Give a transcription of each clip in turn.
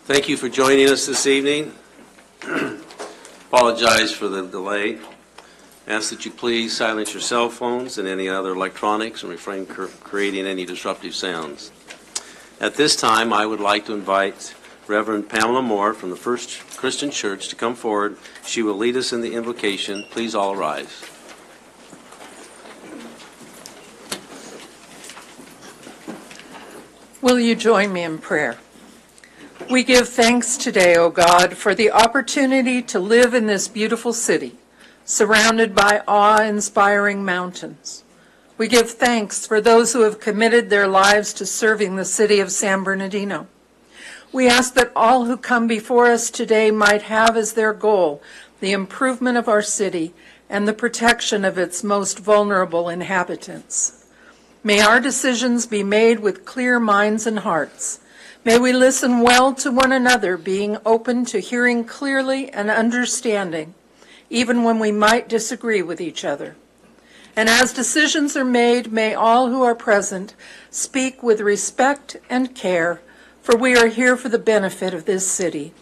Thank you for joining us this evening. Apologize for the delay. Ask that you please silence your cell phones and any other electronics and refrain creating any disruptive sounds. At this time, I would like to invite Reverend Pamela Moore from the First Christian Church to come forward. She will lead us in the invocation. Please all rise. Will you join me in prayer? We give thanks today, O God, for the opportunity to live in this beautiful city, surrounded by awe-inspiring mountains. We give thanks for those who have committed their lives to serving the city of San Bernardino. We ask that all who come before us today might have as their goal the improvement of our city and the protection of its most vulnerable inhabitants. May our decisions be made with clear minds and hearts. May we listen well to one another, being open to hearing clearly and understanding, even when we might disagree with each other. And as decisions are made, may all who are present speak with respect and care, for we are here for the benefit of this city.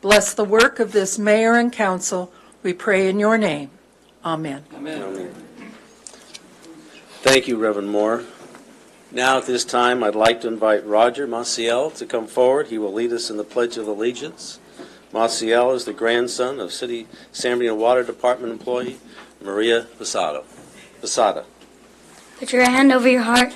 Bless the work of this mayor and council, we pray in your name. Amen. Amen. Amen. Thank you, Reverend Moore. Now at this time, I'd like to invite Roger Maciel to come forward. He will lead us in the Pledge of Allegiance. Maciel is the grandson of City San Bernardino Water Department employee Maria Posada. Put your hand over your heart.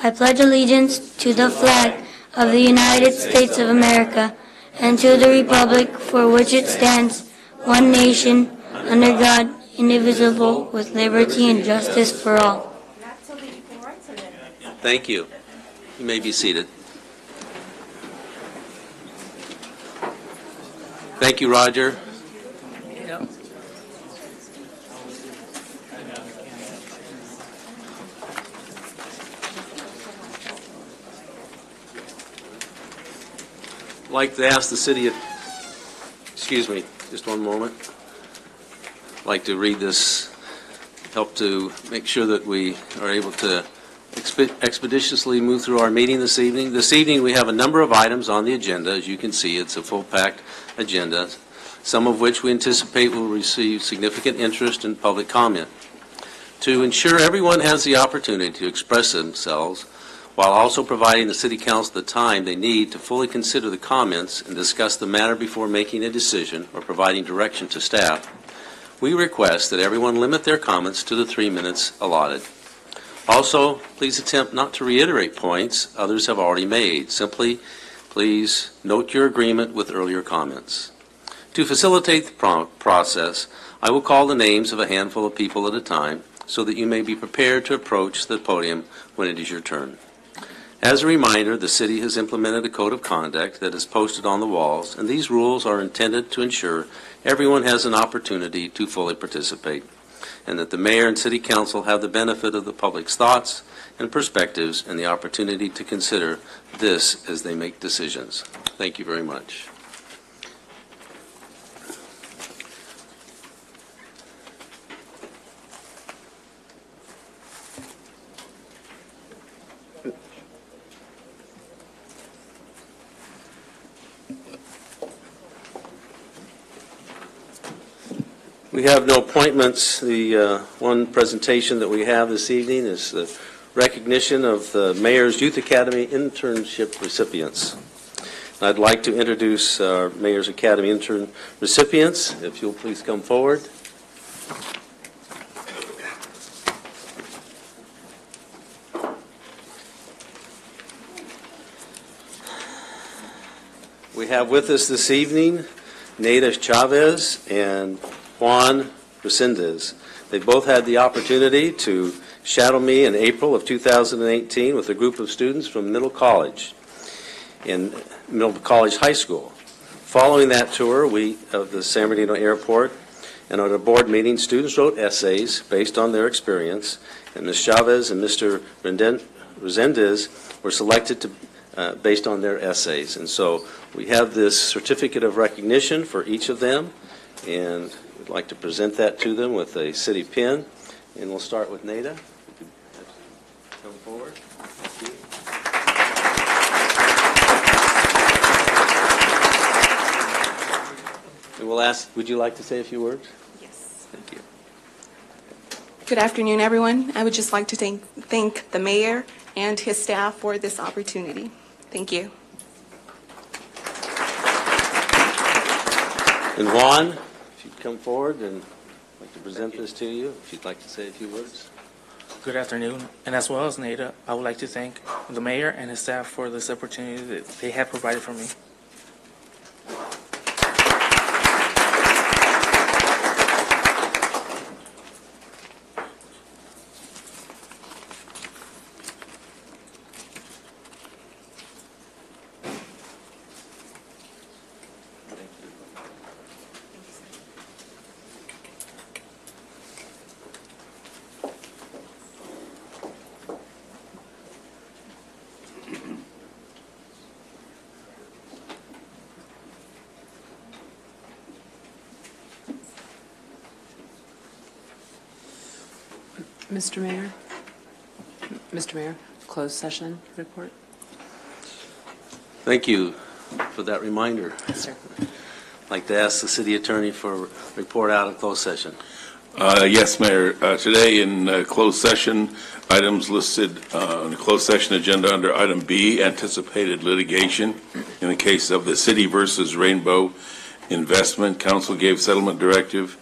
I pledge allegiance to the flag of the United States of America and to the republic for which it stands, one nation, under God, indivisible, with liberty and justice for all. Thank you. You may be seated. Thank you, Roger. I'd like to ask the city, excuse me, just one moment. I'd like to read this, help to make sure that we are able to expeditiously move through our meeting this evening. This evening we have a number of items on the agenda. As you can see, it's a full-packed agenda, some of which we anticipate will receive significant interest and public comment. To ensure everyone has the opportunity to express themselves, while also providing the City Council the time they need to fully consider the comments and discuss the matter before making a decision or providing direction to staff, we request that everyone limit their comments to the 3 minutes allotted. Also, please attempt not to reiterate points others have already made. Simply, please note your agreement with earlier comments. To facilitate the process, I will call the names of a handful of people at a time so that you may be prepared to approach the podium when it is your turn. As a reminder, the city has implemented a code of conduct that is posted on the walls, and these rules are intended to ensure everyone has an opportunity to fully participate, and that the mayor and city council have the benefit of the public's thoughts and perspectives and the opportunity to consider this as they make decisions. Thank you very much. We have no appointments. The one presentation that we have this evening is the recognition of the Mayor's Youth Academy internship recipients. I'd like to introduce our Mayor's Academy intern recipients. If you'll please come forward. We have with us this evening Nada Chavez and Juan Resendez. They both had the opportunity to shadow me in April of 2018 with a group of students from Middle College High School. Following that tour of the San Bernardino Airport and at a board meeting, students wrote essays based on their experience, and Ms. Chavez and Mr. Resendez were selected based on their essays. And so we have this certificate of recognition for each of them, and we'd like to present that to them with a city pin. And we'll start with Nada. Come forward. Thank you. And we'll ask, would you like to say a few words? Yes. Thank you. Good afternoon, everyone. I would just like to thank the mayor and his staff for this opportunity. Thank you. And Juan, if you'd come forward and I'd like to present this to you, if you'd like to say a few words. Good afternoon, and as well as Nada, I would like to thank the mayor and his staff for this opportunity that they have provided for me. Mr. Mayor, closed session report. Thank you for that reminder. Yes, sir. I'd like to ask the city attorney for a report out of closed session. Yes, Mayor. Today in closed session, items listed on the closed session agenda under item B, anticipated litigation. In the case of the City versus Rainbow Investment, Council gave settlement directive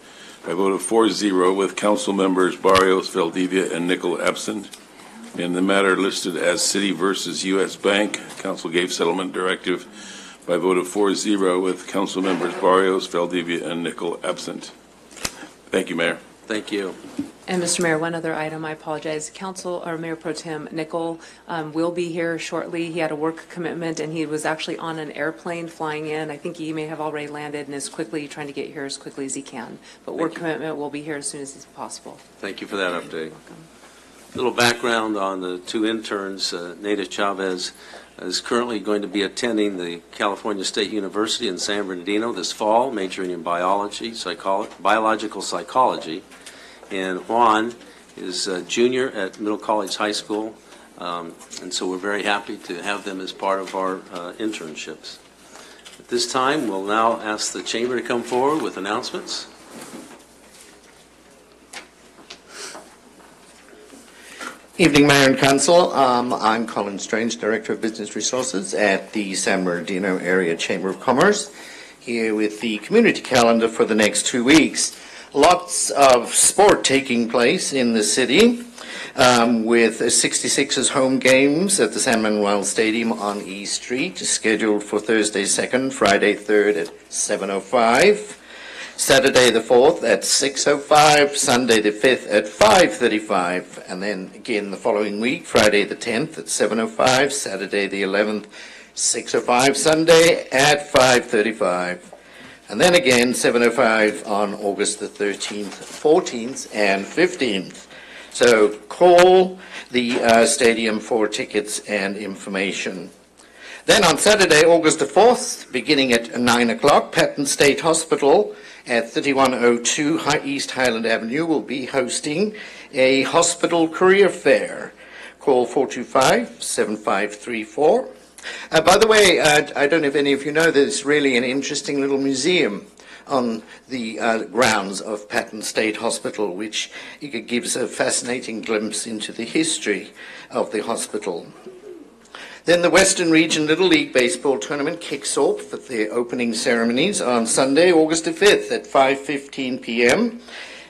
by vote of 4-0 with Council members Barrios, Valdivia, and Nickel absent. In the matter listed as City versus U.S. Bank, Council gave settlement directive by vote of 4-0 with Council members Barrios, Valdivia, and Nickel absent. Thank you, Mayor. Thank you. And Mr. Mayor, one other item, I apologize. Council, or Mayor Pro Tem Nickel will be here shortly. He had a work commitment, and he was actually on an airplane flying in. I think he may have already landed and is quickly trying to get here as quickly as he can. But work commitment will be here as soon as it's possible. Thank you for that update. You're welcome. A little background on the two interns. Nada Chavez is currently going to be attending the California State University in San Bernardino this fall, majoring in biological psychology. And Juan is a junior at Middle College High School, and so we're very happy to have them as part of our internships. At this time, we'll now ask the chamber to come forward with announcements. Evening, Mayor and Council. I'm Colin Strange, Director of Business Resources at the San Bernardino Area Chamber of Commerce, here with the community calendar for the next 2 weeks. Lots of sport taking place in the city, with 66ers home games at the San Manuel Stadium on E Street, scheduled for Thursday 2nd, Friday 3rd at 7:05. Saturday the 4th at 6:05, Sunday the 5th at 5:35, and then again the following week, Friday the 10th at 7:05, Saturday the 11th, 6:05, Sunday at 5:35, and then again 7:05 on August the 13th, 14th, and 15th. So call the stadium for tickets and information. Then on Saturday, August the 4th, beginning at 9 o'clock, Patton State Hospital at 3102 East Highland Avenue will be hosting a hospital career fair. Call 425-7534. By the way, I don't know if any of you know, there's really an interesting little museum on the grounds of Patton State Hospital, which gives a fascinating glimpse into the history of the hospital. Then the Western Region Little League Baseball Tournament kicks off with their opening ceremonies on Sunday, August the 5th at 5:15 p.m.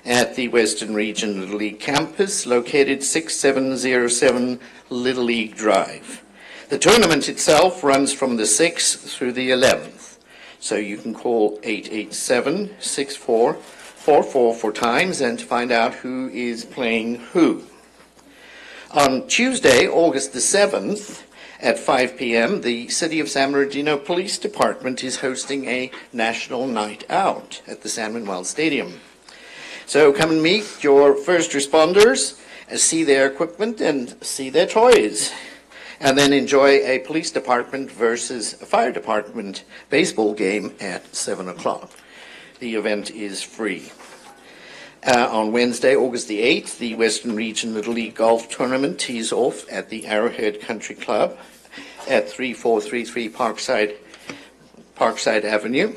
at the Western Region Little League campus, located 6707 Little League Drive. The tournament itself runs from the 6th through the 11th, so you can call 887-6444 for times and to find out who is playing who. On Tuesday, August the 7th, at 5 p.m., the City of San Bernardino Police Department is hosting a national night out at the San Manuel Stadium. So come and meet your first responders, see their equipment, and see their toys. And then enjoy a police department versus a fire department baseball game at 7 o'clock. The event is free. On Wednesday, August the 8th, the Western Region Little League Golf Tournament tees off at the Arrowhead Country Club at 3433 Parkside Avenue.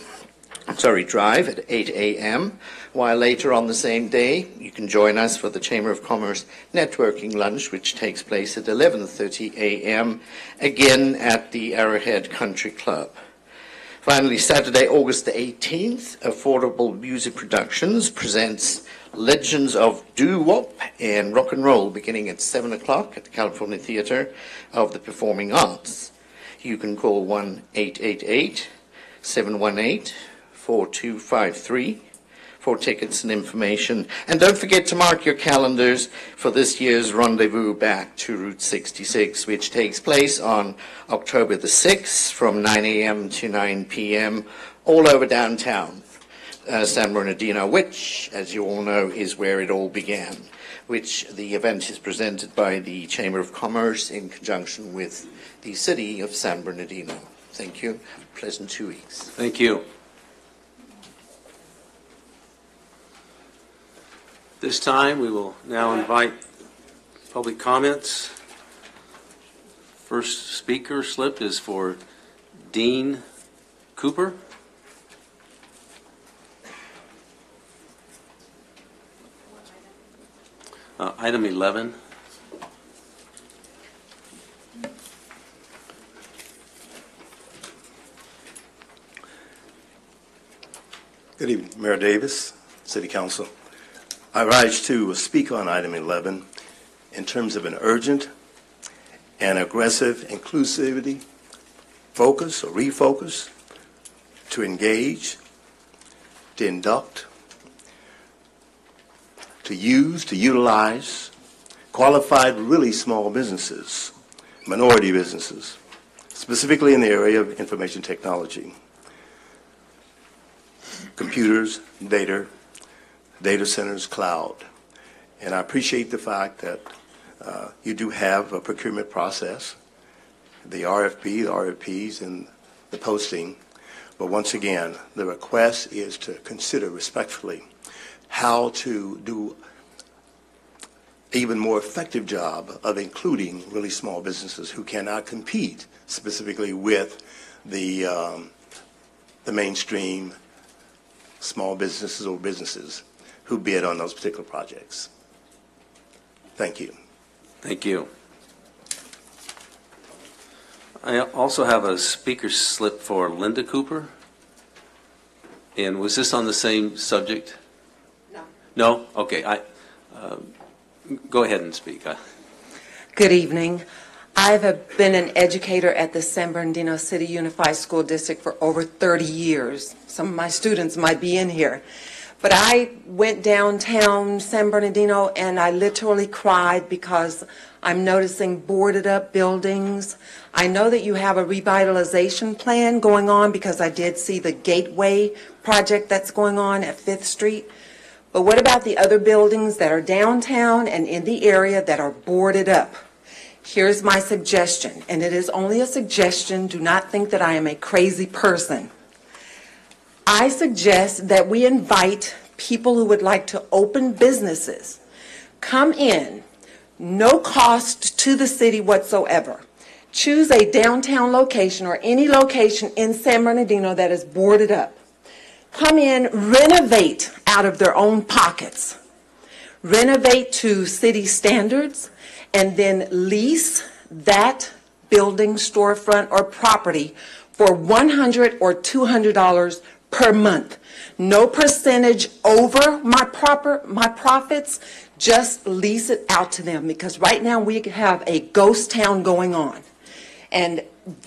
drive at 8 a.m., while later on the same day, you can join us for the Chamber of Commerce networking lunch, which takes place at 11:30 a.m., again at the Arrowhead Country Club. Finally, Saturday, August the 18th, Affordable Music Productions presents Legends of Doo-Wop and Rock and Roll beginning at 7 o'clock at the California Theater of the Performing Arts. You can call 1-888-718-4253 for tickets and information. And don't forget to mark your calendars for this year's rendezvous back to Route 66, which takes place on October the 6th from 9 a.m. to 9 p.m. all over downtown San Bernardino, which, as you all know, is where it all began, which the event is presented by the Chamber of Commerce in conjunction with the City of San Bernardino. Thank you. Have a pleasant 2 weeks. Thank you. This time, we will now invite public comments. First speaker slip is for Dean Cooper. Item 11. Good evening, Mayor Davis, City Council. I rise to speak on item 11 in terms of an urgent and aggressive inclusivity focus or refocus to engage, to induct, to use, to utilize qualified, really small businesses, minority businesses, specifically in the area of information technology, computers, data centers, cloud. And I appreciate the fact that you do have a procurement process, the RFP, the RFPs, and the posting. But once again, the request is to consider respectfully how to do even more effective job of including really small businesses who cannot compete specifically with the mainstream small businesses or businesses who bid on those particular projects. Thank you. Thank you. I also have a speaker slip for Linda Cooper. And was this on the same subject? No. No? Okay. Go ahead and speak. Good evening. I've been an educator at the San Bernardino City Unified School District for over 30 years. Some of my students might be in here. But I went downtown San Bernardino and I literally cried because I'm noticing boarded up buildings. I know that you have a revitalization plan going on because I did see the Gateway project that's going on at 5th Street. But what about the other buildings that are downtown and in the area that are boarded up? Here's my suggestion, and it is only a suggestion. Do not think that I am a crazy person. I suggest that we invite people who would like to open businesses, come in, no cost to the city whatsoever. Choose a downtown location or any location in San Bernardino that is boarded up. Come in, renovate out of their own pockets. Renovate to city standards, and then lease that building, storefront, or property for $100 or $200 per month. No percentage over my profits, just lease it out to them, because right now we have a ghost town going on, and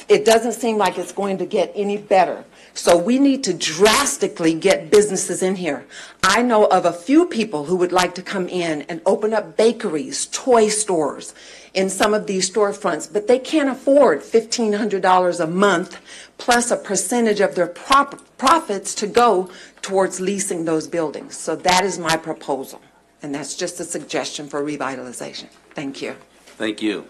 it doesn't seem like it's going to get any better. So we need to drastically get businesses in here. I know of a few people who would like to come in and open up bakeries, toy stores in some of these storefronts, but they can't afford $1,500 a month plus a percentage of their profits to go towards leasing those buildings. So that is my proposal, and that's just a suggestion for revitalization. Thank you. Thank you.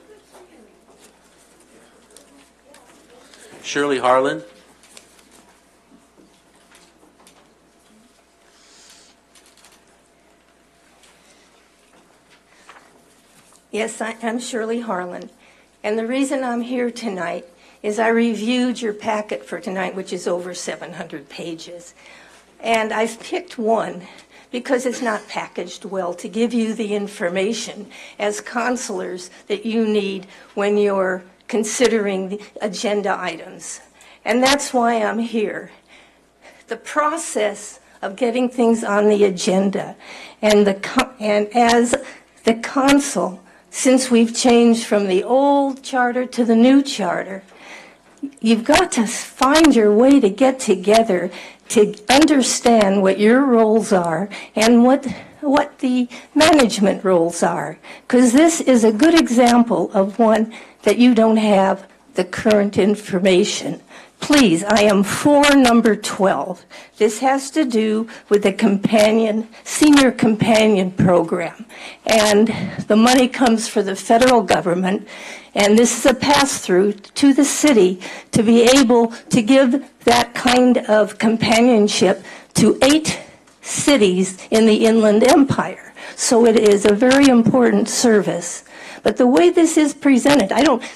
Shirley Harlan. Yes, I'm Shirley Harlan, and the reason I'm here tonight is I reviewed your packet for tonight, which is over 700 pages. And I've picked one because it's not packaged well to give you the information as counselors that you need when you're considering the agenda items. And that's why I'm here. The process of getting things on the agenda and as the council, since we've changed from the old charter to the new charter, you've got to find your way to get together to understand what your roles are and what the management roles are. Because this is a good example of one that you don't have the current information. Please, I am for number 12. This has to do with the senior companion program. And the money comes for the federal government, and this is a pass-through to the city to be able to give that kind of companionship to 8 cities in the Inland Empire. So it is a very important service. But the way this is presented,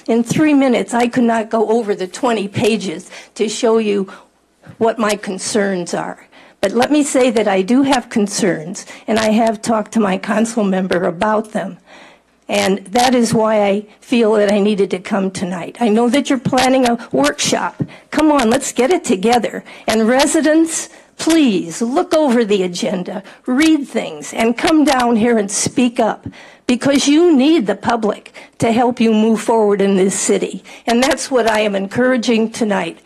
in 3 minutes, I could not go over the 20 pages to show you what my concerns are. But let me say that I do have concerns, and I have talked to my council member about them. And that is why I feel that I needed to come tonight. I know that you're planning a workshop. Come on, let's get it together. And residents, please look over the agenda, read things, and come down here and speak up, because you need the public to help you move forward in this city. And that's what I am encouraging tonight,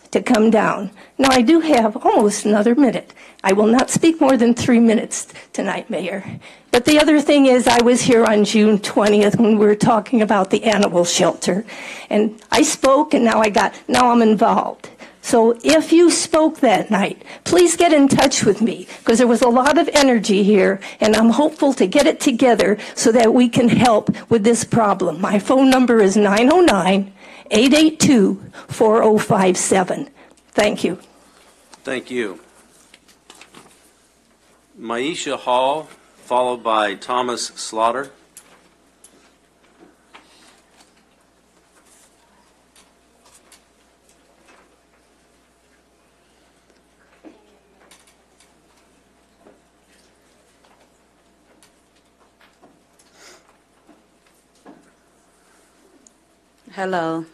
to come down. Now, I do have almost another minute. I will not speak more than 3 minutes tonight, Mayor. But the other thing is, I was here on June 20th when we were talking about the animal shelter. And I spoke, and now I'm involved. So if you spoke that night, please get in touch with me, because there was a lot of energy here, and I'm hopeful to get it together so that we can help with this problem. My phone number is 909-882-4057. Thank you. Thank you. Maisha Hall, followed by Thomas Slaughter. Hello.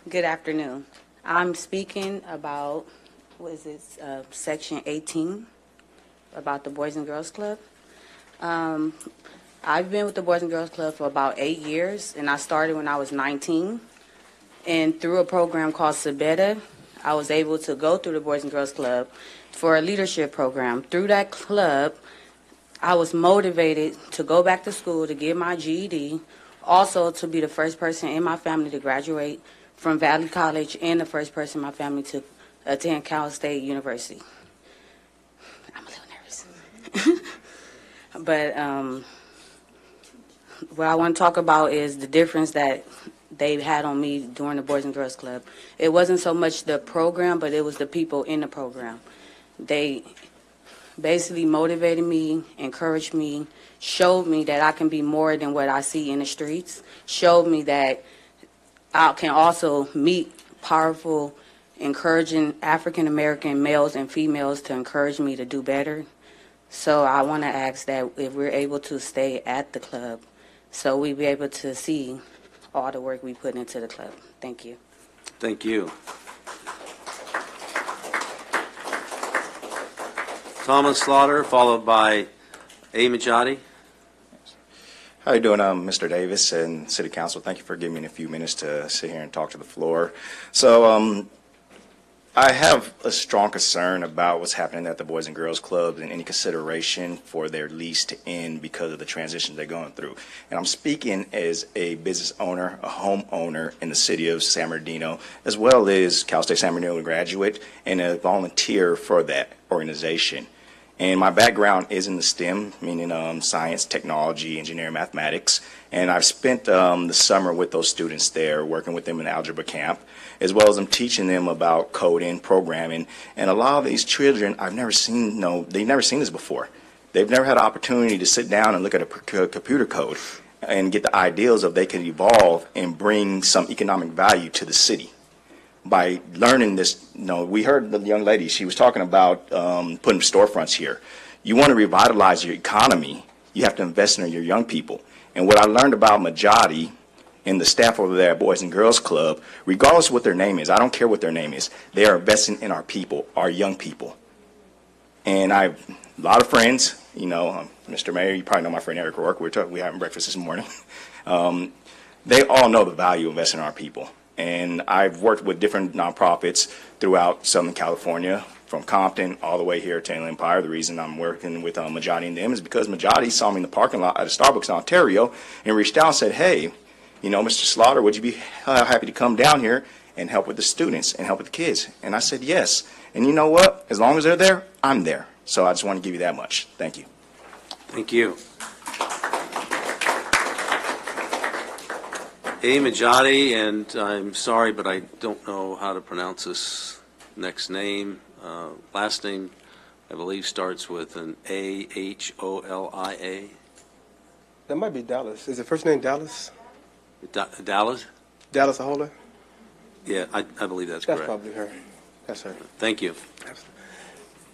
Good afternoon. I'm speaking about, Section 18, about the Boys and Girls Club. I've been with the Boys and Girls Club for about 8 years, and I started when I was 19. And through a program called Sabetta, I was able to go through the Boys and Girls Club for a leadership program. Through that club, I was motivated to go back to school to get my GED, also to be the first person in my family to graduate from Valley College and the first person in my family to attend Cal State University. I'm a little nervous. But what I want to talk about is the difference that they had on me during the Boys and Girls Club. It wasn't so much the program, but it was the people in the program. They basically motivated me, encouraged me, showed me that I can be more than what I see in the streets, showed me that I can also meet powerful, encouraging African-American males and females to encourage me to do better. So I want to ask that if we're able to stay at the club, so we'll be able to see all the work we put into the club. Thank you. Thank you. Thomas Slaughter, followed by A. Majati. How you doing, Mr. Davis and City Council? Thank you for giving me a few minutes to sit here and talk to the floor. So I have a strong concern about what's happening at the Boys and Girls Clubs and any consideration for their lease to end because of the transition they're going through. And I'm speaking as a business owner, a homeowner in the city of San Bernardino, as well as Cal State San Bernardino graduate and a volunteer for that organization. And my background is in the STEM, meaning science, technology, engineering, mathematics. And I've spent the summer with those students there, working with them in algebra camp, as well as I'm teaching them about coding, programming. And a lot of these children, they've never seen this before. They've never had an opportunity to sit down and look at a computer code and get the ideals of they can evolve and bring some economic value to the city. by learning this, we heard the young lady, she was talking about putting storefronts here. You want to revitalize your economy, you have to invest in your young people. And what I learned about Majadi and the staff over there at Boys and Girls Club, regardless of what their name is, I don't care what their name is, they are investing in our people, our young people. And I have a lot of friends, Mr. Mayor, you probably know my friend Eric Rourke, we having breakfast this morning. They all know the value of investing in our people. And I've worked with different nonprofits throughout Southern California, from Compton all the way here to Inland Empire. The reason I'm working with Majadi and them is because Majadi saw me in the parking lot at a Starbucks in Ontario and reached out and said, hey, Mr. Slaughter, would you be happy to come down here and help with the students and help with the kids? And I said, yes. And you know what? As long as they're there, I'm there. So I just want to give you that much. Thank you. Thank you. A. Majadi, and I'm sorry, but I don't know how to pronounce this next name. Last name, I believe, starts with an A-H-O-L-I-A. That might be Dallas. Is the first name Dallas? Dallas? Dallas Ahola? Yeah, I believe that's That's correct. probably her. That's her. Thank you.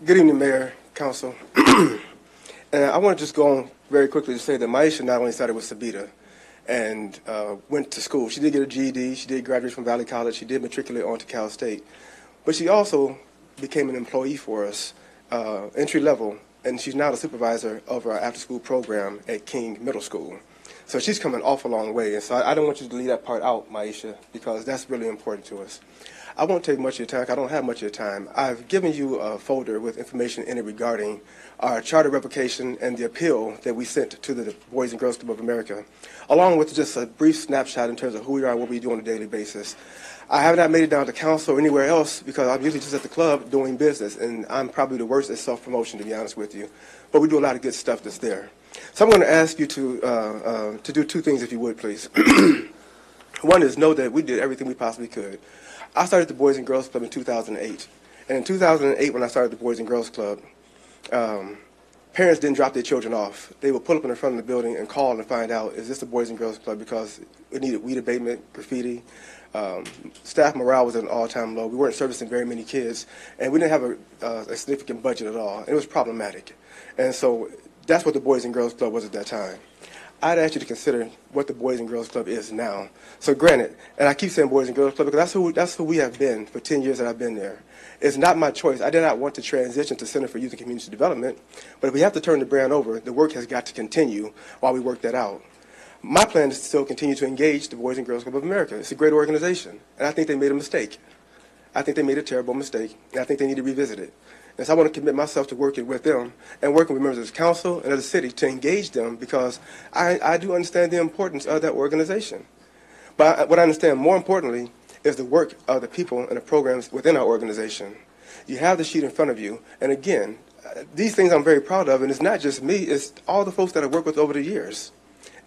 Good evening, Mayor, Council. And I want to just go on very quickly to say that Maisha not only started with Sabita and went to school. She did get a GED. She did graduate from Valley College. She did matriculate on to Cal State. But she also became an employee for us, entry level, and she's now the supervisor of our after-school program at King Middle School. So she's come an awful long way, and so I don't want you to leave that part out, Maisha, because that's really important to us. I won't take much of your time. I don't have much of your time. I've given you a folder with information in it regarding our charter revocation and the appeal that we sent to the Boys and Girls Club of America, along with just a brief snapshot in terms of who we are and what we do on a daily basis. I have not made it down to council or anywhere else because I'm usually just at the club doing business, and I'm probably the worst at self-promotion, to be honest with you. But we do a lot of good stuff that's there. So I'm going to ask you to do two things, if you would, please. One is know that we did everything we possibly could. I started the Boys and Girls Club in 2008. And in 2008, when I started the Boys and Girls Club, parents didn't drop their children off. They would pull up in the front of the building and call and find out, is this the Boys and Girls Club? Because it needed weed abatement, graffiti. Staff morale was at an all-time low. We weren't servicing very many kids, and we didn't have a significant budget at all. It was problematic. And so that's what the Boys and Girls Club was at that time. I'd ask you to consider what the Boys and Girls Club is now. So granted, and I keep saying Boys and Girls Club because that's who we have been for 10 years that I've been there. It's not my choice. I did not want to transition to Center for Youth and Community Development, but if we have to turn the brand over, the work has got to continue while we work that out. My plan is to still continue to engage the Boys and Girls Club of America. It's a great organization, and I think they made a mistake. I think they made a terrible mistake, and I think they need to revisit it. And so I want to commit myself to working with them and working with members of the council and of the city to engage them because I do understand the importance of that organization. But what I understand more importantly is the work of the people and the programs within our organization. You have the sheet in front of you, and again, these things I'm very proud of, and it's not just me, it's all the folks that I've worked with over the years.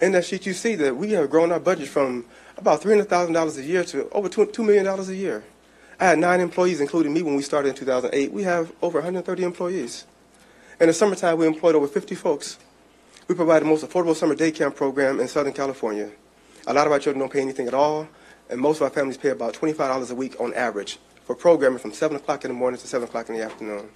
In that sheet you see that we have grown our budget from about $300,000 a year to over $2 million a year. I had 9 employees, including me, when we started in 2008. We have over 130 employees. In the summertime, we employed over 50 folks. We provide the most affordable summer day camp program in Southern California. A lot of our children don't pay anything at all, and most of our families pay about $25 a week on average for programming from 7 o'clock in the morning to 7 o'clock in the afternoon.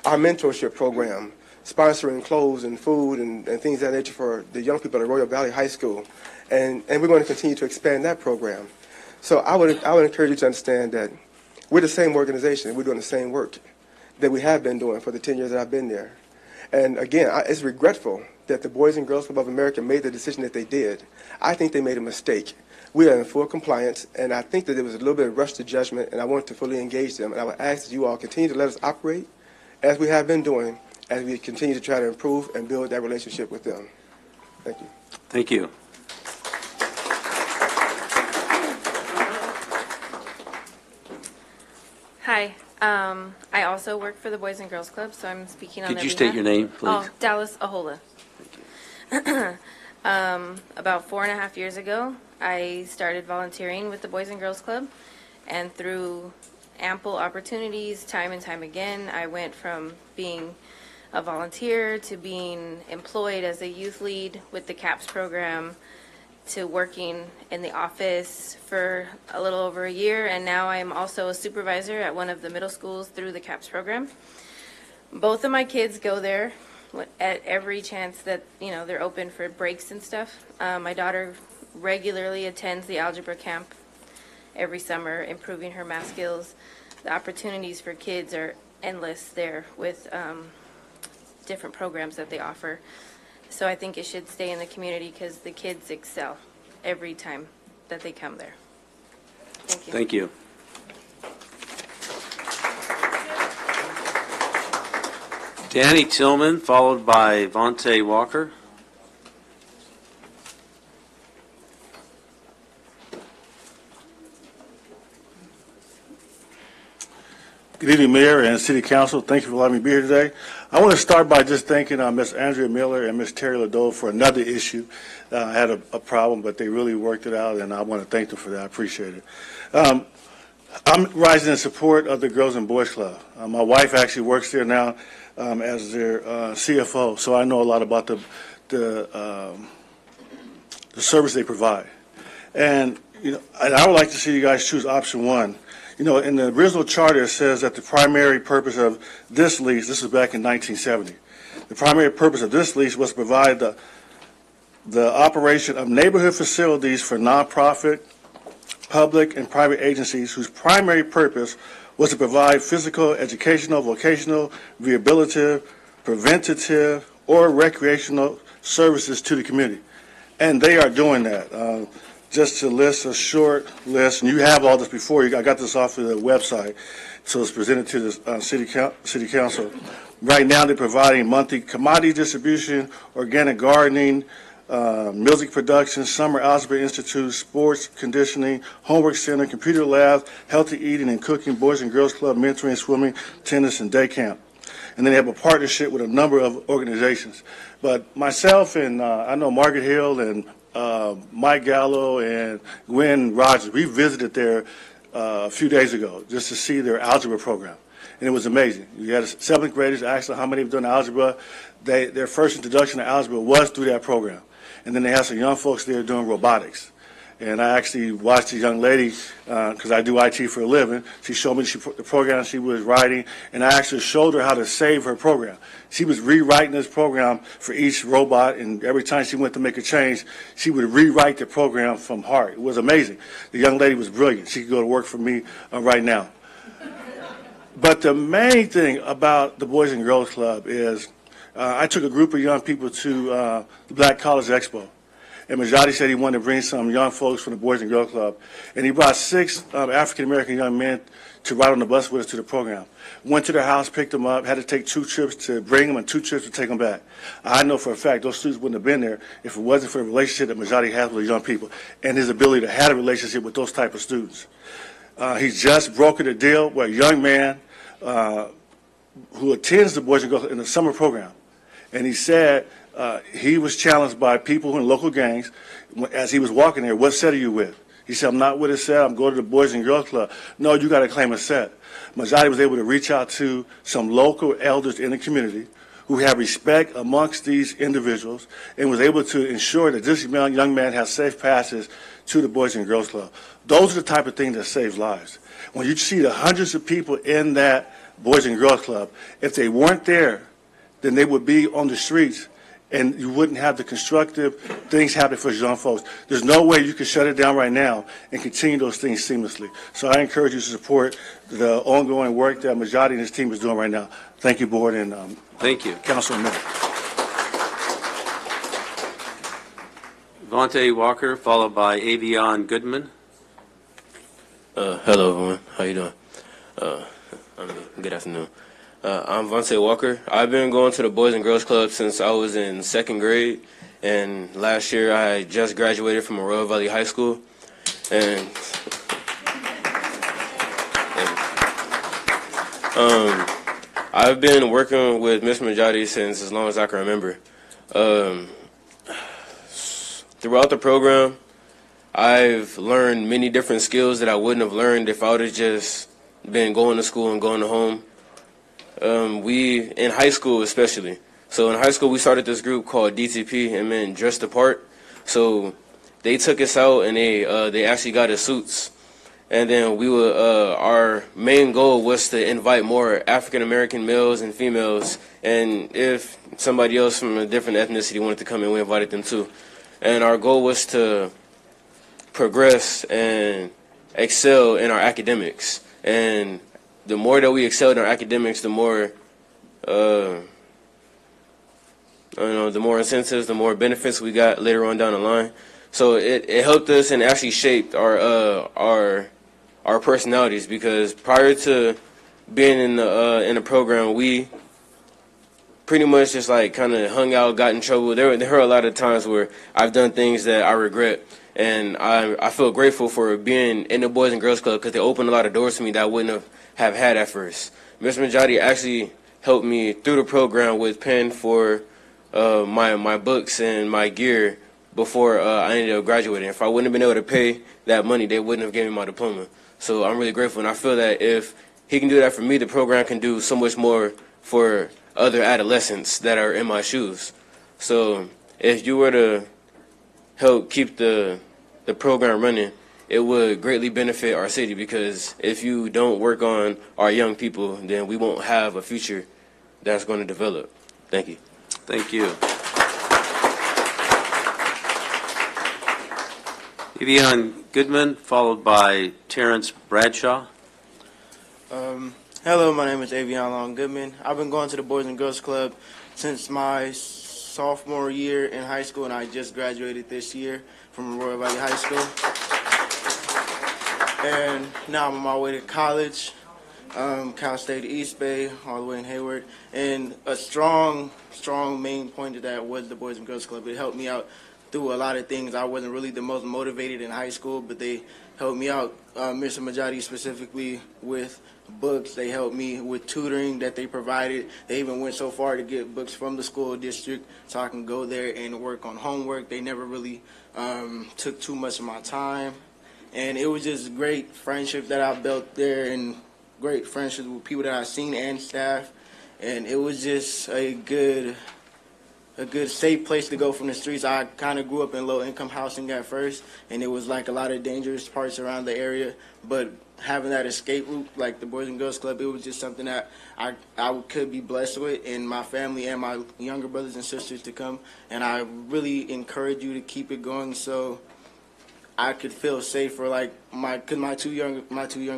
Our mentorship program, sponsoring clothes and food and things of that nature for the young people at Royal Valley High School, and we're going to continue to expand that program. So I would encourage you to understand that we're the same organization. We're doing the same work that we have been doing for the 10 years that I've been there. And again, it's regretful that the Boys and Girls Club of America made the decision that they did. I think they made a mistake. We are in full compliance, and I think that there was a little bit of rush to judgment, and I want to fully engage them. And I would ask that you all continue to let us operate as we have been doing, as we continue to try to improve and build that relationship with them. Thank you. Thank you. Hi. I also work for the Boys and Girls Club, so I'm speaking on their Could you behalf. state your name, please? Oh, Dallas Ahola. About 4.5 years ago, I started volunteering with the Boys and Girls Club, and through ample opportunities, time and time again, I went from being a volunteer to being employed as a youth lead with the CAPS program to working in the office for a little over a year, and now I'm also a supervisor at one of the middle schools through the CAPS program. Both of my kids go there at every chance that, you know, they're open for breaks and stuff. My daughter regularly attends the algebra camp every summer, improving her math skills. The opportunities for kids are endless there with different programs that they offer. So I think it should stay in the community because the kids excel every time that they come there. Thank you. Thank you. Danny Tillman, followed by Vontae Walker. Good evening, Mayor and City Council. Thank you for letting me be here today. I want to start by just thanking Ms. Andrea Miller and Ms. Terry Ladeau for another issue. I had a problem, but they really worked it out, and I want to thank them for that. I appreciate it. I'm rising in support of the Girls and Boys Club. My wife actually works there now as their CFO, so I know a lot about the service they provide. And you know, and I would like to see you guys choose option one. You know, in the original charter, it says that the primary purpose of this lease, this was back in 1970, the primary purpose of this lease was to provide the operation of neighborhood facilities for nonprofit, public, and private agencies whose primary purpose was to provide physical, educational, vocational, rehabilitative, preventative, or recreational services to the community. And they are doing that. Just to list a short list, and you have all this before you. I got this off of the website, so it's presented to the city council. Right now, they're providing monthly commodity distribution, organic gardening, music production, summer algebra institute, sports conditioning, homework center, computer lab, healthy eating and cooking, boys and girls club, mentoring, swimming, tennis, and day camp. And then they have a partnership with a number of organizations. But myself and I know Margaret Hill and Mike Gallo and Gwen Rogers, we visited there a few days ago just to see their algebra program. And it was amazing. You had seventh graders ask them how many have done algebra. Their first introduction to algebra was through that program. And then they had some young folks there doing robotics. And I actually watched a young lady, because I do IT for a living. She showed me the program she was writing, and I actually showed her how to save her program. She was rewriting this program for each robot, and every time she went to make a change, she would rewrite the program from heart. It was amazing. The young lady was brilliant. She could go to work for me right now. But the main thing about the Boys and Girls Club is I took a group of young people to the Black College Expo. And Majati said he wanted to bring some young folks from the Boys and Girls Club. And he brought 6 African-American young men to ride on the bus with us to the program. Went to their house, picked them up, had to take 2 trips to bring them and 2 trips to take them back. I know for a fact those students wouldn't have been there if it wasn't for the relationship that Majati has with the young people and his ability to have a relationship with those type of students. He just brokered a deal with a young man who attends the Boys and Girls Club in the summer program. And he said he was challenged by people in local gangs as he was walking there. What set are you with? He said, I'm not with a set. I'm going to the Boys and Girls Club. No, you got to claim a set. Majati was able to reach out to some local elders in the community who have respect amongst these individuals and was able to ensure that this young man has safe passes to the Boys and Girls Club. Those are the type of things that save lives. When you see the hundreds of people in that Boys and Girls Club, if they weren't there, then they would be on the streets, and you wouldn't have the constructive things happen for young folks. There's no way you can shut it down right now and continue those things seamlessly. So I encourage you to support the ongoing work that Majati and his team is doing right now. Thank you, Board, and thank you, Councilman. Vontae Walker, followed by Avion Goodman. Hello, everyone. How you doing? Good afternoon. I'm Vontae Walker. I've been going to the Boys and Girls Club since I was in 2nd grade, and last year I just graduated from Arroyo Valley High School, and I've been working with Miss Majati since as long as I can remember. Throughout the program, I've learned many different skills that I wouldn't have learned if I would have just been going to school and going to home. We, in high school especially, so in high school we started this group called DTP, and meant Dressed Apart. So they took us out and they actually got us suits. And then we would, our main goal was to invite more African American males and females. And if somebody else from a different ethnicity wanted to come in, we invited them too. And our goal was to progress and excel in our academics. And the more that we excelled in our academics, the more, the more incentives, the more benefits we got later on down the line. So it helped us and actually shaped our personalities, because prior to being in the program, we pretty much just like kind of hung out, got in trouble. There were a lot of times where I've done things that I regret, and I feel grateful for being in the Boys and Girls Club because they opened a lot of doors to me that I wouldn't have had at first. Mr. Majati actually helped me through the program with paying for my books and my gear before I ended up graduating. If I wouldn't have been able to pay that money, they wouldn't have given me my diploma. So I'm really grateful, and I feel that if he can do that for me, the program can do so much more for other adolescents that are in my shoes. So if you were to help keep the program running, it would greatly benefit our city, because if you don't work on our young people, then we won't have a future that's going to develop. Thank you. Thank you. Evian Goodman, followed by Terrence Bradshaw. Hello, my name is Avion Long Goodman. I've been going to the Boys and Girls Club since my sophomore year in high school, and I just graduated this year from Royal Valley High School. And now I'm on my way to college, Cal State East Bay, all the way in Hayward. And a strong main point of that was the Boys and Girls Club. It helped me out through a lot of things. I wasn't really the most motivated in high school, but they helped me out. Mr. Majati specifically with books. They helped me with tutoring that they provided. They even went so far to get books from the school district so I can go there and work on homework. They never really took too much of my time. And it was just great friendship that I built there, and great friendships with people that I've seen and staff. And it was just a good safe place to go from the streets. I kind of grew up in low-income housing at first, and it was like a lot of dangerous parts around the area. But having that escape route, like the Boys and Girls Club, it was just something that I could be blessed with, and my family and my younger brothers and sisters to come. And I really encourage you to keep it going so I could feel safer. Like because my two younger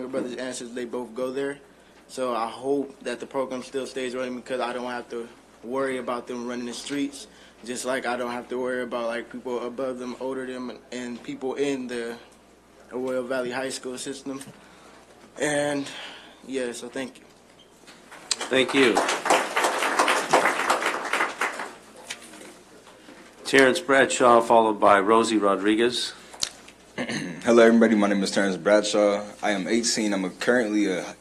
brothers and sisters, they both go there. So I hope that the program still stays running, because I don't have to worry about them running the streets, just like I don't have to worry about like people above them, older them, and people in the Royal Valley High School system. And yeah, so thank you. Thank you. Terrence Bradshaw, followed by Rosie Rodriguez. Hello, everybody. My name is Terrence Bradshaw. I am 18. I'm currently a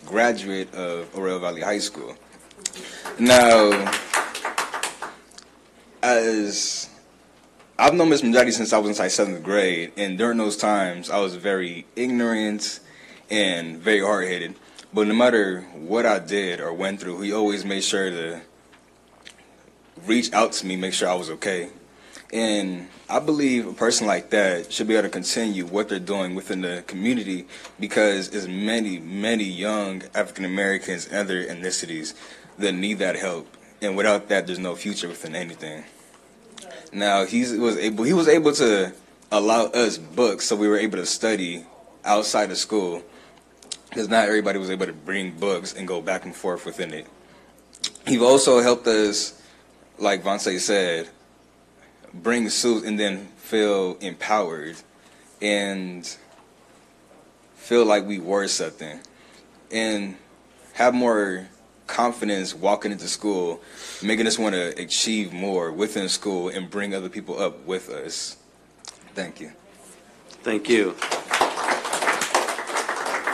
graduate of Royal Valley High School. Now, as I've known Ms. Majati since I was in 7th grade, and during those times, I was very ignorant and very hard-headed. But no matter what I did or went through, he always made sure to reach out to me, make sure I was okay. And I believe a person like that should be able to continue what they're doing within the community, because there's many, many young African Americans and other ethnicities that need that help, and without that, there's no future within anything. Now, he was able to allow us books, so we were able to study outside of school, because not everybody was able to bring books and go back and forth within it. He also helped us, like Vontae said, bring suits and then feel empowered and feel like we were something, and have more confidence walking into school, making us want to achieve more within school and bring other people up with us. Thank you. Thank you.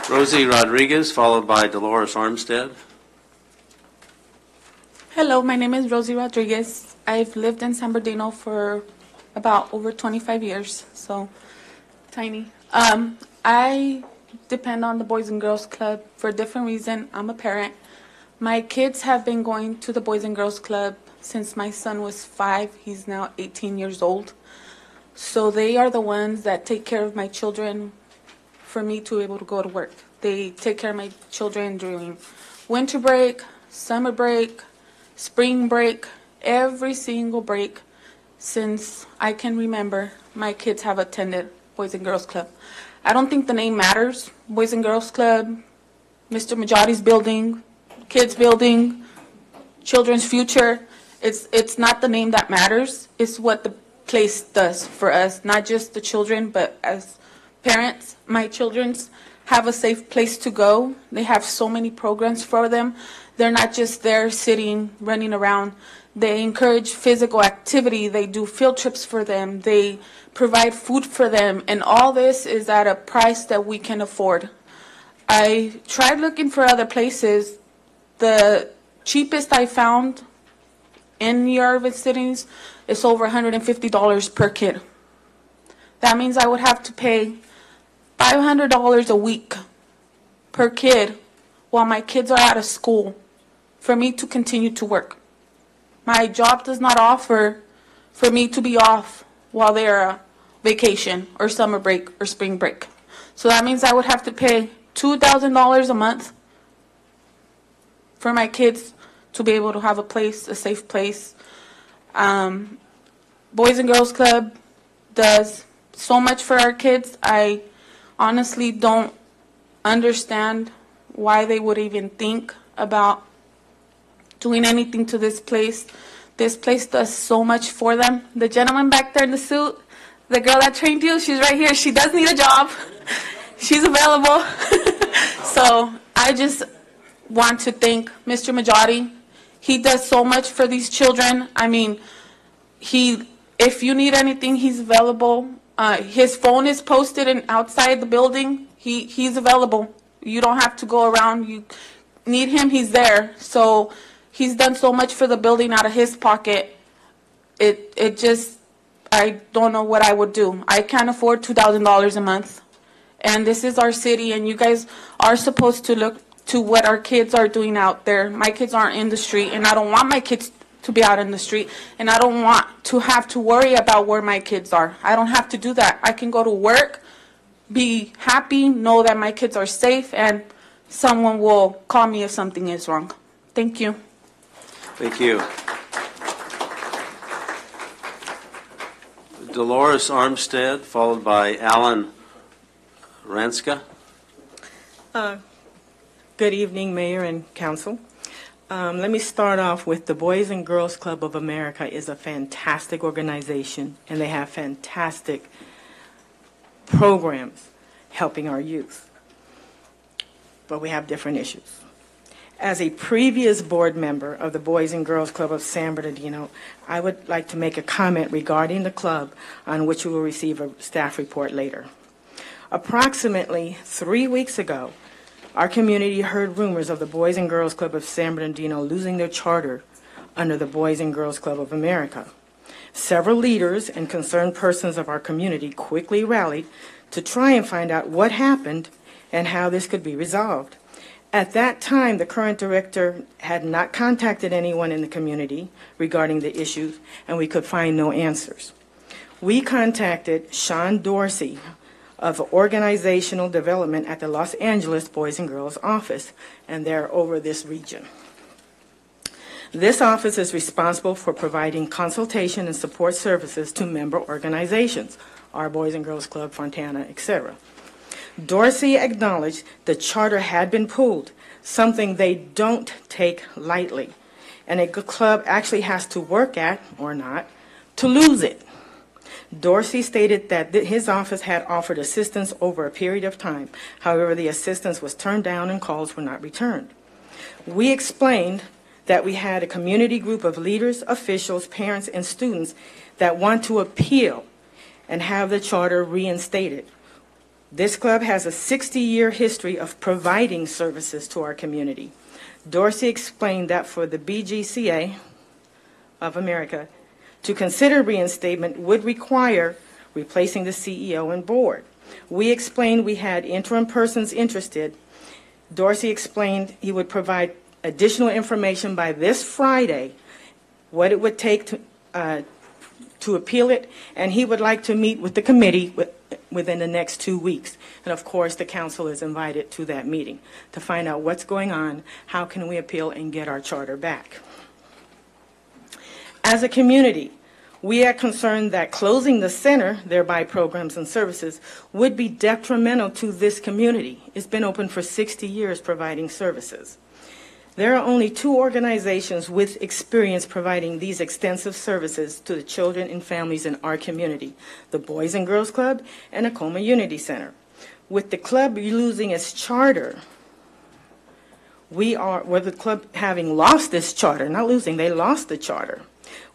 Rosie Rodriguez, followed by Dolores Armstead. Hello, my name is Rosie Rodriguez. I've lived in San Bernardino for about over 25 years, so tiny. I depend on the Boys and Girls Club for a different reason. I'm a parent. My kids have been going to the Boys and Girls Club since my son was 5. He's now 18 years old. So they are the ones that take care of my children for me to be able to go to work. They take care of my children during winter break, summer break, spring break, every single break since I can remember. My kids have attended Boys and Girls Club. I don't think the name matters. Boys and Girls Club, Mr. Majati's building, kids building, children's future. It's not the name that matters. It's what the place does for us, not just the children, but as parents. My children's have a safe place to go. They have so many programs for them. They're not just there sitting, running around. They encourage physical activity. They do field trips for them. They provide food for them. And all this is at a price that we can afford. I tried looking for other places. The cheapest I found in the urban cities is over $150 per kid. That means I would have to pay $500 a week per kid while my kids are out of school for me to continue to work. My job does not offer for me to be off while they're on vacation or summer break or spring break. So that means I would have to pay $2,000 a month for my kids to be able to have a place, a safe place. Boys and Girls Club does so much for our kids. I honestly don't understand why they would even think about doing anything to this place. This place does so much for them. The gentleman back there in the suit, the girl that trained you, she's right here. She does need a job. She's available. So I just want to thank Mr. Majati. He does so much for these children. I mean, if you need anything, he's available. His phone is posted outside the building. He's available. You don't have to go around. You need him, he's there. So he's done so much for the building out of his pocket. It just, I don't know what I would do. I can't afford $2,000 a month. And this is our city, and you guys are supposed to look to what our kids are doing out there. My kids aren't in the street, and I don't want my kids to be out in the street, and I don't want to have to worry about where my kids are. I don't have to do that. I can go to work, be happy, know that my kids are safe, and someone will call me if something is wrong. Thank you. Thank you. Dolores Armstead, followed by Alan Ranska. Good evening, Mayor and Council. Let me start off with the Boys and Girls Club of America is a fantastic organization, and they have fantastic programs helping our youth. But we have different issues. As a previous board member of the Boys and Girls Club of San Bernardino, I would like to make a comment regarding the club on which you will receive a staff report later. Approximately 3 weeks ago, our community heard rumors of the Boys and Girls Club of San Bernardino losing their charter under the Boys and Girls Club of America. Several leaders and concerned persons of our community quickly rallied to try and find out what happened and how this could be resolved. At that time, the current director had not contacted anyone in the community regarding the issues, and we could find no answers. We contacted Sean Dorsey of Organizational Development at the Los Angeles Boys and Girls Office, and they're over this region. This office is responsible for providing consultation and support services to member organizations, our Boys and Girls Club, Fontana, etc. Dorsey acknowledged the charter had been pulled, something they don't take lightly, and a club actually has to work at, or not, to lose it. Dorsey stated that his office had offered assistance over a period of time. However, the assistance was turned down and calls were not returned. We explained that we had a community group of leaders, officials, parents, and students that want to appeal and have the charter reinstated. This club has a 60-year history of providing services to our community. Dorsey explained that for the BGCA of America, to consider reinstatement would require replacing the CEO and board. We explained we had interim persons interested. Dorsey explained he would provide additional information by this Friday, what it would take to appeal it, and he would like to meet with the committee within the next 2 weeks. And of course, the council is invited to that meeting to find out what's going on, how can we appeal and get our charter back. As a community, we are concerned that closing the center, thereby programs and services, would be detrimental to this community. It's been open for 60 years providing services. There are only 2 organizations with experience providing these extensive services to the children and families in our community, the Boys and Girls Club and Acoma Unity Center. With the club losing its charter, with the club having lost its charter, not losing, they lost the charter,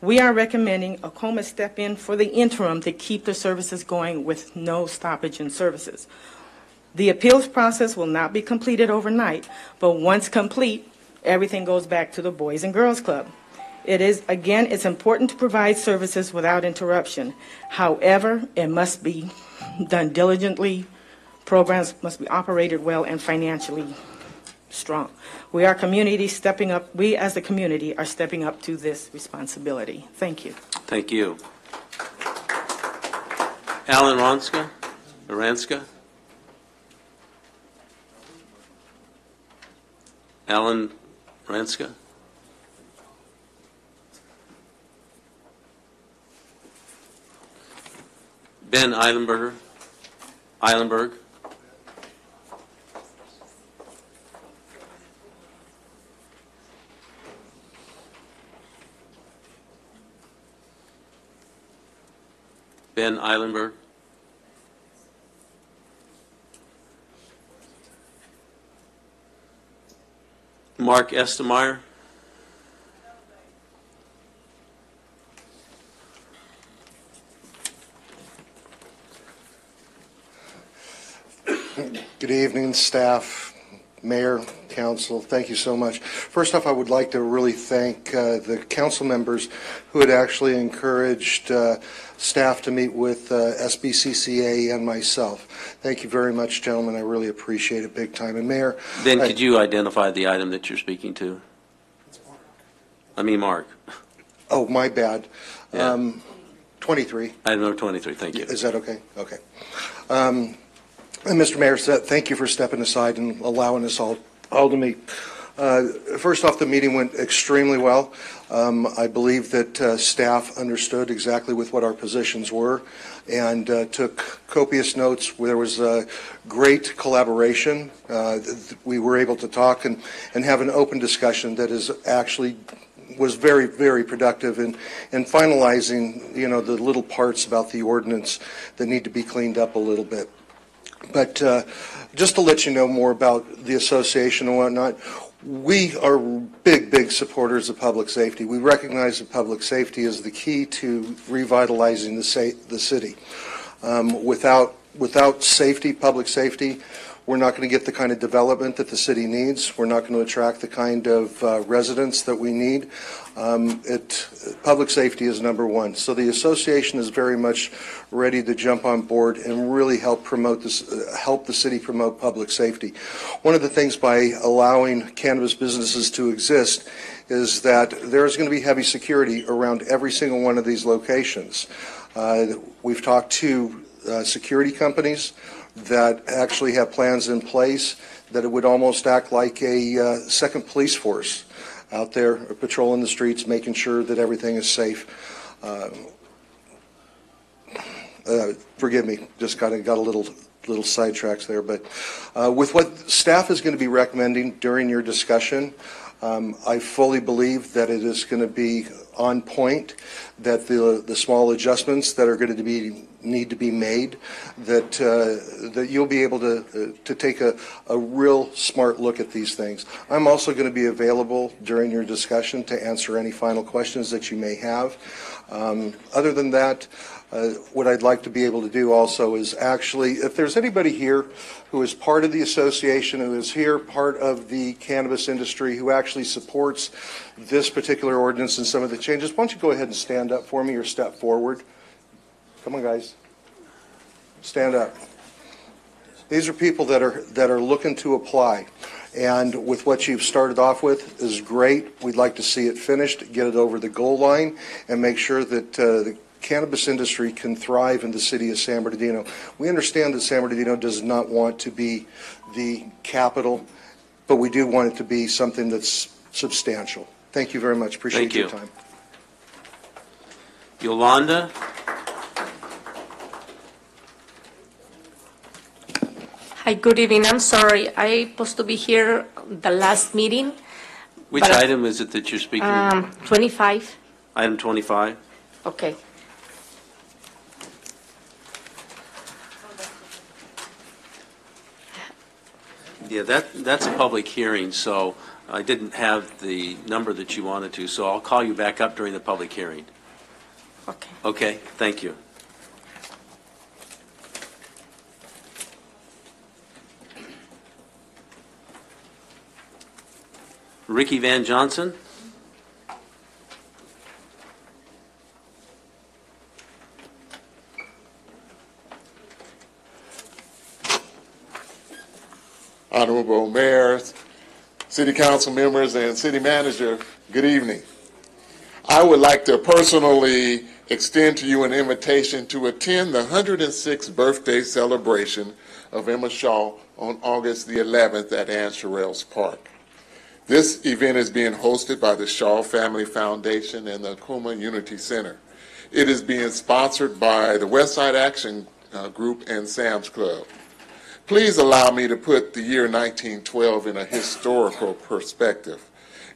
we are recommending Acoma step in for the interim to keep the services going with no stoppage in services. The appeals process will not be completed overnight, but once complete, everything goes back to the Boys and Girls Club. It's important to provide services without interruption. However, it must be done diligently. Programs must be operated well and financially strong. We as a community are stepping up to this responsibility. Thank you. Thank you. Alan Aranska? Alan Ranska? Ben Eilenberg? Ben Eilenberg? Mark Estemeyer? Good evening, staff, mayor, council. Thank you so much. First off, I would like to really thank the council members who had actually encouraged staff to meet with SBCCA and myself. Thank you very much, gentlemen. I really appreciate it big time. And Mayor, Ben, could you identify the item that you're speaking to? Mark. Oh, my bad. Yeah. 23. Item number 23. Thank you. Is that okay? Okay. And Mr. Mayor, thank you for stepping aside and allowing us all to meet. First off, the meeting went extremely well. I believe that staff understood exactly what our positions were and took copious notes. There was great collaboration. We were able to talk and have an open discussion that was very, very productive in finalizing, the little parts about the ordinance that need to be cleaned up a little bit. But just to let you know more about the association and whatnot, we are big, big supporters of public safety. We recognize that public safety is the key to revitalizing the city. Without safety, public safety, we're not going to get the kind of development that the city needs. We're not going to attract the kind of residents that we need. Public safety is number one. So the association is very much ready to jump on board and really help the city promote public safety. One of the things by allowing cannabis businesses to exist is that there's going to be heavy security around every single one of these locations. We've talked to security companies that actually have plans in place that it would almost act like a second police force out there patrolling the streets, making sure that everything is safe. Forgive me, just got a little sidetracks there. But with what staff is going to be recommending during your discussion, I fully believe that it is going to be on point, that the small adjustments that are going to need to be made, that you'll be able to take a real smart look at these things. I'm also going to be available during your discussion to answer any final questions that you may have. Other than that, what I'd like to be able to do also is actually, if there's anybody here who is part of the association, who is here part of the cannabis industry, who actually supports this particular ordinance and some of the changes, why don't you go ahead and stand up for me or step forward. Come on, guys. Stand up. These are people that are looking to apply. And with what you've started off with is great. We'd like to see it finished, get it over the goal line, and make sure that cannabis industry can thrive in the city of San Bernardino. We understand that San Bernardino does not want to be the capital, but we do want it to be something that's substantial. Thank you very much. Appreciate your time. Yolanda? Hi, good evening. I'm sorry. I supposed to be here the last meeting. Which item is it that you're speaking? 25. Item 25? Okay. Yeah, that's a public hearing, so I didn't have the number that you wanted to, so I'll call you back up during the public hearing. Okay. Okay, thank you. Ricky Van Johnson? Honorable Mayor, City Council members, and City Manager, good evening. I would like to personally extend to you an invitation to attend the 106th birthday celebration of Emma Shaw on August the 11th at Ann Sherrills Park. This event is being hosted by the Shaw Family Foundation and the Akuma Unity Center. It is being sponsored by the Westside Action Group and Sam's Club. Please allow me to put the year 1912 in a historical perspective.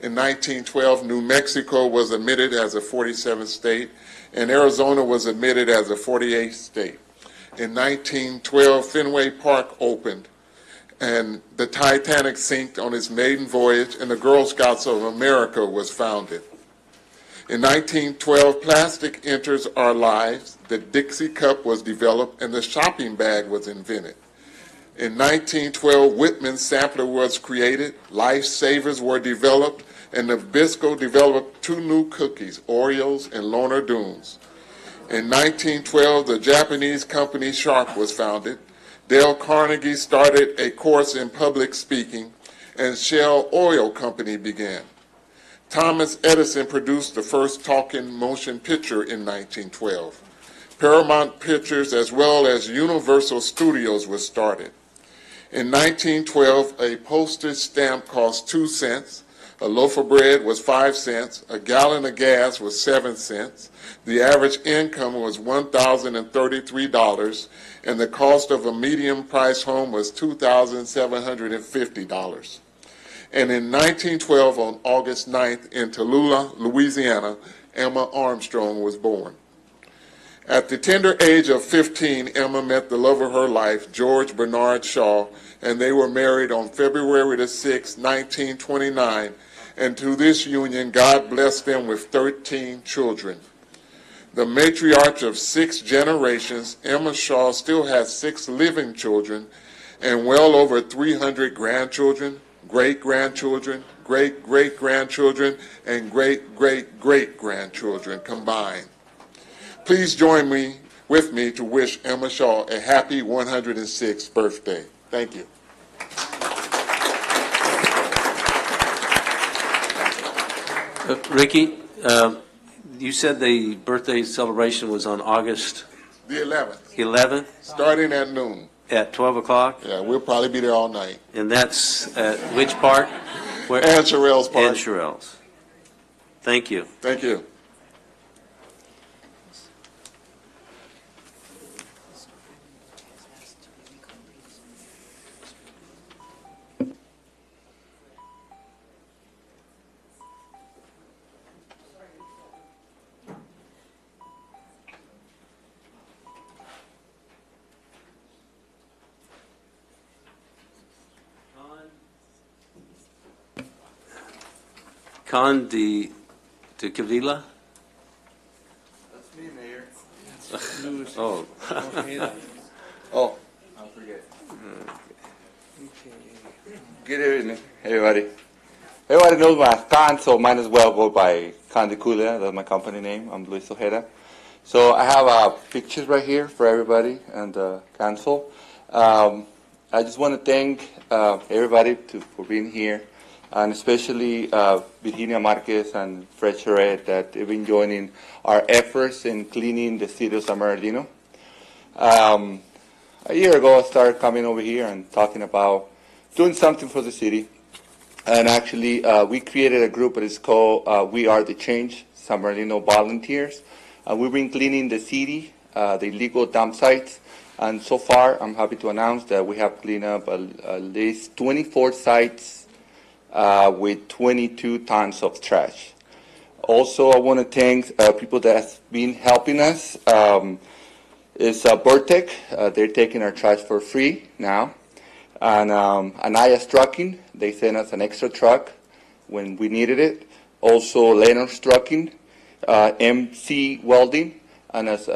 In 1912, New Mexico was admitted as a 47th state, and Arizona was admitted as a 48th state. In 1912, Fenway Park opened, and the Titanic sank on its maiden voyage, and the Girl Scouts of America was founded. In 1912, plastic enters our lives, the Dixie cup was developed, and the shopping bag was invented. In 1912, Whitman's sampler was created, Life Savers were developed, and Nabisco developed two new cookies, Oreos and Loner Doones. In 1912, the Japanese company Sharp was founded. Dale Carnegie started a course in public speaking, and Shell Oil Company began. Thomas Edison produced the first talking motion picture in 1912. Paramount Pictures as well as Universal Studios was started. In 1912, a postage stamp cost 2 cents, a loaf of bread was 5 cents, a gallon of gas was 7 cents, the average income was $1,033, and the cost of a medium-priced home was $2,750. And in 1912, on August 9th, in Tallulah, Louisiana, Emma Armstrong was born. At the tender age of 15, Emma met the love of her life, George Bernard Shaw, and they were married on February the 6th, 1929, and to this union, God blessed them with 13 children. The matriarch of 6 generations, Emma Shaw still has 6 living children and well over 300 grandchildren, great-grandchildren, great-great-grandchildren, and great-great-great-grandchildren combined. Please join me with me to wish Emma Shaw a happy 106th birthday. Thank you. Ricky, you said the birthday celebration was on August The 11th. 11th? Starting at noon. At 12 o'clock? Yeah, we'll probably be there all night. And that's at which park? Where? Ann Sherrills Park. Ann Sherrills. Thank you. Thank you. Con de Cavila? That's me, Mayor. Oh. Oh, I forget. Good evening, everybody. Everybody knows my Con, so might as well go by Con de Cula. That's my company name. I'm Luis Ojeda. So I have pictures right here for everybody and council. I just want to thank everybody for being here. and especially Virginia Marquez and Fred Charette that have been joining our efforts in cleaning the city of San Bernardino. A year ago, I started coming over here and talking about doing something for the city. And actually, we created a group that is called We Are the Change, San Bernardino Volunteers. We've been cleaning the city, the illegal dump sites. And so far, I'm happy to announce that we have cleaned up at least 24 sites with 22 tons of trash. Also, I want to thank people that have been helping us. It's Burtec. They're taking our trash for free now. And Anaya's Trucking, they sent us an extra truck when we needed it. Also, Leonard's Trucking, MC Welding, and as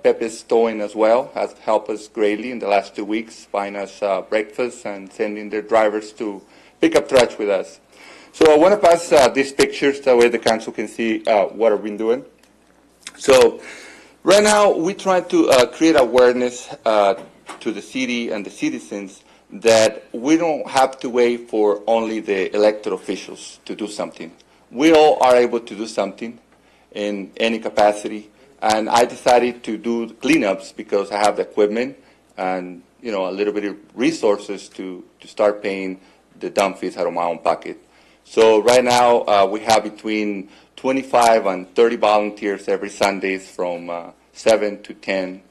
Pepe's Towing as well has helped us greatly in the last 2 weeks, buying us breakfast and sending their drivers to pick up trash with us. So I want to pass these pictures that way the council can see what I've been doing. So right now we try to create awareness to the city and the citizens that we don't have to wait for only the elected officials to do something. We all are able to do something in any capacity. And I decided to do cleanups because I have the equipment and, you know, a little bit of resources to start paying the dump fees out of my own pocket. So right now we have between 25 and 30 volunteers every Sundays from 7 to 10.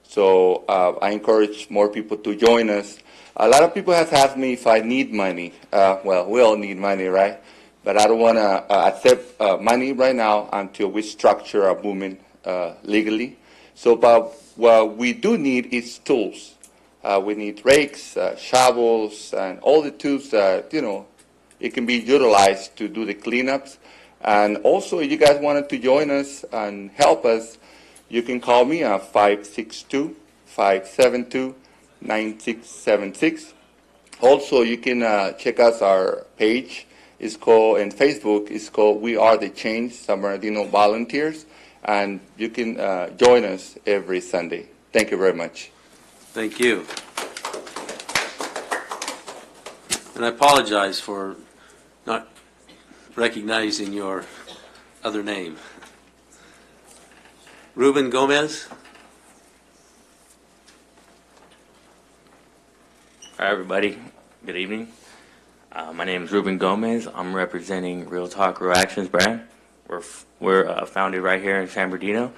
So I encourage more people to join us. A lot of people have asked me if I need money. Well, we all need money, right? But I don't want to accept money right now until we structure a movement legally. So, but what we do need is tools. We need rakes, shovels, and all the tools that, you know, it can be utilized to do the cleanups. And also, if you guys wanted to join us and help us, you can call me at 562-572-9676. Also, you can check out our page. It's called, and Facebook is called We Are the Change, San Bernardino Volunteers. And you can join us every Sunday. Thank you very much. Thank you. And I apologize for not recognizing your other name. Ruben Gomez? Hi, everybody. Good evening. My name is Ruben Gomez. I'm representing Real Talk, Real Actions brand. We're founded right here in San Bernardino,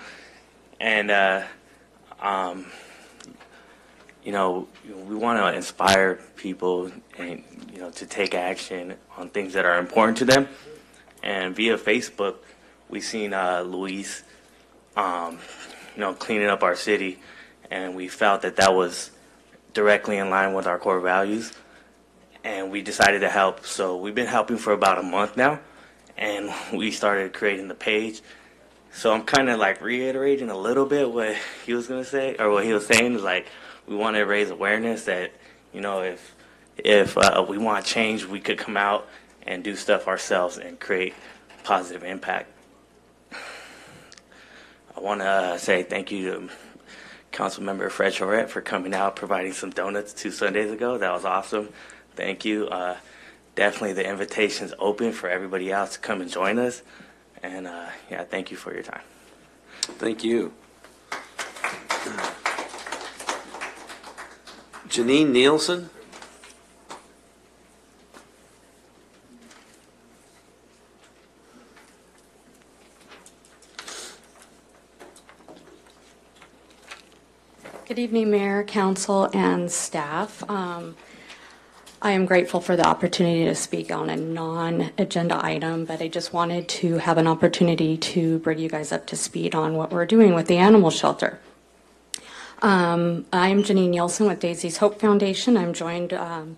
and you know, we want to inspire people and, you know, to take action on things that are important to them. And via Facebook, we've seen Luis, you know, cleaning up our city, and we felt that that was directly in line with our core values, and we decided to help. So we've been helping for about a month now. And we started creating the page. So I'm kind of like reiterating a little bit what he was going to say, or what he was saying is like, we want to raise awareness that, you know, if we want change, we could come out and do stuff ourselves and create positive impact. I want to say thank you to Councilmember Fred Charette for coming out, providing some donuts 2 Sundays ago. That was awesome. Thank you. Definitely the invitation's open for everybody else to come and join us. And yeah, thank you for your time. Thank you. Janine Nielsen? Good evening, Mayor, Council, and staff. I am grateful for the opportunity to speak on a non-agenda item, but I just wanted to have an opportunity to bring you guys up to speed on what we're doing with the animal shelter. I'm Janine Nielsen with Daisy's Hope Foundation. I'm joined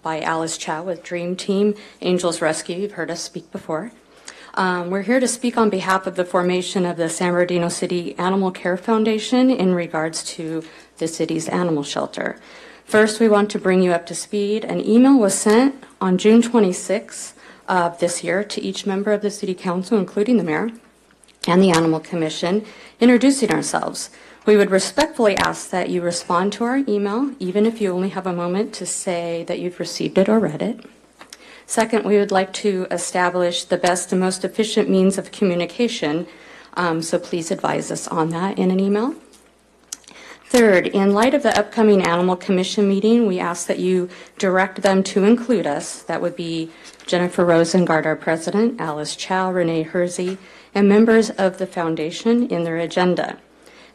by Alice Chow with Dream Team Angels Rescue. You've heard us speak before. We're here to speak on behalf of the formation of the San Bernardino City Animal Care Foundation in regards to the city's animal shelter. First, we want to bring you up to speed. An email was sent on June 26th of this year to each member of the City Council, including the Mayor and the Animal Commission, introducing ourselves. We would respectfully ask that you respond to our email, even if you only have a moment to say that you've received it or read it. Second, we would like to establish the best and most efficient means of communication, so please advise us on that in an email. Third, in light of the upcoming Animal Commission meeting, we ask that you direct them to include us. That would be Jennifer Rosengard, our president, Alice Chow, Renee Hersey, and members of the foundation in their agenda.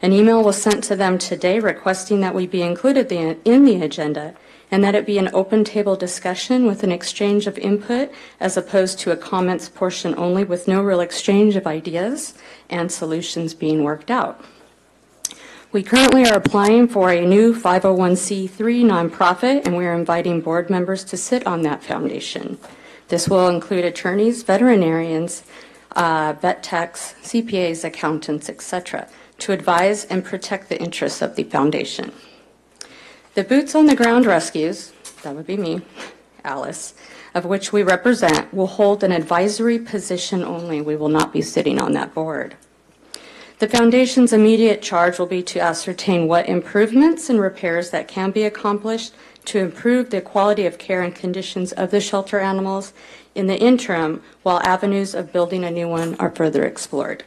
An email was sent to them today requesting that we be included in the agenda and that it be an open table discussion with an exchange of input as opposed to a comments portion only with no real exchange of ideas and solutions being worked out. We currently are applying for a new 501c3 nonprofit, and we are inviting board members to sit on that foundation. This will include attorneys, veterinarians, vet techs, CPAs, accountants, etc., to advise and protect the interests of the foundation. The Boots on the Ground Rescues, that would be me, Alice, of which we represent, will hold an advisory position only. We will not be sitting on that board. The foundation's immediate charge will be to ascertain what improvements and repairs that can be accomplished to improve the quality of care and conditions of the shelter animals in the interim, while avenues of building a new one are further explored.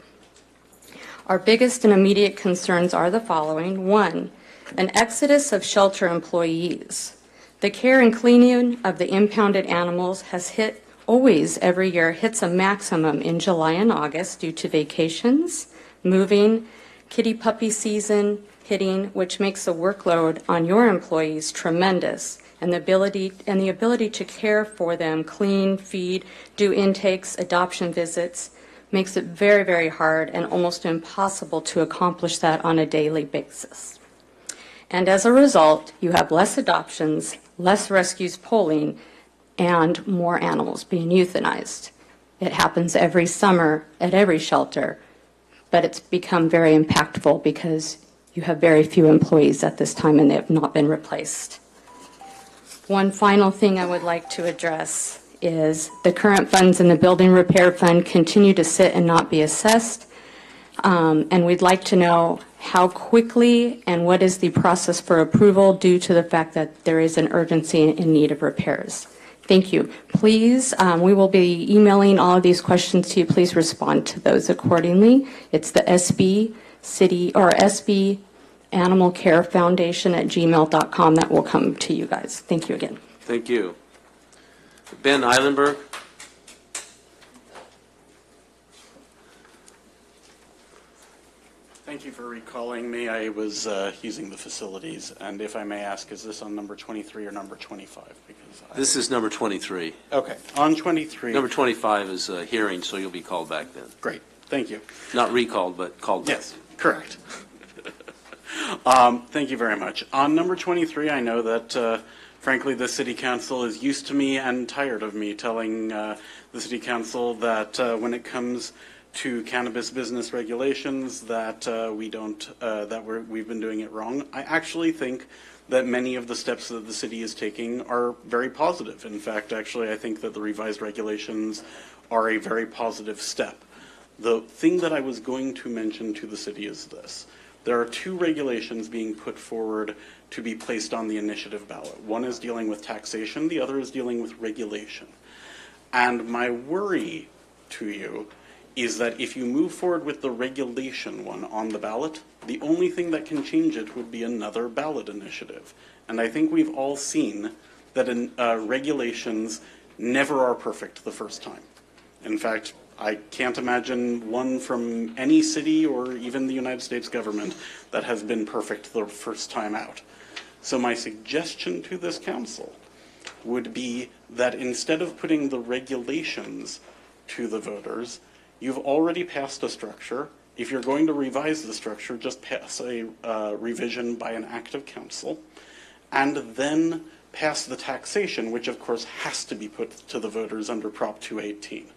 Our biggest and immediate concerns are the following. One, an exodus of shelter employees. The care and cleaning of the impounded animals has always every year hits a maximum in July and August due to vacations, moving, kitty puppy season hitting, which makes the workload on your employees tremendous, and the ability to care for them, clean, feed, do intakes, adoption visits, makes it very, very hard and almost impossible to accomplish that on a daily basis. And as a result, you have less adoptions, less rescues polling, and more animals being euthanized. It happens every summer at every shelter, but it's become very impactful because you have very few employees at this time and they have not been replaced. One final thing I would like to address is the current funds in the building repair fund continue to sit and not be assessed. And we'd like to know how quickly and what is the process for approval due to the fact that there is an urgency in need of repairs. Thank you. Please, we will be emailing all of these questions to you. Please respond to those accordingly. It's the SB City or SB Animal Care Foundation at gmail.com that will come to you guys. Thank you again. Thank you. Ben Eilenberg. Thank you for recalling me. I was using the facilities, and if I may ask, is this on number 23 or number 25? Because This is number 23. Okay, on 23. Number 25 is a hearing, so you'll be called back then. Great, thank you. Not recalled, but called back. Yes, correct. Thank you very much. On number 23, I know that, frankly, the City Council is used to me and tired of me telling the City Council that when it comes to cannabis business regulations that we've been doing it wrong. I actually think that many of the steps that the city is taking are very positive. In fact, actually, I think that the revised regulations are a very positive step. The thing that I was going to mention to the city is this. There are two regulations being put forward to be placed on the initiative ballot. One is dealing with taxation, the other is dealing with regulation. And my worry to you is that if you move forward with the regulation one on the ballot, the only thing that can change it would be another ballot initiative. And I think we've all seen that regulations never are perfect the first time. In fact, I can't imagine one from any city or even the United States government that has been perfect the first time out. So my suggestion to this council would be that instead of putting the regulations to the voters, you've already passed a structure. If you're going to revise the structure, just pass a revision by an act of council, and then pass the taxation, which of course has to be put to the voters under Prop 218.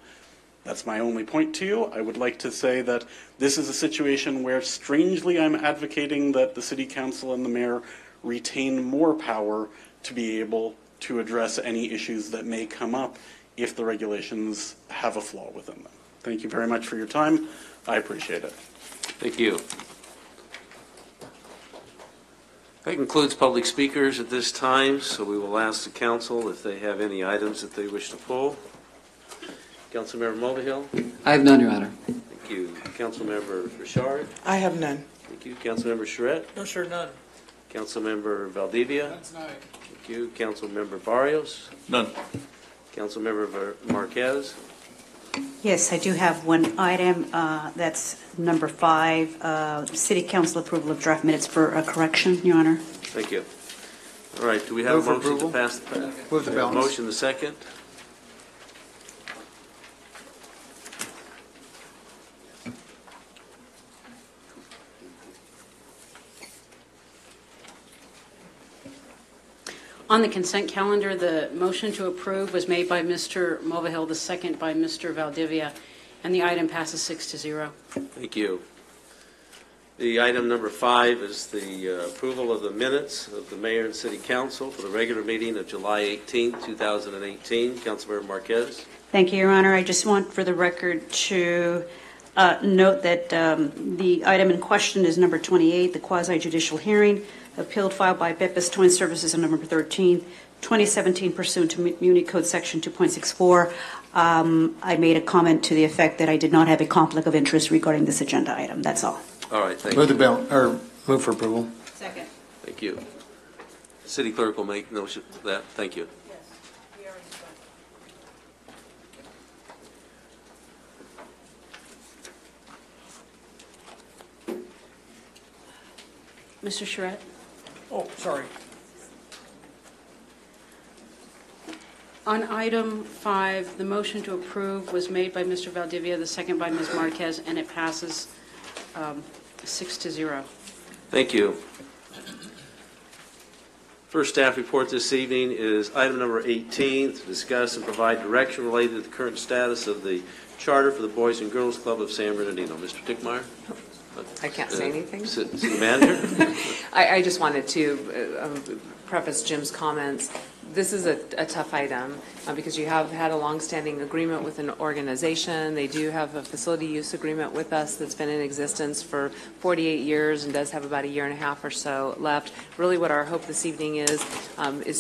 That's my only point to you. I would like to say that this is a situation where, strangely, I'm advocating that the City Council and the Mayor retain more power to be able to address any issues that may come up if the regulations have a flaw within them. Thank you very much for your time. I appreciate it. Thank you. That concludes public speakers at this time, so we will ask the council if they have any items that they wish to pull. Councilmember Mulvihill? I have none, Your Honor. Thank you. Councilmember Richard? I have none. Thank you. Councilmember Charette? No, sir, none. Councilmember Valdivia? None tonight. Thank you. Councilmember Barrios? None. Councilmember Marquez? Yes, I do have one item. That's number 5, City Council approval of draft minutes for a correction, Your Honor. Thank you. All right, do we have Move a for motion to approval. pass the Move the We have a balance. motion, the second? On the consent calendar, the motion to approve was made by Mr. Mulvihill, the second by Mr. Valdivia, and the item passes 6-0. Thank you. The item number 5 is the approval of the minutes of the mayor and city council for the regular meeting of July 18, 2018. Councilmember Marquez. Thank you, Your Honor. I just want for the record to note that the item in question is number 28, the quasi-judicial hearing, appealed filed by Bepis Towing Services on November 13, 2017, pursuant to Muni Code Section 2.64. I made a comment to the effect that I did not have a conflict of interest regarding this agenda item. That's all. All right, thank Move you. the bill, or move for approval. Second. Thank you. City clerk will make note of that. Thank you. Mr. Charette? Oh, sorry. On item 5, the motion to approve was made by Mr. Valdivia, the second by Ms. Marquez, and it passes 6-0. Thank you. First staff report this evening is item number 18, to discuss and provide direction related to the current status of the charter for the Boys and Girls Club of San Bernardino. Mr. Tickmeyer? I can't say anything. City manager? I just wanted to preface Jim's comments. This is a tough item because you have had a longstanding agreement with an organization. They do have a facility use agreement with us that's been in existence for 48 years and does have about a year and a half or so left. Really what our hope this evening is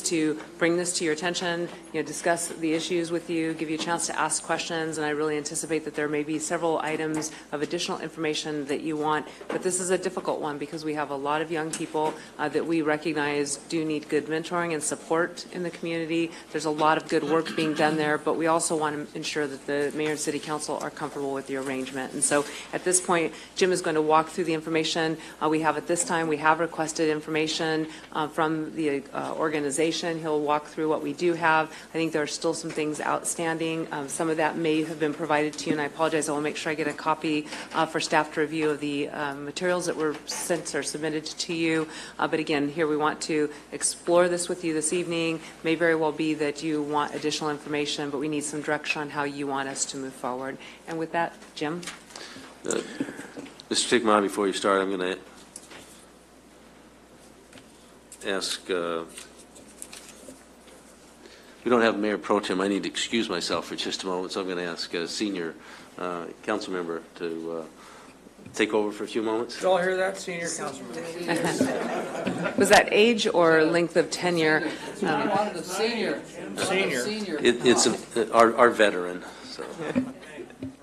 to bring this to your attention, discuss the issues with you, give you a chance to ask questions, and I really anticipate that there may be several items of additional information that you want. But this is a difficult one because we have a lot of young people that we recognize do need good mentoring and support in the community. There's a lot of good work being done there, but we also want to ensure that the mayor and city council are comfortable with the arrangement. And so at this point, Jim is going to walk through the information we have at this time. We have requested information from the organization. He'll walk through what we do have. I think there are still some things outstanding. Some of that may have been provided to you, and I apologize. I will make sure I get a copy for staff to review of the materials that were sent or submitted to you. But again, here we want to explore this with you this evening. May very well be that you want additional information, but we need some direction on how you want us to move forward. And with that, Jim? Mr. Tickmeyer, before you start, I'm going to ask, we don't have Mayor Pro Tem. I need to excuse myself for just a moment, so I'm going to ask a senior council member to take over for a few moments. Did you all hear that, senior councilman? Was that age or length of tenure? I wanted a senior. Senior. It's our veteran. So.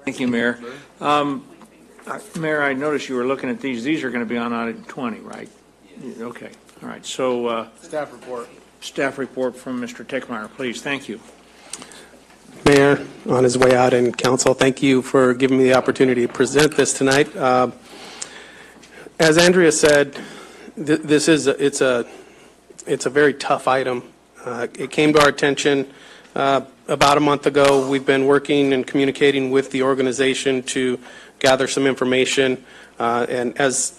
Thank you, Mayor. Mayor, I noticed you were looking at these. These are going to be on item 20, right? Okay. All right. So Staff report. staff report from Mr. Tickmeyer, please. Thank you. Mayor, on his way out, and council, thank you for giving me the opportunity to present this tonight. As Andrea said, it's a very tough item. It came to our attention about a month ago. We've been working and communicating with the organization to gather some information. And as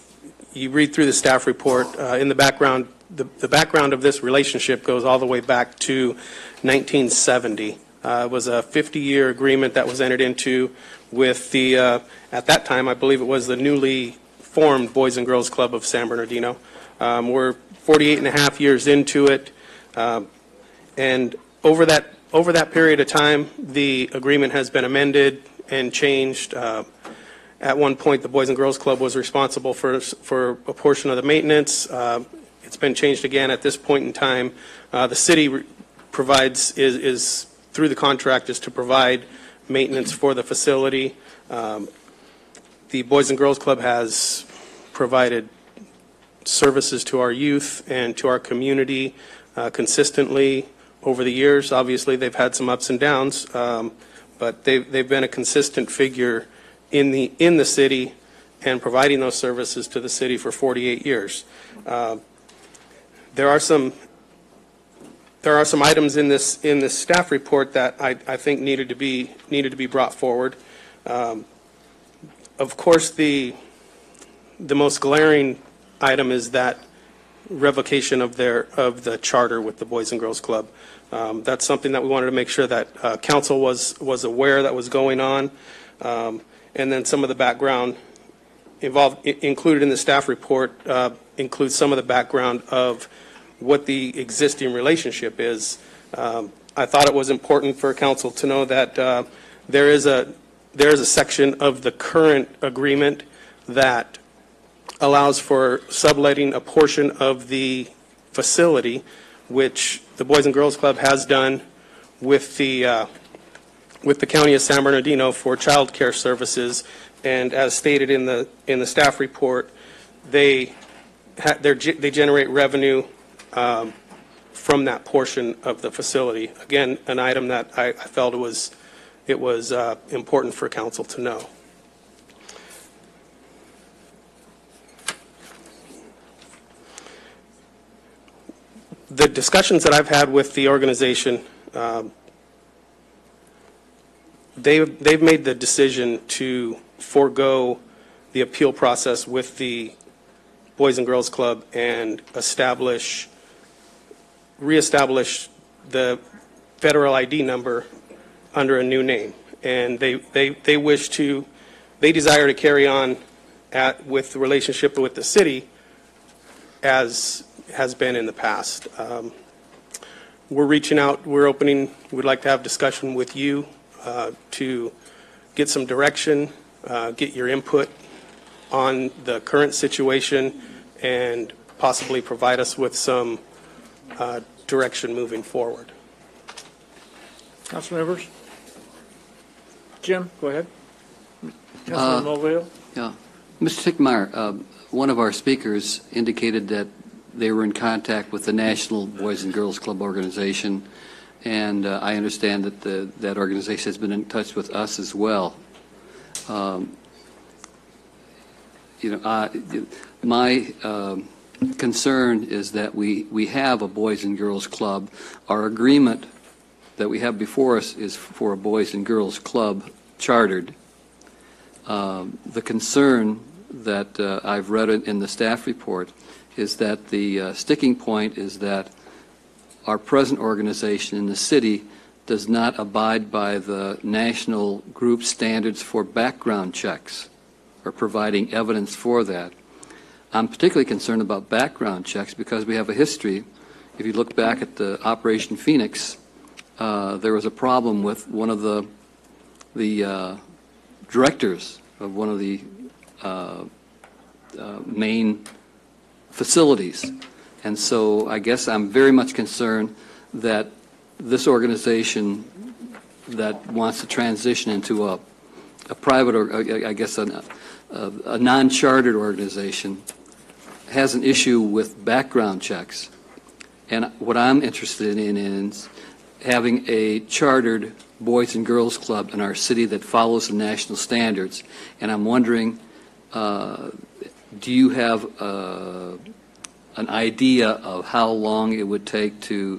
you read through the staff report, in the background, the background of this relationship goes all the way back to 1970. It was a 50-year agreement that was entered into with the, at that time, I believe it was the newly formed Boys and Girls Club of San Bernardino. We're 48 and a half years into it, and over that period of time, the agreement has been amended and changed. At one point, the Boys and Girls Club was responsible for a portion of the maintenance. it's been changed again at this point in time. The city provides, is through the contract, is to provide maintenance for the facility. The Boys and Girls Club has provided services to our youth and to our community consistently over the years. Obviously, they've had some ups and downs, but they've been a consistent figure in the city and providing those services to the city for 48 years. There are some items in this staff report that I think needed to be brought forward. Of course, the most glaring item is that revocation of the charter with the Boys and Girls Club. That's something that we wanted to make sure that council was aware that was going on, and then some of the background included in the staff report includes some of the background of what the existing relationship is. I thought it was important for council to know that there is a section of the current agreement that allows for subletting a portion of the facility, which the Boys and Girls Club has done with the County of San Bernardino for child care services. And as stated in the staff report, they generate revenue from that portion of the facility. Again, an item that I felt it was important for council to know. The discussions that I've had with the organization, they've made the decision to forego the appeal process with the Boys and Girls Club and reestablish the federal ID number under a new name. And they desire to carry on with the relationship with the city as has been in the past. We're reaching out, we'd like to have discussion with you to get some direction, get your input on the current situation, and possibly provide us with some direction moving forward. Council members? Jim, go ahead. Councilman Mulvihill? Yeah. Mr. Tickmeyer, one of our speakers indicated that they were in contact with the National Boys and Girls Club organization, and I understand that that organization has been in touch with us as well. My concern is that we have a Boys and Girls Club. Our agreement that we have before us is for a Boys and Girls Club chartered. The concern that I've read in the staff report is that the sticking point is that our present organization in the city does not abide by the national group standards for background checks or providing evidence for that. I'm particularly concerned about background checks because we have a history. If you look back at the Operation Phoenix, there was a problem with one of the directors of one of the main facilities. And so I guess I'm very much concerned that this organization that wants to transition into a private, or I guess a non-chartered organization has an issue with background checks. And what I'm interested in is having a chartered Boys and Girls Club in our city that follows the national standards. And I'm wondering, do you have an idea of how long it would take to,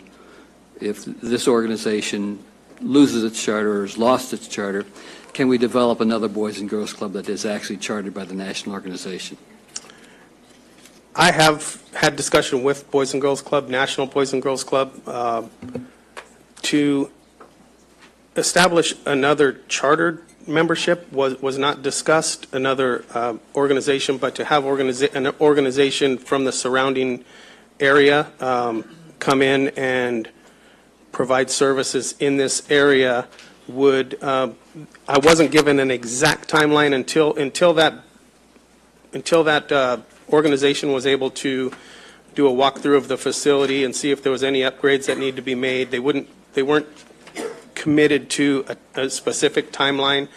if this organization loses its charter or has lost its charter, can we develop another Boys and Girls Club that is actually chartered by the national organization? I have had discussion with Boys and Girls Club, National Boys and Girls Club, to establish another chartered membership was not discussed, another organization, but to have an organization from the surrounding area come in and provide services in this area would, I wasn't given an exact timeline until that organization was able to do a walkthrough of the facility and see if there was any upgrades that need to be made. They weren't committed to a specific timeline,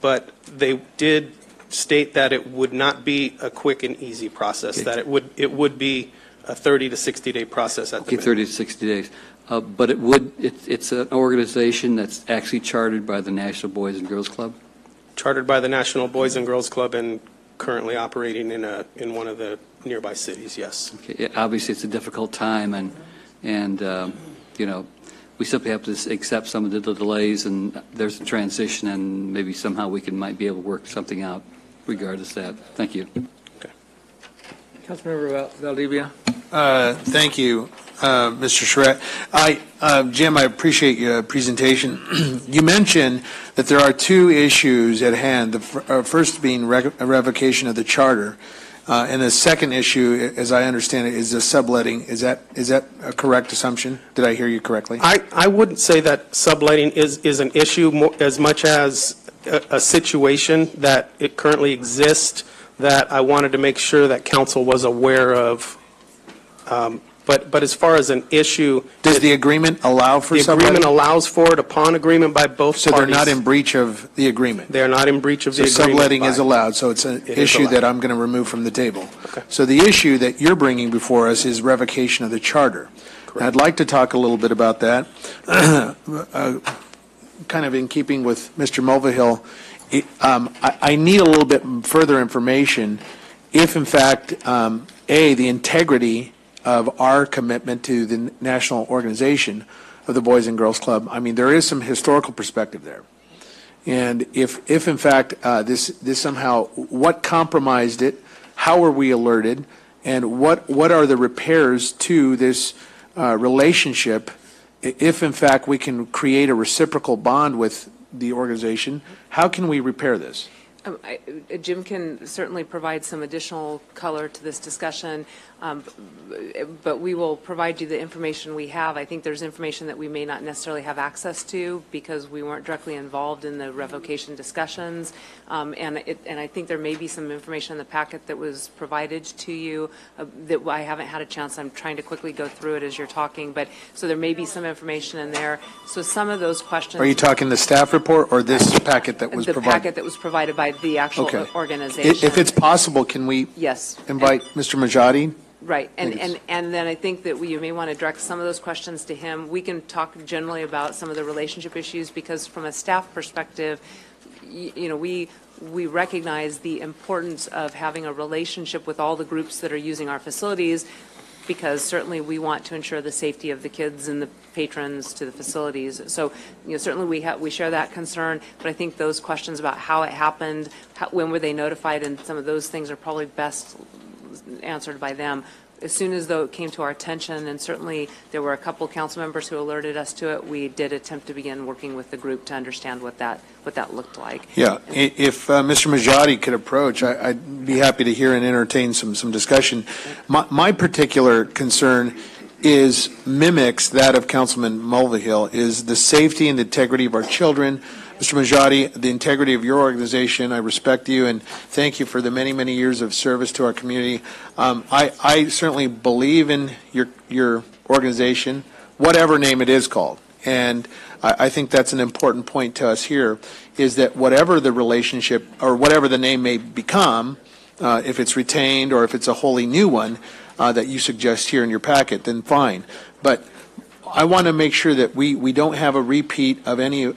but they did state that it would not be a quick and easy process, that it would be a 30 to 60-day process at the minimum. 30 to 60 days. But it's an organization that's actually chartered by the National Boys and Girls Club? Chartered by the National Boys and Girls Club and currently operating in one of the nearby cities, yes. Okay. Obviously, it's a difficult time, and you know, we simply have to accept some of the delays, and there's a transition, and maybe somehow we might be able to work something out regardless of that. Thank you. Okay. Councilmember Valdivia. Thank you, Mr. Charette. Jim, I appreciate your presentation. You mentioned that there are two issues at hand, the first being a revocation of the charter, and the second issue, as I understand it, is the subletting. Is that a correct assumption? Did I hear you correctly? I wouldn't say that subletting is an issue as much as a situation that it currently exists that I wanted to make sure that council was aware of. But as far as an issue, does the agreement allow for the subletting? agreement allows for it upon agreement by both So parties. they're not in breach of the agreement? They're not in breach of the So agreement. subletting is allowed, so it's an issue that I'm going to remove from the table. So the issue that you're bringing before us is revocation of the charter. And I'd like to talk a little bit about that. Kind of in keeping with Mr. Mulvihill, I need a little bit further information if, in fact, the integrity of our commitment to the national organization of the Boys and Girls Club. I mean, there is some historical perspective there. And if in fact, this somehow, what compromised it, how were we alerted, and what are the repairs to this relationship if, in fact, we can create a reciprocal bond with the organization, how can we repair this? Jim can certainly provide some additional color to this discussion, but we will provide you the information we have. I think there's information that we may not necessarily have access to because we weren't directly involved in the revocation discussions, and I think there may be some information in the packet that was provided to you that I haven't had a chance. I'm trying to quickly go through it as you're talking, but so there may be some information in there. So some of those questions. Are you talking the staff report or this packet that was provided? The packet that was provided by the actual organization. If it's possible, can we invite Mr. Majati? Right, and then I think that you may want to direct some of those questions to him. We can talk generally about some of the relationship issues because from a staff perspective, we recognize the importance of having a relationship with all the groups that are using our facilities because certainly we want to ensure the safety of the kids and the patrons to the facilities. So, certainly we share that concern, but I think those questions about how it happened, when were they notified, and some of those things are probably best answered by them. As soon as though it came to our attention, and certainly there were a couple council members who alerted us to it, we did attempt to begin working with the group to understand what that looked like. Yeah, if Mr. Majati could approach, I'd be happy to hear and entertain some discussion. My particular concern mimics that of Councilman Mulvihill, is the safety and integrity of our children. Mr. Majati, the integrity of your organization, I respect you and thank you for the many, many years of service to our community. I certainly believe in your organization, whatever name it is called. And I think that's an important point to us here, is that whatever the relationship or whatever the name may become, if it's retained or if it's a wholly new one that you suggest here in your packet, then fine. But I want to make sure that we don't have a repeat of any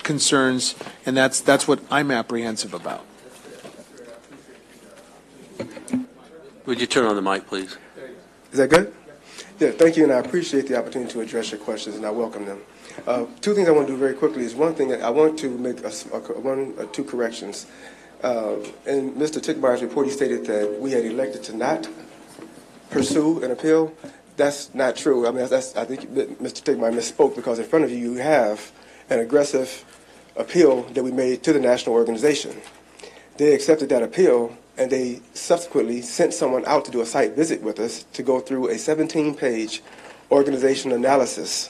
concerns, and that's what I'm apprehensive about. Would you turn on the mic, please? Is that good? Yeah, thank you, and I appreciate the opportunity to address your questions, and I welcome them. Two things I want to do very quickly is one thing that I want to make two corrections. In Mr. Tickmeyer's report, he stated that we had elected to not pursue an appeal. That's not true. I mean, I think Mr. Tickmeyer misspoke because in front of you have an aggressive appeal that we made to the national organization. They accepted that appeal, and they subsequently sent someone out to do a site visit with us to go through a 17-page organization analysis.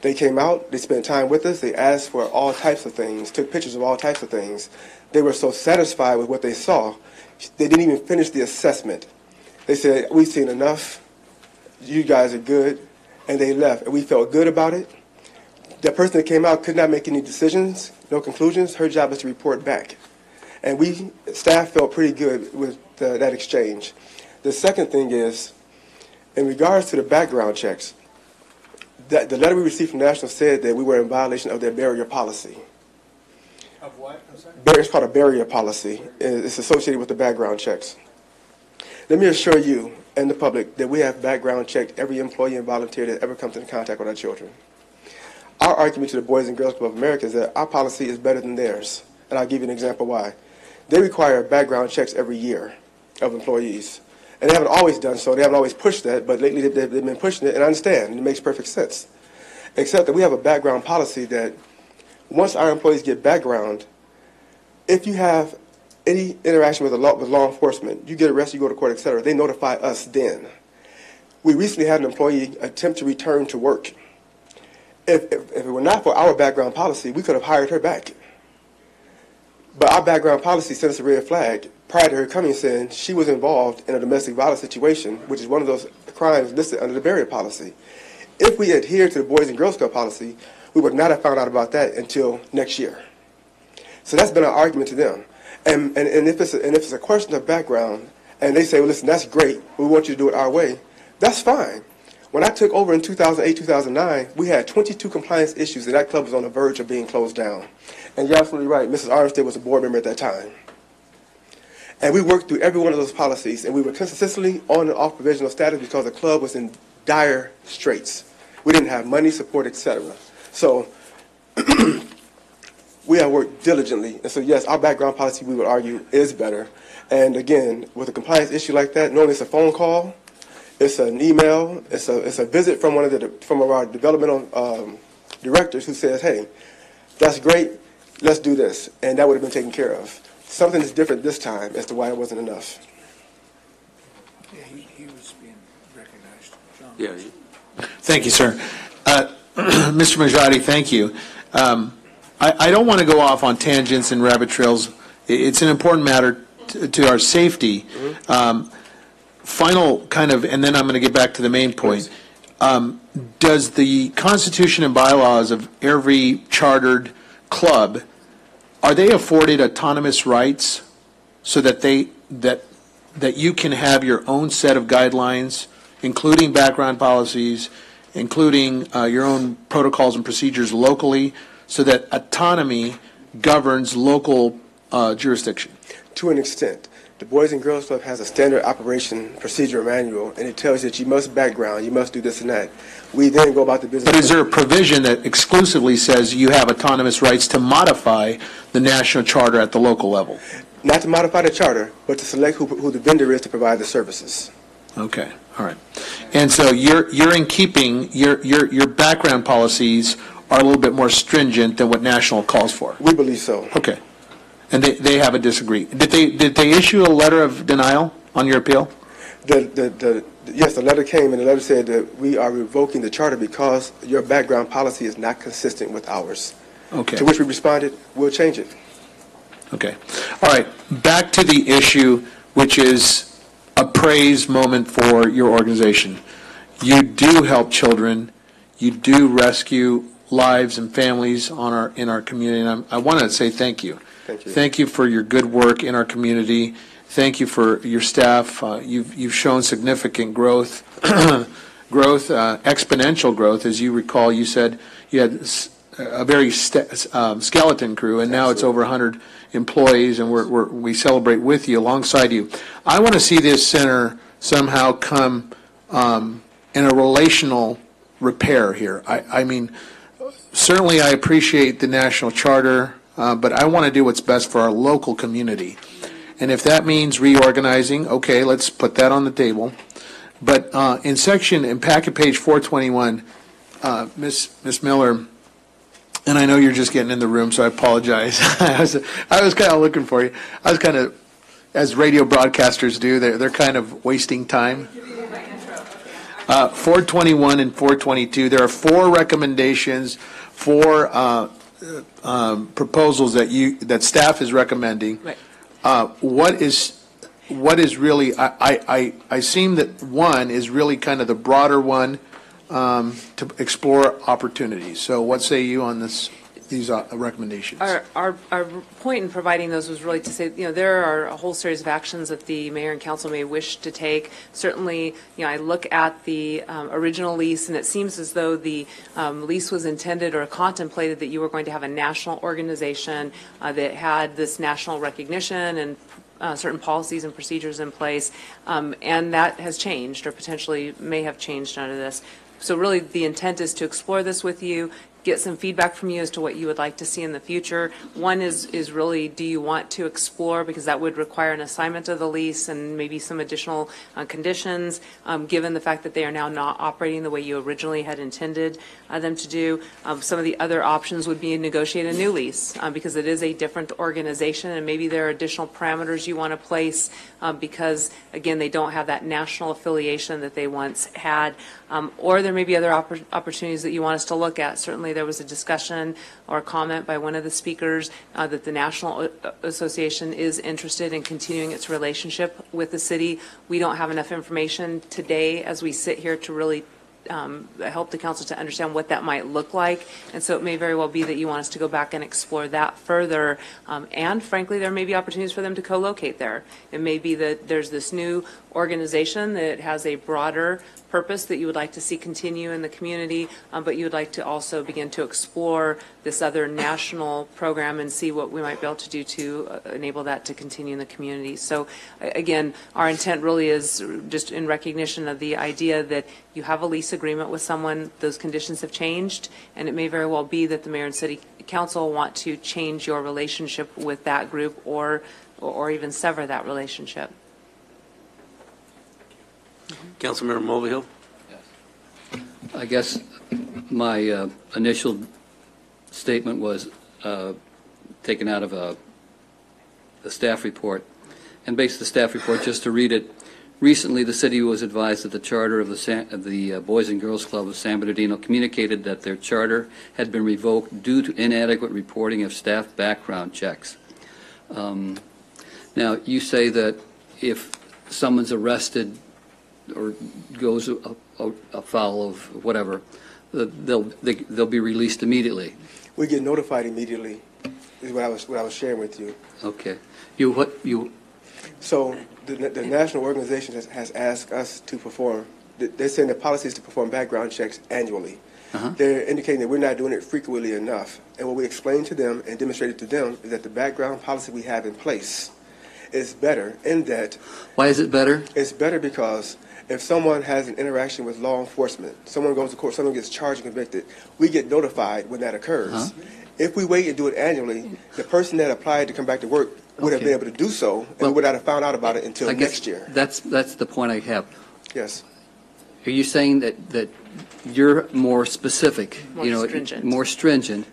They came out, they spent time with us, they asked for all types of things, took pictures of all types of things. They were so satisfied with what they saw, they didn't even finish the assessment. They said, we've seen enough, you guys are good, and they left, and we felt good about it. That person that came out could not make any decisions, no conclusions. Her job is to report back. And we, staff, felt pretty good with that exchange. The second thing is, in regards to the background checks, the letter we received from National said that we were in violation of their barrier policy. Of what? I'm sorry? It's called a barrier policy. It's associated with the background checks. Let me assure you and the public that we have background checked every employee and volunteer that ever comes into contact with our children. Our argument to the Boys and Girls Club of America is that our policy is better than theirs. And I'll give you an example why. They require background checks every year of employees. And they haven't always done so. They haven't always pushed that, but lately they've been pushing it, and I understand, and it makes perfect sense. Except that we have a background policy that once our employees get background, if you have any interaction with law enforcement, you get arrested, you go to court, etc., they notify us then. We recently had an employee attempt to return to work. If it were not for our background policy, we could have hired her back. But our background policy sent us a red flag prior to her coming, saying she was involved in a domestic violence situation, which is one of those crimes listed under the barrier policy. If we adhered to the Boys and Girls Club policy, we would not have found out about that until next year. So that's been our argument to them. And if it's a question of background, and they say, well, listen, that's great, we want you to do it our way, that's fine. When I took over in 2008, 2009, we had 22 compliance issues, and that club was on the verge of being closed down. And you're absolutely right, Mrs. Armstead was a board member at that time. And we worked through every one of those policies, and we were consistently on and off provisional status because the club was in dire straits. We didn't have money, support, etc. So we have worked diligently. And so, yes, our background policy, we would argue, is better. And again, with a compliance issue like that, normally it's a phone call, it's an email, it's a visit from one of our developmental directors who says, hey, that's great, let's do this. And that would have been taken care of. Something is different this time as to why it wasn't enough. Yeah, he was being recognized. John. Yeah. Thank you, sir. Mr. Majati, thank you. I don't want to go off on tangents and rabbit trails. It's an important matter to our safety. Final kind of, and then I'm going to get back to the main point. Does the Constitution and bylaws of every chartered club, are they afforded autonomous rights so that that you can have your own set of guidelines, including background policies, including your own protocols and procedures locally, so that autonomy governs local jurisdiction? To an extent. The Boys and Girls Club has a standard operation procedure manual, and it tells you that you must background, you must do this and that. We then go about the business. But is there a provision that exclusively says you have autonomous rights to modify the national charter at the local level? Not to modify the charter, but to select who the vendor is to provide the services. Okay, all right. And so you're in keeping, your background policies are a little bit more stringent than what national calls for? We believe so. Okay. And they have a disagree. Did they issue a letter of denial on your appeal? Yes, the letter came, and the letter said that we are revoking the charter because your background policy is not consistent with ours. Okay. To which we responded, we'll change it. Okay. All right. Back to the issue, which is a praise moment for your organization. You do help children. You do rescue lives and families in our community, and I want to say thank you. Thank you. Thank you for your good work in our community. Thank you for your staff. You've shown significant growth, exponential growth. As you recall, you said you had a very skeleton crew, and now it's over 100 employees, and we celebrate with you, alongside you. I want to see this center somehow come in a relational repair here. I mean, certainly I appreciate the national charter, but I want to do what's best for our local community. And if that means reorganizing, okay, let's put that on the table. But in packet page 421, Ms. Miller, and I know you're just getting in the room, so I apologize. I was kind of looking for you. I was kind of, as radio broadcasters do, they're kind of wasting time. 421 and 422, there are 4 recommendations, 4 proposals that staff is recommending. Right. What is what is really, I seem that one is really kind of the broader one to explore opportunities. So what say you on these recommendations? Our point in providing those was really to say, there are a whole series of actions that the mayor and council may wish to take. Certainly, I look at the original lease, and it seems as though the lease was intended or contemplated that you were going to have a national organization that had this national recognition and certain policies and procedures in place, and that has changed or potentially may have changed under this. So really the intent is to explore this with you, get some feedback from you as to what you would like to see in the future. One is really, do you want to explore, because that would require an assignment of the lease and maybe some additional conditions, given the fact that they are now not operating the way you originally had intended them to do. Some of the other options would be to negotiate a new lease, because it is a different organization, and maybe there are additional parameters you want to place because, again, they don't have that national affiliation that they once had. Or there may be other opportunities that you want us to look at. Certainly there was a discussion or a comment by one of the speakers that the National Association is interested in continuing its relationship with the city. We don't have enough information today as we sit here to really help the council to understand what that might look like. And so it may very well be that you want us to go back and explore that further. And frankly, there may be opportunities for them to co-locate there. It may be that there's this new organization that has a broader purpose that you would like to see continue in the community, but you would like to also begin to explore this other national program and see what we might be able to do to enable that to continue in the community. So again, our intent really is just in recognition of the idea that you have a lease agreement with someone, those conditions have changed, and it may very well be that the mayor and city council want to change your relationship with that group or even sever that relationship. Councilmember Mulvihill? I guess my initial statement was taken out of a staff report. And based the staff report, just to read it, recently the city was advised that the charter of the Boys and Girls Club of San Bernardino communicated that their charter had been revoked due to inadequate reporting of staff background checks. Now, you say that if someone's arrested or goes afoul of whatever, they'll be released immediately. We get notified immediately, is what I was sharing with you. Okay. So the national organization has asked us to perform. They're saying the policy is to perform background checks annually. They're indicating that we're not doing it frequently enough. And what we explained to them and demonstrated to them is that the background policy we have in place is better in that. Why is it better? It's better because if someone has an interaction with law enforcement, someone goes to court, someone gets charged and convicted, we get notified when that occurs. If we wait and do it annually, the person that applied to come back to work would have been able to do so, and we would not have found out about it until next year. That's the point I have. Yes. Are you saying that you're more specific, more stringent,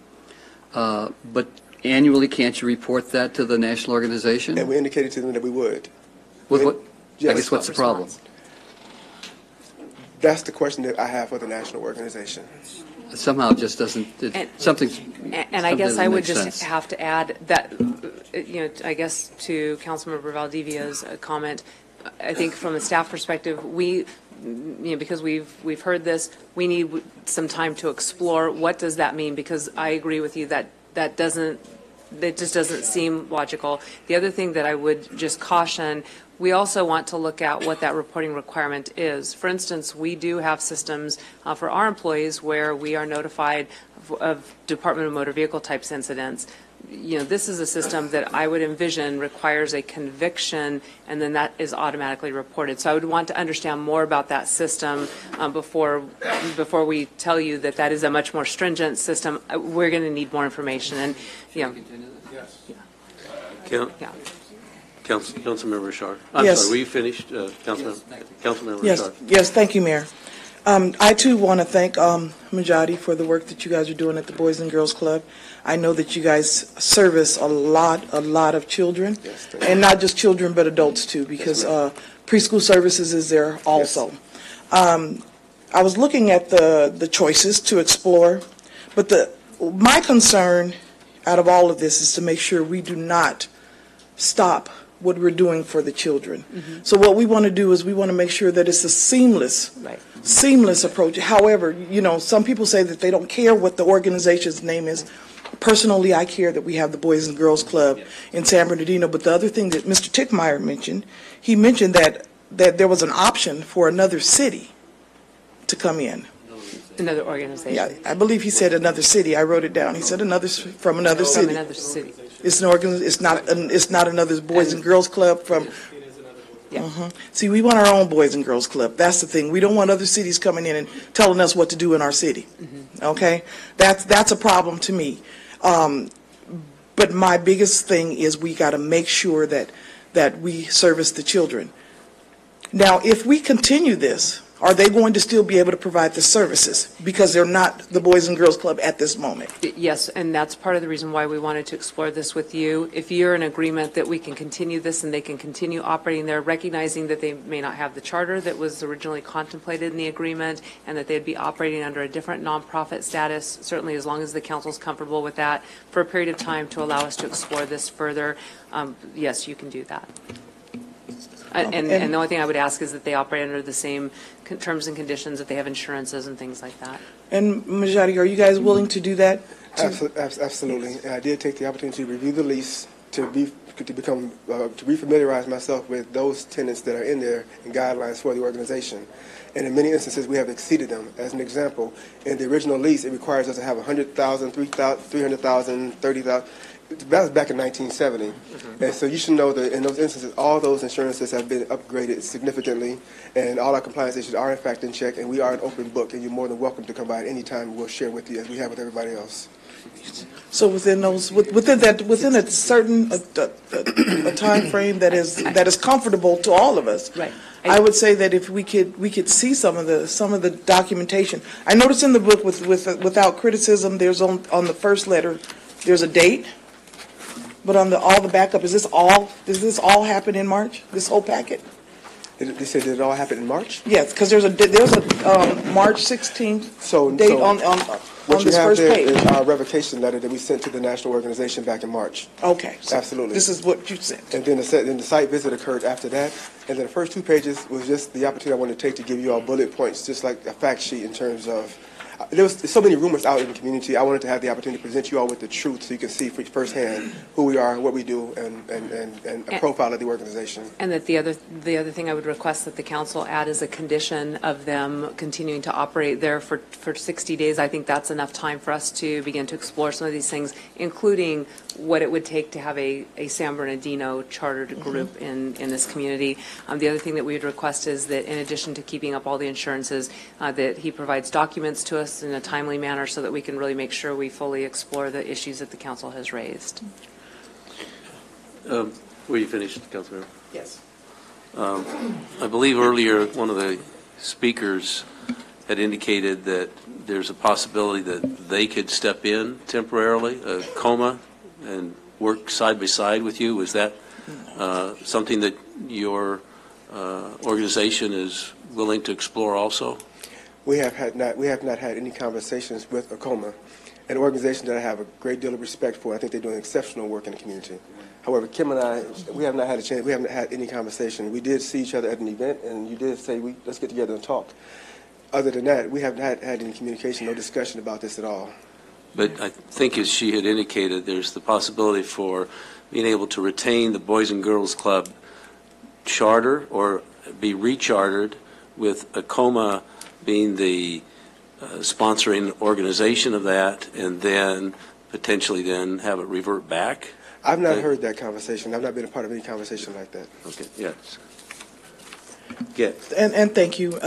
but annually can't you report that to the national organization? And we indicated to them that we would. I guess what's the problem? That's the question that I have for the national organization. Somehow it just doesn't, something's. And I guess I would just have to add that, I guess to Councilmember Valdivia's comment, I think from a staff perspective, because we've heard this, we need some time to explore what does that mean, because I agree with you that it just doesn't seem logical. The other thing that I would just caution, we also want to look at what that reporting requirement is. For instance, we do have systems for our employees where we are notified of Department of Motor Vehicle types incidents. This is a system that I would envision requires a conviction, and then that is automatically reported. So I would want to understand more about that system before we tell you that that is a much more stringent system. We're going to need more information. And Councilmember Richard. I'm sorry, were you finished, Councilmember Richard? Yes, thank you, Mayor. I too want to thank Majadi for the work that you guys are doing at the Boys and Girls Club. I know that you guys service a lot of children, and not just children but adults too, because preschool services is there also. I was looking at the choices to explore, but my concern out of all of this is to make sure we do not stop what we're doing for the children. So what we want to do is we want to make sure that it's a seamless approach. However, you know, some people say that they don't care what the organization's name is. Personally, I care that we have the Boys and Girls Club in San Bernardino. But the other thing that Mr. Tickmeyer mentioned, he mentioned that there was an option for another city to come in. Another organization. Yeah, I believe he said another city. I wrote it down. He said from another city. From another city. It's an it's not another Boys and Girls Club from. See, we want our own Boys and Girls Club. That's the thing. We don't want other cities coming in and telling us what to do in our city. Okay, that's a problem to me. But my biggest thing is we got to make sure that we service the children. Now, if we continue this, are they going to still be able to provide the services? Because they're not the Boys and Girls Club at this moment. Yes, and that's part of the reason why we wanted to explore this with you. If you're in agreement that we can continue this and they can continue operating there, recognizing that they may not have the charter that was originally contemplated in the agreement and that they'd be operating under a different nonprofit status, certainly as long as the council's comfortable with that, for a period of time to allow us to explore this further, yes, you can do that. And the only thing I would ask is that they operate under the same terms and conditions, that they have insurances and things like that. And Majati, are you guys willing to do that? Absolutely. And I did take the opportunity to review the lease to refamiliarize myself with those tenants that are in there and guidelines for the organization. And in many instances, we have exceeded them. As an example, in the original lease, it requires us to have 100,000, 300,000, 30,000. That was back in 1970. And so you should know that in those instances, all those insurances have been upgraded significantly, and all our compliance issues are in fact in check, and we are an open book, and you're more than welcome to come by at any time. We'll share with you as we have with everybody else. So within a certain time frame that is comfortable to all of us. Right. I would say that if we could see some of the documentation. I noticed in the book without criticism, there's on the first letter, there's a date. But on all the backup, does this all happen in March? This whole packet? They said did it all happen in March? Yes, because there's a March 16th date on this first page. Is our revocation letter that we sent to the national organization back in March. Okay, so absolutely. This is what you sent. And then the site visit occurred after that. And then the first 2 pages was just the opportunity I wanted to take to give you all bullet points, just like a fact sheet in terms of. There was so many rumors out in the community. I wanted to have the opportunity to present you all with the truth so you can see firsthand who we are, what we do, and a profile of the organization. And that the other thing I would request that the council add is a condition of them continuing to operate there for 60 days. I think that's enough time for us to begin to explore some of these things, including what it would take to have a San Bernardino chartered group in this community. The other thing that we would request is that in addition to keeping up all the insurances, that he provides documents to us in a timely manner so that we can really make sure we fully explore the issues that the council has raised. Were you finished, Councilmember? Yes. I believe earlier one of the speakers had indicated that there's a possibility that they could step in temporarily, COMA, and work side by side with you. Is that something that your organization is willing to explore also? We have not had any conversations with ACOMA, an organization that I have a great deal of respect for. I think they're doing exceptional work in the community. However, Kim and I, we have not had a chance. We haven't had any conversation. We did see each other at an event, and you did say, let's get together and talk. Other than that, we haven't had any communication, no discussion about this at all. But I think, as she had indicated, there's the possibility for being able to retain the Boys and Girls Club charter or be rechartered with ACOMA being the sponsoring organization of that, and then potentially then have it revert back? I've not heard that conversation. I've not been a part of any conversation like that. Okay, yes. Yes. And thank you,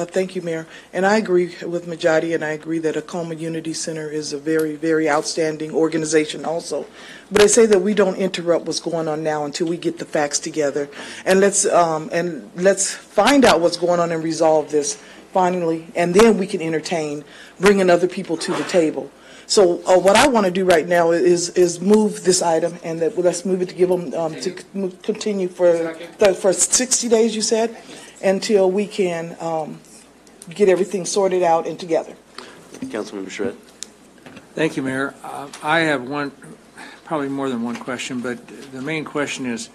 Mayor. And I agree with Majati, and I agree that ACOMA Unity Center is a very, very outstanding organization also. But I say that we don't interrupt what's going on now until we get the facts together, and let's find out what's going on and resolve this finally, and then we can entertain bringing other people to the table. So what I want to do right now is move this item, and let's move it to give them to continue for 60 days. You said. Until we can get everything sorted out and together. Councilmember Shred. Thank you, Mayor. I have probably more than one question, but the main question is,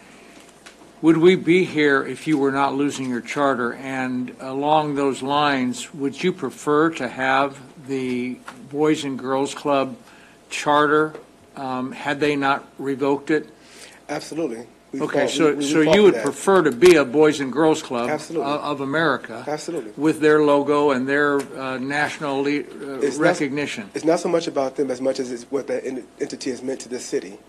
would we be here if you were not losing your charter? And along those lines, would you prefer to have the Boys and Girls Club charter, had they not revoked it? Absolutely. Okay, so you would prefer to be a Boys and Girls Club of America? Absolutely. With their logo and their national recognition? It's not so much about them as much as it's what that entity has meant to this city.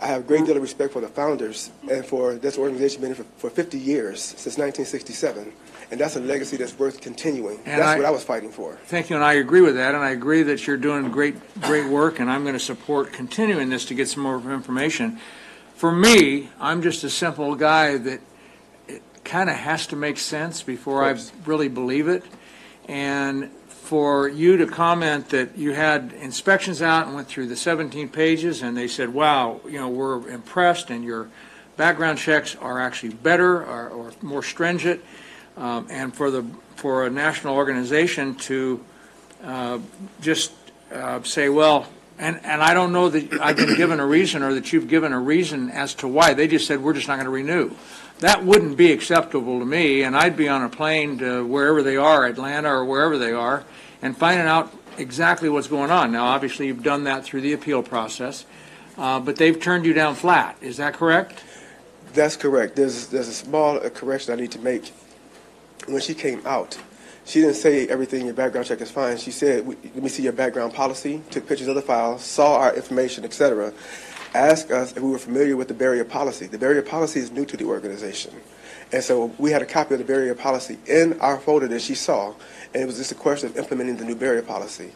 I have a great deal of respect for the founders and for this organization been for 50 years, since 1967. And that's a legacy that's worth continuing. That's what I was fighting for. Thank you, and I agree with that, and I agree that you're doing great work, and I'm going to support continuing this to get some more information. For me, I'm just a simple guy that it kind of has to make sense before I really believe it. And for you to comment that you had inspections out and went through the 17 pages, and they said, wow, we're impressed, and your background checks are actually better or more stringent, and for a national organization to just say, well, and I don't know that I've been given a reason or that you've given a reason as to why. They just said, we're just not going to renew. That wouldn't be acceptable to me, and I'd be on a plane to wherever they are, Atlanta or wherever they are, and finding out exactly what's going on. Now, obviously, you've done that through the appeal process, but they've turned you down flat. Is that correct? That's correct. There's a small correction I need to make. When she came out, she didn't say everything in your background check is fine. She said, let me see your background policy, took pictures of the files, saw our information, etc., asked us if we were familiar with the barrier policy. The barrier policy is new to the organization. And so we had a copy of the barrier policy in our folder that she saw, and it was just a question of implementing the new barrier policy.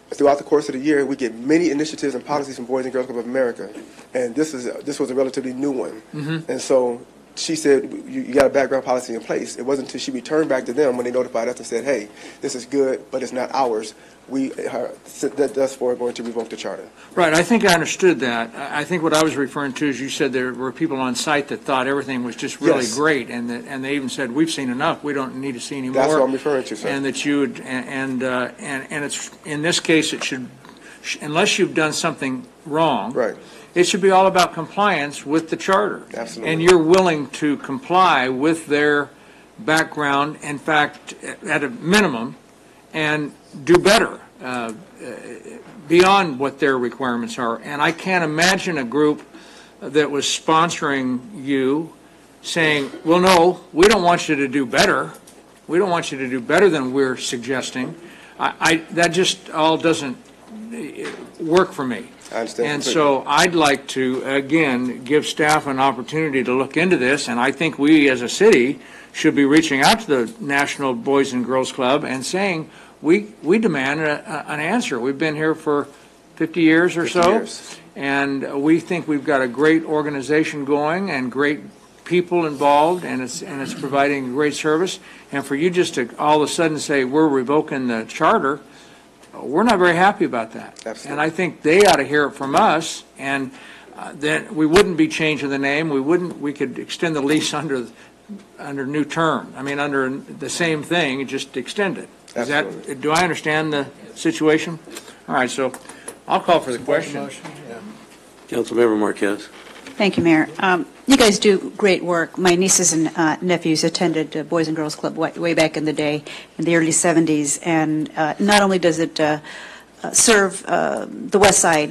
Throughout the course of the year, we get many initiatives and policies from Boys and Girls Club of America, and this was a relatively new one. Mm-hmm. And so she said, you got a background policy in place. It wasn't until she returned back to them when they notified us and said, hey, this is good, but it's not ours. Thus far, going to revoke the charter. Right, I think I understood that. I think what I was referring to is you said there were people on site that thought everything was just really great, and they even said, we've seen enough, we don't need to see any more. That's what I'm referring to, sir. And that you would, and it's, in this case, it should, unless you've done something wrong. Right. It should be all about compliance with the charter. Absolutely. And you're willing to comply with their background, in fact, at a minimum, and do better beyond what their requirements are. And I can't imagine a group that was sponsoring you saying, well, no, we don't want you to do better. We don't want you to do better than we're suggesting. That just all doesn't work for me. I understand. And so I'd like to, again, give staff an opportunity to look into this, and I think we as a city should be reaching out to the National Boys and Girls Club and saying, we demand an answer. We've been here for 50 years or so, and we think we've got a great organization going and great people involved, and it's providing great service. And for you just to all of a sudden say, we're revoking the charter, we're not very happy about that. Absolutely. And I think they ought to hear it from us, and then we wouldn't be changing the name. We could extend the lease under new term. I mean, under the same thing, just extend it. Do I understand the situation? All right, so I'll call for the question. Councilmember Marquez. Thank you, Mayor. You guys do great work. My nieces and nephews attended Boys and Girls Club way back in the day, in the early 70s, and not only does it serve the West Side,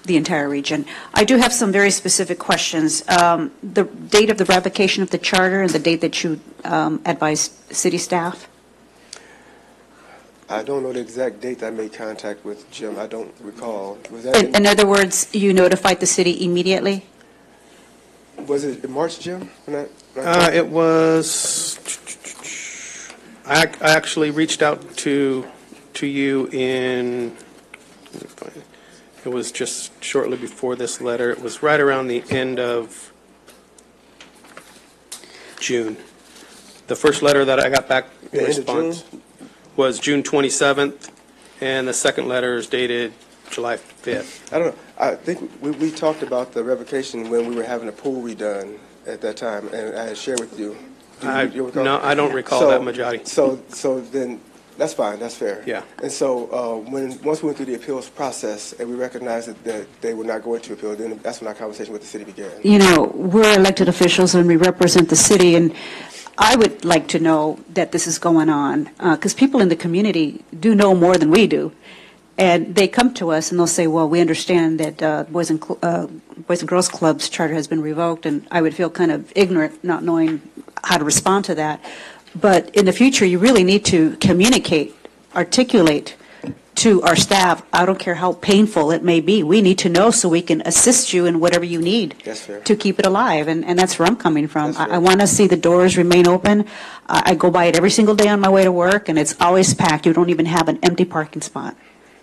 the entire region. I do have some very specific questions. The date of the revocation of the charter and the date that you advised city staff? I don't know the exact date I made contact with Jim. I don't recall. Was that In other words, you notified the city immediately? Was it in March, Jim? It was, I actually reached out to you in, it was just shortly before this letter. It was right around the end of June. The first letter that I got back in response was June 27th, and the second letter is dated July 5th. I don't know. I think we talked about the revocation when we were having a pool redone at that time, and I had shared with you. No, I don't recall that, Majati. So then That's fine, that's fair. Yeah. And so, once we went through the appeals process and we recognized that they would not go into appeal, then that's when our conversation with the city began. You know, we're elected officials and we represent the city, and I would like to know that this is going on, because people in the community do know more than we do. And they come to us and they'll say, well, we understand that Boys and Girls Club's charter has been revoked, and I would feel kind of ignorant not knowing how to respond to that. But in the future, you really need to communicate, articulate to our staff, I don't care how painful it may be, we need to know so we can assist you in whatever you need to keep it alive. And that's where I'm coming from. I want to see the doors remain open. I go by it every single day on my way to work, and it's always packed. You don't even have an empty parking spot.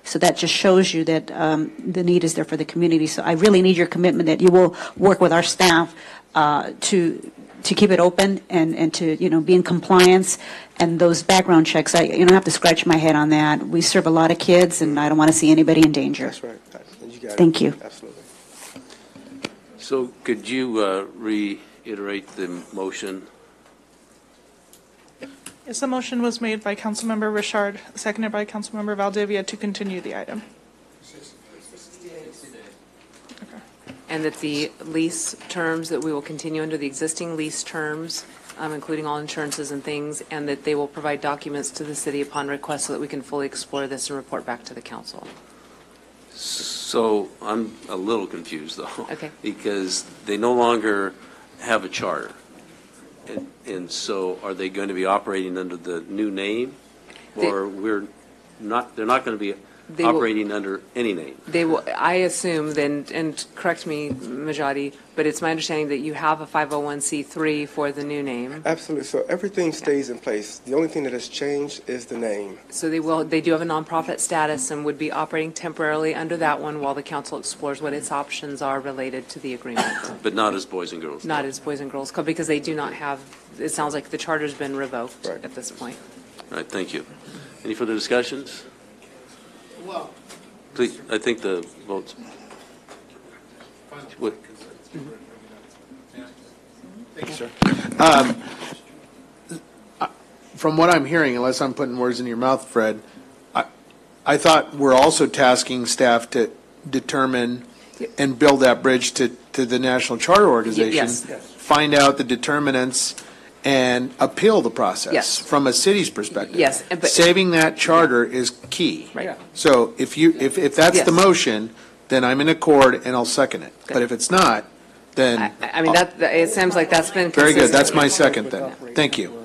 So that just shows you that the need is there for the community. So I really need your commitment that you will work with our staff to keep it open and to, you know, be in compliance. And those background checks, you don't have to scratch my head on that. We serve a lot of kids, and I don't want to see anybody in danger. That's right. You got it. Thank you. Absolutely. So could you reiterate the motion? Yes, the motion was made by Councilmember Richard, seconded by Councilmember Valdivia to continue the item. And that the lease terms, that we will continue under the existing lease terms, including all insurances and things, and that they will provide documents to the city upon request so that we can fully explore this and report back to the council. So I'm a little confused, though. Okay. Because they no longer have a charter. And so are they going to be operating under the new name? Or they're not going to be operating under any name? They will, I assume, then, and correct me, Majadi, but it's my understanding that you have a 501c3 for the new name. Absolutely. So everything stays in place. The only thing that has changed is the name. So they do have a nonprofit status and would be operating temporarily under that one while the council explores what its options are related to the agreement. But not as Boys and Girls? Not as Boys and Girls Club, because they do not have, it sounds like the charter's been revoked at this point. All right, thank you. Any further discussions? Well, Please, I think the votes. What? Thank you, sir. From what I'm hearing, unless I'm putting words in your mouth, Fred, I thought we're also tasking staff to determine and build that bridge to the National Charter Organization. Yes. Find out the determinants and appeal the process. Yes. From a city's perspective. Yes, but- Saving that charter is key. Right. Yeah. So if that's Yes. the motion, then I'm in accord and I'll second it. Good. But if it's not, then. I mean, it seems like that's been Very consistent. good. That's my second then. Thank you.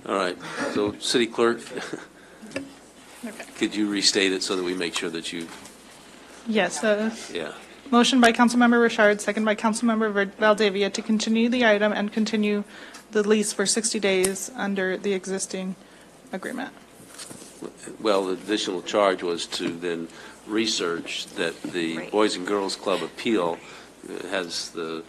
All right, so City Clerk, could you restate it so that we make sure that you, Yes, yeah. motion by Councilmember Richard, second by Councilmember Valdivia to continue the item and continue the lease for 60 days under the existing agreement. Well, the additional charge was to then research that the Boys and Girls Club appeal has the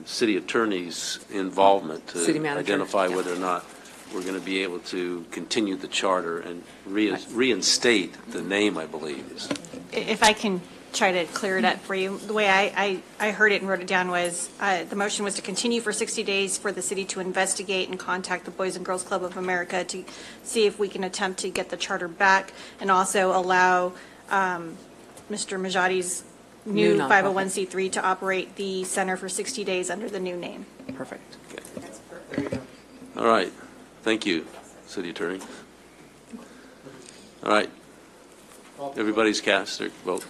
city attorney's involvement City to manager, identify yeah. whether or not we're going to be able to continue the charter and reinstate the name, I believe. If I can try to clear it up for you, the way I heard it and wrote it down was, the motion was to continue for 60 days for the city to investigate and contact the Boys and Girls Club of America to see if we can attempt to get the charter back, and also allow Mr. Majadi's new New nonprofit. 501c3 to operate the center for 60 days under the new name. Perfect. All right, thank you, City Attorney. All right, everybody's cast their vote.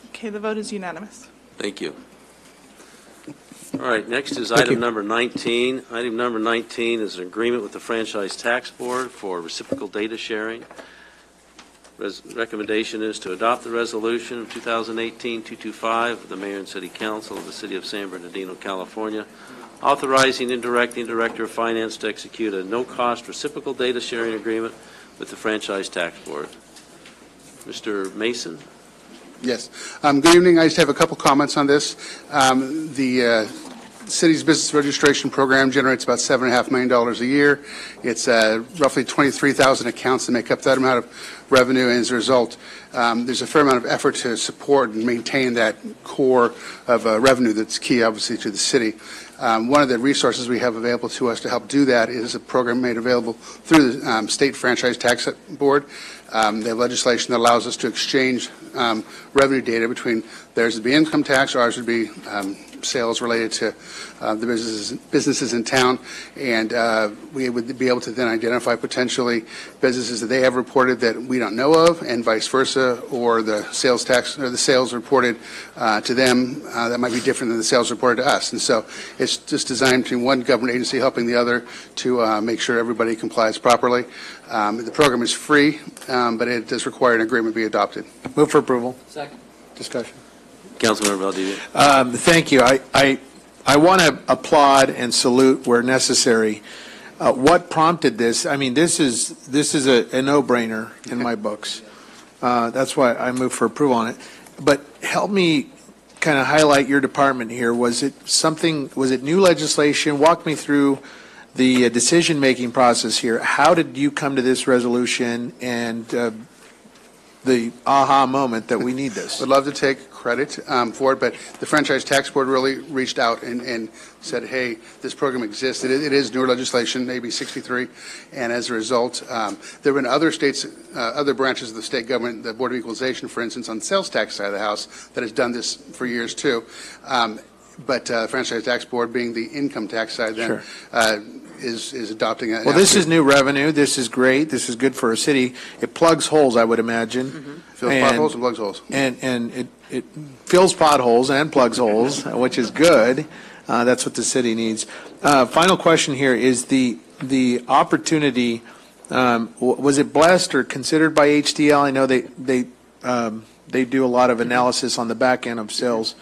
Okay, the vote is unanimous. Thank you. All right, next is Thank item you. number 19. Item number 19 is an agreement with the Franchise Tax Board for reciprocal data sharing. Recommendation is to adopt the resolution of 2018-225 of the Mayor and City Council of the City of San Bernardino, California, authorizing and directing Director of Finance to execute a no-cost reciprocal data sharing agreement with the Franchise Tax Board. Mr. Mason? Yes. Good evening. I just have a couple comments on this. The city's business registration program generates about $7.5 million a year. It's roughly 23,000 accounts that make up that amount of revenue, and as a result, there's a fair amount of effort to support and maintain that core of revenue that's key, obviously, to the city. One of the resources we have available to us to help do that is a program made available through the State Franchise Tax Board. They have legislation that allows us to exchange revenue data between theirs would be income tax, ours would be sales related to the businesses in town, and we would be able to then identify potentially businesses that they have reported that we don't know of, and vice versa, or the sales tax or the sales reported to them that might be different than the sales reported to us. And so it's just designed between one government agency helping the other to make sure everybody complies properly. The program is free, but it does require an agreement be adopted. Move for approval. Second. Discussion. Councilmember Valdivia. Thank you. I want to applaud and salute where necessary. What prompted this? I mean, this is a no-brainer in my books. That's why I move for approval on it. But help me kind of highlight your department here. Was it new legislation? Walk me through the decision-making process here. How did you come to this resolution and the aha moment that we need this? Would love to take credit for it, but the Franchise Tax Board really reached out and said, hey, this program exists. It is newer legislation, AB 63, and as a result, there have been other states, other branches of the state government, the Board of Equalization, for instance, on the sales tax side of the house, that has done this for years too. But Franchise Tax Board, being the income tax side, then is adopting it. Well, this is new revenue. This is great. This is good for a city. It plugs holes, I would imagine. Mm-hmm. Fills potholes and plugs holes. And it fills potholes and plugs holes, which is good. That's what the city needs. Final question here is the opportunity. Was it blessed or considered by HDL? I know they do a lot of analysis on the back end of sales.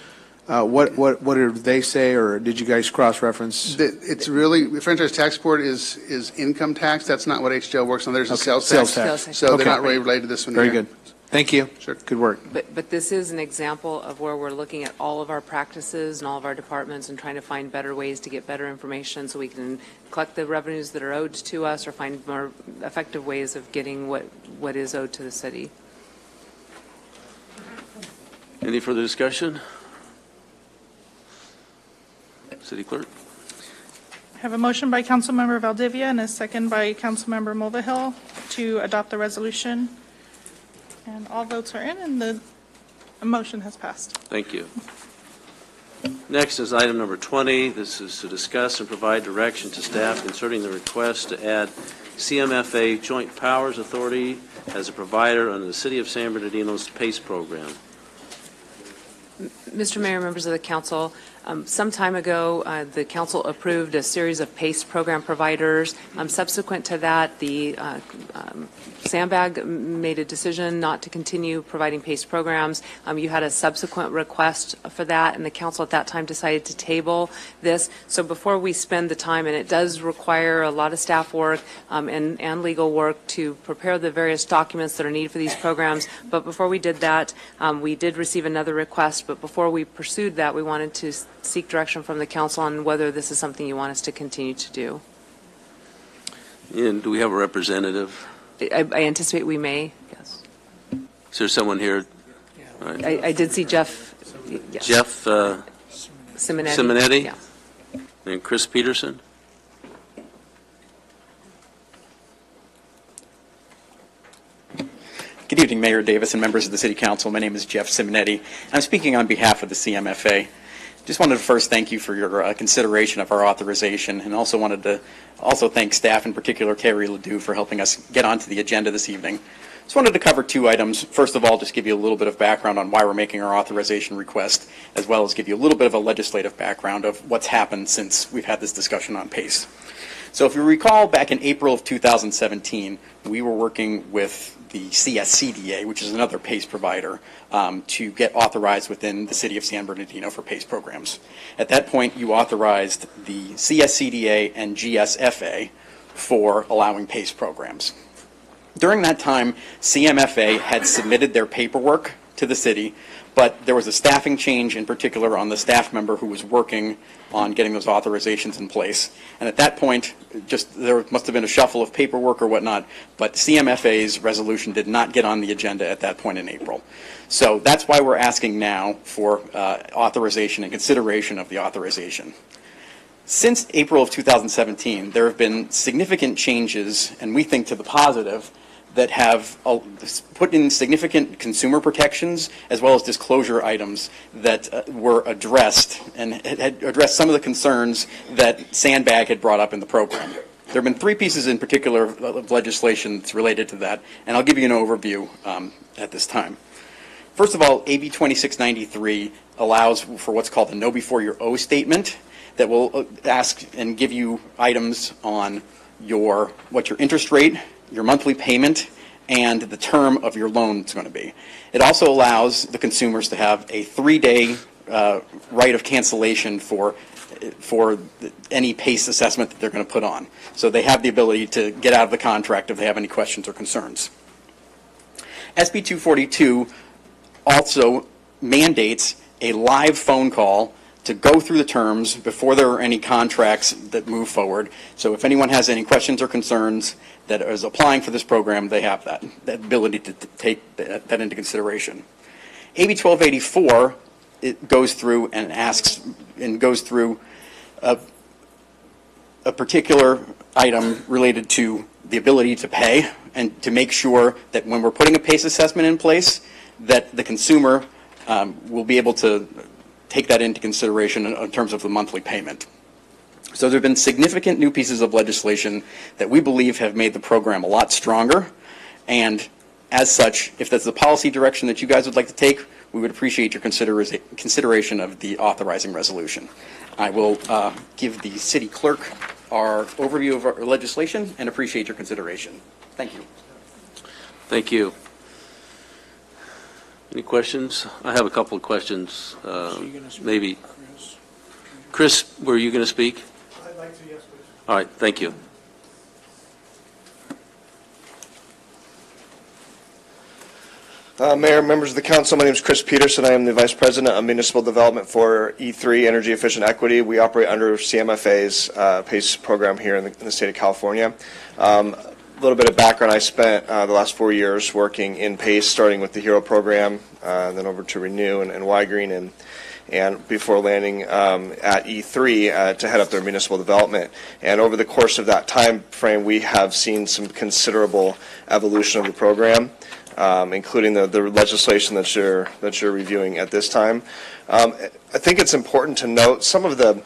What did they say, or did you guys cross-reference? It's really, the Franchise Tax Board is income tax. That's not what HDL works on. There's a sales tax. So they're not really related to this one. Very good. Thank you. Sure. Good work. But this is an example of where we're looking at all of our practices and all of our departments and trying to find better ways to get better information so we can collect the revenues that are owed to us or find more effective ways of getting what is owed to the city. Any further discussion? City Clerk. I have a motion by Councilmember Valdivia and a second by Councilmember Mulvihill to adopt the resolution. And all votes are in, and the motion has passed. Thank you. Next is item number 20. This is to discuss and provide direction to staff concerning the request to add CMFA Joint Powers Authority as a provider under the City of San Bernardino's PACE program. Mr. Mayor, members of the council, some time ago, the council approved a series of PACE program providers. Subsequent to that, the Sandbag made a decision not to continue providing PACE programs. You had a subsequent request for that, and the council at that time decided to table this. So before we spend the time, and it does require a lot of staff work and legal work to prepare the various documents that are needed for these programs, but before we did that, we did receive another request, but before we pursued that, we wanted to seek direction from the council on whether this is something you want us to continue to do. And do we have a representative? I anticipate we may, yes. Is there someone here? Right. I did see Jeff. Yes. Jeff Simonetti? Yeah. And Chris Peterson? Good evening, Mayor Davis and members of the City Council. My name is Jeff Simonetti. I'm speaking on behalf of the CMFA. Just wanted to first thank you for your consideration of our authorization, and also wanted to thank staff, in particular Carrie Ledoux, for helping us get onto the agenda this evening. Just wanted to cover two items. First of all, just give you a little bit of background on why we're making our authorization request, as well as give you a little bit of a legislative background of what's happened since we've had this discussion on PACE. So if you recall, back in April of 2017, we were working with the CSCDA, which is another PACE provider, to get authorized within the city of San Bernardino for PACE programs. At that point, you authorized the CSCDA and GSFA for allowing PACE programs. During that time, CMFA had submitted their paperwork to the city, but there was a staffing change in particular on the staff member who was working on getting those authorizations in place. And at that point, just there must have been a shuffle of paperwork or whatnot, but CMFA's resolution did not get on the agenda at that point in April. So that's why we're asking now for authorization and consideration of the authorization. Since April of 2017, there have been significant changes, and we think to the positive, that have put in significant consumer protections as well as disclosure items that were addressed and had addressed some of the concerns that Sandbag had brought up in the program. There have been three pieces in particular of legislation that's related to that, and I'll give you an overview at this time. First of all, AB 2693 allows for what's called a know before you owe statement that will ask and give you items on what your interest rate, your monthly payment, and the term of your loan is going to be. It also allows the consumers to have a 3-day right of cancellation for any PACE assessment that they're going to put on. So they have the ability to get out of the contract if they have any questions or concerns. SB 242 also mandates a live phone call to go through the terms before there are any contracts that move forward. So if anyone has any questions or concerns that is applying for this program, they have that ability to take that into consideration. AB 1284, it goes through and goes through a particular item related to the ability to pay and to make sure that when we're putting a PACE assessment in place, that the consumer will be able to take that into consideration in terms of the monthly payment. So there have been significant new pieces of legislation that we believe have made the program a lot stronger, and as such, if that's the policy direction that you guys would like to take, we would appreciate your consideration of the authorizing resolution. I will give the city clerk our overview of our legislation and appreciate your consideration. Thank you. Thank you. Any questions? I have a couple of questions. Maybe. Chris, were you going to speak? I'd like to, yes, please. All right, thank you. Mayor, members of the council, my name is Chris Peterson. I am the Vice President of Municipal Development for E3 Energy Efficient Equity. We operate under CMFA's PACE program here in the state of California. A little bit of background, I spent the last 4 years working in PACE, starting with the HERO program, then over to Renew and Y-Green, and before landing at E3 to head up their municipal development. And over the course of that time frame, we have seen some considerable evolution of the program, including the legislation that you're reviewing at this time. I think it's important to note some of the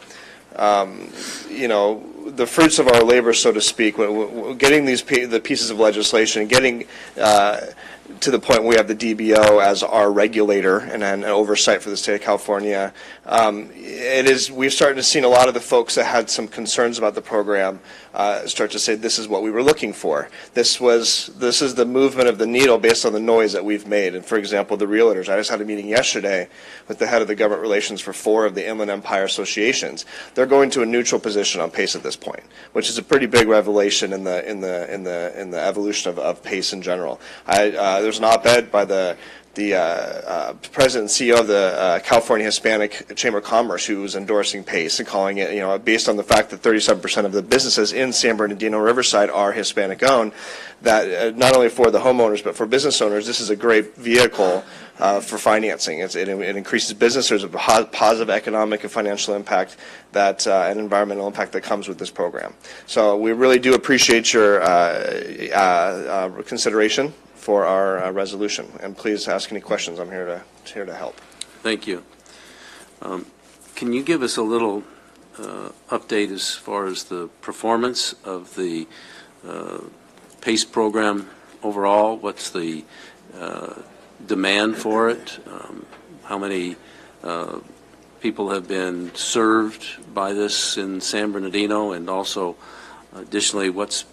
the fruits of our labor, so to speak, getting the pieces of legislation, getting to the point where we have the DBO as our regulator and an oversight for the state of California. We've started to see a lot of the folks that had some concerns about the program start to say this is what we were looking for. This is the movement of the needle based on the noise that we've made. And for example, the realtors. I just had a meeting yesterday with the head of the government relations for 4 of the Inland Empire associations. They're going to a neutral position on PACE at this point, which is a pretty big revelation in the evolution of PACE in general. There's an op-ed by the president and CEO of the California Hispanic Chamber of Commerce who was endorsing PACE and calling it, based on the fact that 37% of the businesses in San Bernardino Riverside are Hispanic owned, that not only for the homeowners but for business owners, this is a great vehicle for financing. It increases business. There's a positive economic and financial impact and environmental impact that comes with this program. So we really do appreciate your consideration for our resolution, and please ask any questions. I'm here to help. Thank you. Can you give us a little update as far as the performance of the PACE program overall? What's the demand for it? How many people have been served by this in San Bernardino, and also additionally, what's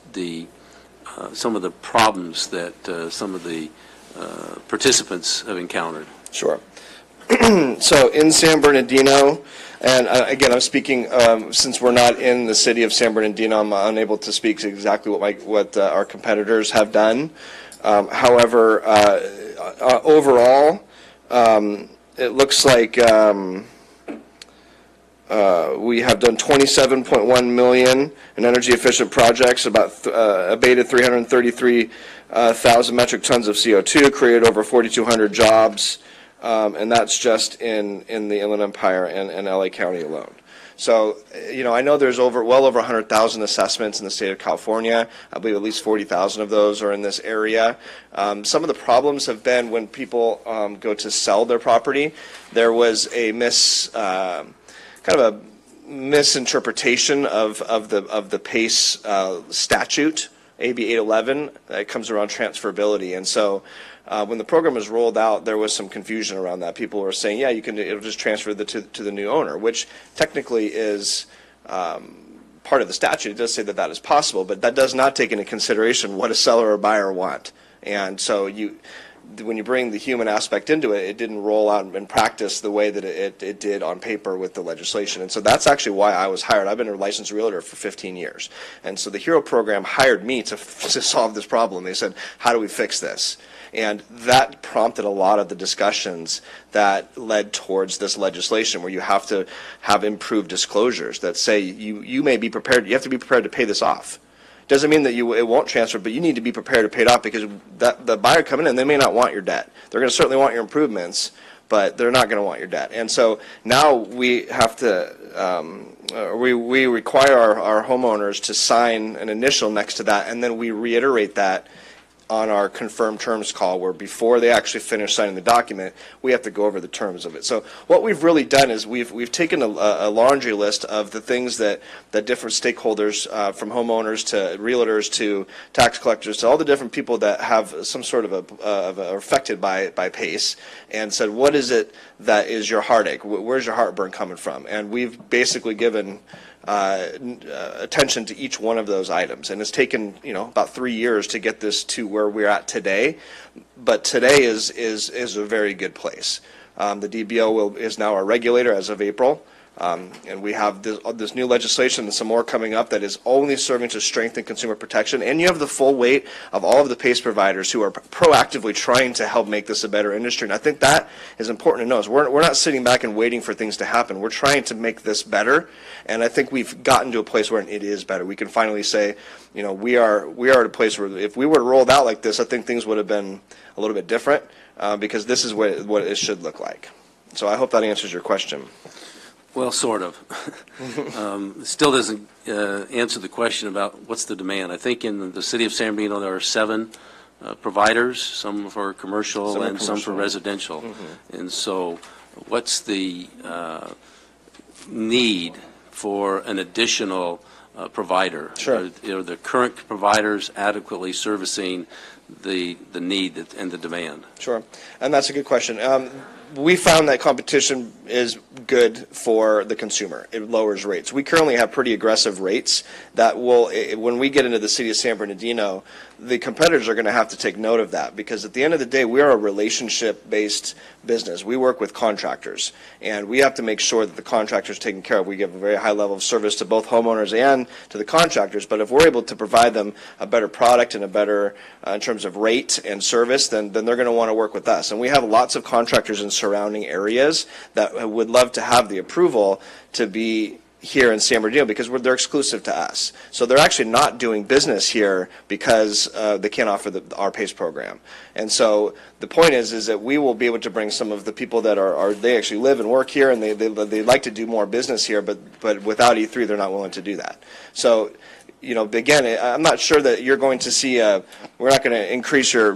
some of the problems that some of the participants have encountered? Sure. So in San Bernardino, and again, I'm speaking since we're not in the city of San Bernardino, I'm unable to speak to exactly what our competitors have done. However, overall, it looks like we have done 27.1 million in energy efficient projects, abated 333,000 metric tons of CO2, created over 4,200 jobs, and that's just in the Inland Empire and LA County alone. So, I know there's well over 100,000 assessments in the state of California. I believe at least 40,000 of those are in this area. Some of the problems have been when people go to sell their property. There was a kind of a misinterpretation of the PACE statute, AB 811, that comes around transferability. And so when the program was rolled out, there was some confusion around that. People were saying, yeah, it'll just transfer to the new owner, which technically is part of the statute. It does say that is possible, but that does not take into consideration what a seller or buyer want. And so when you bring the human aspect into it, it didn't roll out in practice the way that it did on paper with the legislation. And so that's actually why I was hired. I've been a licensed realtor for 15 years. And so the HERO program hired me to solve this problem. They said, how do we fix this? And that prompted a lot of the discussions that led towards this legislation, where you have to have improved disclosures that say you may be prepared, you have to be prepared to pay this off. Doesn't mean that it won't transfer, but you need to be prepared to pay it off, because the buyer coming in, they may not want your debt. They're going to certainly want your improvements, but they're not going to want your debt. And so now we have to, we require our homeowners to sign an initial next to that, and then we reiterate that on our confirmed terms call, where before they actually finish signing the document, we have to go over the terms of it. So what we've really done is we've taken a laundry list of the things that different stakeholders, from homeowners to realtors to tax collectors to all the different people that have some sort of are affected by PACE, and said, what is it that is your heartache? Where's your heartburn coming from? And we've basically given attention to each one of those items, and it's taken about 3 years to get this to where we're at today. But today is a very good place. The DBO is now our regulator as of April. And we have this new legislation and some more coming up that is only serving to strengthen consumer protection. And you have the full weight of all of the PACE providers who are proactively trying to help make this a better industry. And I think that is important to know. Is we're not sitting back and waiting for things to happen. We're trying to make this better. And I think we've gotten to a place where it is better. We can finally say, we are at a place where if we were rolled out like this, I think things would have been a little bit different, because this is what it should look like. So I hope that answers your question. Well, sort of. Still doesn't answer the question about what's the demand. I think in the city of San Bernardino there are 7 providers, some for commercial and some for residential. Mm-hmm. And so what's the need for an additional provider? Sure. Are the current providers adequately servicing the need and the demand? Sure. And that's a good question. We found that competition is good for the consumer. It lowers rates. We currently have pretty aggressive rates that will, when we get into the city of San Bernardino, the competitors are going to have to take note of that, because at the end of the day, we are a relationship-based business. We work with contractors, and we have to make sure that the contractors are taken care of. We give a very high level of service to both homeowners and to the contractors, but if we're able to provide them a better product and a better, in terms of rate and service, then they're going to want to work with us. And we have lots of contractors in surrounding areas that would love to have the approval to be here in San Bernardino, because they're exclusive to us. So they're actually not doing business here because they can't offer our PACE program. And so the point is that we will be able to bring some of the people that they actually live and work here, and they like to do more business here, but without E3 they're not willing to do that. So again, I'm not sure that you're going to see we're not going to increase your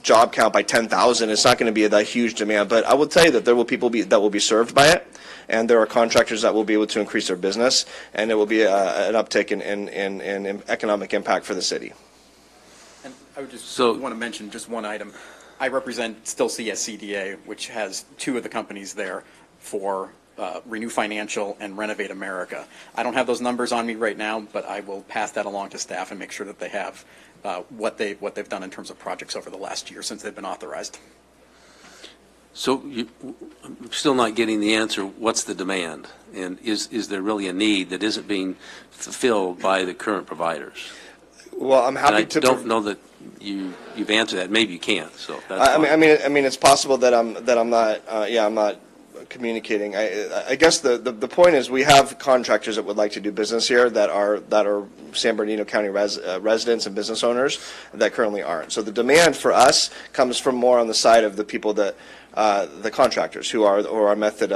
job count by 10,000. It's not going to be that huge demand, but I will tell you that there will people that will be served by it, and there are contractors that will be able to increase their business, and it will be an uptick in economic impact for the city. And I would just want to mention just one item. I represent still CSCDA, which has 2 of the companies there for Renew Financial and Renovate America. I don't have those numbers on me right now, but I will pass that along to staff and make sure that they have what they've done in terms of projects over the last year since they've been authorized. So I'm still not getting the answer. What's the demand? And is there really a need that isn't being fulfilled by the current providers? Well, I'm happy And I don't know that you've answered that. Maybe you can't. So that's fine. I mean, it's possible that I'm not. I'm not communicating. I guess the point is we have contractors that would like to do business here that are San Bernardino County residents and business owners that currently aren't. So the demand for us comes from more on the side of the people that the contractors who are our method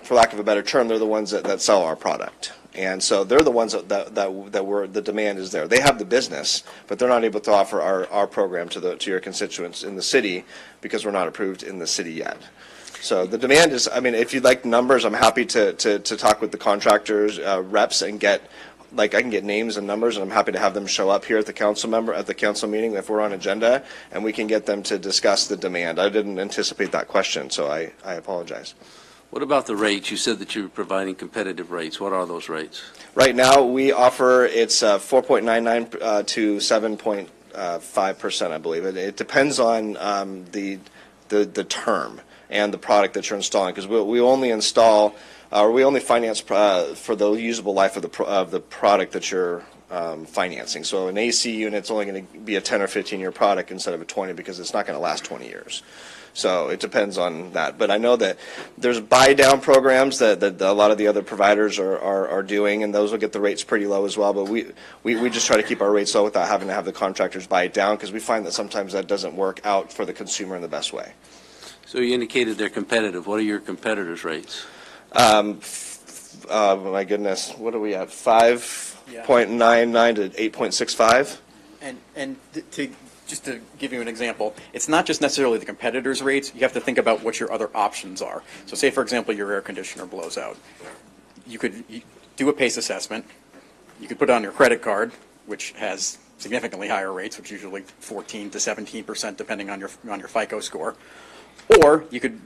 for lack of a better term, they're the ones that sell our product. And so they're the ones that were the demand is there. They have the business, but they're not able to offer our program to your constituents in the city because we're not approved in the city yet. So the demand is, I mean, if you'd like numbers, I'm happy to talk with the contractors, reps, and get, I can get names and numbers, and I'm happy to have them show up here at the council meeting if we're on agenda, and we can get them to discuss the demand. I didn't anticipate that question, so I apologize. What about the rates? You said that you were providing competitive rates. What are those rates? Right now, we offer, it's 4.99 to 7.5%, I believe. It depends on the term and the product that you're installing, because we only install, or we only finance for the usable life of the product that you're financing. So an AC unit's only going to be a 10 or 15-year product instead of a 20 because it's not going to last 20 years. So it depends on that. But I know that there's buy-down programs that a lot of the other providers are doing, and those will get the rates pretty low as well. But we just try to keep our rates low without having to have the contractors buy it down, because we find that sometimes that doesn't work out for the consumer in the best way. So you indicated they're competitive. What are your competitors' rates? My goodness, what are we at? 5.99 to 8.65? And just to give you an example, it's not just necessarily the competitors' rates. You have to think about what your other options are. So say, for example, your air conditioner blows out. You could do a PACE assessment. You could put it on your credit card, which has significantly higher rates, which usually 14 to 17% depending on your FICO score. Or you could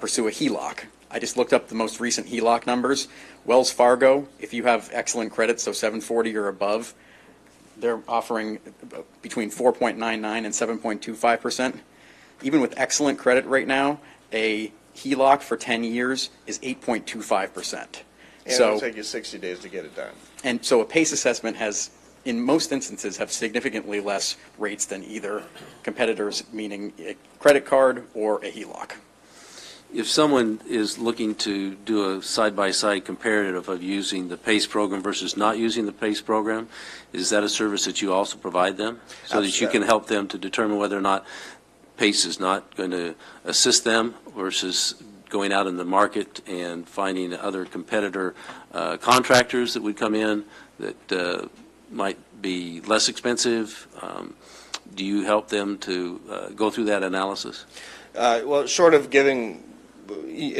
pursue a HELOC. I just looked up the most recent HELOC numbers. Wells Fargo, if you have excellent credit, so 740 or above, they're offering between 4.99 and 7.25%. Even with excellent credit right now, a HELOC for 10 years is 8.25%. And it'll take you 60 days to get it done. And so a PACE assessment has, in most instances, have significantly less rates than either competitors, meaning a credit card or a HELOC. If someone is looking to do a side-by-side comparative of using the PACE program versus not using the PACE program, is that a service that you also provide them? So that you can help them to determine whether or not PACE is not going to assist them versus going out in the market and finding other competitor contractors that would come in that might be less expensive? Do you help them to go through that analysis? Well, short of giving,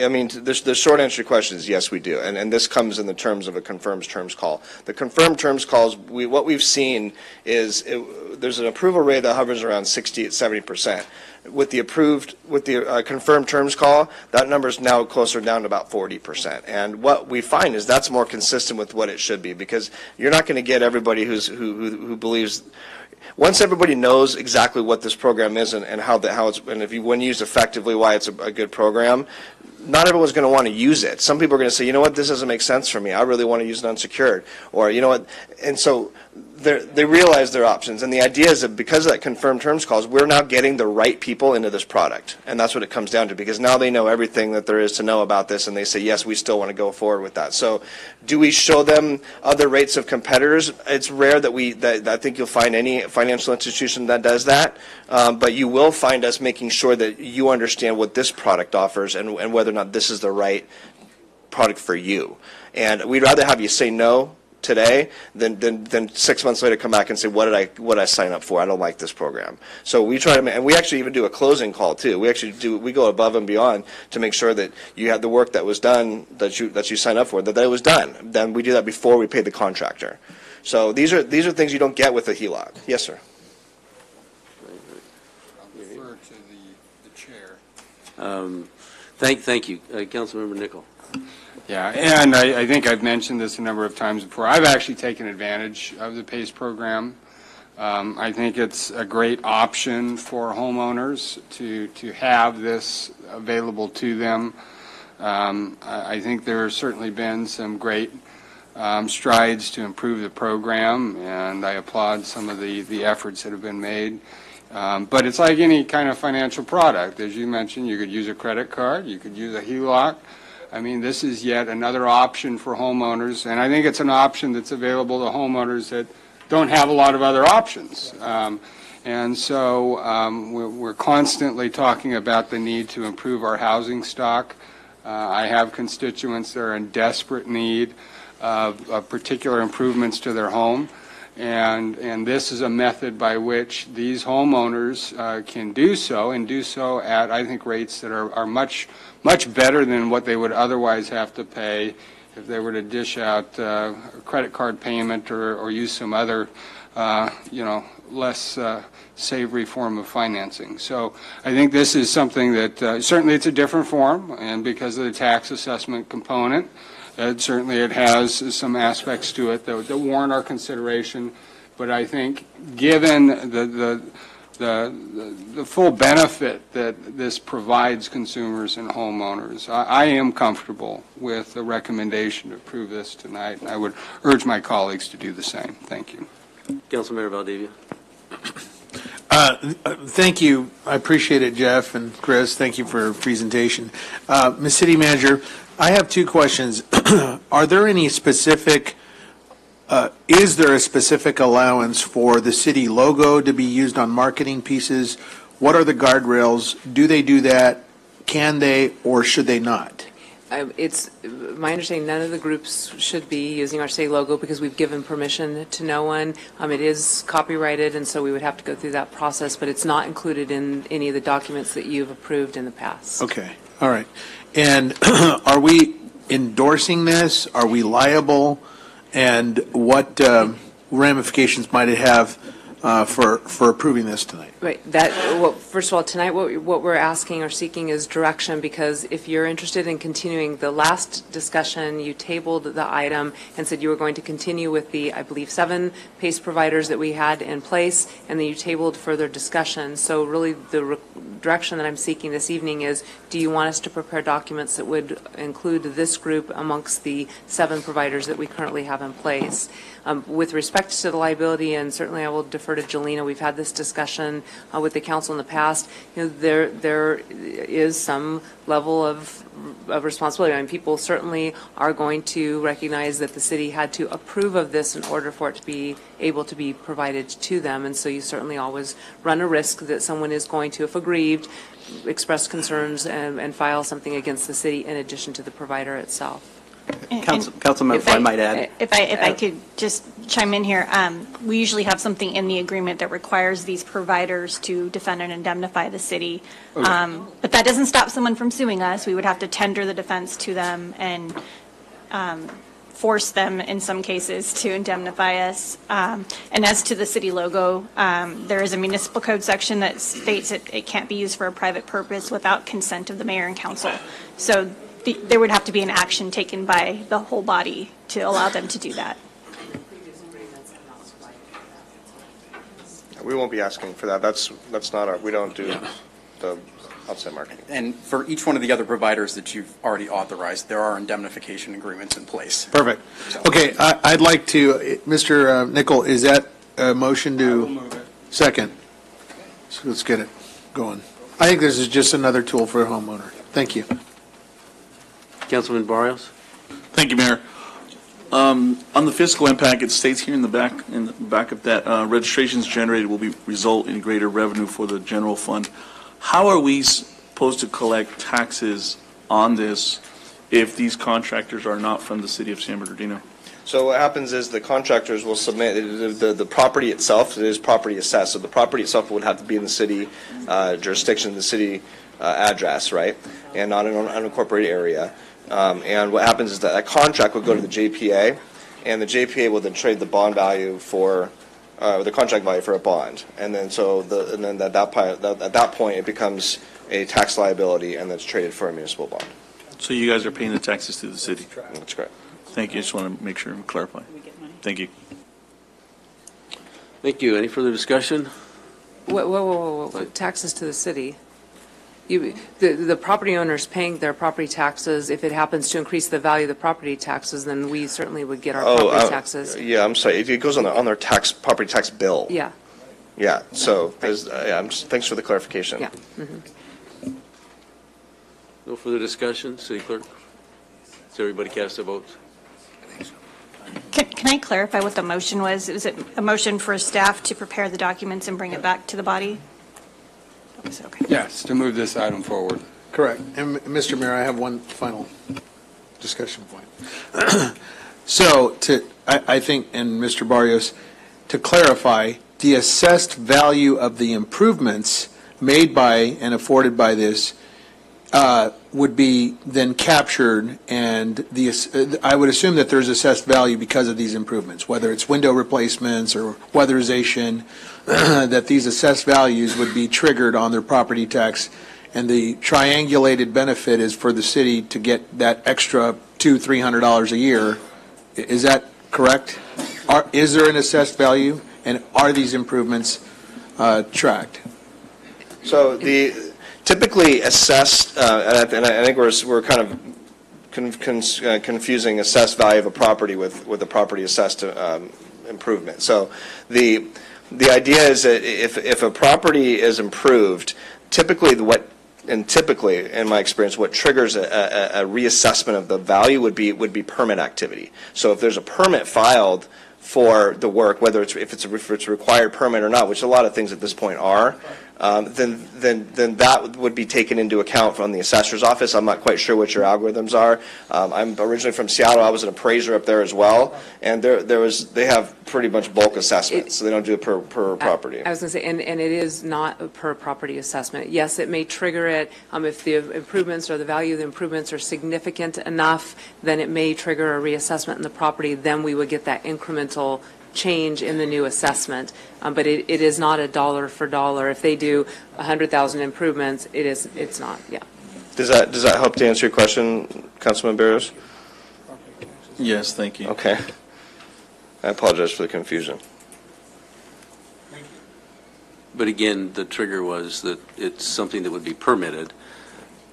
I mean, the short answer to your question is yes, we do. And this comes in the terms of a confirmed terms call. The confirmed terms calls, what we've seen is there's an approval rate that hovers around 60 to 70%. With the confirmed terms call, that number is now closer down to about 40%. And what we find is that's more consistent with what it should be, because you're not going to get everybody who believes. Once everybody knows exactly what this program is and how it's, and when used effectively, why it's a good program, not everyone's going to want to use it. Some people are going to say, you know what, this doesn't make sense for me. I really want to use it unsecured. Or, you know what, and so they realize their options. And the idea is that because of that confirmed terms calls, we're now getting the right people into this product. And that's what it comes down to, because now they know everything that there is to know about this, and they say, yes, we still want to go forward with that. So do we show them other rates of competitors? It's rare that I think you'll find any financial institution that does that. But you will find us making sure that you understand what this product offers and whether or not this is the right product for you. And we'd rather have you say no today than 6 months later come back and say, what did I sign up for? I don't like this program. So we try to, and we actually even do a closing call too. We go above and beyond to make sure that you had the work that was done, that you signed up for, that it was done. Then we do that before we pay the contractor. So these are things you don't get with a HELOC. Yes, sir. I'll defer to the chair. Thank you. Councilmember Nickel. Yeah, and I think I've mentioned this a number of times before. I've actually taken advantage of the PACE program. I think it's a great option for homeowners to have this available to them. I think there have certainly been some great strides to improve the program, and I applaud some of the efforts that have been made. But it's like any kind of financial product. As you mentioned, you could use a credit card, you could use a HELOC. I mean, this is yet another option for homeowners, and I think it's an option that's available to homeowners that don't have a lot of other options. And so we're constantly talking about the need to improve our housing stock. I have constituents that are in desperate need of particular improvements to their home. And this is a method by which these homeowners can do so, and do so at, I think, rates that are much better than what they would otherwise have to pay if they were to dish out a credit card payment or use some other, less savory form of financing. So I think this is something that certainly it's a different form, and because of the tax assessment component, certainly it has some aspects to it that warrant our consideration. But I think given the full benefit that this provides consumers and homeowners, I am comfortable with the recommendation to approve this tonight, and I would urge my colleagues to do the same. Thank you. Councilmember Valdivia. Thank you. I appreciate it, Jeff and Chris. Thank you for your presentation. Ms. City Manager, I have two questions. Are there any specific, is there a specific allowance for the city logo to be used on marketing pieces? What are the guardrails? Do they do that? Can they, or should they not? It's my understanding none of the groups should be using our city logo because we've given permission to no one. It is copyrighted, and so we would have to go through that process, but it's not included in any of the documents that you've approved in the past. Okay. All right. And are we endorsing this? Are we liable? And what ramifications might it have for approving this tonight? Right. First of all, tonight what we're asking or seeking is direction, because if you're interested in continuing the last discussion, you tabled the item and said you were going to continue with the, I believe, 7 PACE providers that we had in place, and then you tabled further discussion. So really the direction that I'm seeking this evening is, do you want us to prepare documents that would include this group amongst the 7 providers that we currently have in place? With respect to the liability, and certainly I will defer to Jelena, we've had this discussion with the council in the past. There is some level of responsibility. I mean, people certainly are going to recognize that the city had to approve of this in order for it to be able to be provided to them, and so you certainly always run a risk that someone is going to, if aggrieved, express concerns and file something against the city in addition to the provider itself. Councilmember, if I might add. If I could just chime in here, we usually have something in the agreement that requires these providers to defend and indemnify the city. Okay. But that doesn't stop someone from suing us. We would have to tender the defense to them and force them in some cases to indemnify us. And as to the city logo, there is a municipal code section that states it can't be used for a private purpose without consent of the mayor and council. So there would have to be an action taken by the whole body to allow them to do that. We won't be asking for that. That's not our, we don't do the outside marketing. And for each one of the other providers that you've already authorized, there are indemnification agreements in place. Perfect. Okay, I'd like to, Mr. Nickel, is that a motion to? I will move it. Second. So let's get it going. I think this is just another tool for a homeowner. Thank you. Councilman Barrios. Thank you, Mayor. On the fiscal impact, it states here in the back of that registrations generated will result in greater revenue for the general fund. How are we supposed to collect taxes on this if these contractors are not from the city of San Bernardino? So what happens is the contractors will submit the property itself. It is property assessed, so the property itself would have to be in the city jurisdiction, the city address, right, and not in an unincorporated area. And what happens is that contract would go to the JPA, and the JPA will then trade the bond value for the contract value for a bond, and then at that point it becomes a tax liability, and that's traded for a municipal bond. So you guys are paying the taxes to the city? That's correct. Thank you. I just want to make sure and clarify. Thank you. Thank you. Any further discussion? Whoa. Taxes to the city. The property owner's paying their property taxes. If it happens to increase the value of the property taxes, then we certainly would get our property taxes. Yeah, I'm sorry. It goes on their property tax bill. Yeah. Yeah, so thanks for the clarification. Yeah. No further discussion, City Clerk? Has everybody cast their votes? Can I clarify what the motion was? Is it a motion for staff to prepare the documents and bring it back to the body? Okay. Yes, to move this item forward. Correct. And Mr. Mayor, I have one final discussion point. So I think, and Mr. Barrios, to clarify, the assessed value of the improvements made by and afforded by this would be then captured, and I would assume that there's assessed value because of these improvements, whether it's window replacements or weatherization, that these assessed values would be triggered on their property tax, and the triangulated benefit is for the city to get that extra $200-300 a year. Is that correct? Is there an assessed value, and are these improvements tracked? So typically assessed, and I think we're kind of confusing assessed value of a property with a property assessed improvement. So the idea is that if a property is improved, typically in my experience, what triggers a reassessment of the value would be permit activity. So if there's a permit filed for the work, whether if it's a required permit or not, which a lot of things at this point are, then that would be taken into account from the assessor's office. I'm not quite sure what your algorithms are. I'm originally from Seattle. I was an appraiser up there as well, and they have pretty much bulk assessments, so they don't do it per property. I was going to say, and it is not a per property assessment. Yes, it may trigger it if the improvements or the value of the improvements are significant enough, then it may trigger a reassessment in the property. Then we would get that incremental change in the new assessment, but it is not a dollar for dollar. If they do 100,000 improvements, it's not. Yeah. Does that help to answer your question, Councilman Barrios? Yes, thank you. Okay. I apologize for the confusion. But again, the trigger was that it's something that would be permitted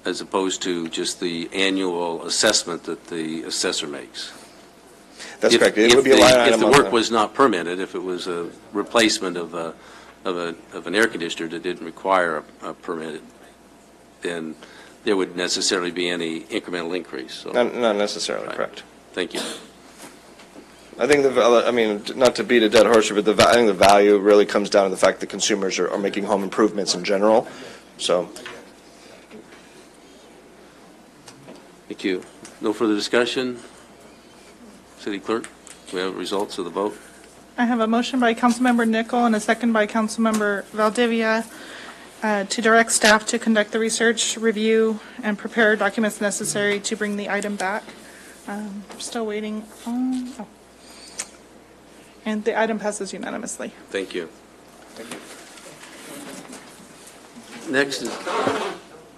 as opposed to just the annual assessment that the assessor makes. That's correct. It would be a line item. If the work was not permitted, if it was a replacement of an air conditioner that didn't require a permit, then there would necessarily be any incremental increase. So. Not necessarily, right. Correct. Thank you. I think not to beat a dead horse, but I think the value really comes down to the fact that consumers are making home improvements in general. So. Thank you. No further discussion. City Clerk, do we have results of the vote? I have a motion by Councilmember Nickel and a second by Councilmember Valdivia to direct staff to conduct the research, review, and prepare documents necessary to bring the item back. Still waiting on, and the item passes unanimously. Thank you. Next is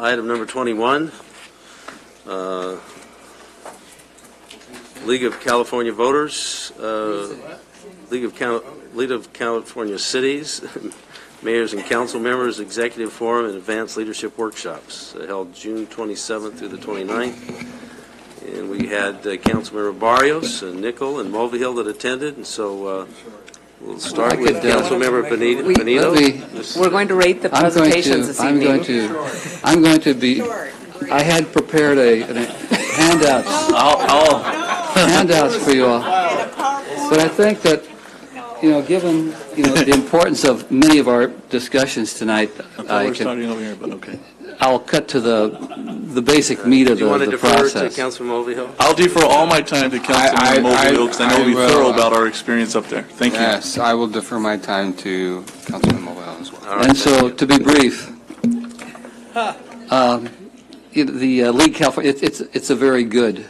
item number 21. League of California Voters, League of California Cities, Mayors and Council Members Executive Forum and Advanced Leadership Workshops held June 27th through the 29th. And we had Councilmember Barrios and Nickel and Mulvihill that attended, and so we'll start with Councilmember Benito. We're going to rate the presentations this evening. I'm going to be. I had prepared handouts for you all, but I think that given the importance of many of our discussions tonight, I'll cut to the basic meat of the process. Do you want to defer to Councilman Mulvihill? I'll defer all my time to Councilman Mulvihill because I know he'll be thorough about our experience up there. Thank you. Yes, I will defer my time to Councilman Mulvihill as well. And so, to be brief, the League California, it's a very good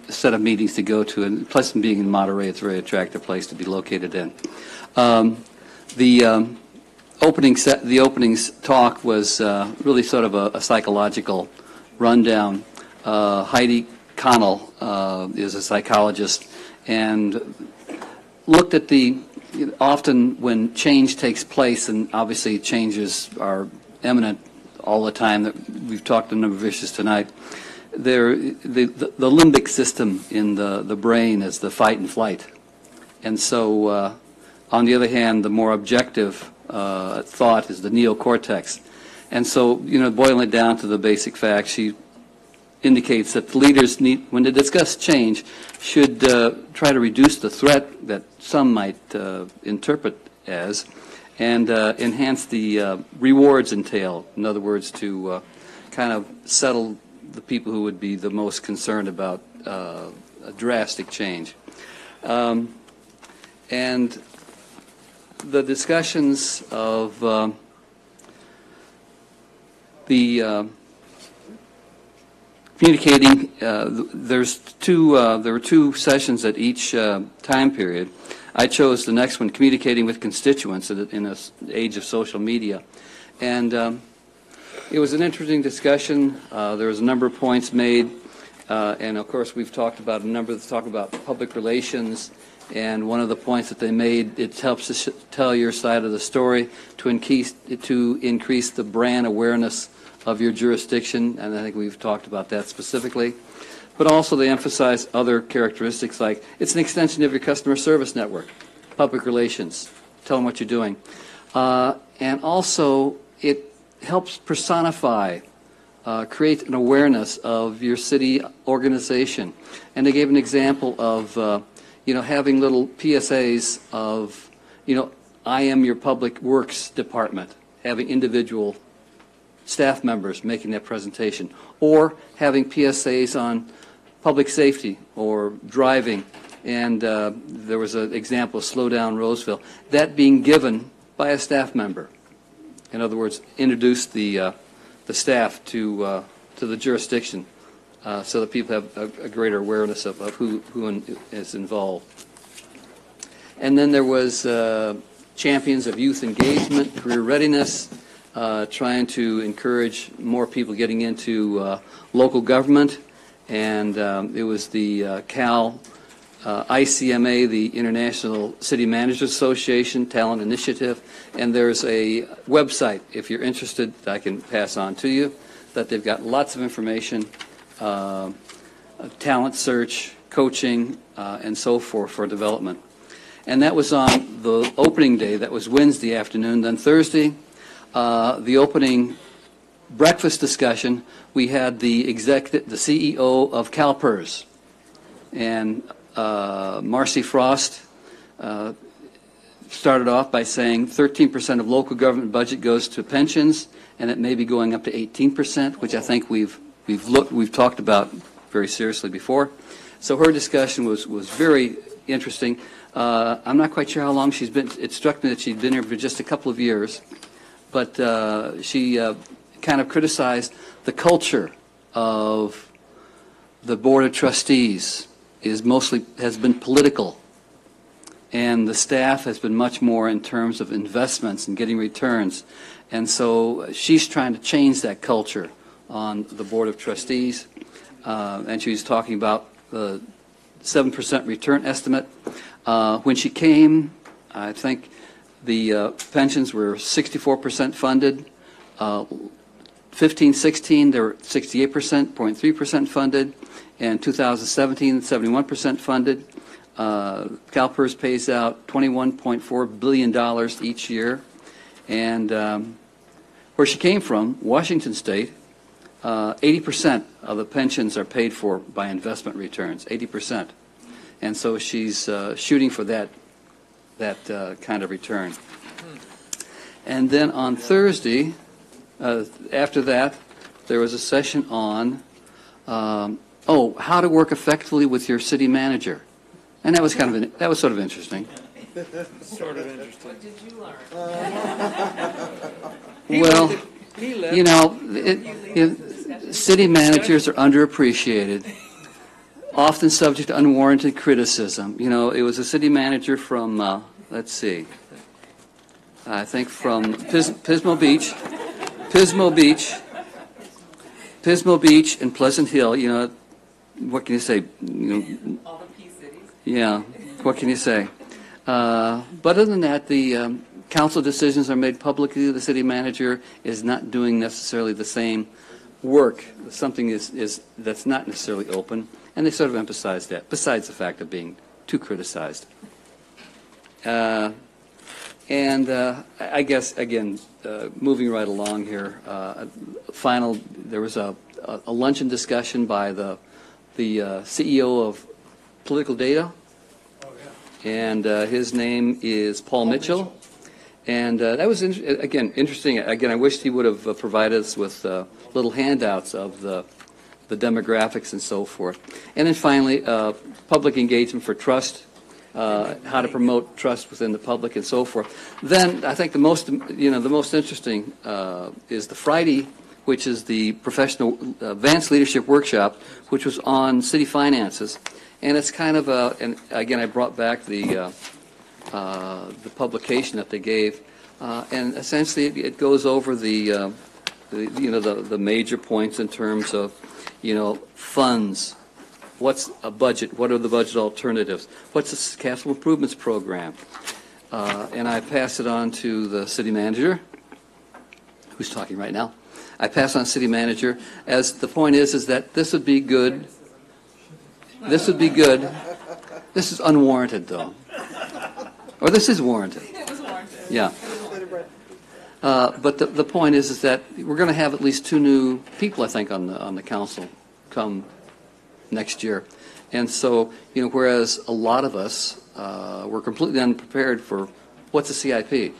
set of meetings to go to, and plus being in Monterey, it's a very attractive place to be located in. The openings talk was really sort of a psychological rundown. Heidi Connell is a psychologist and looked at often when change takes place, and obviously changes are imminent all the time, that we've talked a number of issues tonight. The limbic system in the brain is the fight and flight. And so, on the other hand, the more objective thought is the neocortex. And so, boiling it down to the basic facts, she indicates that the leaders need, when they discuss change, should try to reduce the threat that some might interpret as, and enhance the rewards entail. In other words, to kind of settle the people who would be the most concerned about a drastic change. And the discussions of the communicating, there were two sessions at each time period. I chose the next one, communicating with constituents in an age of social media. And it was an interesting discussion. There was a number of points made. And of course, we've talked about public relations. And one of the points that they made, it helps to tell your side of the story to increase the brand awareness of your jurisdiction, and I think we've talked about that specifically. But also they emphasize other characteristics like it's an extension of your customer service network, public relations, tell them what you're doing. And also it helps personify, create an awareness of your city organization. And they gave an example of having little PSAs of, I am your public works department, having individual staff members making that presentation, or having PSAs on public safety or driving. And there was an example of Slow Down Roseville, that being given by a staff member. In other words, introduce the staff to the jurisdiction so that people have a greater awareness of who is involved. And then there was champions of youth engagement, career readiness, trying to encourage more people getting into local government. And it was the Cal ICMA, the International City Managers Association Talent Initiative. And there's a website, if you're interested, I can pass on to you, that they've got lots of information, talent search, coaching, and so forth for development. And that was on the opening day. That was Wednesday afternoon. Then Thursday, the opening breakfast discussion, we had the CEO of CalPERS, and Marcy Frost started off by saying 13% of local government budget goes to pensions, and it may be going up to 18%, which I think we've talked about very seriously before. So her discussion was very interesting. I'm not quite sure how long she's been. It struck me that she'd been here for just a couple of years, but she kind of criticized the culture of the Board of Trustees has been political, and the staff has been much more in terms of investments and getting returns. And so she's trying to change that culture on the Board of Trustees. And she was talking about the 7% return estimate. When she came, I think the pensions were 64% funded. 15-16, they were 68%, 0.3% funded. And 2017, 71% funded. CalPERS pays out $21.4 billion each year. And where she came from, Washington State, 80% of the pensions are paid for by investment returns, 80%. And so she's shooting for that kind of return. And then on Thursday, after that, there was a session on how to work effectively with your city manager, and that was sort of interesting. Sort of interesting. What did you learn? Well, city managers are underappreciated, often subject to unwarranted criticism. It was a city manager from, let's see, I think from Pismo Beach and Pleasant Hill. What can you say? All the P cities. Yeah, what can you say? But other than that, the council decisions are made publicly. The city manager is not doing necessarily the same work. Something is that's not necessarily open, and they sort of emphasize that, besides the fact of being too criticized. I guess, again, moving right along here, there was a luncheon discussion by the CEO of Political Data, and his name is Paul Mitchell. And that was, again, interesting. Again, I wished he would have provided us with little handouts of the demographics and so forth. And then finally, public engagement for trust, how to promote trust within the public and so forth. Then I think the most interesting is the Friday, which is the professional advanced leadership workshop, which was on city finances. And it's kind of and again, I brought back the publication that they gave, and essentially it goes over the major points in terms of, funds. What's a budget? What are the budget alternatives? What's the capital improvements program? And I pass it on to the city manager, who's talking right now. I pass on to city manager, as the point is that this would be good. This would be good. This is unwarranted, though. Or this is warranted. It was warranted. Yeah. But the point is that we're going to have at least 2 new people, I think, on the council come next year. And so, whereas a lot of us were completely unprepared for what's a CIP.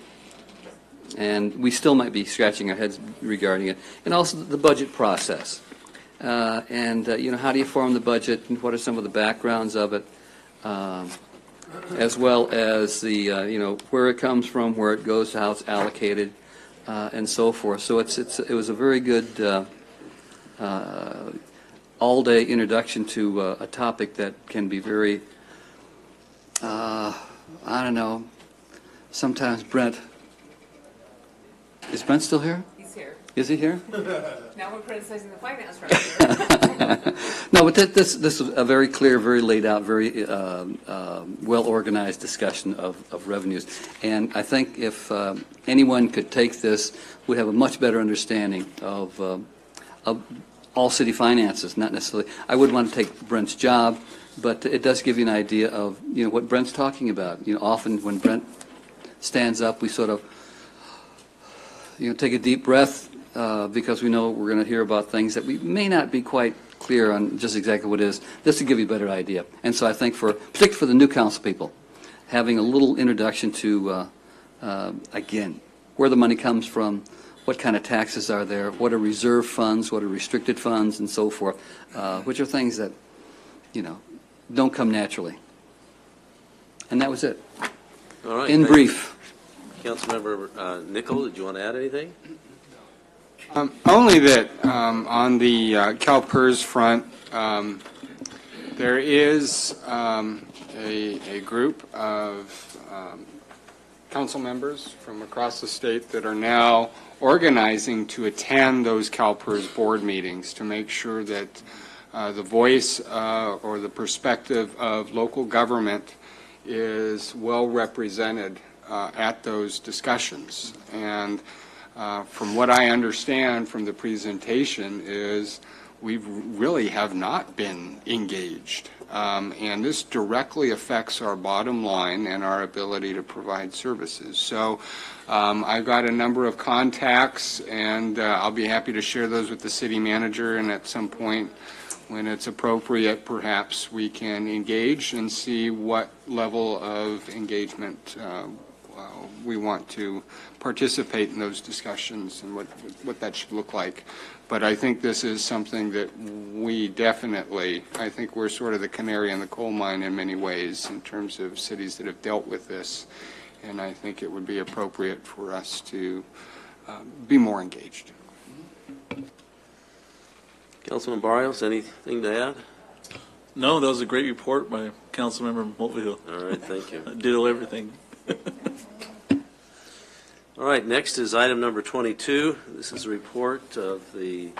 And we still might be scratching our heads regarding it. And also the budget process. How do you form the budget, and what are some of the backgrounds of it, as well as the, where it comes from, where it goes, how it's allocated, and so forth. So it was a very good all-day introduction to a topic that can be very, I don't know, sometimes Brent. Is Brent still here? He's here. Is he here? Now we're criticizing the finance director. No, but this is a very clear, very laid out, very well-organized discussion of revenues. And I think if anyone could take this, we'd have a much better understanding of all city finances, not necessarily. I wouldn't want to take Brent's job, but it does give you an idea of, what Brent's talking about. Often when Brent stands up, we sort of, take a deep breath, because we know we're going to hear about things that we may not be quite clear on just exactly what it is. This will give you a better idea. And so I think particularly for the new council people, having a little introduction to, again, where the money comes from, what kind of taxes are there, what are reserve funds, what are restricted funds, and so forth, which are things that, don't come naturally. And that was it. All right. In brief. Councilmember Nichol, did you want to add anything? Only that on the CalPERS front, there is a group of council members from across the state that are now organizing to attend those CalPERS board meetings to make sure that the voice or the perspective of local government is well represented at those discussions. And from what I understand from the presentation is we really have not been engaged. And this directly affects our bottom line and our ability to provide services. So I've got a number of contacts, and I'll be happy to share those with the city manager, and at some point when it's appropriate, perhaps we can engage and see what level of engagement we want to participate in those discussions and what that should look like. But I think this is something that we definitely, I think we're sort of the canary in the coal mine in many ways in terms of cities that have dealt with this. And I think it would be appropriate for us to be more engaged. Councilman Barrios, anything to add? No, that was a great report by Councilmember Mulvihill. All right, thank you. Ditto everything. All right, next is item number 22. This is a report of the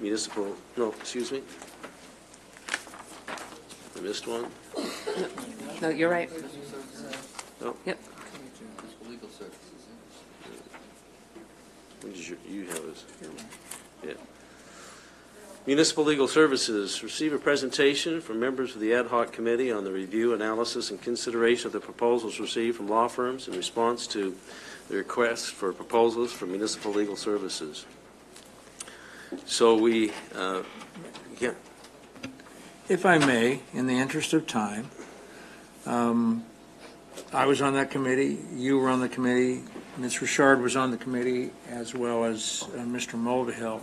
excuse me. I missed one. No, you're right. Oh. Yep. What did you have as? Yeah. Municipal Legal Services, receive a presentation from members of the ad hoc committee on the review, analysis, and consideration of the proposals received from law firms in response to the requests for proposals for municipal legal services. So we, yeah. If I may, in the interest of time, I was on that committee, you were on the committee, Ms. Richard was on the committee, as well as Mr. Mulvihill.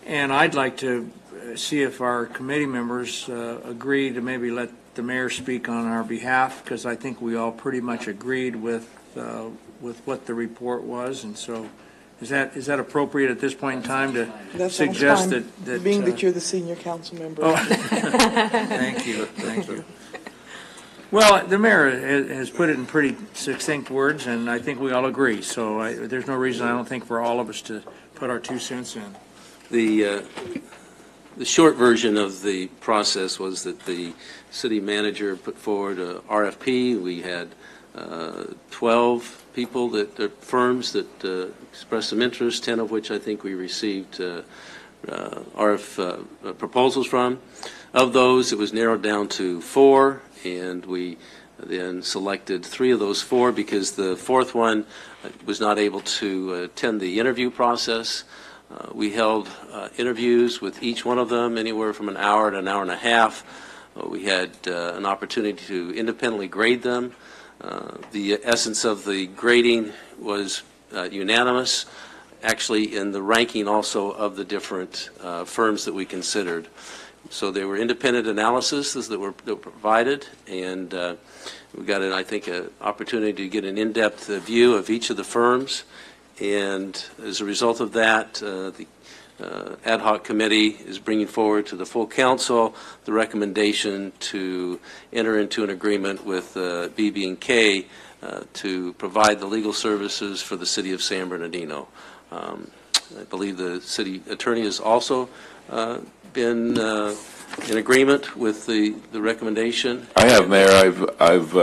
And I'd like to see if our committee members agree to maybe let the mayor speak on our behalf, because I think we all pretty much agreed with what the report was. And so is that appropriate at this point in time to That sounds suggest fine, that being that you're the senior council member. Oh. Thank you. Well, the mayor has put it in pretty succinct words, and I think we all agree. So there's no reason, I don't think, for all of us to put our 2 cents in. The short version of the process was that the city manager put forward a RFP. We had 12 people, firms that expressed some interest, 10 of which I think we received proposals from. Of those, it was narrowed down to 4, and we then selected 3 of those 4 because the 4th one was not able to attend the interview process. We held interviews with each one of them, anywhere from an hour to an hour and a half. We had an opportunity to independently grade them. The essence of the grading was unanimous, actually in the ranking also of the different firms that we considered. So there were independent analyses that were provided, and we got, I think, an opportunity to get an in-depth view of each of the firms. And as a result of that, the ad hoc committee is bringing forward to the full council the recommendation to enter into an agreement with BB&K to provide the legal services for the city of San Bernardino. I believe the city attorney has also been in agreement with the recommendation. I have, Mayor. I've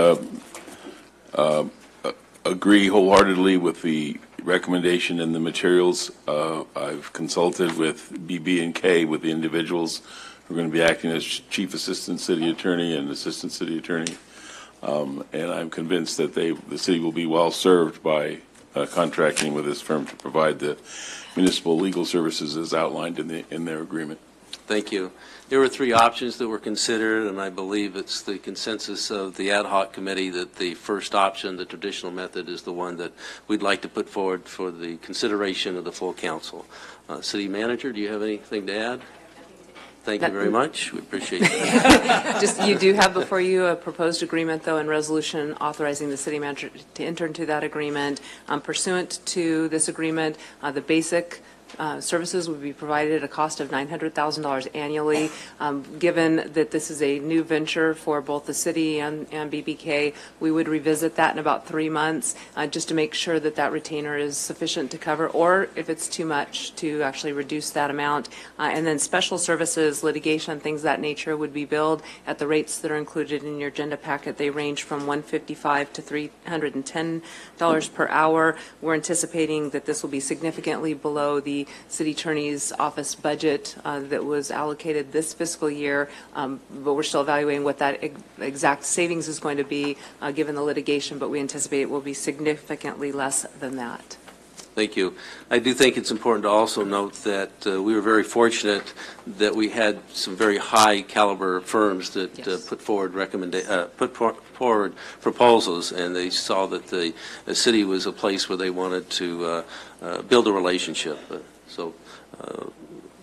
agree wholeheartedly with the recommendation in the materials. I've consulted with BB&K, with the individuals who are going to be acting as chief assistant city attorney and assistant city attorney, and I'm convinced that the city will be well served by contracting with this firm to provide the municipal legal services as outlined in their agreement. Thank you. There were 3 options that were considered, and I believe it's the consensus of the ad hoc committee that the first option, the traditional method, is the one that we'd like to put forward for the consideration of the full council. City manager, do you have anything to add? Thank you very much. We appreciate that. You do have before you a proposed agreement, though, and resolution authorizing the city manager to enter into that agreement. Pursuant to this agreement, the basic services would be provided at a cost of $900,000 annually. Given that this is a new venture for both the city and BBK, we would revisit that in about 3 months just to make sure that that retainer is sufficient to cover, or if it's too much, to actually reduce that amount. And then special services, litigation, things of that nature would be billed at the rates that are included in your agenda packet. They range from $155 to $310 per hour. We're anticipating that this will be significantly below the city attorney's office budget that was allocated this fiscal year, but we're still evaluating what that exact savings is going to be given the litigation, but we anticipate it will be significantly less than that. Thank you. I do think it's important to also note that we were very fortunate that we had some very high caliber firms that put forward forward proposals, and they saw that the city was a place where they wanted to build a relationship.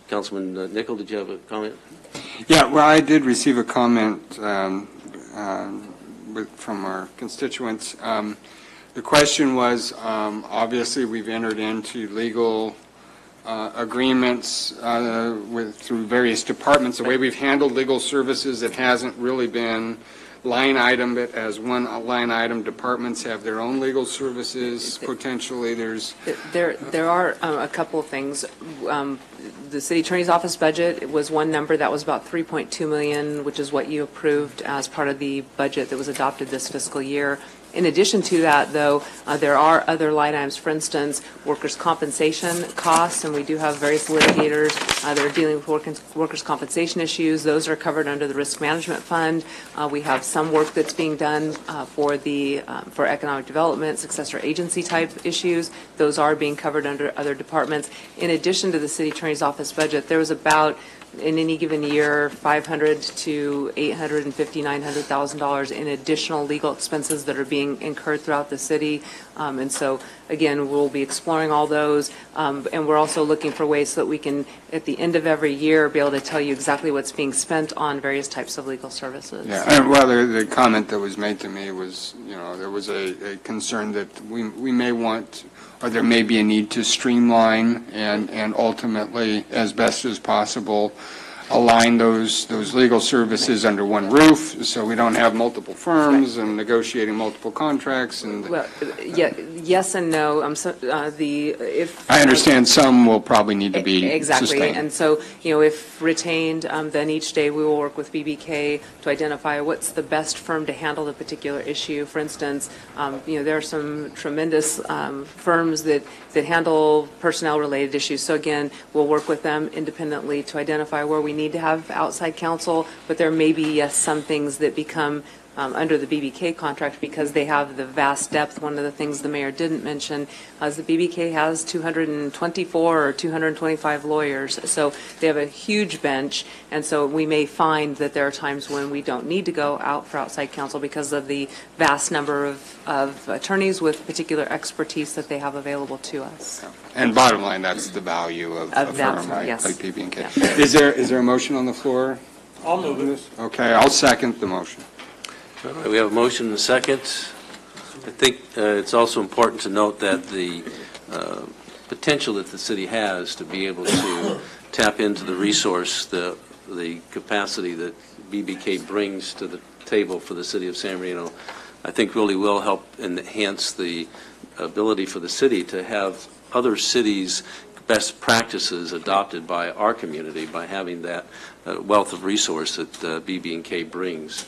Councilman Nickel, did you have a comment? Yeah, well, I did receive a comment from our constituents. The question was, obviously, we've entered into legal agreements through various departments. The way we've handled legal services, it hasn't really been line item, but as one line item, departments have their own legal services. Potentially, there are a couple of things. The city attorney's office budget, it was one number that was about $3.2 million, which is what you approved as part of the budget that was adopted this fiscal year. In addition to that, though, there are other line items, for instance, workers' compensation costs, and we do have various litigators that are dealing with workers' compensation issues. Those are covered under the Risk Management Fund. We have some work that's being done for economic development, successor agency type issues. Those are being covered under other departments. In addition to the city attorney's office budget, there was about, in any given year, $500,000 to $850,000, $900,000 in additional legal expenses that are being incurred throughout the city. And so, again, we'll be exploring all those. And we're also looking for ways so that we can, at the end of every year, be able to tell you exactly what's being spent on various types of legal services. Yeah, and, well, the comment that was made to me was, there was a concern that we may want, or there may be a need to streamline and ultimately, as best as possible, align those legal services under one roof, so we don't have multiple firms and negotiating multiple contracts. And well, yes and no. I understand some will probably need to be exactly, sustained. and so if retained, then each day we will work with BBK to identify what's the best firm to handle the particular issue. For instance, there are some tremendous firms that handle personnel-related issues. So again, we'll work with them independently to identify where we need to have outside counsel, but there may be, yes, some things that become under the BBK contract because they have the vast depth. One of the things the mayor didn't mention is the BBK has 224 or 225 lawyers, so they have a huge bench, and so we may find that there are times when we don't need to go out for outside counsel because of the vast number of attorneys with particular expertise that they have available to us. And bottom line, that's the value of a that, firm like yes. BB&K. Yeah. Is there a motion on the floor? I'll move it. Okay, I'll second the motion. All right, we have a motion and a second. I think it's also important to note that the potential that the city has to be able to tap into the resource, the capacity that BBK brings to the table for the city of San Marino, I think really will help enhance the ability for the city to have other cities' best practices adopted by our community by having that wealth of resource that BB&K brings.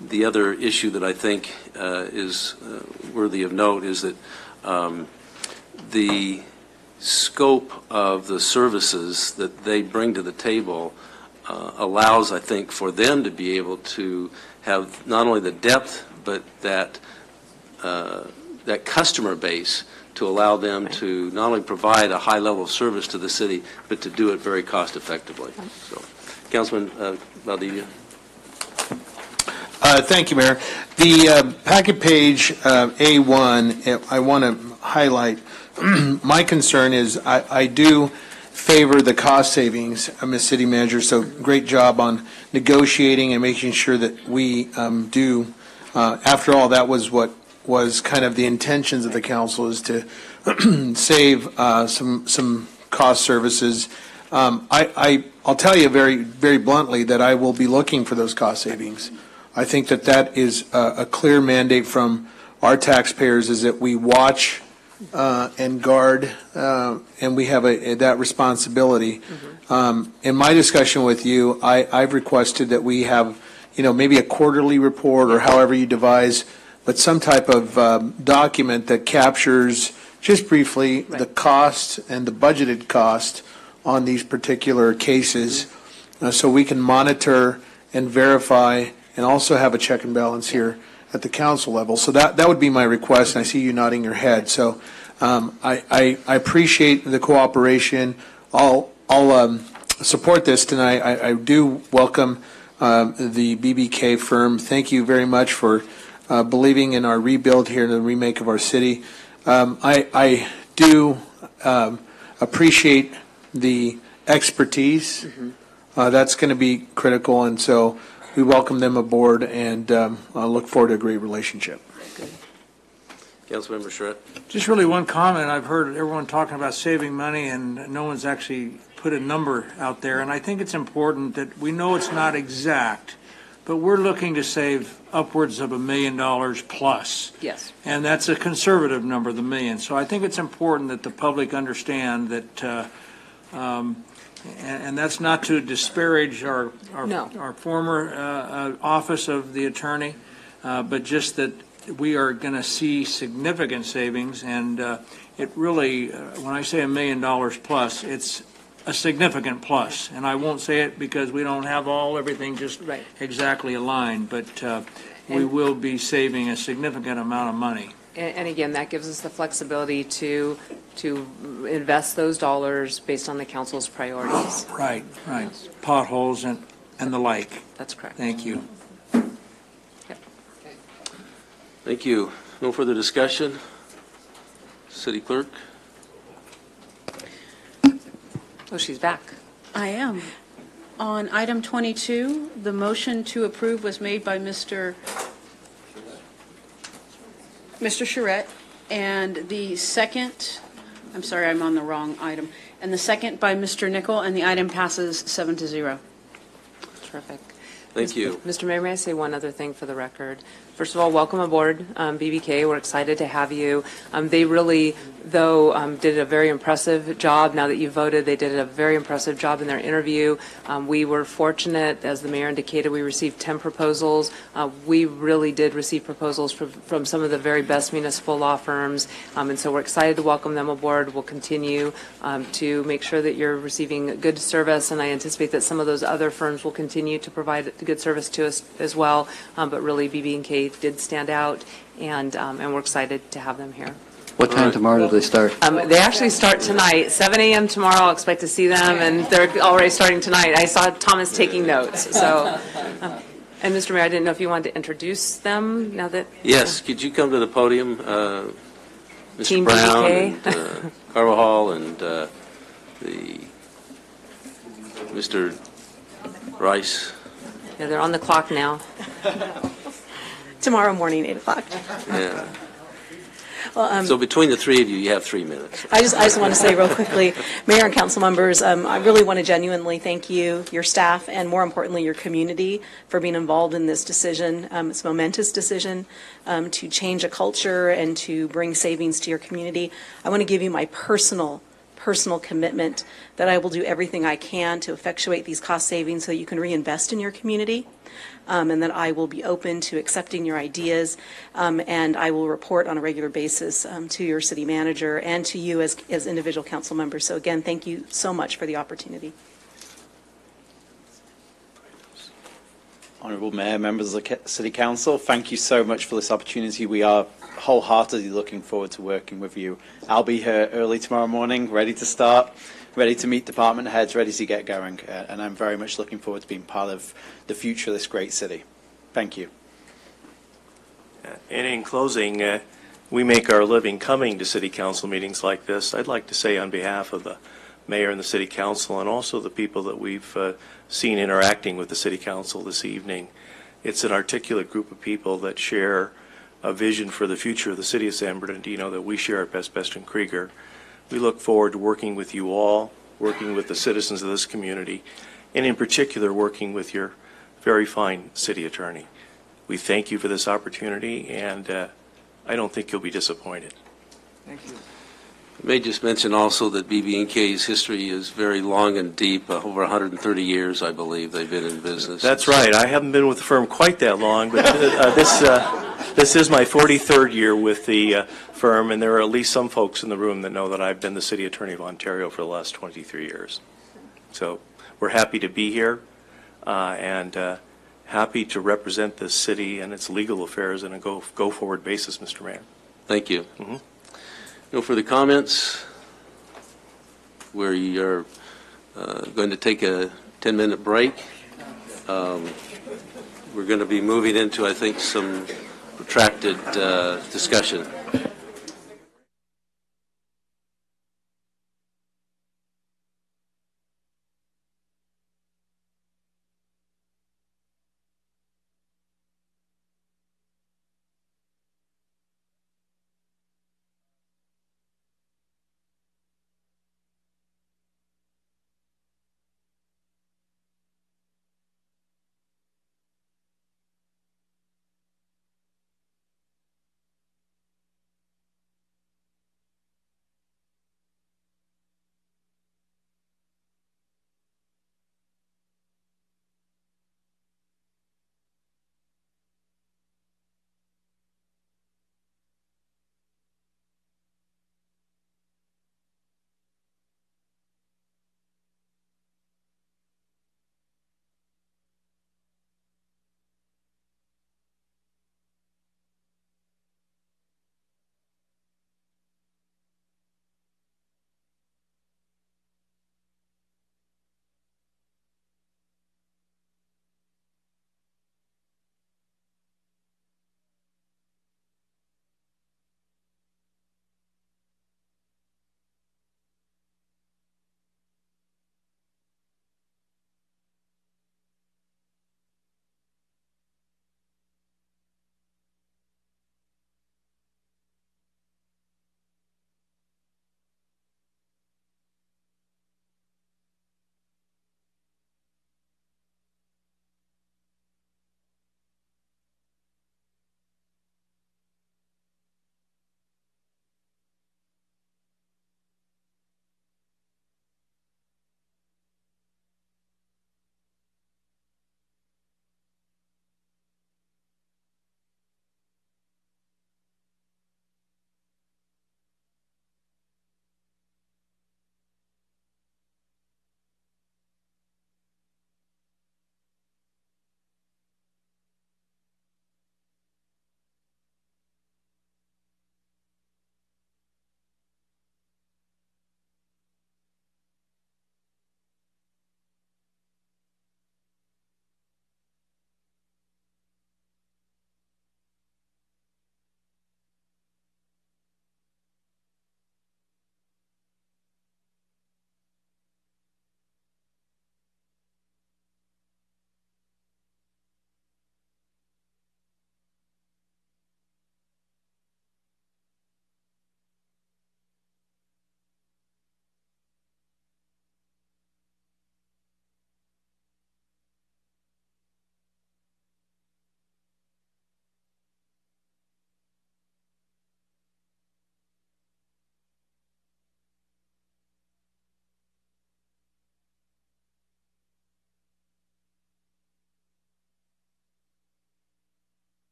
The other issue that I think is worthy of note is that the scope of the services that they bring to the table allows, I think, for them to be able to have not only the depth, but that customer base to allow them to not only provide a high level of service to the city, but to do it very cost effectively. So, Councilman Valdivia. Thank you, Mayor. The packet page A1, I want to highlight, my concern is I do favor the cost savings, Ms. City Manager, so great job on negotiating and making sure that we do. After all, that was what was kind of the intentions of the council, is to save some cost services. I'll tell you very, very bluntly that I will be looking for those cost savings. I think that is a clear mandate from our taxpayers, is that we watch and guard, and we have that responsibility. In my discussion with you, I've requested that we have, maybe a quarterly report or however you devise, but some type of document that captures just briefly the cost and the budgeted cost on these particular cases, so we can monitor and verify and also have a check and balance here at the council level. So that would be my request, and I see you nodding your head. So I appreciate the cooperation. I'll support this tonight. I do welcome the BBK firm. Thank you very much for believing in our rebuild here, the remake of our city. I do appreciate the expertise. That's going to be critical, and so we welcome them aboard, and I look forward to a great relationship. Councilmember Charette. Just really one comment. I've heard everyone talking about saving money, and no one's actually put a number out there. And I think it's important that we know it's not exact, but we're looking to save upwards of $1 million plus. Yes. And that's a conservative number, the million. So I think it's important that the public understand that, and that's not to disparage our former office of the attorney, but just that we are going to see significant savings, and it really, when I say $1 million plus, it's a significant plus. And I won't say it because we don't have everything just exactly aligned, but we will be saving a significant amount of money. And again, that gives us the flexibility to invest those dollars based on the council's priorities. Right. Potholes and the like. That's correct. Thank you. Thank you. No further discussion? City Clerk? Oh, she's back. I am. On item 22, the motion to approve was made by Mr. Charette, and the second, I'm sorry, I'm on the wrong item, and the second by Mr. Nichol, and the item passes 7-0. Terrific. Thank you. Mr. Mayor, may I say one other thing for the record? First of all, welcome aboard, BBK. We're excited to have you. They really, though, did a very impressive job. Now that you voted, they did a very impressive job in their interview. We were fortunate, as the mayor indicated, we received 10 proposals. We really did receive proposals from some of the very best municipal law firms, and so we're excited to welcome them aboard. We'll continue to make sure that you're receiving good service, and I anticipate that some of those other firms will continue to provide good service to us as well, but really BB&K did stand out, and we're excited to have them here. What time tomorrow do they start? They actually start tonight, 7 a.m. tomorrow. I'll expect to see them, and they're already starting tonight. I saw Thomas taking notes. So, and Mr. Mayor, I didn't know if you wanted to introduce them now that. Yes, could you come to the podium, Mr. Team Brown BBK? and Carvajal and the Mr. Rice? Yeah, they're on the clock now. Tomorrow morning, 8 o'clock. Yeah. Well, So between the three of you, you have 3 minutes. I just want to say real quickly, Mayor and council members, I really want to genuinely thank you, your staff, and more importantly, your community for being involved in this decision. It's a momentous decision to change a culture and to bring savings to your community. I want to give you my personal commitment that I will do everything I can to effectuate these cost savings so that you can reinvest in your community, and that I will be open to accepting your ideas, and I will report on a regular basis to your city manager and to you as individual council members. So again, thank you so much for the opportunity. Honourable Mayor, members of the City Council, thank you so much for this opportunity. We are wholeheartedly looking forward to working with you. I'll be here early tomorrow morning, ready to start, ready to meet department heads, ready to get going, and I'm very much looking forward to being part of the future of this great city. Thank you. And in closing, we make our living coming to City Council meetings like this. I'd like to say on behalf of the Mayor and the City Council and also the people that we've seen interacting with the City Council this evening, it's an articulate group of people that share a vision for the future of the City of San Bernardino that we share at Best and Krieger. We look forward to working with you all, working with the citizens of this community, and in particular working with your very fine city attorney. We thank you for this opportunity, and I don't think you'll be disappointed. Thank you. I may just mention also that BB&K's history is very long and deep, over 130 years, I believe, they've been in business. That's right. I haven't been with the firm quite that long, but this is my 43rd year with the firm, and there are at least some folks in the room that know that I've been the City Attorney of Ontario for the last 23 years. So we're happy to be here and happy to represent this city and its legal affairs on a go-forward basis, Mr. Mayor. Thank you. No further comments? We are going to take a 10-minute break. We're going to be moving into, I think, some protracted discussion.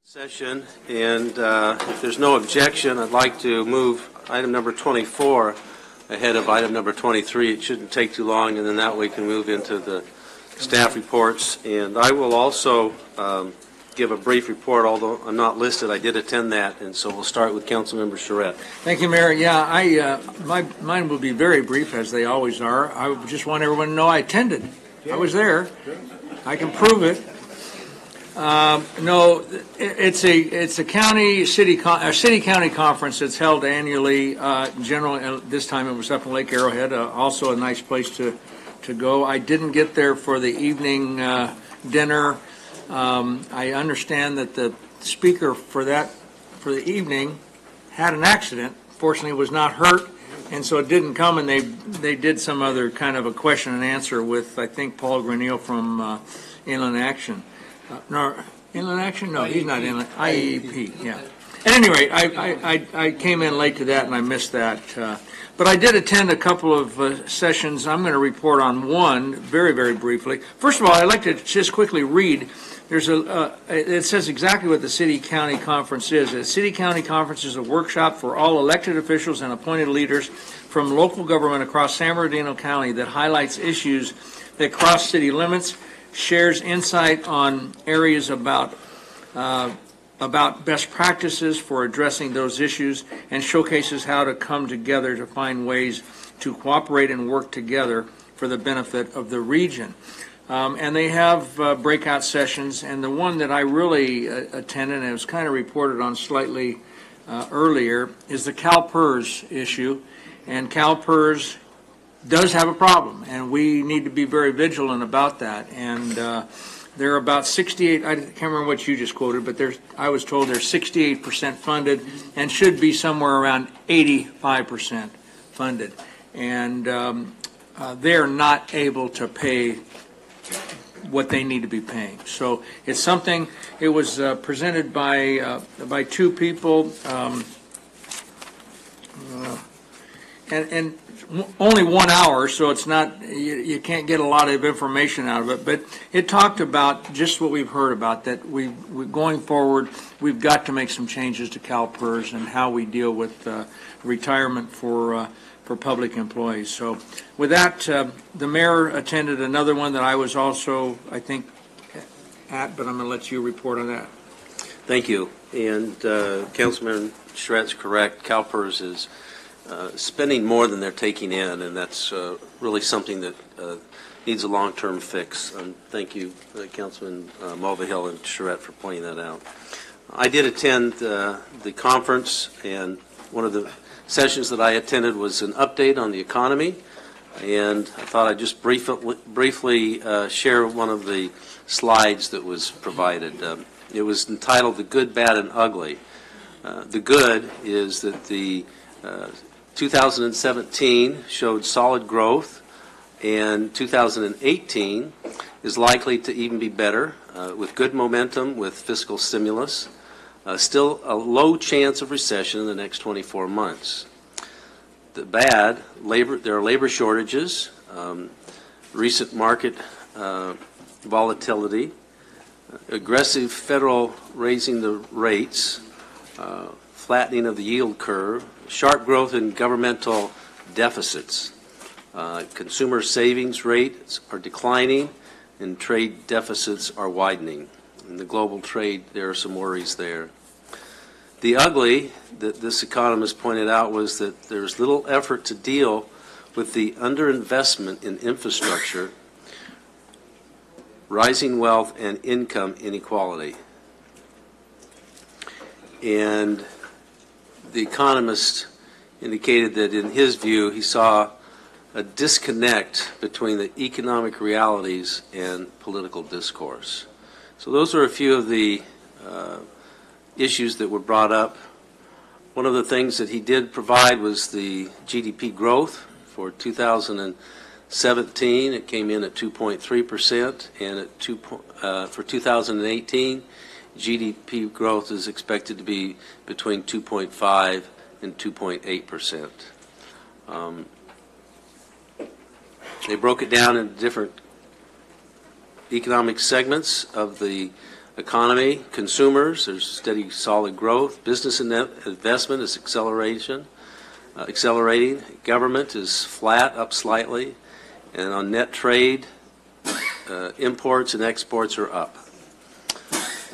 Session, and if there's no objection, I'd like to move item number 24 ahead of item number 23. It shouldn't take too long, and then that way we can move into the staff reports. And I will also give a brief report, although I'm not listed. I did attend that, and so we'll start with Councilmember Charette. Thank you, Mayor. Yeah, mine will be very brief, as they always are. I just want everyone to know I attended. I was there. I can prove it. No, it's a city county conference that's held annually. General, this time it was up in Lake Arrowhead. Also a nice place to go. I didn't get there for the evening dinner. I understand that the speaker for the evening had an accident. Fortunately, was not hurt, and so it didn't come. And they did some other kind of a question and answer with, I think, Paul Granil from Inland Action. No, Inland Action? No, he's not Inland. IEP, yeah. At any rate, I came in late to that and I missed that. But I did attend a couple of sessions. I'm going to report on one very, very briefly. First of all, I'd like to just quickly read. It says exactly what the City-County Conference is. A City-County Conference is a workshop for all elected officials and appointed leaders from local government across San Bernardino County that highlights issues that cross city limits, shares insight on areas about best practices for addressing those issues, and showcases how to come together to find ways to cooperate and work together for the benefit of the region. And they have breakout sessions, and the one that I really attended, and it was kind of reported on slightly earlier, is the CalPERS issue. And CalPERS does have a problem, and we need to be very vigilant about that. And there are about 68, I can't remember what you just quoted, but I was told they're 68% funded and should be somewhere around 85% funded. And they're not able to pay what they need to be paying. So it's something, it was presented by two people, and only 1 hour, so it's not, you can't get a lot of information out of it, but it talked about just what we've heard about, that we going forward, we've got to make some changes to CalPERS and how we deal with retirement for public employees. So with that, the mayor attended another one that I was also, I think, at, but I'm going to let you report on that. Thank you. And Councilman Charette's correct. CalPERS is spending more than they're taking in, and that's really something that needs a long-term fix. Thank you, Councilman Mulvihill and Charette, for pointing that out. I did attend the conference, and one of the sessions that I attended was an update on the economy, and I thought I'd just briefly share one of the slides that was provided. It was entitled "The Good, Bad, and Ugly." The good is that the 2017 showed solid growth, and 2018 is likely to even be better, with good momentum with fiscal stimulus. Still a low chance of recession in the next 24 months. The bad, there are labor shortages, recent market volatility, aggressive federal raising the rates, flattening of the yield curve, sharp growth in governmental deficits. Consumer savings rates are declining, and trade deficits are widening. In the global trade, there are some worries there. The ugly that this economist pointed out was that there's little effort to deal with the underinvestment in infrastructure, rising wealth, and income inequality. And the economist indicated that in his view he saw a disconnect between the economic realities and political discourse. So those are a few of the issues that were brought up. One of the things that he did provide was the GDP growth for 2017. It came in at 2.3%, and at for 2018, GDP growth is expected to be between 2.5 and 2.8%. They broke it down into different economic segments of the economy, consumers, there's steady, solid growth. Business and investment is accelerating. Government is flat, up slightly. And on net trade, imports and exports are up.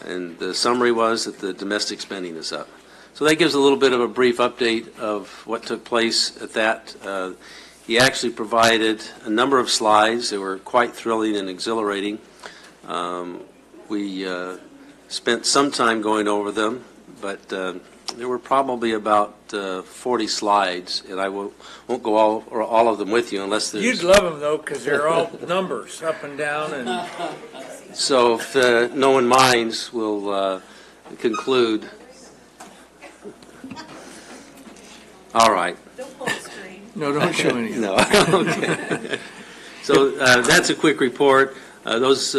And the summary was that the domestic spending is up. So that gives a little bit of a brief update of what took place at that. He actually provided a number of slides that were quite thrilling and exhilarating. We spent some time going over them, but there were probably about 40 slides, and I won't go all of them with you unless there's... You'd love them, though, because they're all numbers, up and down. And So if no one minds, we'll conclude. All right. Don't pull the screen. No, don't show anything. No. Okay. So that's a quick report. Those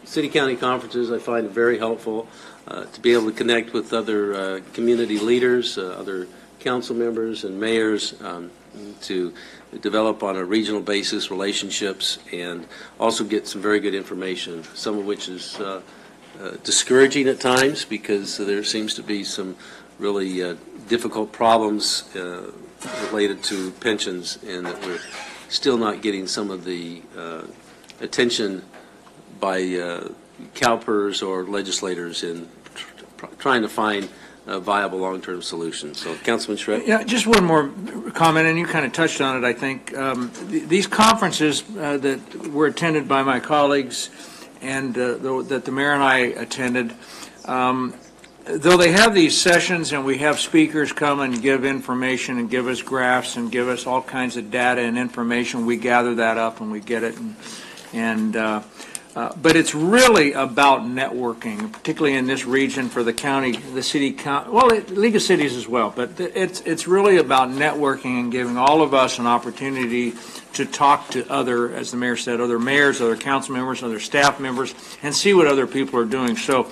city-county conferences I find very helpful to be able to connect with other community leaders, other council members and mayors to develop on a regional basis relationships and also get some very good information, some of which is discouraging at times because there seems to be some really difficult problems related to pensions and that we're still not getting some of the attention by CalPERS or legislators in trying to find viable long-term solutions. So, Councilman Schreck? Yeah, just one more comment, and you kind of touched on it, I think. These conferences that were attended by my colleagues and that the mayor and I attended, though they have these sessions and we have speakers come and give information and give us graphs and give us all kinds of data and information, we gather that up and we get it. But it's really about networking, particularly in this region for the county, the city, well, League of Cities as well. But it's really about networking and giving all of us an opportunity to talk to other, as the mayor said, other mayors, other council members, other staff members, and see what other people are doing. So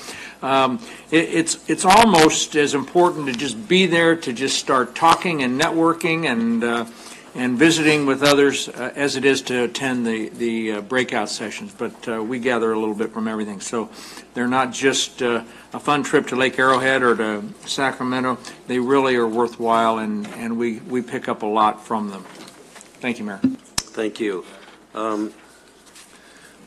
it's almost as important to just be there, to just start talking and networking and visiting with others as it is to attend the breakout sessions. But we gather a little bit from everything. So they're not just a fun trip to Lake Arrowhead or to Sacramento. They really are worthwhile, and we pick up a lot from them. Thank you, Mayor. Thank you. I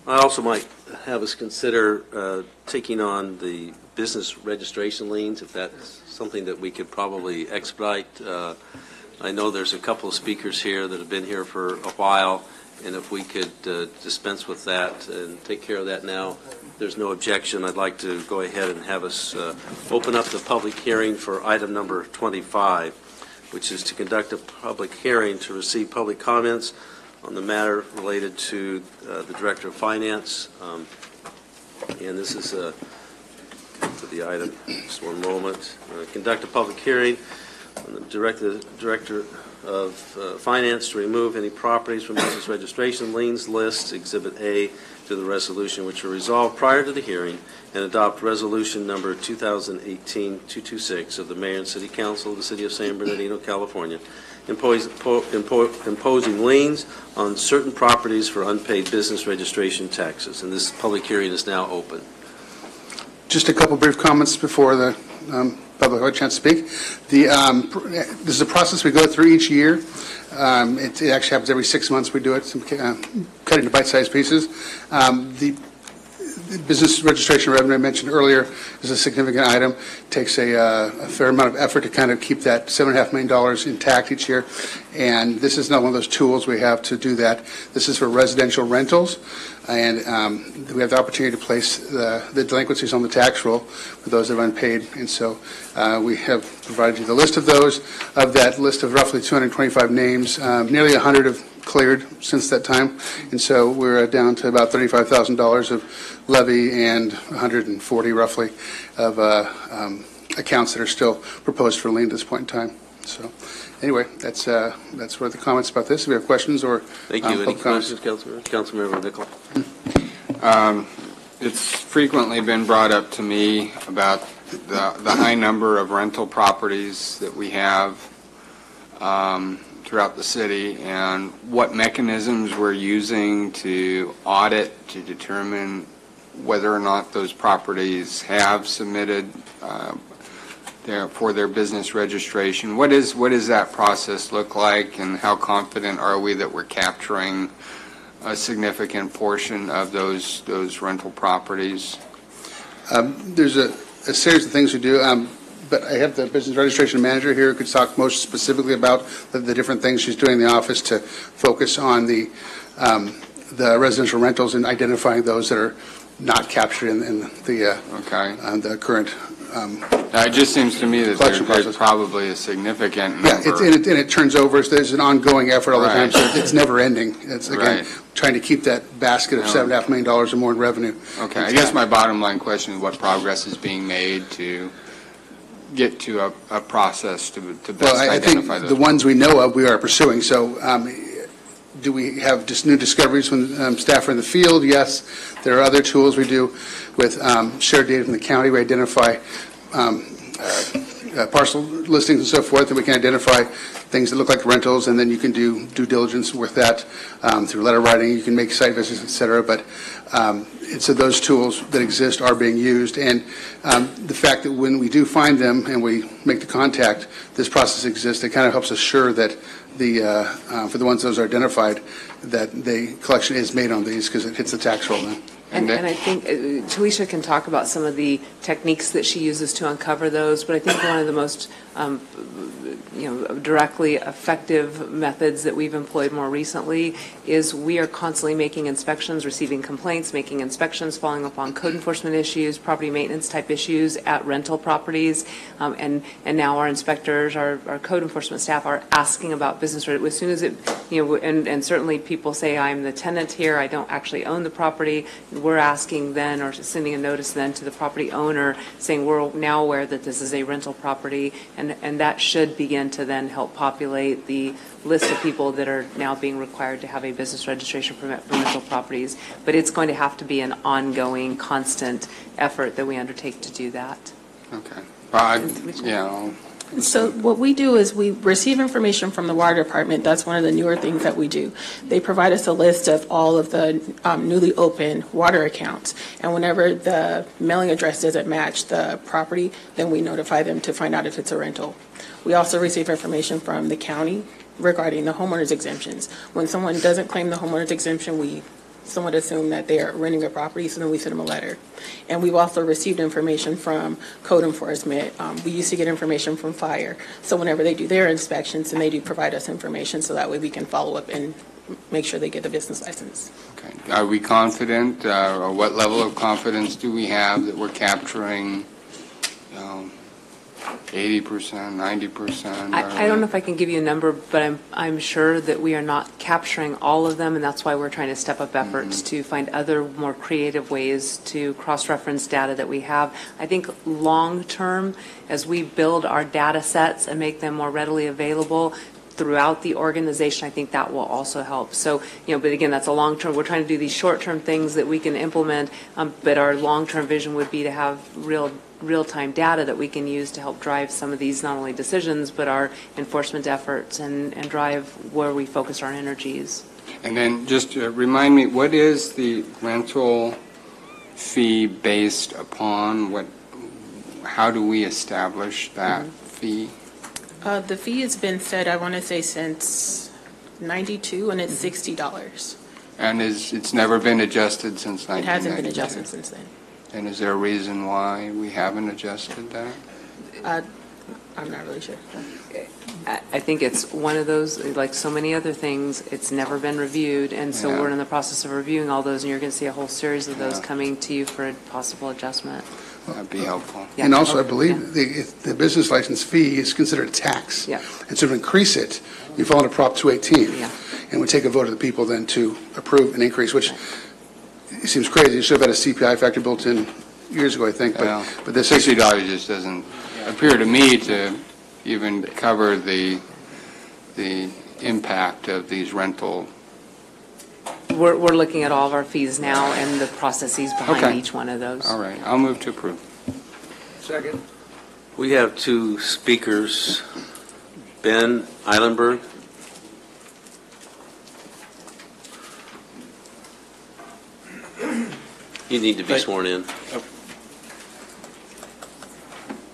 also might have us consider taking on the business registration liens, if that's something that we could probably expedite. I know there's a couple of speakers here that have been here for a while, and if we could dispense with that and take care of that now, there's no objection. I'd like to go ahead and have us open up the public hearing for item number 25, which is to conduct a public hearing to receive public comments on the matter related to the Director of Finance. And this is for the item. Just one moment. Conduct a public hearing on the Director of Finance to remove any properties from business registration liens list, Exhibit A, to the resolution, which were resolved prior to the hearing, and adopt resolution number 2018-226 of the Mayor and City Council of the City of San Bernardino, California, imposing liens on certain properties for unpaid business registration taxes. And this public hearing is now open. Just a couple brief comments before the public have a chance to speak. This is a process we go through each year. It actually happens every 6 months. We do it, cut into bite-sized pieces. The business registration revenue I mentioned earlier is a significant item. It takes a fair amount of effort to kind of keep that $7.5 million intact each year. And this is not one of those tools we have to do that. This is for residential rentals. And we have the opportunity to place the delinquencies on the tax roll for those that are unpaid. And so we have provided you the list of those. Of that list of roughly 225 names, nearly 100 have cleared since that time. And so we're down to about $35,000 of levy and 140 roughly of accounts that are still proposed for lien at this point in time. So anyway, that's what the comments about this. If we have questions or Thank you. Any questions, Councilmember Nickel? It's frequently been brought up to me about the high number of rental properties that we have throughout the city and what mechanisms we're using to audit to determine whether or not those properties have submitted for their business registration. What does that process look like, and how confident are we that we're capturing a significant portion of those rental properties? There's a series of things we do, but I have the business registration manager here who could talk most specifically about the different things she's doing in the office to focus on the residential rentals and identifying those that are not captured in the current It just seems to me that collection there's process. Probably a significant Yeah, number. and it turns over. So there's an ongoing effort all the time, Right. so it's never ending. It's, again, Right. trying to keep that basket of No. $7.5 million or more in revenue. Okay, I guess my bottom line question is what progress is being made to get to a process to best Well, I think identify those? the ones we know of, we are pursuing. So do we have just new discoveries when staff are in the field? Yes. There are other tools we do with shared data from the county. We identify parcel listings and so forth, and we can identify things that look like rentals, and then you can do due diligence with that through letter writing. You can make site visits, et cetera. But so those tools that exist are being used, and the fact that when we do find them and we make the contact, this process exists. It kind of helps assure that for the ones those are identified, that the collection is made on these because it hits the tax roll then. And I think Talisha can talk about some of the techniques that she uses to uncover those, but I think one of the most directly effective methods that we've employed more recently is we are constantly making inspections, receiving complaints, making inspections, following up on code enforcement issues, property maintenance type issues at rental properties, and now our inspectors, our code enforcement staff are asking about business. As soon as it, and certainly people say, I'm the tenant here, I don't actually own the property. We're asking then, or sending a notice then to the property owner saying we're now aware that this is a rental property, and that should begin to then help populate the list of people that are now being required to have a business registration permit for rental properties. But it's going to have to be an ongoing, constant effort that we undertake to do that. Okay. So what we do is we receive information from the water department. That's one of the newer things that we do. They provide us a list of all of the newly opened water accounts. And whenever the mailing address doesn't match the property, then we notify them to find out if it's a rental. We also receive information from the county regarding the homeowner's exemptions. When someone doesn't claim the homeowner's exemption, we somewhat assume that they are renting a property, so then we send them a letter. And we've also received information from code enforcement. We used to get information from fire. So whenever they do their inspections, then they do provide us information, so that way we can follow up and make sure they get the business license. Okay. Are we confident, or what level of confidence do we have that we're capturing 80%, 90%? I don't know if I can give you a number, but I'm sure that we are not capturing all of them, and that's why we're trying to step up efforts to find other more creative ways to cross-reference data that we have. I think long-term, as we build our data sets and make them more readily available throughout the organization, I think that will also help. So, but again, that's a long-term. We're trying to do these short-term things that we can implement, but our long-term vision would be to have real-time data that we can use to help drive some of these not only decisions, but our enforcement efforts and drive where we focus our energies. And then just remind me, what is the rental fee based upon? How do we establish that fee? The fee has been set, I want to say, since '92, and it's $60. And it's never been adjusted since 1992? It hasn't been adjusted since then. And is there a reason why we haven't adjusted that? I'm not really sure. I think it's one of those, like so many other things, it's never been reviewed, and so Yeah. we're in the process of reviewing all those, and you're going to see a whole series of those coming to you for a possible adjustment. That'd be helpful. Yeah. And also, I believe the business license fee is considered a tax. Yeah. And so to increase it, you fall into Prop 218. Yeah. And we take a vote of the people then to approve an increase, which it seems crazy. You should have had a CPI factor built in years ago, I think. But the $60 just doesn't appear to me to even cover the impact of these rental. We're looking at all of our fees now and the processes behind Okay. each one of those. All right, I'll move to approve. Second. We have two speakers, Ben Eilenberg. You need to be sworn in.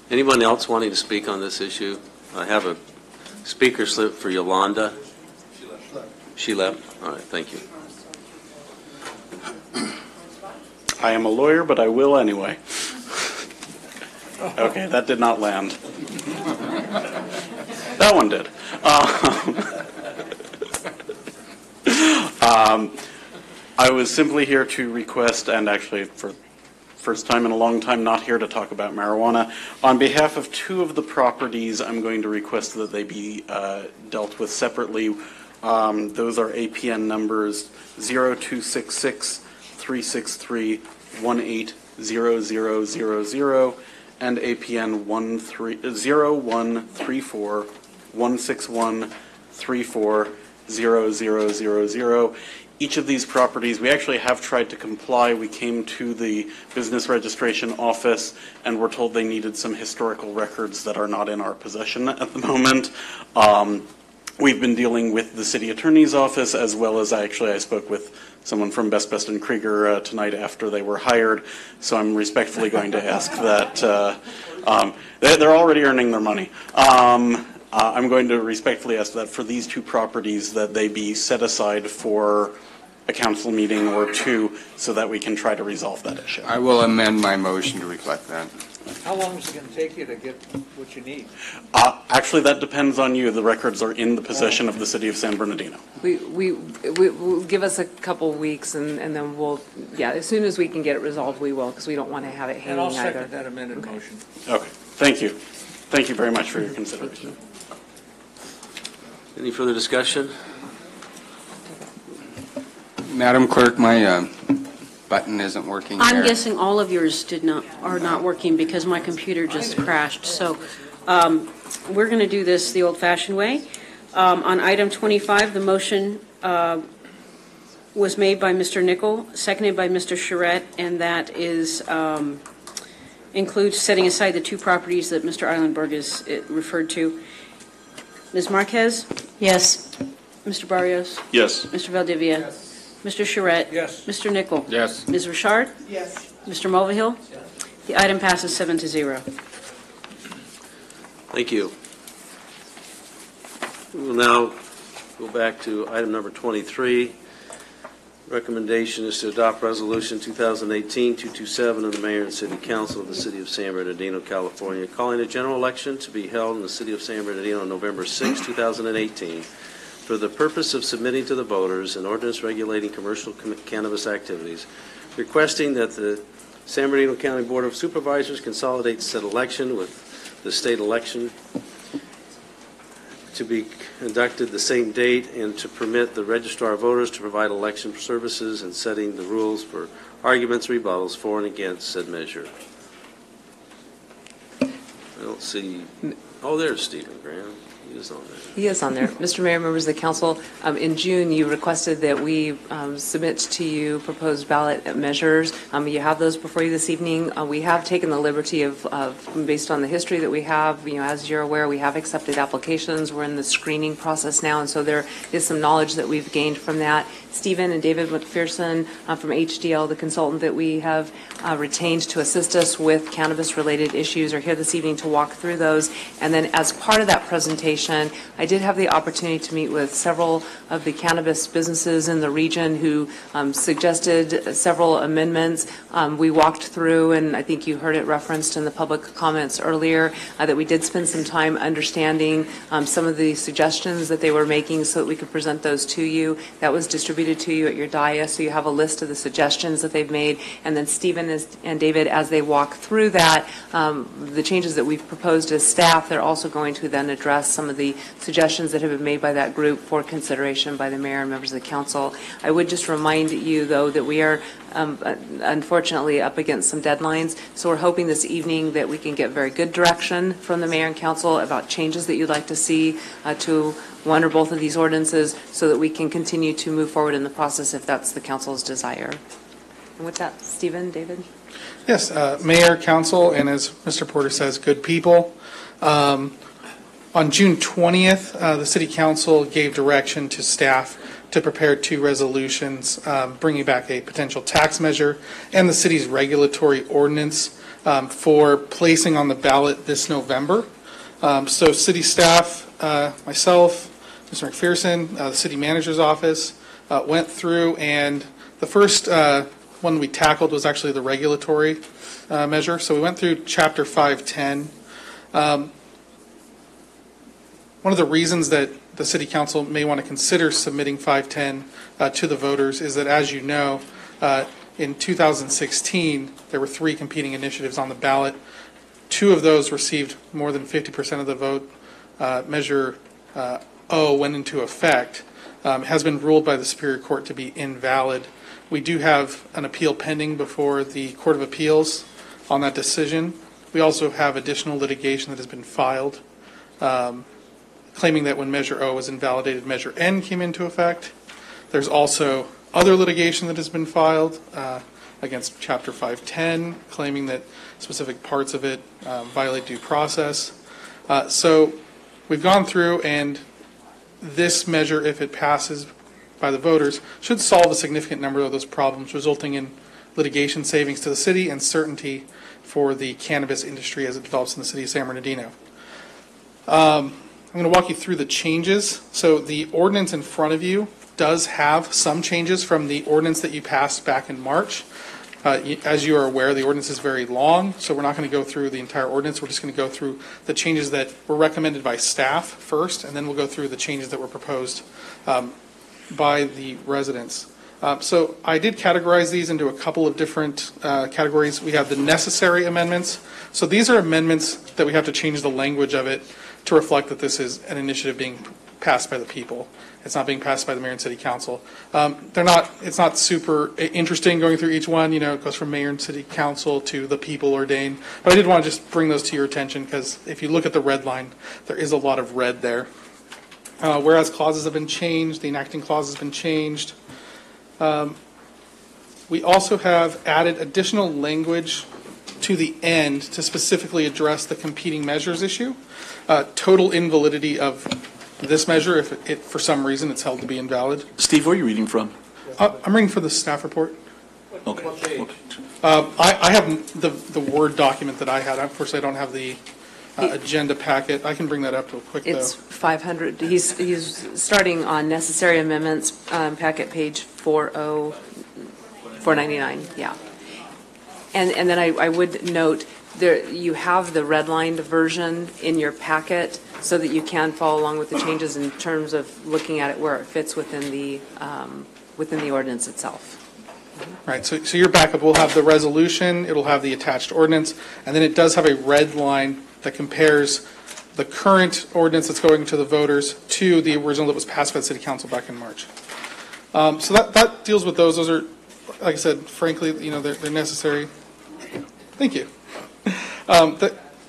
Anyone else wanting to speak on this issue? I have a speaker slip for Yolanda. She left? All right, thank you. I am a lawyer, but I will anyway. Okay, that did not land. That one did. I was simply here to request, and actually for first time in a long time not here to talk about marijuana. On behalf of two of the properties, I'm going to request that they be dealt with separately. Those are APN numbers 0266-363-180000 and APN 0134-161-340000. Each of these properties, we actually have tried to comply. We came to the business registration office and were told they needed some historical records that are not in our possession at the moment. We've been dealing with the city attorney's office, as well as I spoke with someone from Best Best & Krieger tonight after they were hired. So I'm respectfully going to ask that they're already earning their money. I'm going to respectfully ask that for these two properties that they be set aside for a council meeting or two so that we can try to resolve that issue. I will amend my motion to reflect that. How long is it going to take you to get what you need? Actually, that depends on you. The records are in the possession of the city of San Bernardino. We'll give us a couple weeks, and then we'll, as soon as we can get it resolved, we will, because we don't want to have it hanging And I'll either. second that amended motion. Okay, thank you. Thank you very much for your consideration. Any further discussion? Madam Clerk, my button isn't working here. I'm guessing all of yours are not working because my computer just crashed. So we're going to do this the old-fashioned way. On item 25, the motion was made by Mr. Nichol, seconded by Mr. Charette, and that is includes setting aside the two properties that Mr. Eilenberg is referred to. Ms. Marquez? Yes. Mr. Barrios? Yes. Mr. Valdivia? Yes. Mr. Charette? Yes. Mr. Nichol? Yes. Ms. Richard? Yes. Mr. Mulvihill? The item passes 7-0. Thank you. We will now go back to item number 23. Recommendation is to adopt Resolution 2018-227 of the Mayor and City Council of the City of San Bernardino, California, calling a general election to be held in the City of San Bernardino on November 6, 2018, for the purpose of submitting to the voters an ordinance regulating commercial cannabis activities, requesting that the San Bernardino County Board of Supervisors consolidate said election with the state election to be conducted the same date, and to permit the registrar of voters to provide election services and setting the rules for arguments, rebuttals for and against said measure. I don't see, oh, there's Stephen Graham. He is on there. He is on there. Mr. Mayor, members of the council, in June, you requested that we submit to you proposed ballot measures. You have those before you this evening. We have taken the liberty of, based on the history that we have, as you're aware, we have accepted applications. We're in the screening process now, and so there is some knowledge that we've gained from that. Stephen and David McPherson from HDL, the consultant that we have retained to assist us with cannabis-related issues, are here this evening to walk through those. And then as part of that presentation, I did have the opportunity to meet with several of the cannabis businesses in the region who suggested several amendments. We walked through, and I think you heard it referenced in the public comments earlier, that we did spend some time understanding some of the suggestions that they were making so that we could present those to you. That was distributed to you at your dais, so you have a list of the suggestions that they've made. And then Stephen and David, as they walk through that, the changes that we've proposed as staff, they're also going to then address some of the suggestions that have been made by that group for consideration by the mayor and members of the council. I would just remind you, though, that we are unfortunately up against some deadlines, so we're hoping this evening that we can get very good direction from the mayor and council about changes that you'd like to see to one or both of these ordinances, so that we can continue to move forward in the process if that's the council's desire. And with that, Stephen, David? Yes, Mayor, Council, and as Mr. Porter says, good people. On June 20th, the City Council gave direction to staff to prepare two resolutions bringing back a potential tax measure and the city's regulatory ordinance for placing on the ballot this November. So city staff, myself, Mr. McPherson, the city manager's office went through, and the first one we tackled was actually the regulatory measure. So we went through Chapter 510. One of the reasons that the City Council may want to consider submitting 510 to the voters is that, as you know, in 2016, there were 3 competing initiatives on the ballot. 2 of those received more than 50% of the vote. Measure O went into effect. Has been ruled by the Superior Court to be invalid. We do have an appeal pending before the Court of Appeals on that decision. We also have additional litigation that has been filed, claiming that when Measure O was invalidated, Measure N came into effect. There's also other litigation that has been filed against Chapter 510, claiming that specific parts of it violate due process. So we've gone through, and this measure, if it passes by the voters, should solve a significant number of those problems, resulting in litigation savings to the city and certainty for the cannabis industry as it develops in the city of San Bernardino. I'm going to walk you through the changes. So the ordinance in front of you does have some changes from the ordinance that you passed back in March. As you are aware, the ordinance is very long, so we're not going to go through the entire ordinance. We're just going to go through the changes that were recommended by staff first, and then we'll go through the changes that were proposed by the residents. So I did categorize these into a couple of different categories. We have the necessary amendments. So these are amendments that we have to change the language of it to reflect that this is an initiative being passed by the people. It's not being passed by the mayor and city council. It's not super interesting going through each one. You know, it goes from mayor and city council to the people ordained. But I did want to just bring those to your attention, because if you look at the red line, there is a lot of red there. Whereas clauses have been changed, the enacting clause has been changed. We also have added additional language to the end to specifically address the competing measures issue. Total invalidity of this measure, if it for some reason it's held to be invalid. Steve, where are you reading from? I'm reading from the staff report. Okay. I have the Word document that I had. Unfortunately, I don't have the agenda packet. I can bring that up real quick, though. It's 500. He's starting on necessary amendments, packet page 499. Yeah. And then I would note there you have the redlined version in your packet so that you can follow along with the changes in terms of looking at it where it fits within the ordinance itself. Right, so your backup will have the resolution, it'll have the attached ordinance, and then it does have a red line that compares the current ordinance that's going to the voters to the original that was passed by the city council back in March. So that deals with those. Those are, like I said, frankly, you know, they're necessary. Thank you.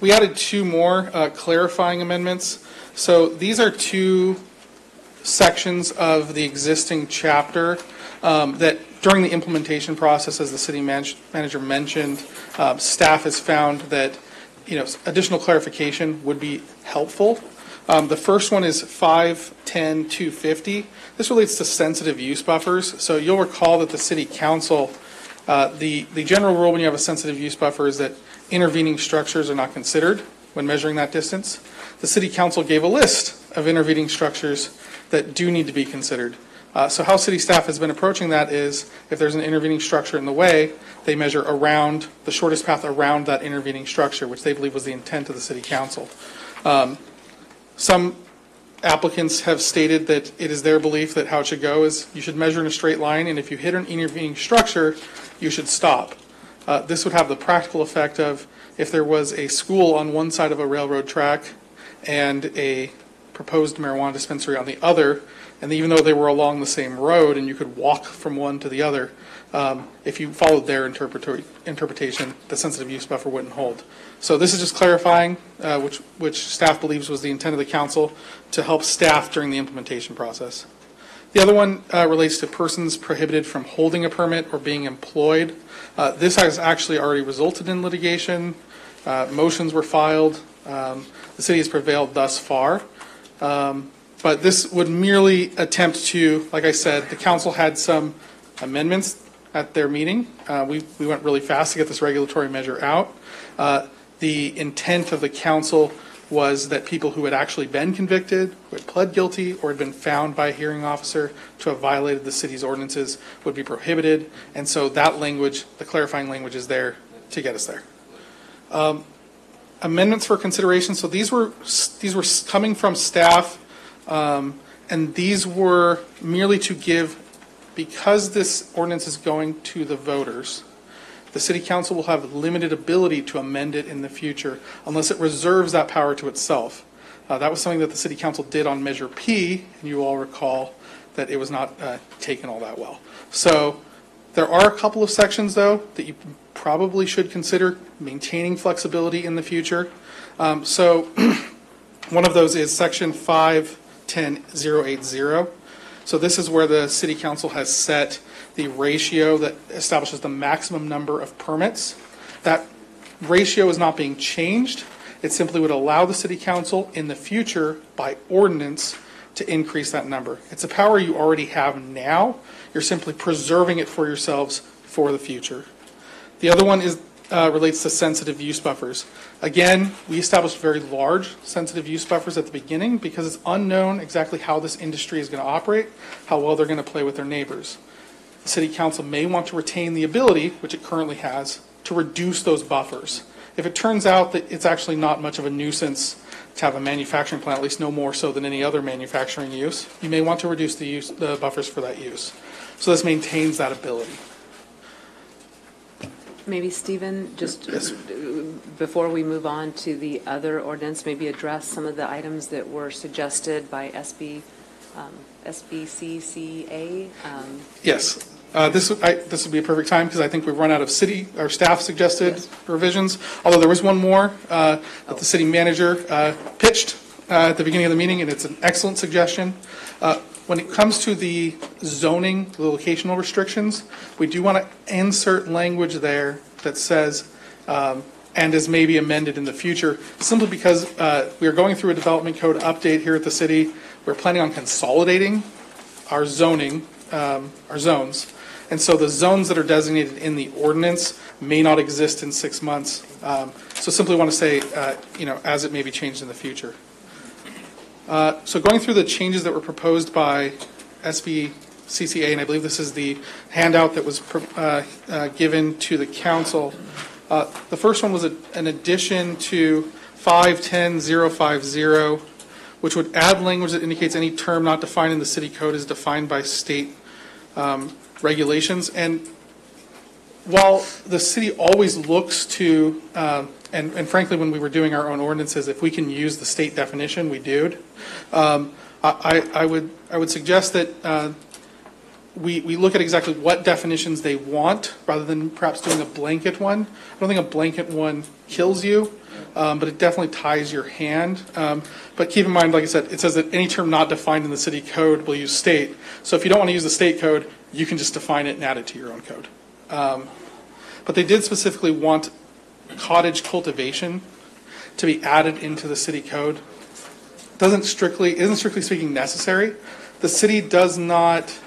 We added 2 more clarifying amendments. So these are 2 sections of the existing chapter that during the implementation process, as the city manager mentioned, staff has found that, you know, additional clarification would be helpful. The first one is 510-250. This relates to sensitive use buffers. So you'll recall that the city council, the general rule when you have a sensitive use buffer is that intervening structures are not considered when measuring that distance. The city council gave a list of intervening structures that do need to be considered. So how city staff has been approaching that is, if there's an intervening structure in the way, they measure around the shortest path around that intervening structure, which they believe was the intent of the city council. Some applicants have stated that it is their belief that how it should go is you should measure in a straight line, and if you hit an intervening structure, you should stop. This would have the practical effect of, if there was a school on one side of a railroad track and a proposed marijuana dispensary on the other, and even though they were along the same road and you could walk from one to the other, if you followed their interpretation, the sensitive use buffer wouldn't hold. So this is just clarifying which staff believes was the intent of the council to help staff during the implementation process. The other one relates to persons prohibited from holding a permit or being employed. This has actually already resulted in litigation. Motions were filed. The city has prevailed thus far. But this would merely attempt to, like I said, the council had some amendments at their meeting. We went really fast to get this regulatory measure out. The intent of the council was that people who had actually been convicted, who had pled guilty, or had been found by a hearing officer to have violated the city's ordinances would be prohibited. And so that language, the clarifying language, is there to get us there. Amendments for consideration. So these were coming from staff, and these were merely to give, because this ordinance is going to the voters, the city council will have limited ability to amend it in the future unless it reserves that power to itself. That was something that the city council did on Measure P, and you all recall that it was not taken all that well. So there are a couple of sections, though, that you probably should consider maintaining flexibility in the future. So one of those is Section 510080. So this is where the city council has set the ratio that establishes the maximum number of permits. That ratio is not being changed. It simply would allow the city council in the future by ordinance to increase that number. It's a power you already have now. You're simply preserving it for yourselves for the future. The other one is relates to sensitive use buffers. Again, we established very large sensitive use buffers at the beginning because it's unknown exactly how this industry is going to operate, how well they're going to play with their neighbors. The city council may want to retain the ability, which it currently has, to reduce those buffers. If it turns out that it's actually not much of a nuisance to have a manufacturing plant, at least no more so than any other manufacturing use, you may want to reduce the buffers for that use. So this maintains that ability. Maybe, Stephen, just before we move on to the other ordinance, maybe address some of the items that were suggested by SBCCA. Yes. This would be a perfect time because I think we've run out of city or staff suggested revisions. Although there was one more that the city manager pitched at the beginning of the meeting, and it's an excellent suggestion. When it comes to the zoning, the locational restrictions, we do want to insert language there that says, and is maybe amended in the future, simply because we are going through a development code update here at the city. We're planning on consolidating our zoning, our zones. And so the zones that are designated in the ordinance may not exist in 6 months. So simply want to say, as it may be changed in the future. So going through the changes that were proposed by SBCCA, and I believe this is the handout that was given to the council. The first one was an addition to 510050, which would add language that indicates any term not defined in the city code is defined by state regulations. And while the city always looks to, and frankly, when we were doing our own ordinances, if we can use the state definition, we do. I would suggest that we look at exactly what definitions they want rather than perhaps doing a blanket one. I don't think a blanket one kills you, but it definitely ties your hand. But keep in mind, like I said, it says that any term not defined in the city code will use state. So if you don't want to use the state code, you can just define it and add it to your own code. But they did specifically want cottage cultivation to be added into the city code. Isn't strictly speaking necessary. The city does not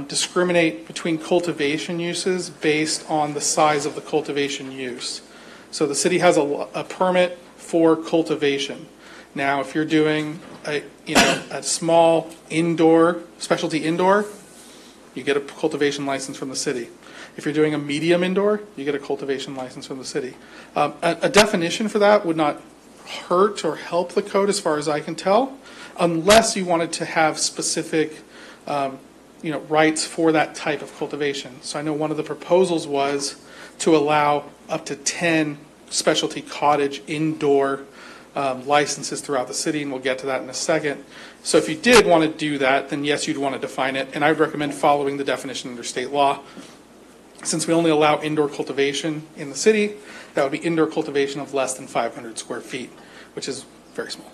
discriminate between cultivation uses based on the size of the cultivation use. So the city has a permit for cultivation. Now, if you're doing a small indoor, specialty indoor, you get a cultivation license from the city. If you're doing a medium indoor, you get a cultivation license from the city. A definition for that would not hurt or help the code as far as I can tell, unless you wanted to have specific rights for that type of cultivation. So I know one of the proposals was to allow up to 10 specialty cottage indoor licenses throughout the city, and we'll get to that in a second. So if you did want to do that, then yes, you'd want to define it, and I would recommend following the definition under state law. Since we only allow indoor cultivation in the city, that would be indoor cultivation of less than 500 square feet, which is very small.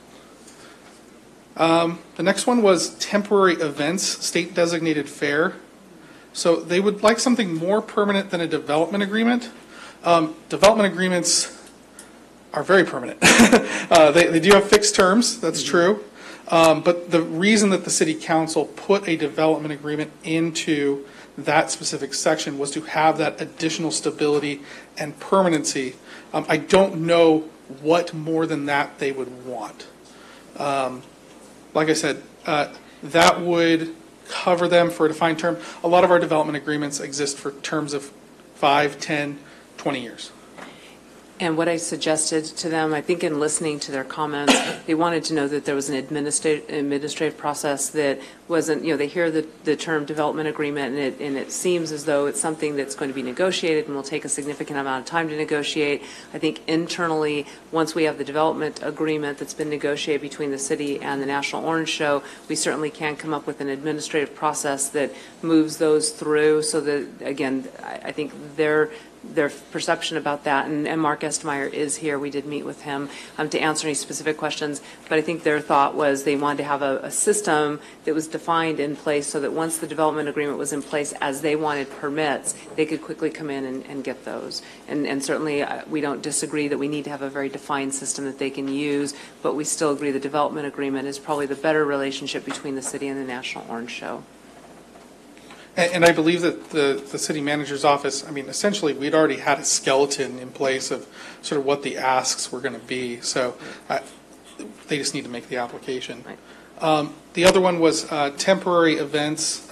The next one was temporary events, state designated fair. So they would like something more permanent than a development agreement. Development agreements are very permanent. They do have fixed terms, that's true. But the reason that the city council put a development agreement into that specific section was to have that additional stability and permanency. I don't know what more than that they would want. Like I said, that would cover them for a defined term. A lot of our development agreements exist for terms of 5, 10, 20 years. And what I suggested to them, I think in listening to their comments, they wanted to know that there was an administrative process that wasn't, they hear the term development agreement, and it seems as though it's something that's going to be negotiated and will take a significant amount of time to negotiate. I think internally, once we have the development agreement that's been negotiated between the city and the National Orange Show, we certainly can come up with an administrative process that moves those through so that, again, I think their perception about that, and Mark Estemeyer is here. We did meet with him to answer any specific questions, but I think their thought was they wanted to have a system that was defined in place so that once the development agreement was in place, as they wanted permits, they could quickly come in and get those. And certainly we don't disagree that we need to have a very defined system that they can use, but we still agree the development agreement is probably the better relationship between the city and the National Orange Show. And I believe that the city manager's office, essentially, we'd already had a skeleton in place of sort of what the asks were going to be. So they just need to make the application. Right. The other one was temporary events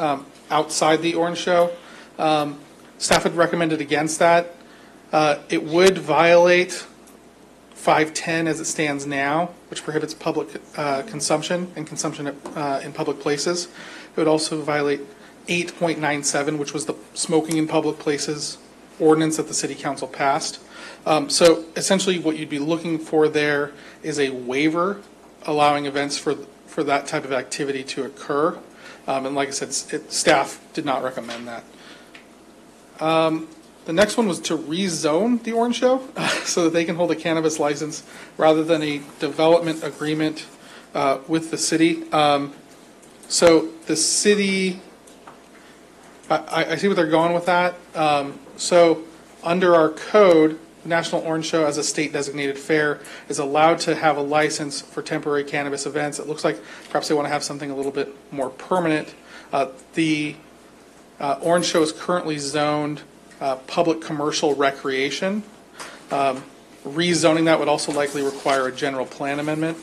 outside the Orange Show. Staff had recommended against that. It would violate 510 as it stands now, which prohibits public consumption and consumption in public places. It would also violate 8.97, which was the smoking in public places ordinance that the city council passed. So essentially what you'd be looking for there is a waiver allowing events for that type of activity to occur. And like I said, staff did not recommend that. The next one was to rezone the Orange Show so that they can hold a cannabis license rather than a development agreement with the city. So the city, I see what they're going with that. So under our code, the National Orange Show as a state designated fair is allowed to have a license for temporary cannabis events. It looks like perhaps they want to have something a little bit more permanent. The Orange Show is currently zoned public commercial recreation. Rezoning that would also likely require a general plan amendment.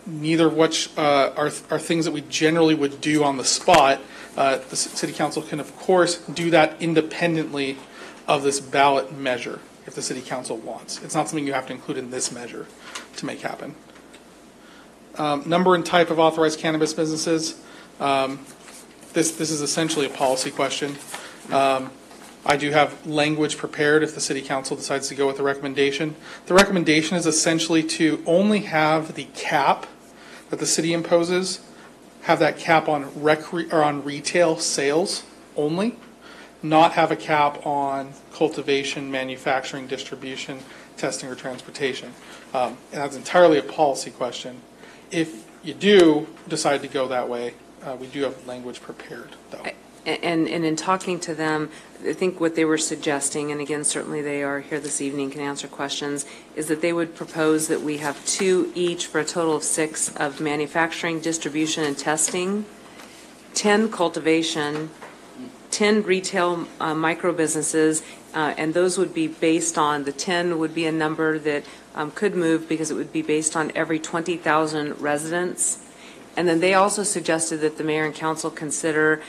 Neither of which are things that we generally would do on the spot. The city council can, of course, do that independently of this ballot measure if the city council wants. It's not something you have to include in this measure to make happen. Number and type of authorized cannabis businesses. This is essentially a policy question. I do have language prepared if the city council decides to go with the recommendation. The recommendation is essentially to only have the cap that the city imposes, have that cap on on retail sales only, not have a cap on cultivation, manufacturing, distribution, testing, or transportation. And that's entirely a policy question. If you do decide to go that way, we do have language prepared, though. And in talking to them, I think what they were suggesting, and again, certainly they are here this evening, can answer questions, is that they would propose that we have 2 each for a total of 6 of manufacturing, distribution, and testing, 10 cultivation, 10 retail micro businesses, and those would be based on, the 10 would be a number that could move because it would be based on every 20,000 residents. And then they also suggested that the mayor and council consider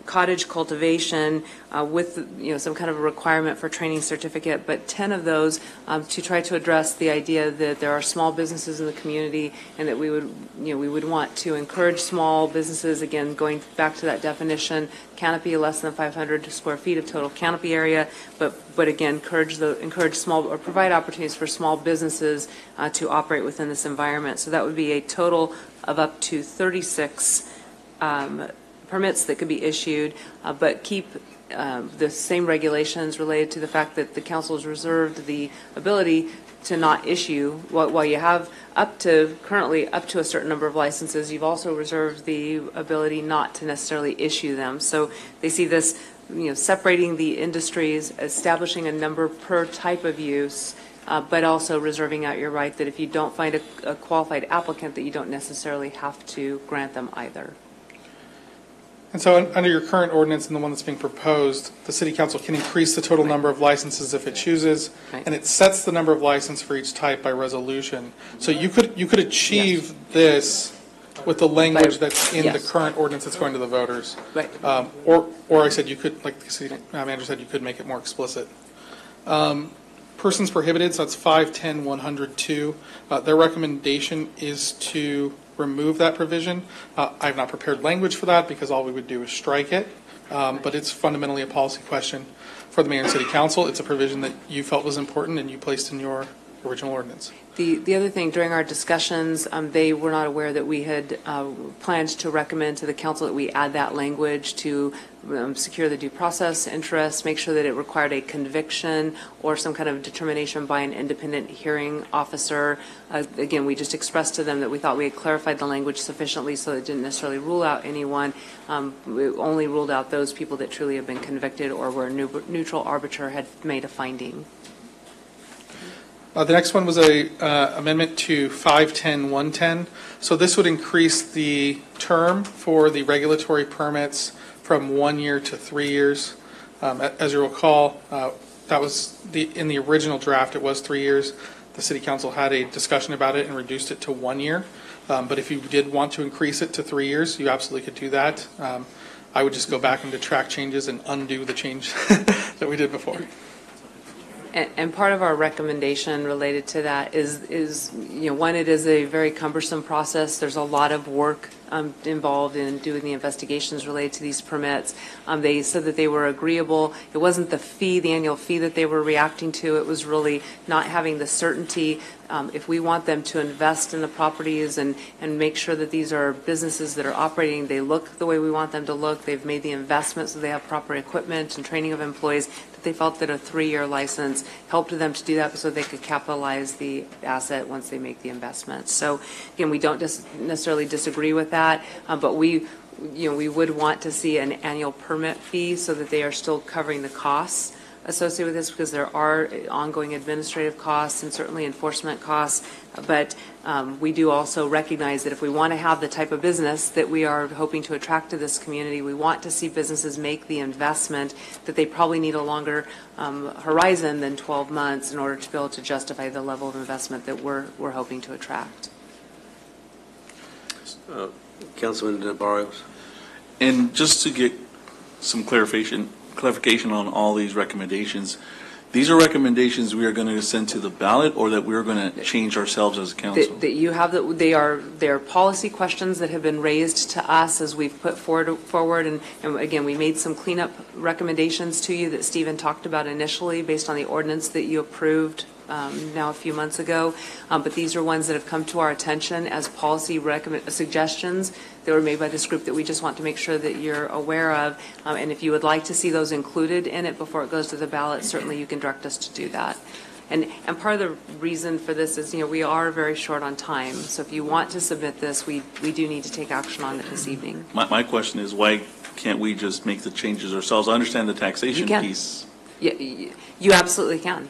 cottage cultivation with some kind of a requirement for training certificate, but 10 of those to try to address the idea that there are small businesses in the community and that we would want to encourage small businesses, again going back to that definition, canopy less than 500 square feet of total canopy area, but again encourage small or provide opportunities for small businesses to operate within this environment. So that would be a total of up to 36 permits that could be issued, but keep the same regulations related to the fact that the council has reserved the ability to not issue. While you have currently up to a certain number of licenses, you've also reserved the ability not to necessarily issue them. So they see this, separating the industries, establishing a number per type of use, but also reserving out your right that if you don't find a qualified applicant, that you don't necessarily have to grant them either. And so under your current ordinance and the one that's being proposed, the city council can increase the total number of licenses if it chooses, and it sets the number of license for each type by resolution. So you could achieve this with the language that's in the current ordinance that's going to the voters. Right. Or I said you could, like the city manager said, you could make it more explicit. Persons prohibited, so that's 510, 102. Their recommendation is to remove that provision. I have not prepared language for that because all we would do is strike it. But it's fundamentally a policy question for the mayor and city council. It's a provision that you felt was important and you placed in your original ordinance. The other thing, during our discussions, they were not aware that we had planned to recommend to the council that we add that language to secure the due process interest, make sure that it required a conviction or some kind of determination by an independent hearing officer. Again, we just expressed to them that we thought we had clarified the language sufficiently so it didn't necessarily rule out anyone. We only ruled out those people that truly have been convicted or where a neutral arbiter had made a finding. The next one was a amendment to 510, 110. So this would increase the term for the regulatory permits from 1 year to 3 years. As you recall, that was in the original draft, it was 3 years. The city council had a discussion about it and reduced it to 1 year. But if you did want to increase it to 3 years, you absolutely could do that. I would just go back into track changes and undo the change that we did before. And part of our recommendation related to that is, one, it is a very cumbersome process. There's a lot of work involved in doing the investigations related to these permits. They said that they were agreeable. It wasn't the fee, the annual fee that they were reacting to. It was really not having the certainty. If we want them to invest in the properties and make sure that these are businesses that are operating, they look the way we want them to look, they've made the investment so they have proper equipment and training of employees, that they felt that a 3-year license helped them to do that so they could capitalize the asset once they make the investment. So again, we don't necessarily disagree with that, but we would want to see an annual permit fee so that they are still covering the costs associated with this, because there are ongoing administrative costs and certainly enforcement costs. But we do also recognize that if we want to have the type of business that we are hoping to attract to this community, we want to see businesses make the investment, that they probably need a longer horizon than 12 months in order to be able to justify the level of investment that we're hoping to attract. Councilman Barrios. And just to get some clarification on all these recommendations, these are recommendations we are going to send to the ballot, or that we're going to change ourselves as a council? That you have, they are policy questions that have been raised to us as we've put forward, and again, we made some cleanup recommendations to you that Stephen talked about initially based on the ordinance that you approved now a few months ago, but these are ones that have come to our attention as policy suggestions that were made by this group that we just want to make sure that you're aware of, and if you would like to see those included in it before it goes to the ballot, certainly you can direct us to do that. And part of the reason for this is, we are very short on time, so if you want to submit this, we do need to take action on it this evening. My question is, why can't we just make the changes ourselves? I understand the taxation piece. You absolutely can.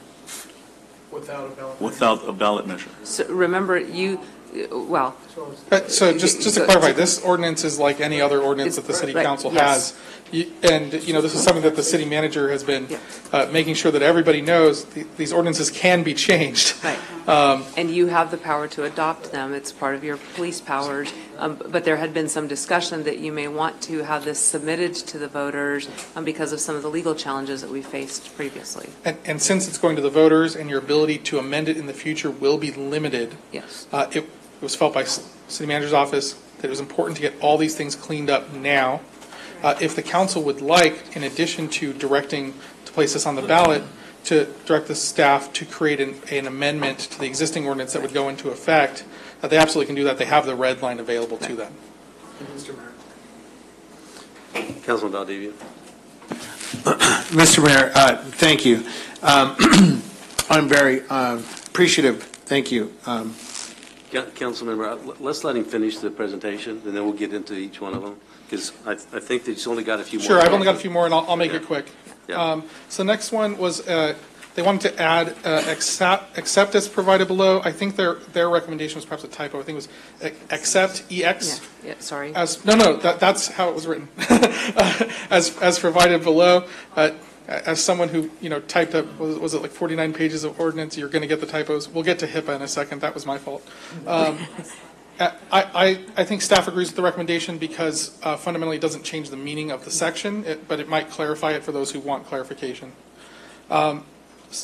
Without a ballot measure. So remember, So just to clarify, this ordinance is like any other ordinance that the city council has. And, this is something that the city manager has been making sure that everybody knows these ordinances can be changed. Right. And you have the power to adopt them. It's part of your police powers. But there had been some discussion that you may want to have this submitted to the voters because of some of the legal challenges that we faced previously. And since it's going to the voters and your ability to amend it in the future will be limited. Yes. It was felt by city manager's office that it was important to get all these things cleaned up now. If the council would like, in addition to directing to place this on the ballot, to direct the staff to create an amendment to the existing ordinance that would go into effect, they absolutely can do that. They have the red line available to them. Mr. Mayor. Councilman Valdivia. Mr. Mayor, thank you. I'm very appreciative. Thank you. Councilmember, let's let him finish the presentation, and then we'll get into each one of them, because I think that he's only got a few more. Sure, I've only got a few more, and I'll make it quick. Yeah. So the next one was, they they wanted to add except as provided below. I think their recommendation was perhaps a typo. I think it was except EX. Yeah, sorry. That's how it was written. as provided below. As someone who, typed up, was it like 49 pages of ordinance, you're going to get the typos. We'll get to HIPAA in a second. That was my fault. I think staff agrees with the recommendation because fundamentally it doesn't change the meaning of the section, but it might clarify it for those who want clarification.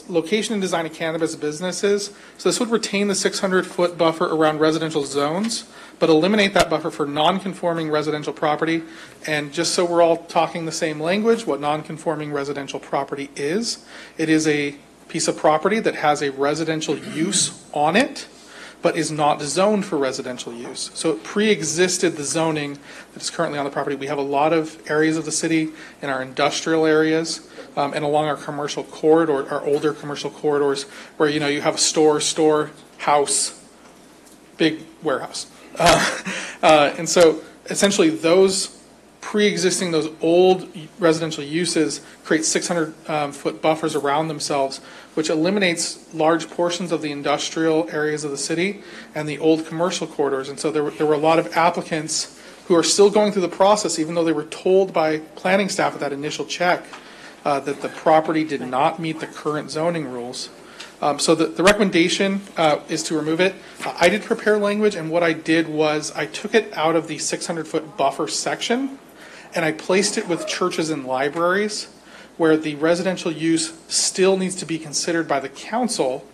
Location and design of cannabis businesses. So this would retain the 600-foot buffer around residential zones, but eliminate that buffer for non-conforming residential property. And just so we're all talking the same language, what non-conforming residential property is, it is a piece of property that has a residential use on it, but is not zoned for residential use. So it pre-existed the zoning that is currently on the property. We have a lot of areas of the city in our industrial areas and along our commercial corridor, our older commercial corridors, where you have a store, house, big warehouse. And so essentially those pre-existing, those old residential uses create 600-foot buffers around themselves, which eliminates large portions of the industrial areas of the city and the old commercial corridors. And so there were a lot of applicants who are still going through the process, even though they were told by planning staff at that initial check that the property did not meet the current zoning rules. So the recommendation is to remove it. I did prepare language, and what I did was I took it out of the 600-foot buffer section, and I placed it with churches and libraries, where the residential use still needs to be considered by the council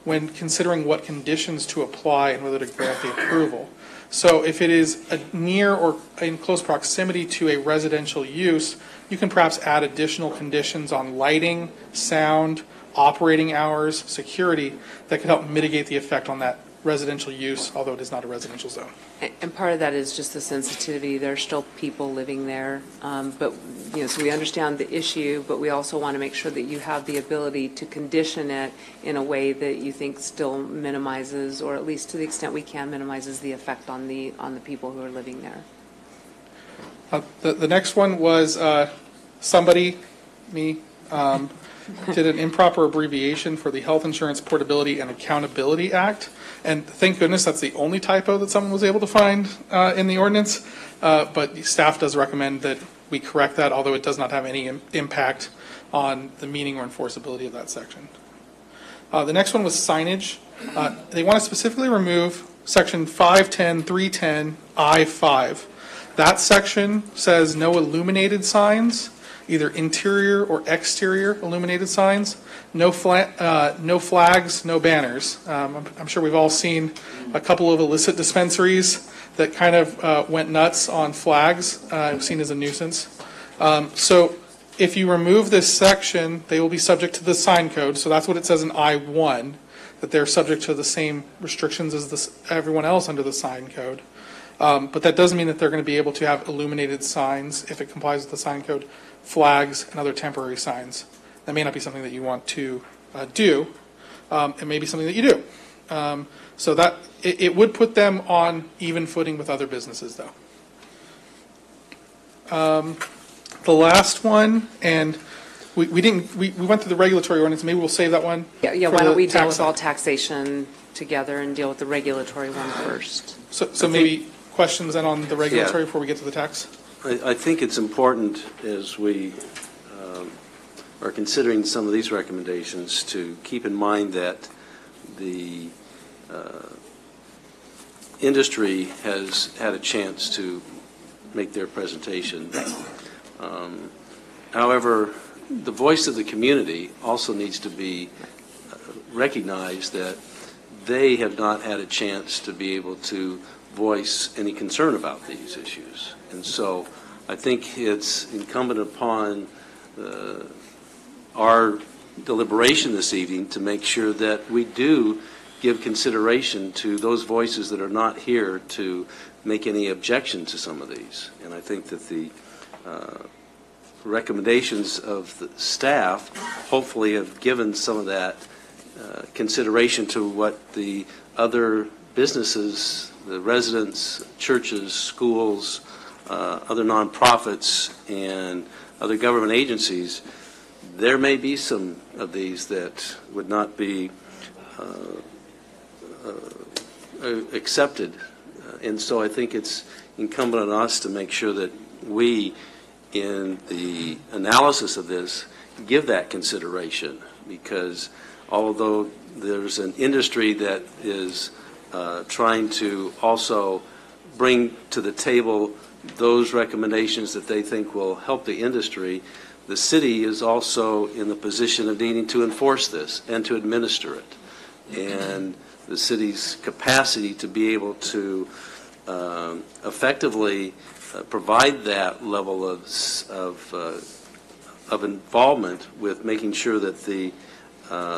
when considering what conditions to apply and whether to grant the approval. So if it is near or in close proximity to a residential use, you can perhaps add additional conditions on lighting, sound, operating hours, security, that could help mitigate the effect on that residential use, although it is not a residential zone. And part of that is just the sensitivity. There are still people living there, but so we understand the issue, but we also want to make sure that you have the ability to condition it in a way that you think still minimizes, or at least to the extent we can, minimizes the effect on the people who are living there. The next one was me. Did an improper abbreviation for the Health Insurance Portability and Accountability Act. And thank goodness that's the only typo that someone was able to find in the ordinance. But staff does recommend that we correct that, although it does not have any impact on the meaning or enforceability of that section. The next one was signage. They want to specifically remove section 510, 310, I-5. That section says no illuminated signs, either interior or exterior illuminated signs, no flags, no banners. I'm sure we've all seen a couple of illicit dispensaries that kind of went nuts on flags, seen as a nuisance. So if you remove this section, they will be subject to the sign code. So that's what it says in I-1, that they're subject to the same restrictions as everyone else under the sign code. But that doesn't mean that they're going to be able to have illuminated signs if it complies with the sign code, flags, and other temporary signs. That may not be something that you want to do. It may be something that you do. So that it would put them on even footing with other businesses, though. The last one, and we went through the regulatory ordinance. Maybe we'll save that one. Yeah. Why don't we deal with all taxation together and deal with the regulatory one first? So maybe questions then on the regulatory before we get to the tax? I think it's important as we are considering some of these recommendations to keep in mind that the industry has had a chance to make their presentation. However, the voice of the community also needs to be recognized, that they have not had a chance to be able to voice any concern about these issues. And so I think it's incumbent upon our deliberation this evening to make sure that we do give consideration to those voices that are not here to make any objection to some of these. And I think that the recommendations of the staff hopefully have given some of that consideration to what the other businesses, the residents, churches, schools, other nonprofits, and other government agencies there may be some of these that would not be accepted. And so I think it's incumbent on us to make sure that we, in the analysis of this, give that consideration, because although there's an industry that is trying to also bring to the table those recommendations that they think will help the industry, the city is also in the position of needing to enforce this and to administer it. And the city's capacity to be able to effectively provide that level of involvement with making sure that the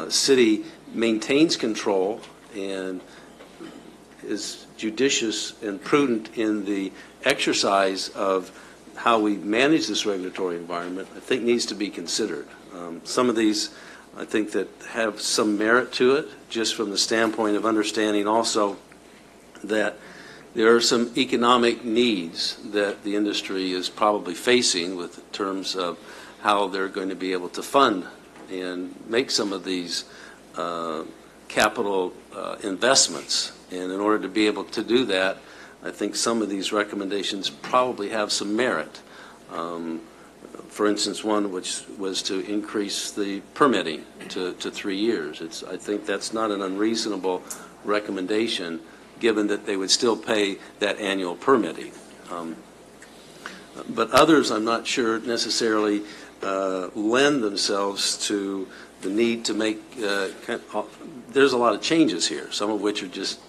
city maintains control and is judicious and prudent in the exercise of how we manage this regulatory environment, I think needs to be considered. Some of these, I think, that have some merit to it, just from the standpoint of understanding also that there are some economic needs that the industry is probably facing with terms of how they're going to be able to fund and make some of these capital investments. And in order to be able to do that, I think some of these recommendations probably have some merit. For instance, one which was to increase the permitting to 3 years. I think that's not an unreasonable recommendation, given that they would still pay that annual permitting. But others, I'm not sure necessarily lend themselves to the need to make, there's a lot of changes here, some of which are just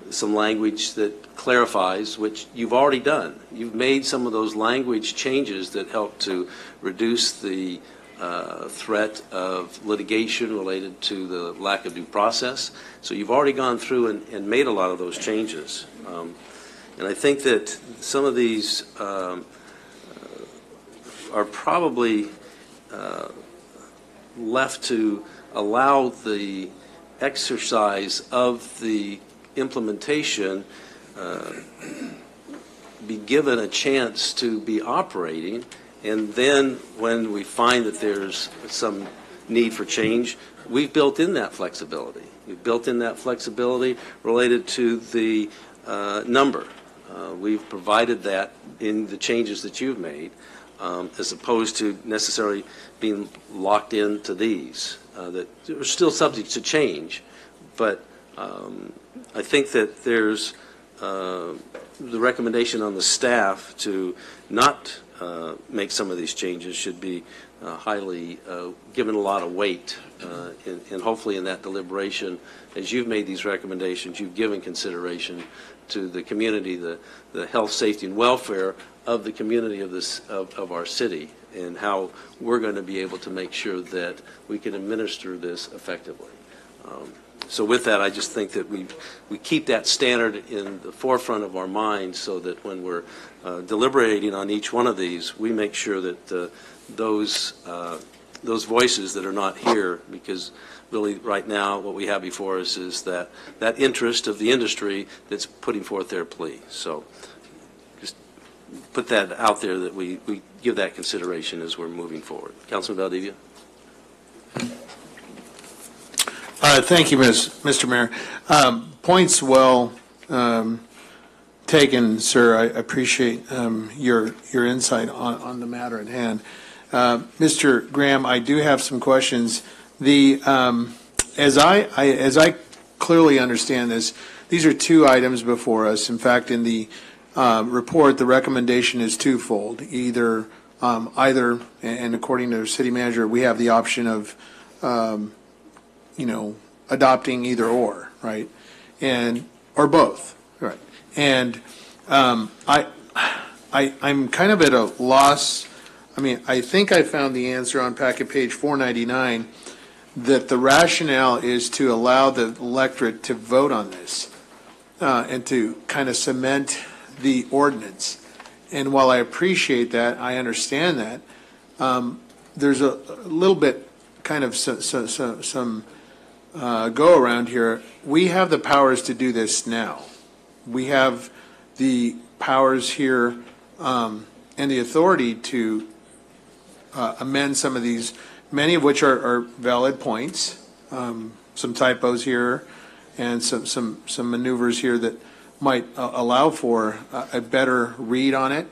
some language that clarifies, which you've already done. You've made some of those language changes that help to reduce the threat of litigation related to the lack of due process. So you've already gone through and made a lot of those changes. And I think that some of these are probably left to allow the exercise of the implementation be given a chance to be operating, and then when we find that there's some need for change, we've built in that flexibility. We've built in that flexibility related to the number. We've provided that in the changes that you've made, as opposed to necessarily being locked into these that are still subject to change. But I think that there's the recommendation on the staff to not make some of these changes should be highly given a lot of weight, and hopefully in that deliberation, as you've made these recommendations, you've given consideration to the community, the health, safety, and welfare of the community of our city, and how we're going to be able to make sure that we can administer this effectively. So with that, I just think that we keep that standard in the forefront of our minds, so that when we're deliberating on each one of these, we make sure that those voices that are not here, because really right now what we have before us is that interest of the industry that's putting forth their plea. So just put that out there, that we give that consideration as we're moving forward. Councilman Valdivia. Thank you, Mr. Mayor. Points well taken, sir. I appreciate your insight on the matter at hand. Mr. Graham, I do have some questions. As I clearly understand this, these are two items before us. In fact, in the report, the recommendation is twofold. Either, and according to the city manager, we have the option of adopting either or, right? Or both, right? And I'm kind of at a loss. I mean, I think I found the answer on packet page 499, that the rationale is to allow the electorate to vote on this and to kind of cement the ordinance. And while I appreciate that, I understand that, there's a little bit kind of some go around here. We have the powers to do this now. We have the powers here and the authority to amend some of these, many of which are valid points, some typos here, and some maneuvers here that might allow for a better read on it,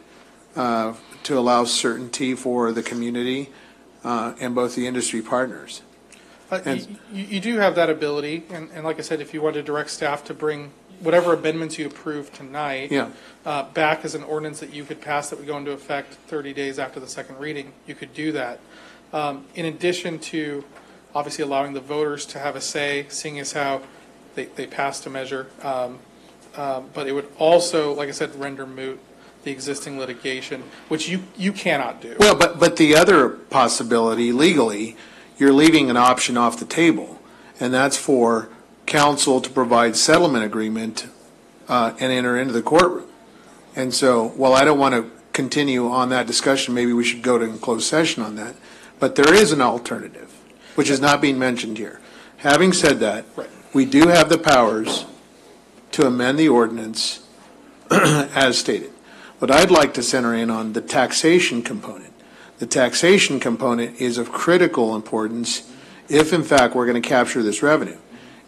to allow certainty for the community and both the industry partners. You do have that ability, and like I said, if you want to direct staff to bring whatever amendments you approve tonight back as an ordinance that you could pass that would go into effect 30 days after the second reading, you could do that. In addition to obviously allowing the voters to have a say, seeing as how they passed a measure, but it would also, like I said, render moot the existing litigation, which you cannot do. Well, but the other possibility legally, you're leaving an option off the table, and that's for council to provide settlement agreement and enter into the courtroom. And so, while I don't want to continue on that discussion, maybe we should go to closed session on that. But there is an alternative, which is not being mentioned here. Having said that, we do have the powers to amend the ordinance as stated. But I'd like to center in on the taxation component. The taxation component is of critical importance if, in fact, we're going to capture this revenue.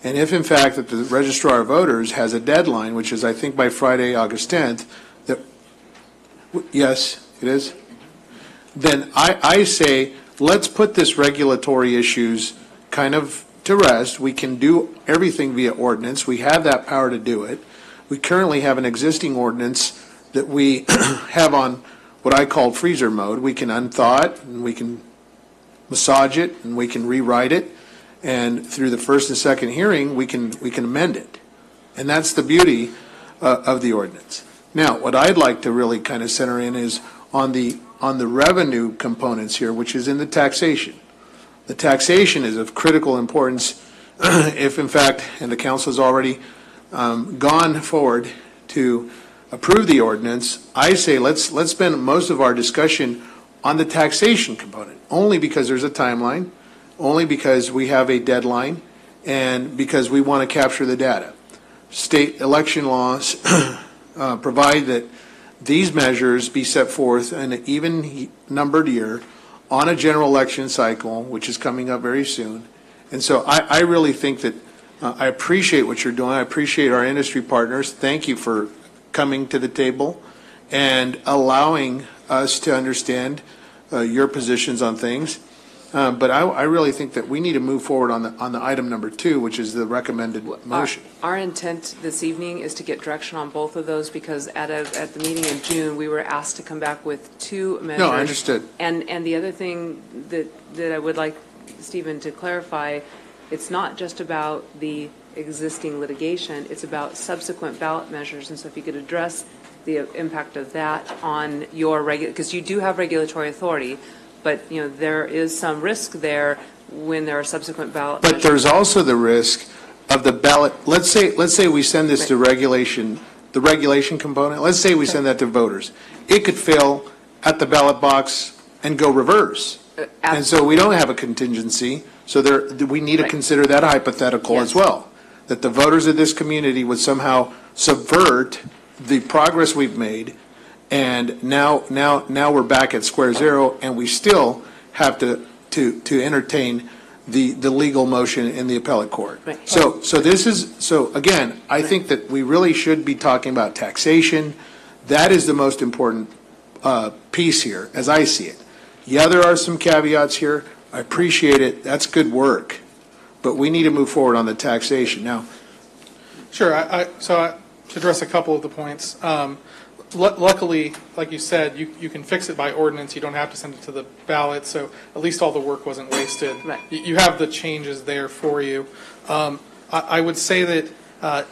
And if, in fact, that the Registrar of Voters has a deadline, which is, I think, by Friday, August 10th, that, yes, it is, then I say, let's put this regulatory issues kind of to rest. We can do everything via ordinance. We have that power to do it. We currently have an existing ordinance that we have on what I call freezer mode. We can unthaw it, and we can massage it, and we can rewrite it, and through the first and second hearing, we can amend it. And that's the beauty of the ordinance. Now, what I'd like to really kind of center in is on the revenue components here, which is in the taxation. The taxation is of critical importance if, in fact, and the council has already gone forward to approve the ordinance, I say let's spend most of our discussion on the taxation component, only because there's a timeline, only because we have a deadline, and because we want to capture the data. State election laws provide that these measures be set forth in an even numbered year on a general election cycle, which is coming up very soon. And so I really think that I appreciate what you're doing. I appreciate our industry partners. Thank you for coming to the table and allowing us to understand your positions on things. But I really think that we need to move forward on the item number 2, which is the recommended motion. Our intent this evening is to get direction on both of those, because at the meeting in June, we were asked to come back with 2 measures. No, I understood. And the other thing that I would like Stephen to clarify, it's not just about the existing litigation, it's about subsequent ballot measures. And so if you could address the impact of that on your because you do have regulatory authority, but there is some risk there when there are subsequent ballot measures. But there's also the risk of the ballot. Let's say we send this to regulation, the regulation component. Let's say we send that to voters. It could fail at the ballot box and go reverse. And so we don't have a contingency. So we need to consider that hypothetical as well, that the voters of this community would somehow subvert the progress we've made, and now we're back at square zero, and we still have to entertain the legal motion in the appellate court. Right. So again, I think that we really should be talking about taxation. That is the most important piece here, as I see it. Yeah, there are some caveats here. I appreciate it. That's good work. But we need to move forward on the taxation. Now, sure. To address a couple of the points, luckily, like you said, you can fix it by ordinance. You don't have to send it to the ballot, so at least all the work wasn't wasted. Right. You have the changes there for you. I would say that,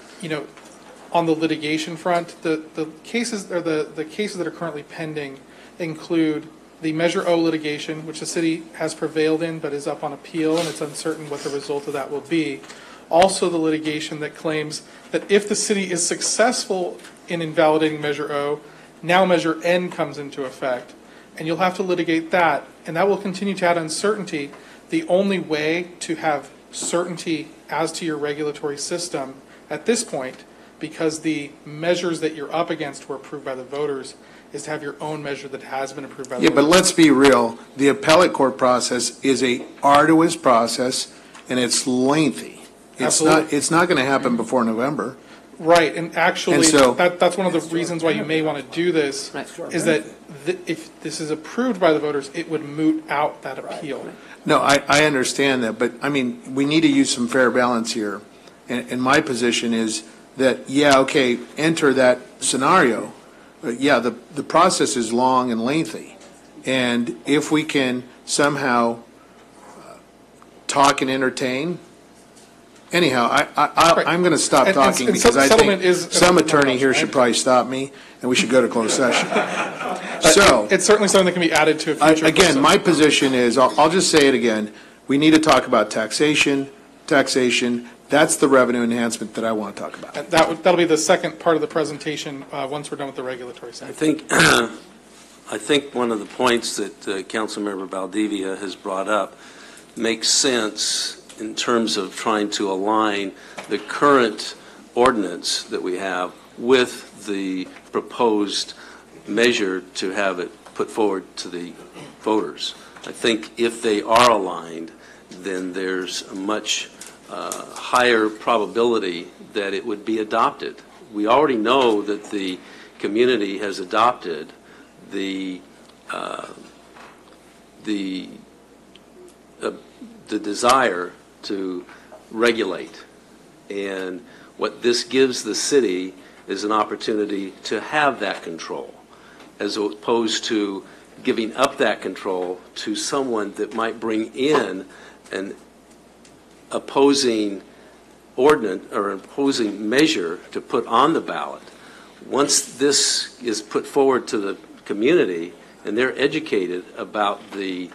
on the litigation front, the cases that are currently pending include the Measure O litigation, which the city has prevailed in but is up on appeal, and it's uncertain what the result of that will be. Also, the litigation that claims that if the city is successful in invalidating Measure O, now Measure N comes into effect. And you'll have to litigate that, and that will continue to add uncertainty. The only way to have certainty as to your regulatory system at this point because the measures that you're up against were approved by the voters, is to have your own measure that has been approved by the Yeah, voters. but let's be real. The appellate court process is a arduous process, and it's lengthy. Absolutely. It's not going to happen before November. Right, and actually, And so- that's one of the reasons why you may want to do this, is that if this is approved by the voters, it would moot out that appeal. No, I understand that, but, I mean, we need to use some fair balance here. And my position is that, yeah, okay, enter that scenario, but yeah, the process is long and lengthy. And if we can somehow talk and entertain, anyhow, I'm going to stop And talking because I settlement think is some attorney here should probably stop me, and we should go to closed session. So, It's certainly something that can be added to a future. again, my position is, I'll just say it again, we need to talk about taxation. That's the revenue enhancement that I want to talk about. And that'll be the second part of the presentation, once we're done with the regulatory side. I think one of the points that Councilmember Valdivia has brought up makes sense in terms of trying to align the current ordinance that we have with the proposed measure to have it put forward to the voters. I think if they are aligned, then there's a much higher probability that it would be adopted. We already know that the community has adopted the desire to regulate, and what this gives the city is an opportunity to have that control, as opposed to giving up that control to someone that might bring in an opposing ordinance or opposing measure to put on the ballot. Once this is put forward to the community and they're educated about the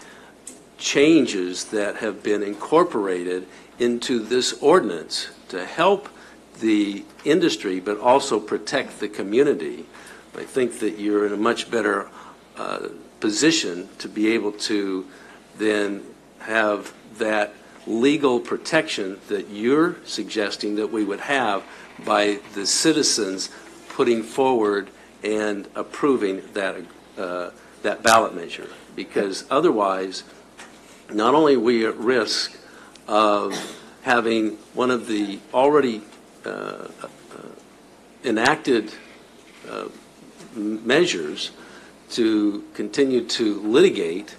changes that have been incorporated into this ordinance to help the industry but also protect the community, I think that you're in a much better position to be able to then have that legal protection that you're suggesting that we would have by the citizens putting forward and approving that that ballot measure. Because otherwise, not only are we at risk of having one of the already enacted measures to continue to litigate,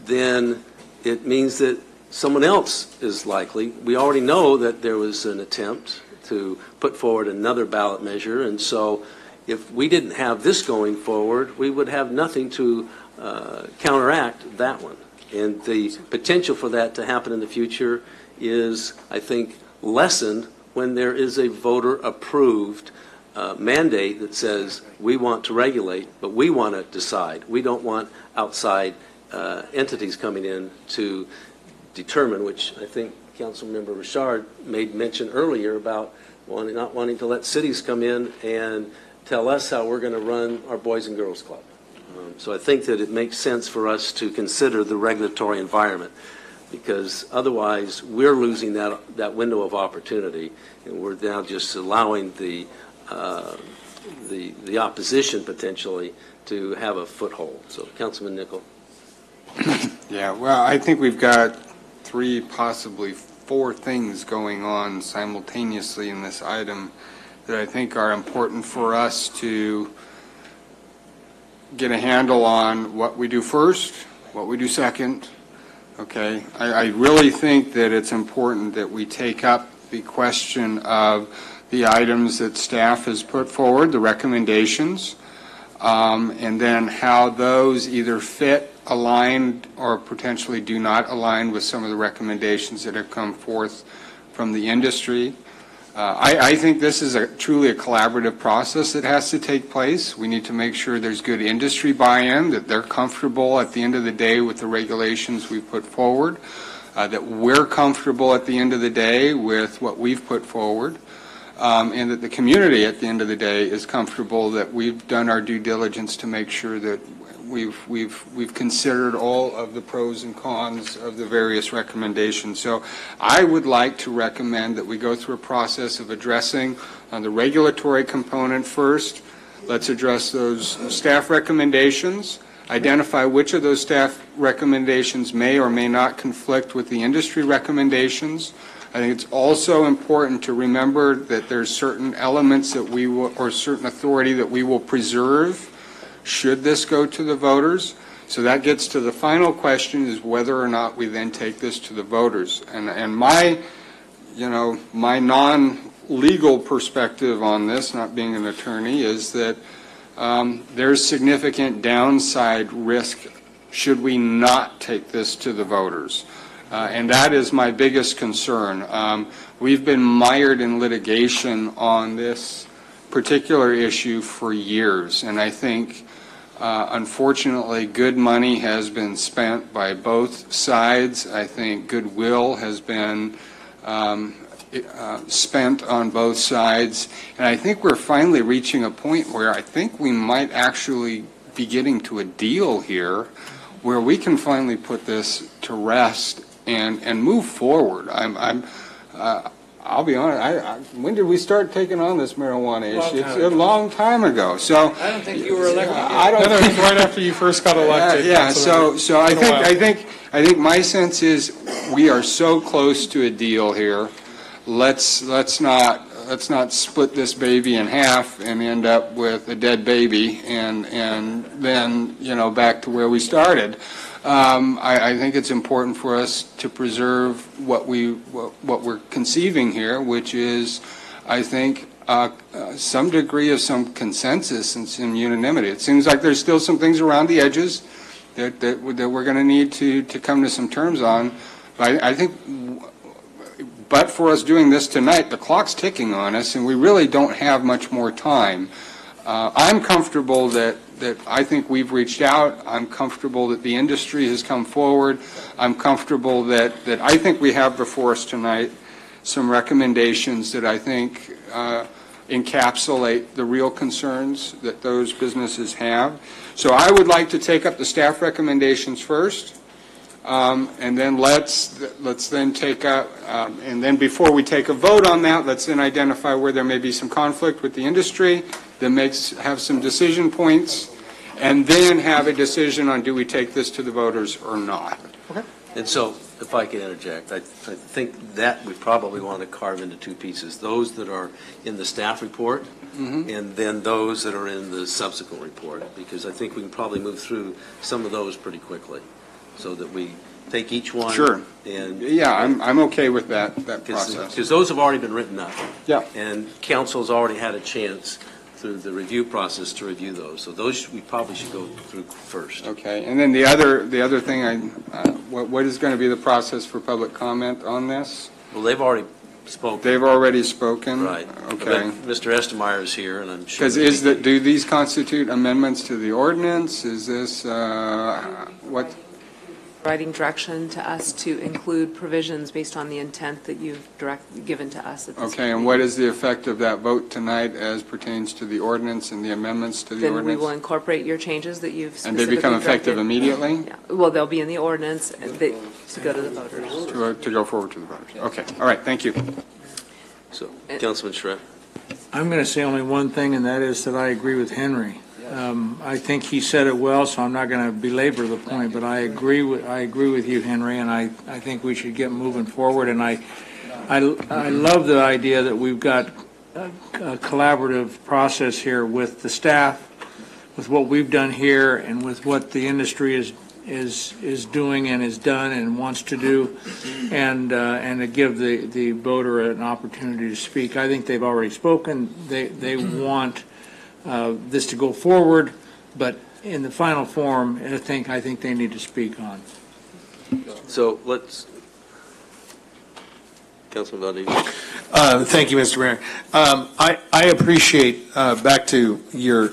then it means that someone else is likely. We already know that there was an attempt to put forward another ballot measure, and so if we didn't have this going forward, we would have nothing to counteract that one. And the potential for that to happen in the future is, I think, lessened when there is a voter-approved mandate that says we want to regulate, but we want to decide. We don't want outside entities coming in to determine, which I think Councilmember Richard made mention earlier about not wanting to let cities come in and tell us how we're going to run our Boys and Girls Club. So I think that it makes sense for us to consider the regulatory environment, because otherwise we're losing that window of opportunity, and we're now just allowing the opposition potentially to have a foothold. So, Councilman Nickel. Yeah, well, I think we've got 3, possibly 4 things going on simultaneously in this item that I think are important for us to get a handle on what we do first, what we do second. Okay, I really think that it's important that we take up the question of the items that staff has put forward, the recommendations, and then how those either fit, aligned, or potentially do not align with some of the recommendations that have come forth from the industry. I think this is truly a collaborative process that has to take place. We need to make sure there's good industry buy-in, that they're comfortable at the end of the day with the regulations we put forward, that we're comfortable at the end of the day with what we've put forward, and that the community at the end of the day is comfortable that we've done our due diligence to make sure that we've considered all of the pros and cons of the various recommendations. So I would like to recommend that we go through a process of addressing on the regulatory component first. Let's address those staff recommendations, identify which of those staff recommendations may or may not conflict with the industry recommendations. I think it's also important to remember that there's certain elements that we will, or certain authority that we will preserve should this go to the voters. So that gets to the final question, is whether or not we then take this to the voters. And my, my non-legal perspective on this, not being an attorney, is that there's significant downside risk should we not take this to the voters. And that is my biggest concern. We've been mired in litigation on this particular issue for years, and I think, unfortunately, good money has been spent by both sides. I think goodwill has been spent on both sides, and I think we're finally reaching a point where I think we might actually be getting to a deal here where we can finally put this to rest and move forward. I'll be honest, when did we start taking on this marijuana issue? It's a long time ago. So I don't think you were elected. I don't think right after you first got elected. Yeah. So I think my sense is we are so close to a deal here. Let's not split this baby in half and end up with a dead baby and then back to where we started. I think it's important for us to preserve what we're conceiving here, which is, I think, some degree of some consensus and some unanimity. It seems like there's still some things around the edges that we're going to need to come to some terms on. But I think, but for us doing this tonight, the clock's ticking on us, and we really don't have much more time. I'm comfortable that I think we've reached out. I'm comfortable that the industry has come forward. I'm comfortable that I think we have before us tonight some recommendations that I think encapsulate the real concerns that those businesses have. So I would like to take up the staff recommendations first, and then let's then take up, and then before we take a vote on that, let's then identify where there may be some conflict with the industry, then have some decision points, and then have a decision on do we take this to the voters or not. Okay. And so, if I can interject, I think that we probably want to carve into two pieces, those that are in the staff report, and then those that are in the subsequent report, because I think we can probably move through some of those pretty quickly, so that we take each one. Sure. And yeah, I'm okay with that process. Because those have already been written up. Yeah. And council's already had a chance through the review process to review those. So those we probably should go through first. Okay. And then the other thing, what is going to be the process for public comment on this? Well, they've already spoken. They've already spoken? Right. Okay. But Mr. Estemeyer is here, and I'm sure. Because do these constitute amendments to the ordinance? Is this, what? Writing direction to us to include provisions based on the intent that you've given to us at this Okay, and what is the effect of that vote tonight as pertains to the ordinance and the amendments to the Then ordinance? we will incorporate your changes that you've And specifically they become effective directed. immediately? Yeah. Well, they'll be in the ordinance to go to the voters. To go forward to the voters. Okay, all right, thank you. So, Councilman Schrepp. I'm going to say only one thing, and that is that I agree with Henry. I think he said it well, so I'm not going to belabor the point, but I agree with you, Henry, and I think we should get moving forward. And I love the idea that we've got a collaborative process here with the staff, with what we've done here, and with what the industry is doing and has done and wants to do, and to give the voter an opportunity to speak. I think they've already spoken. They want this to go forward, but in the final form, I think they need to speak on. So let's, Councilman Valdivia. Thank you, Mr. Mayor. I appreciate, back to your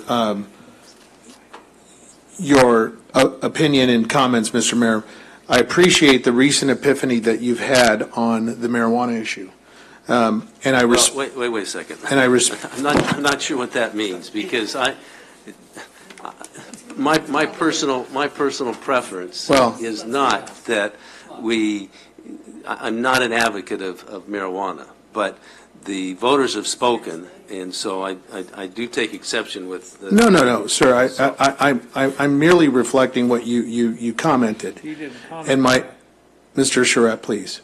opinion and comments, Mr. Mayor. I appreciate the recent epiphany that you've had on the marijuana issue. And I wait a second. And I'm not sure what that means, because my personal preference Well- is not that I'm not an advocate of marijuana, but the voters have spoken, and so I do take exception with the. No, sir, I'm merely reflecting what you commented. He didn't comment. And Mr. Charette, please.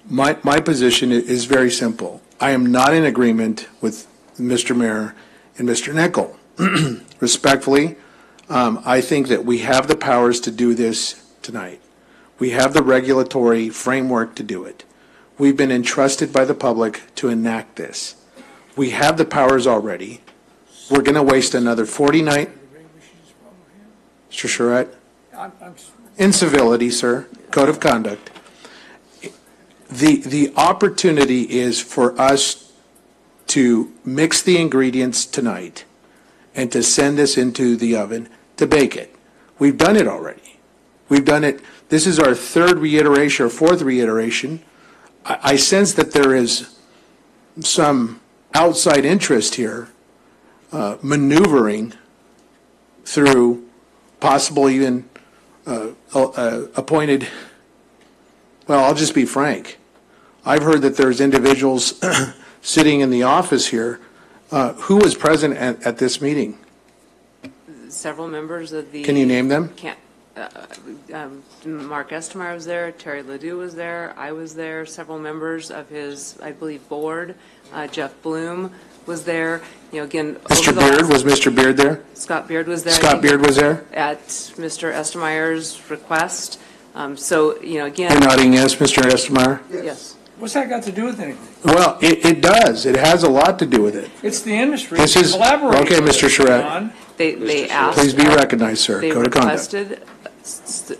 My position is very simple. I am not in agreement with Mr. Mayor and Mr. Nickel. Respectfully, I think that we have the powers to do this tonight. We have the regulatory framework to do it. We've been entrusted by the public to enact this. We have the powers already. We're going to waste another 49. Mr. Charette? Incivility, sir. Code of conduct. The opportunity is for us to mix the ingredients tonight and to send this into the oven to bake it. We've done it already. We've done it. This is our third reiteration or fourth reiteration. I sense that there is some outside interest here, maneuvering through possible even appointed. Well, I'll just be frank. I've heard that there's individuals sitting in the office here. Who was present at this meeting? Several members of the. Can you name them? Mark Estmeyer was there, Terry Ledoux was there, I was there, several members of his, I believe, board. Jeff Bloom was there. You know, again. Mr. Beard, was Mr. Beard there? Scott Beard was there. Scott Beard was there? At Mr. Estemeyer's request. So, you know, again. You're nodding yes, Mr. Estmeyer? Yes. What's that got to do with anything? Well, it does. It has a lot to do with it. It's the industry. This is, Collaborate okay, with Mr. it, Charette. John. They asked. Please be recognized, sir. They Code of conduct. requested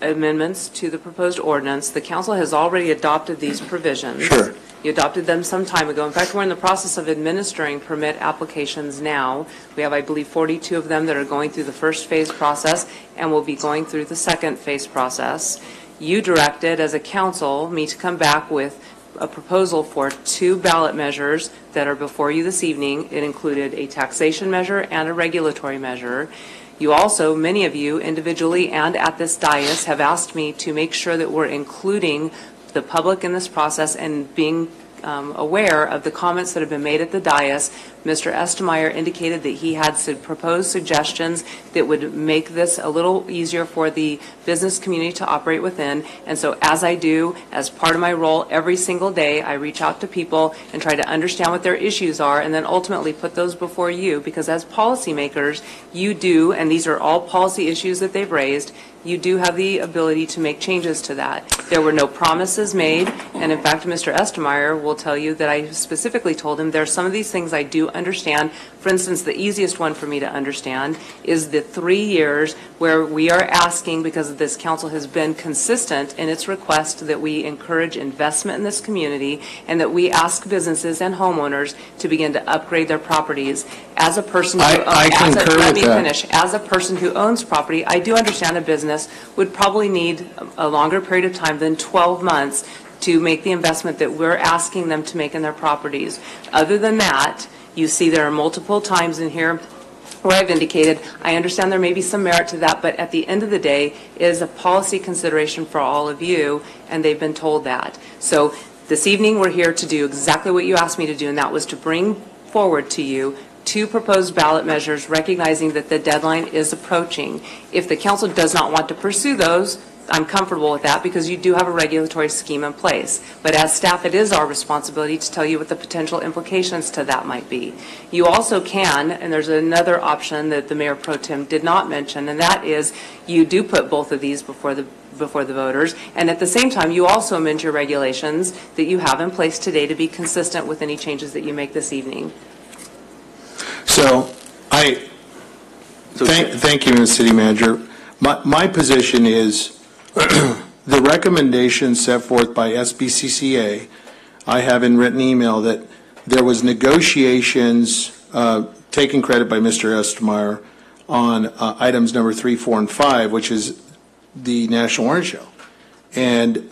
amendments to the proposed ordinance. The council has already adopted these provisions. Sure. You adopted them some time ago. In fact, we're in the process of administering permit applications now. We have, I believe, 42 of them that are going through the first phase process and will be going through the second phase process. You directed, as a council, me to come back with a proposal for 2 ballot measures that are before you this evening. It included a taxation measure and a regulatory measure. You also, many of you individually and at this dais, have asked me to make sure that we're including the public in this process and being aware of the comments that have been made at the dais. Mr. Estemeyer indicated that he had proposed suggestions that would make this a little easier for the business community to operate within. And so as I do, as part of my role every single day, I reach out to people and try to understand what their issues are and then ultimately put those before you, because as policymakers, you do, and these are all policy issues that they've raised, you do have the ability to make changes to that. There were no promises made, and in fact, Mr. Estemeyer will tell you that I specifically told him there are some of these things I do understand. For instance, the easiest one for me to understand is the 3 years where we are asking, because this council has been consistent in its request that we encourage investment in this community and that we ask businesses and homeowners to begin to upgrade their properties. As a person who as a person who owns property, I do understand a business would probably need a longer period of time than 12 months to make the investment that we're asking them to make in their properties. Other than that, you see there are multiple times in here where I've indicated, I understand there may be some merit to that, but at the end of the day, it is a policy consideration for all of you, and they've been told that. So this evening, we're here to do exactly what you asked me to do, and that was to bring forward to you 2 proposed ballot measures, recognizing that the deadline is approaching. If the council does not want to pursue those, I'm comfortable with that because you do have a regulatory scheme in place. But as staff, it is our responsibility to tell you what the potential implications to that might be. You also can, and there's another option that the Mayor Pro Tem did not mention, and that is you do put both of these before the voters, and at the same time, you also amend your regulations that you have in place today to be consistent with any changes that you make this evening. So, thank you, Ms. City Manager. My position is the recommendations set forth by SBCCA. I have in written email that there was negotiations taking credit by Mr. Estemeyer on items number 3, 4, and 5, which is the National Orange Show. And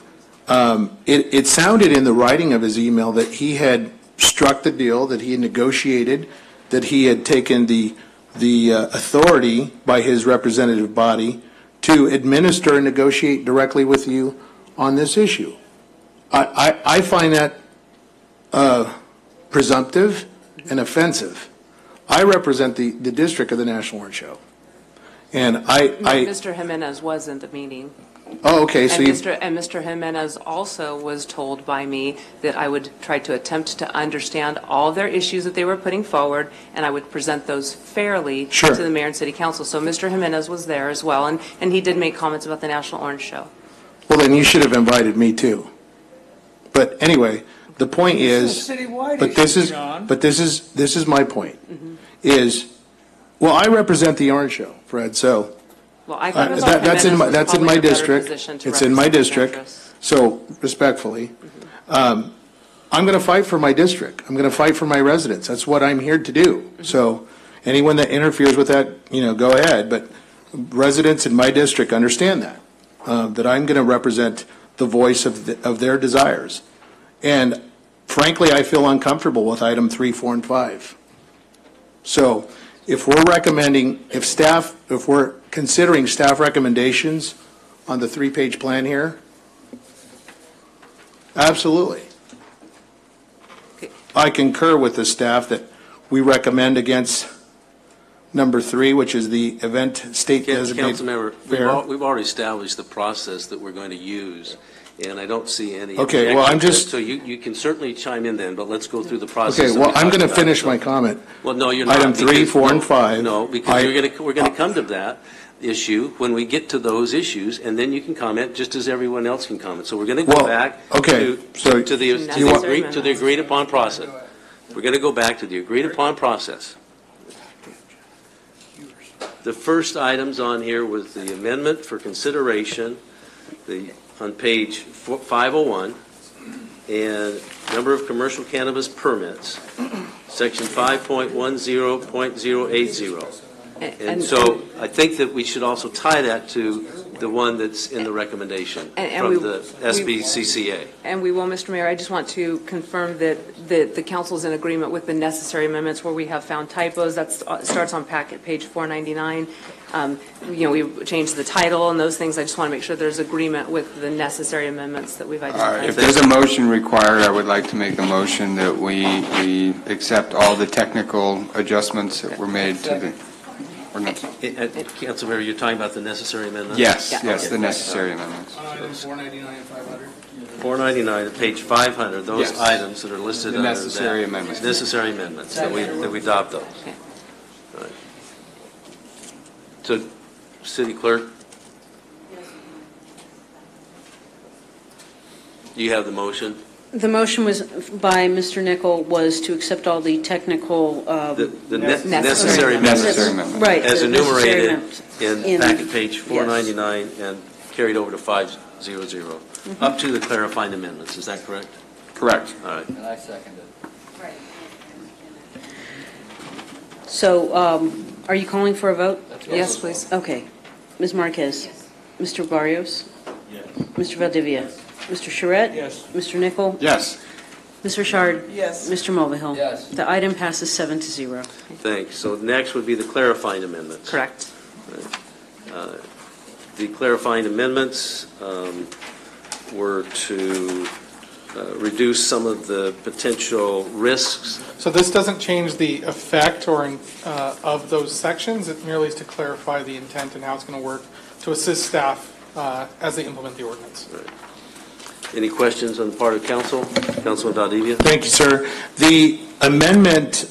it sounded in the writing of his email that he had struck the deal, that he had negotiated, that he had taken the the authority by his representative body to administer and negotiate directly with you on this issue. I find that presumptive and offensive. I represent the district of the National Art Show. And Mr. Jimenez was in the meeting. Oh, okay, so And you, Mr. Jimenez also was told by me that I would try to attempt to understand all their issues that they were putting forward, and I would present those fairly Sure. to the mayor and city council. So Mr. Jimenez was there as well, and he did make comments about the National Orange Show. well, then you should have invited me too. But anyway, the point is, but this is my point, is, well, I represent the Orange Show, Fred, so. Well, I thought Mr. That's in my, Jimenez was that's in probably my in a better district. position to It's in my represent his district. interests. So respectfully, I'm going to fight for my district. I'm going to fight for my residents. That's what I'm here to do. So anyone that interferes with that, go ahead. But residents in my district understand that, that I'm going to represent the voice of their desires. And frankly, I feel uncomfortable with item 3, 4, and 5. So if we're recommending, if we're considering staff recommendations on the 3-page plan here, absolutely. I concur with the staff that we recommend against number 3, which is the event state designated Councilmember, fair. we've already established the process that we're going to use, and I don't see any Okay, well, I'm objection to it. just- So you can certainly chime in then, but let's go through the process. Okay, that well, we I'm talked going to about. finish my comment. Well, no, you're not. Item 3, because- 4, and no, 5. No, because we're going to come to that issue when we get to those issues, and then you can comment just as everyone else can comment. So we're going to go Well, back okay, so to the agreed upon process. We're going to go back to the agreed upon process. The first items on here was the amendment for consideration, on page 501, and number of commercial cannabis permits, section 5.10.080. And so I think that we should also tie that to the one that's in the recommendation And from we- the SBCCA. And we will, Mr. Mayor, I just want to confirm that the council is in agreement with the necessary amendments where we have found typos. That starts on packet page 499. We changed the title and those things. I just want to make sure there's agreement with the necessary amendments that we've identified. If there's a motion required, I would like to make a motion that we accept all the technical adjustments that were made to the ordinance. Councilmember, you're talking about the necessary amendments? Yes, Yeah. yes, Okay. the necessary amendments. On items 499 and 500. 499, page 500, those Yes. items that are listed The under necessary that. amendments. Necessary amendments, that we adopt those. All right. So, City Clerk? You have the motion? The motion was by Mr. Nickel was to accept all the technical. The necessary amendments. Right. As the necessary enumerated amendments. in packet page 499 and carried over to 500, up to the clarifying amendments, is that correct? Correct. All right. And I second it. So are you calling for a vote? Yes, please. Okay. Ms. Marquez? Mr. Barrios? Yes. Mr. Valdivia? Mr. Charette? Yes. Mr. Nickel? Yes. Ms. Richard? Yes. Mr. Mulvihill? Yes. The item passes 7-0. Thanks. So next would be the clarifying amendments. Correct. The clarifying amendments were to reduce some of the potential risks. So this doesn't change the effect of those sections. It merely is to clarify the intent and how it's going to work to assist staff as they implement the ordinance. Right. Any questions on the part of council? Councilman Valdivia? Thank you, sir. The amendment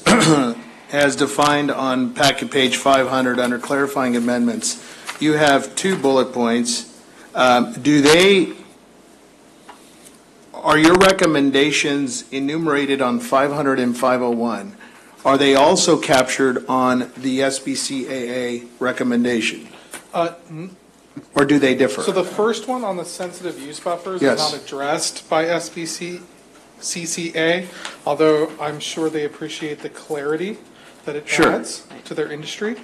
as defined on packet page 500 under clarifying amendments, you have 2 bullet points. Are your recommendations enumerated on 500 and 501? Are they also captured on the SBCAA recommendation? Or do they differ? So the first one on the sensitive use buffers Yes. is not addressed by SBCCA, although I'm sure they appreciate the clarity that it Sure. adds to their industry.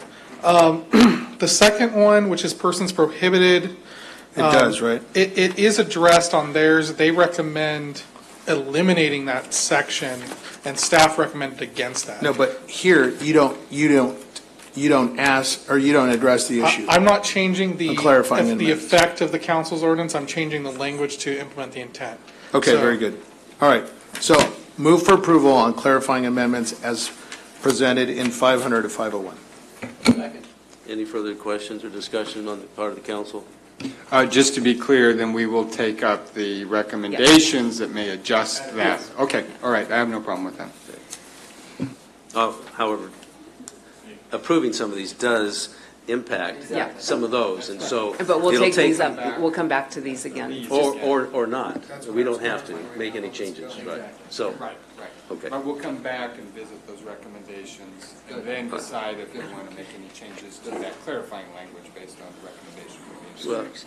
The second one, which is persons prohibited. It does, right? It is addressed on theirs. They recommend eliminating that section, and staff recommended against that. No, but here, you don't you don't ask, or you don't address the issue. I'm not changing the, I'm clarifying the amendments. effect of the council's ordinance, I'm changing the language to implement the intent. Okay, So- very good. All right, so move for approval on clarifying amendments as presented in 500 to 501. Any further questions or discussion on the part of the council? Just to be clear, then we will take up the recommendations that may adjust that. Okay, all right, I have no problem with that. However, approving some of these does impact Yeah. some of those, and so. But we'll it'll take these up, we'll come back to these again. Or not. We don't have to make any changes, right? So, Right. okay. But we'll come back and visit those recommendations and then decide if we want to make any changes to that clarifying language based on the recommendation.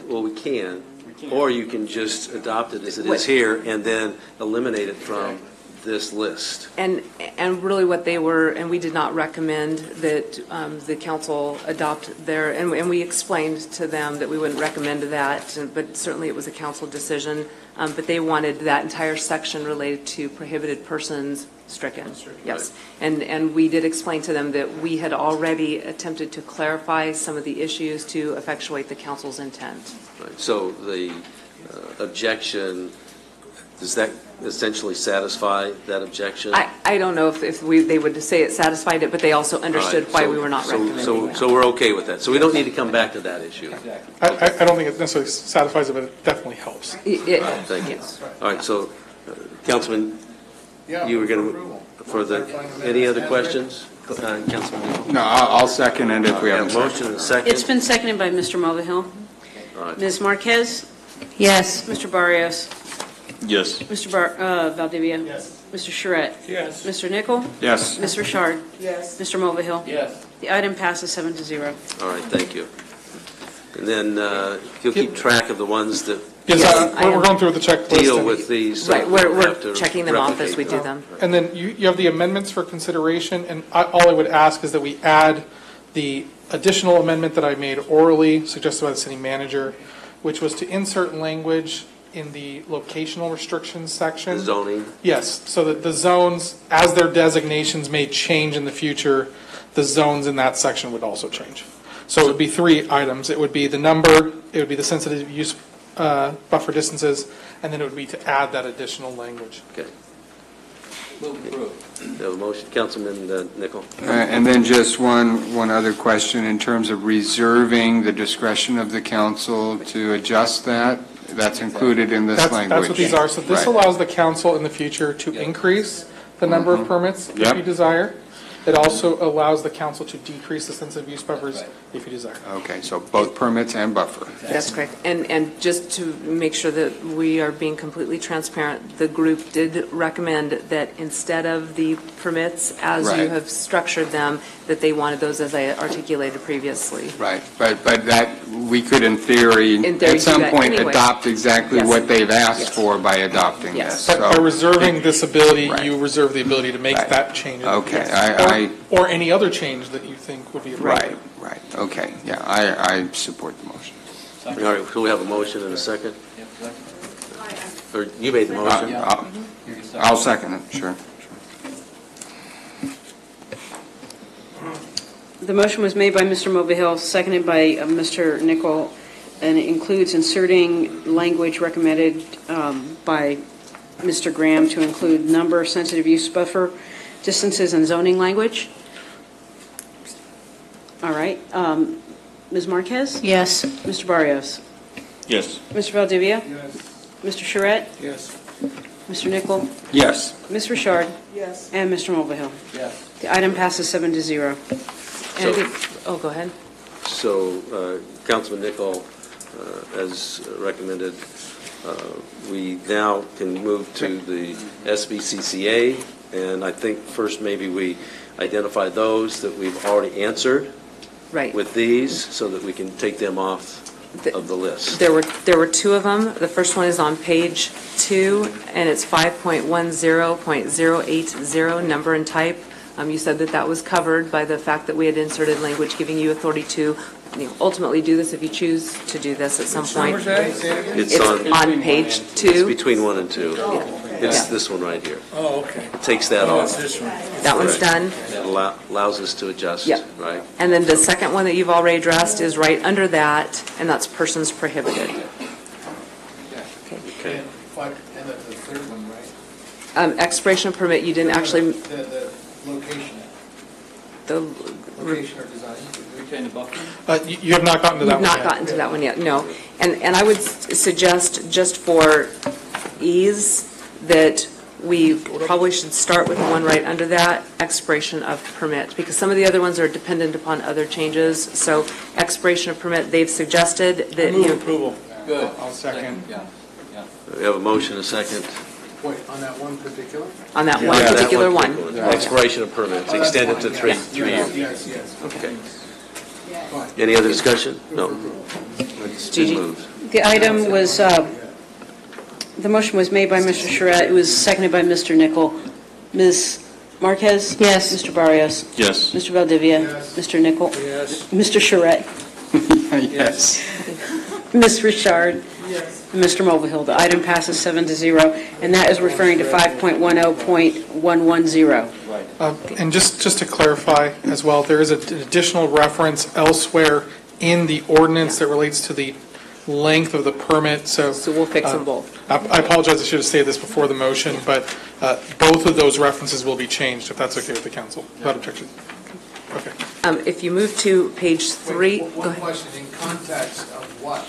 Well, we can, or you can just adopt it as it is here and then eliminate it from this list. And really what they were, and we did not recommend that the council adopt their, and we explained to them that we wouldn't recommend that, but certainly it was a council decision. But they wanted that entire section related to prohibited persons stricken. Yes. And we did explain to them that we had already attempted to clarify some of the issues to effectuate the council's intent. Right. So the objection, does that essentially satisfy that objection? I don't know if they would say it satisfied it, but they also understood why we were not recommending that. So we're okay with that. So we don't need to come back to that issue. I don't think it necessarily satisfies it, but it definitely helps. Thank you. All right, so Councilman, you were going to, any other questions? Councilman? No, I'll second it if we have a motion and a second. It's been seconded by Mr. Mulvihill. All right. Ms. Marquez? Yes. Mr. Barrios? Yes. Mr. Valdivia? Yes. Mr. Charette? Yes. Mr. Nichol? Yes. Ms. Richard? Yes. Mr. Mulvihill? Yes. The item passes 7-0. All right, thank you. And then you'll keep track of the ones that Yes, we're going through the checklist. deal and- with these. Right, we don't have we're to checking them off as we replicate do them. And then you have the amendments for consideration, and all I would ask is that we add the additional amendment that I made orally, suggested by the city manager, which was to insert language in the locational restrictions section. The zoning. Yes, so that the zones, as their designations may change in the future, the zones in that section would also change. So it would be 3 items. It would be the number, it would be the sensitive use buffer distances, and then it would be to add that additional language. Okay. We have a motion, Councilman Nichol. And then just one other question in terms of reserving the discretion of the council to adjust that. That's included in this language. That's what these are. So this Right. allows the council in the future to increase the number of permits if Yep. you desire. It also allows the council to decrease the sensitive use buffers if you desire. Okay, so both permits and buffer. That's correct. And just to make sure that we are being completely transparent, the group did recommend that instead of the permits, as you Right. have structured them, that they wanted those as I articulated previously. Right, but that, we could in theory, In theory, at some do that point, anyway. adopt exactly Yes. what they've asked Yes. for by adopting Yes. this. But by So- reserving this ability, Right. you reserve the ability to make Right. that change. Okay, Or any other change that you think would be appropriate. Right, okay, yeah, I support the motion. All right, so we have a motion and a second? Or you made the motion? I'll second it, sure. The motion was made by Mr. Mulvihill, seconded by Mr. Nichol, and it includes inserting language recommended by Mr. Graham to include number, sensitive use buffer, distances, and zoning language. All right. Ms. Marquez? Yes. Mr. Barrios? Yes. Mr. Valdivia? Mr. Charette? Yes. Mr. Nichol? Yes. Ms. Richard? Yes. And Mr. Mulvihill. Yes. The item passes 7-0. So- And oh, go ahead. So, Councilman Nichol, as recommended, we now can move to the SBCCA, and I think first maybe we identify those that we've already answered Right. with these, so that we can take them off of the list. There were 2 of them. The first one is on page 2, and it's 5.10.080, number and type. You said that was covered by the fact that we had inserted language giving you authority to ultimately do this if you choose to do this at some point. It's It's on on page It's 2. between 1 and 2. It's this one right here. Oh, okay. Takes that Oh, off. it's this one. That one's done. It allows us to adjust, Yep. right? And then the second one that you've already addressed is right under that, and that's persons prohibited. Okay. And the third one, right? Expiration of permit, you didn't actually, The location, the, location or design. You have not gotten to that we've one not yet. gotten to that one yet, no. And I would suggest, just for ease, that we probably should start with the one right under that, expiration of permit, because some of the other ones are dependent upon other changes. So expiration of permit, they've suggested that, you know, Approval. Good. I'll second. We have a motion, a second. Wait, on that one particular? on that one Yeah, that particular one. Expiration of permits, extended to three years. Yes, yes. Okay. Any other discussion? No. It's been Gigi? moved. The item was, the motion was made by Mr. Charette. It was seconded by Mr. Nichol. Ms. Marquez? Yes. Mr. Barrios? Yes. Mr. Valdivia? Yes. Mr. Nichol? Yes. Mr. Charette? Yes. Ms. Richard? And Mr. Mulvihill. The item passes 7-0, and that is referring to 5.10.110. And just to clarify as well, there is an additional reference elsewhere in the ordinance that relates to the length of the permit, so. So we'll fix them both. I apologize, I should have stated this before the motion, but both of those references will be changed, if that's okay with the council, without objection. Okay. If you move to page 3, go One ahead. question, in context of what?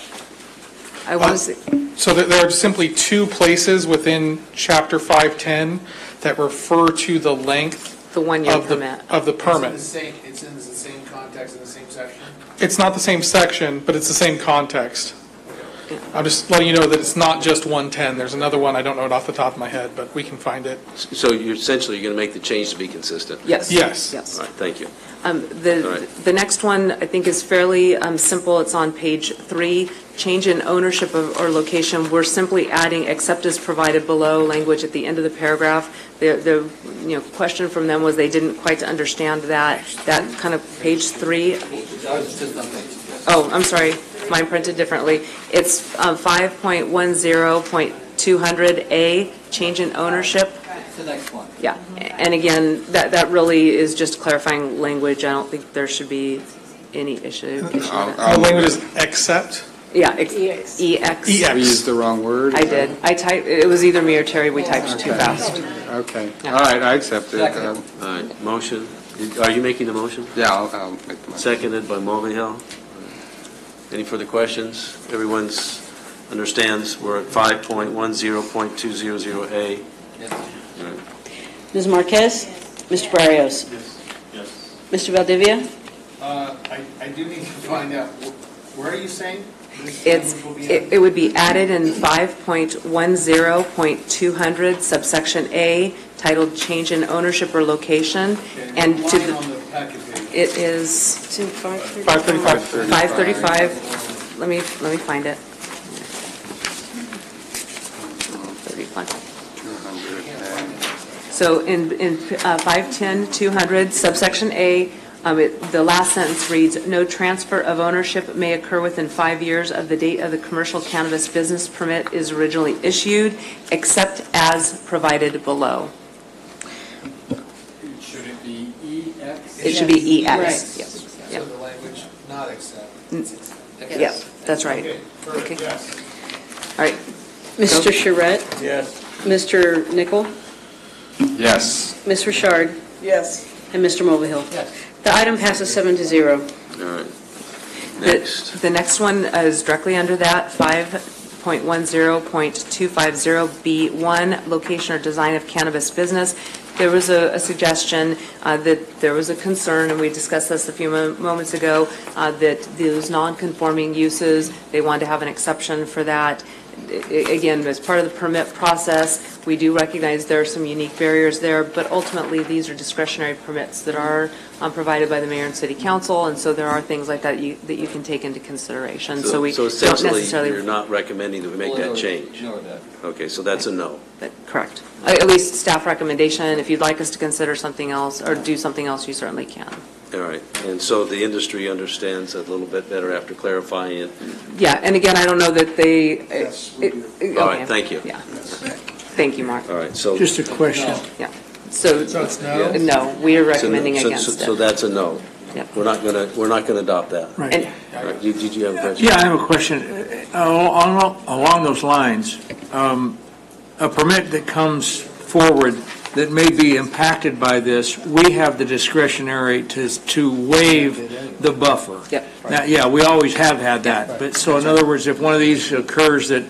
I was, So there are simply two places within Chapter 510 that refer to the length the one-year of permit. the permit. It's in the same context, in the same section? It's not the same section, but it's the same context. I'm just letting you know that it's not just 110. There's another one, I don't know it off the top of my head, but we can find it. So you're essentially going to make the change to be consistent? Yes. Yes. Yes. All right, thank you. The next one, I think, is fairly simple. It's on page 3, change in ownership of, or location. We're simply adding except as provided below language at the end of the paragraph. The question from them was they didn't quite understand that kind of page 3. Oh, I'm sorry, mine printed differently. It's 5.10.200A, change in ownership. The next one. Yeah, and again, that really is just clarifying language. I don't think there should be any issue. with that. The language is accept. Yeah, EX. We used the wrong word? I did. It was either me or Terry, we typed too fast. Okay, all right, I accept it. All right, motion. Are you making the motion? Yeah, I'll make the motion. Seconded by Mulvihill. Any further questions? Everyone's understands we're at 5.10.200A. Ms. Marquez? Mr. Barrios? Yes. Mr. Valdivia? I do need to find out, where are you saying? It would be added in 5.10.200 subsection A, titled change in ownership or location. And to Line on the packet page. it is It's in 535. 535. 535. Let me find it. 35. So in 510.200 subsection A, the last sentence reads, "No transfer of ownership may occur within 5 years of the date of the commercial cannabis business permit is originally issued, except as provided below." Should it be EX? It should be EX. Right. Yes. So Yep. the language, not accept. Yep, that's right. Okay, perfect, Okay. yes. All right. Mr. Charette? Yes. Mr. Nichol? Yes. Ms. Richard? Yes. And Mr. Mulvihill? Yes. The item passes 7-0. All right. Next. The next one is directly under that, 5.10.250B1, location or design of cannabis business. There was a suggestion that there was a concern, and we discussed this a few moments ago, that those non-conforming uses, they wanted to have an exception for that. Again, as part of the permit process, we do recognize there are some unique barriers there, but ultimately, these are discretionary permits that are provided by the mayor and city council, and so there are things like that that you can take into consideration. So we don't essentially, necessarily. you're not recommending that we make that change? Ignore that. Okay, so that's a no. Correct. At least staff recommendation. If you'd like us to consider something else or do something else, you certainly can. All right, and so the industry understands a little bit better after clarifying it. Yeah, and again, I don't know that they. All right, thank you. Yeah. Thank you, Mark. All right, so. Just a question. Yeah. So it's no? No, we are So- recommending so- against So it. that's a no. Yep. We're not gonna adopt that. Right. And All right, did you have a question? Yeah, I have a question. Along those lines, a permit that comes forward that may be impacted by this, we have the discretionary to waive the buffer. Yep. Now, yeah, we always have had that, but so in other words, if one of these occurs that,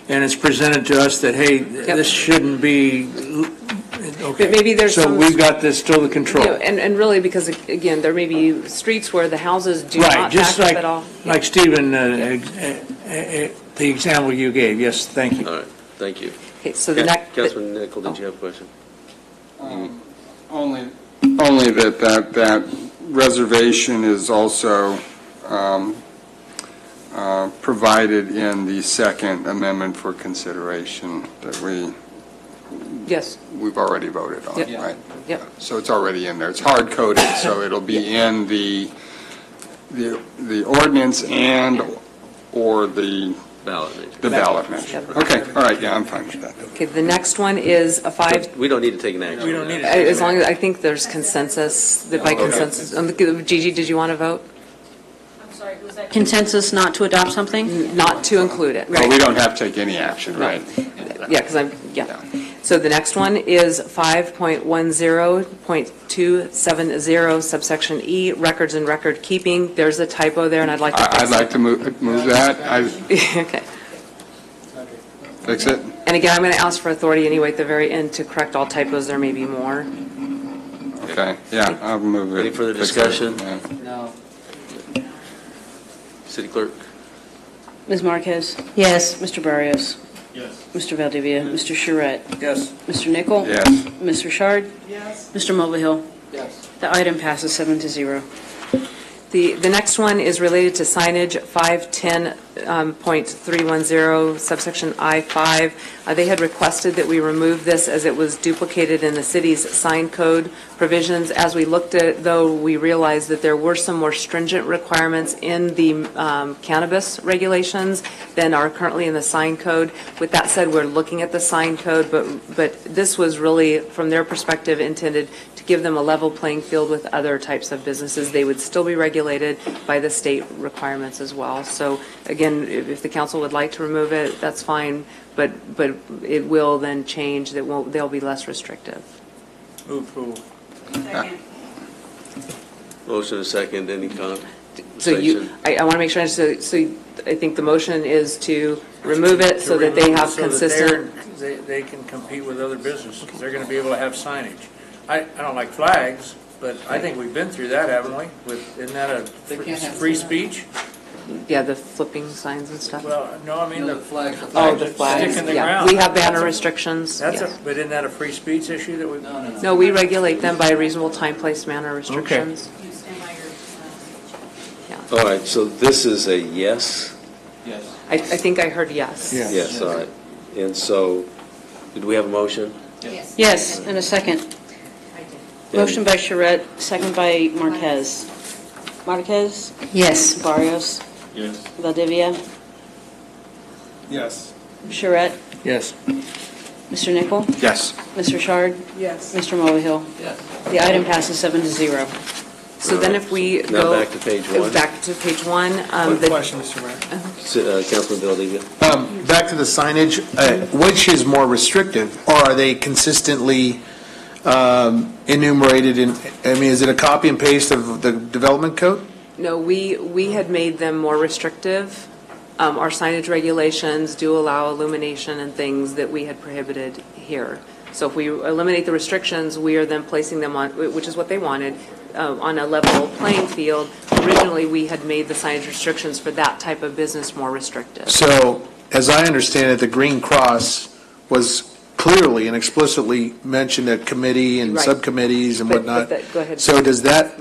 and it's presented to us that, hey, this shouldn't be, okay. But maybe there's So some- we've got this still to control. you know, and really, because again, there may be streets where the houses do Right, not just back up like, at all. like Stephen, the example you gave, yes, thank you. All right, thank you. Okay, so the next. Councilman Nickel, did you have a question? Only that reservation is also provided in the second amendment for consideration that Yes. we've already voted on, Yep. right? Yep. So it's already in there. It's hard-coded, so it'll be in the ordinance or the Ballot measure. the ballot measure. Okay, all right, yeah, I'm fine with that. Okay, the next one is a 5. We don't need to take an action. We don't need it. As long as, I think there's consensus, that by Okay. consensus. Gigi, did you want to vote? I'm sorry, was that consensus not to adopt something? Not to include it, Well, right? we don't have to take any action, right? Yeah, because So the next one is 5.10.270 subsection E, records and record keeping. There's a typo there, and I'd like to fix it. I'd like to move that. Okay. Fix it? And again, I'm going to ask for authority anyway at the very end to correct all typos. There may be more. Okay, yeah, I'll move it. Any further Fix it, discussion? yeah. No. City Clerk? Ms. Marquez? Yes. Mr. Barrios? Yes. Mr. Valdivia? Mr. Charette? Yes. Mr. Nichol? Yes. Ms. Richard? Yes. Mr. Mulvihill? Yes. The item passes 7-0. The next one is related to signage, 510.310 subsection I-5. They had requested that we remove this as it was duplicated in the city's sign code provisions. As we looked at it, though, we realized that there were some more stringent requirements in the cannabis regulations than are currently in the sign code. With that said, we're looking at the sign code, but this was really, from their perspective, intended to give them a level playing field with other types of businesses. They would still be regulated by the state requirements as well. So again, if the council would like to remove it, that's fine, but it will then change, they'll be less restrictive. Move approval. Motion and second, any comment? So I want to make sure, so I think the motion is to remove it so that they have consistent. They can compete with other businesses. They're going to be able to have signage. I don't like flags, but I think we've been through that, haven't we? Isn't that a free speech? Yeah, the flipping signs and stuff. Well, no, I mean the flags. Oh, the flags, Stick in the yeah. ground. We have banner restrictions. That's yes. but isn't that a free speech issue that we? No, we regulate them by reasonable time, place, manner restrictions. All right, so this is a yes? Yes. I think I heard yes. Yes, all right. And so, did we have a motion? Yes, and a second. Motion by Charette, second by Marquez. Marquez? Yes. Barrios? Yes. Valdivia? Yes. Charette? Yes. Mr. Nichol? Yes. Ms. Richard? Yes. Mr. Mulvihill? Yes. The item passes 7-0. So then if we Now go. back to page one. Back to page one. One question, Mr. Mayor. Councilman Valdivia? Back to the signage, which is more restrictive, or are they consistently enumerated in, I mean, is it a copy and paste of the development code? No, we had made them more restrictive. Our signage regulations do allow illumination and things that we had prohibited here. So if we eliminate the restrictions, we are then placing them on, which is what they wanted, on a level playing field. Originally, we had made the signage restrictions for that type of business more restrictive. So, as I understand it, the Green Cross was clearly and explicitly mentioned at committee and Right. subcommittees and But whatnot. go ahead. So does that,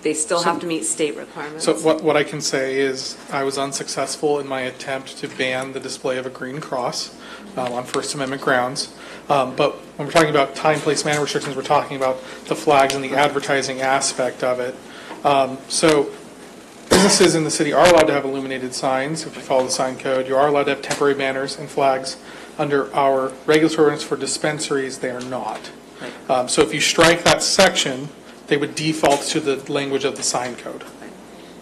They still have to meet state requirements. So what I can say is I was unsuccessful in my attempt to ban the display of a green cross on First Amendment grounds. But when we're talking about time, place, manner restrictions, we're talking about the flags and the advertising aspect of it. So businesses in the city are allowed to have illuminated signs. If you follow the sign code, you are allowed to have temporary banners and flags. Under our regulatory ordinance for dispensaries, they are not. So if you strike that section, they would default to the language of the sign code.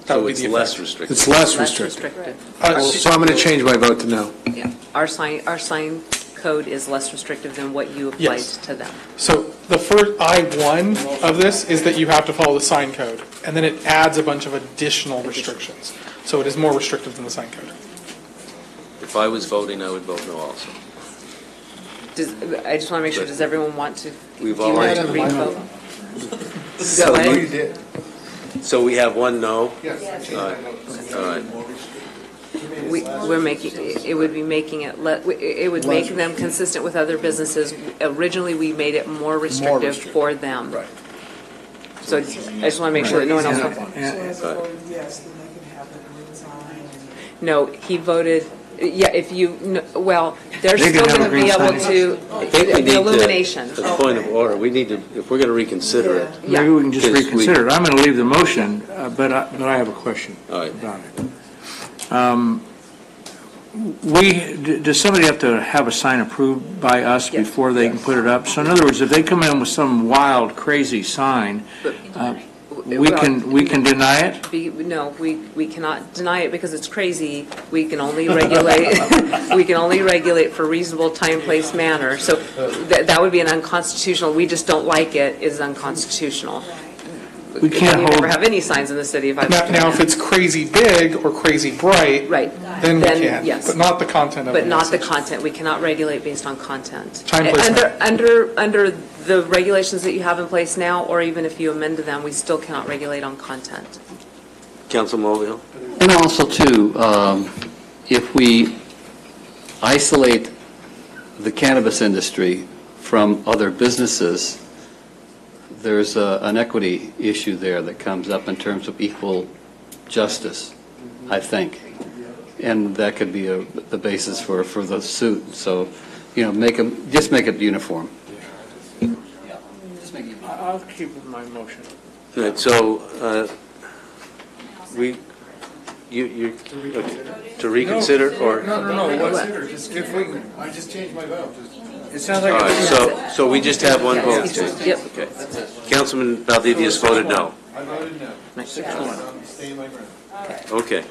That So would be it's the less effect. restrictive. It's less restrictive. So I'm going to change my vote to no. Yeah. Our sign code is less restrictive than what you applied Yes. to them. So the first I-1 of this is that you have to follow the sign code, and then it adds a bunch of additional restrictions. So it is more restrictive than the sign code. If I was voting, I would vote no also. I just want to make sure, does everyone want to? We've do you want already- to re-vote? So Go we- ahead. So we have one no? Yes. All right. All right. We're making, it would be making it, it would make them consistent with other businesses. Originally, we made it more restrictive for them. Right. So I just want to make sure that no one else. Yes, then they can have the green sign. No, he voted, yeah, if you, well, they're They still can have going a to green be able sign. to, I think we need the to- illumination. As a point of order, we need to, if we're going to reconsider it. Maybe we can just Because we- reconsider it. I'm going to leave the motion, but I have a question about it. Does somebody have to have a sign approved by us before they can put it up? So in other words, if they come in with some wild, crazy sign, we can deny it? No, we cannot deny it because it's crazy. We can only regulate, we can only regulate for reasonable time, place, manner. So that would be an unconstitutional, we just don't like it, is unconstitutional. We can't You hold. never have any signs in the city if I was doing Now, if that. it's crazy big or crazy bright, Right. then we can, yes. but not the content of it. But not the content. We cannot regulate based on content. Time, place, Under the regulations that you have in place now, or even if you amend them, we still cannot regulate on content. Council Mobile? And also, too, if we isolate the cannabis industry from other businesses, there's an equity issue there that comes up in terms of equal justice, I think. And that could be the basis for the suit. So, just make it uniform. I'll keep with my motion. All right, so, you, to reconsider, or? No. If we can, I just changed my vote. It sounds All like. right, so we just have one vote? Yep. Okay. Councilman Valdivia's voted no. I voted no. Stay in my ground. Okay.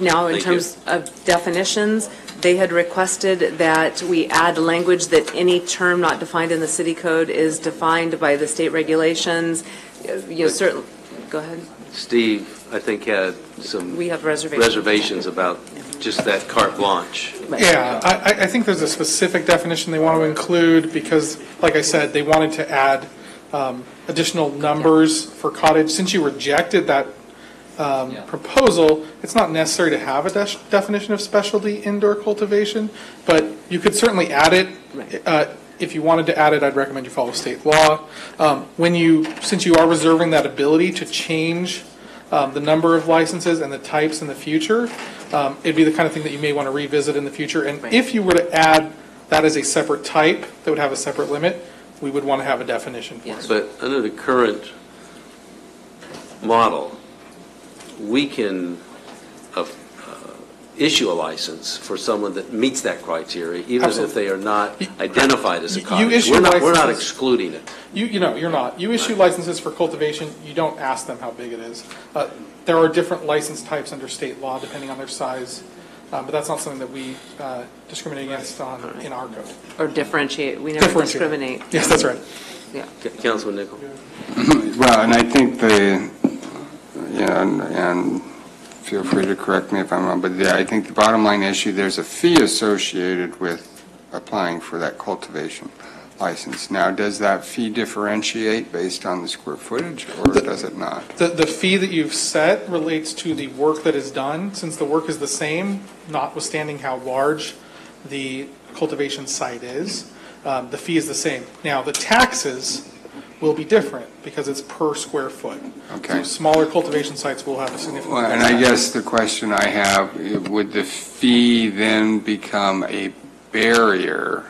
Now, in Thank terms of definitions, they had requested that we add language that any term not defined in the city code is defined by the state regulations. Certain, go ahead. Steve, I think, had some. We have reservations. Reservations about just that carte blanche. Yeah, I think there's a specific definition they want to include because, like I said, they wanted to add additional numbers for cottage. Since you rejected that proposal, it's not necessary to have a definition of specialty indoor cultivation, but you could certainly add it. If you wanted to add it, I'd recommend you follow state law. Since you are reserving that ability to change the number of licenses and the types in the future, it'd be the kind of thing that you may want to revisit in the future. And if you were to add that as a separate type that would have a separate limit, we would want to have a definition for it. But under the current model, we can issue a license for someone that meets that criteria, even if they are not identified as a cottage. We're not licenses- excluding it. You're not. You issue licenses for cultivation, you don't ask them how big it is. There are different license types under state law depending on their size, but that's not something that we discriminate against in our code. Or differentiate. We never discriminate. Yes, that's right. Yeah. Councilman Nichol? Well, and I think and feel free to correct me if I'm wrong, but I think the bottom line issue, there's a fee associated with applying for that cultivation license. Now, does that fee differentiate based on the square footage, or does it not? The fee that you've set relates to the work that is done. Since the work is the same, notwithstanding how large the cultivation site is, the fee is the same. Now, the taxes will be different because it's per square foot. Okay. So smaller cultivation sites will have a significant. Well, and I guess the question I have, would the fee then become a barrier,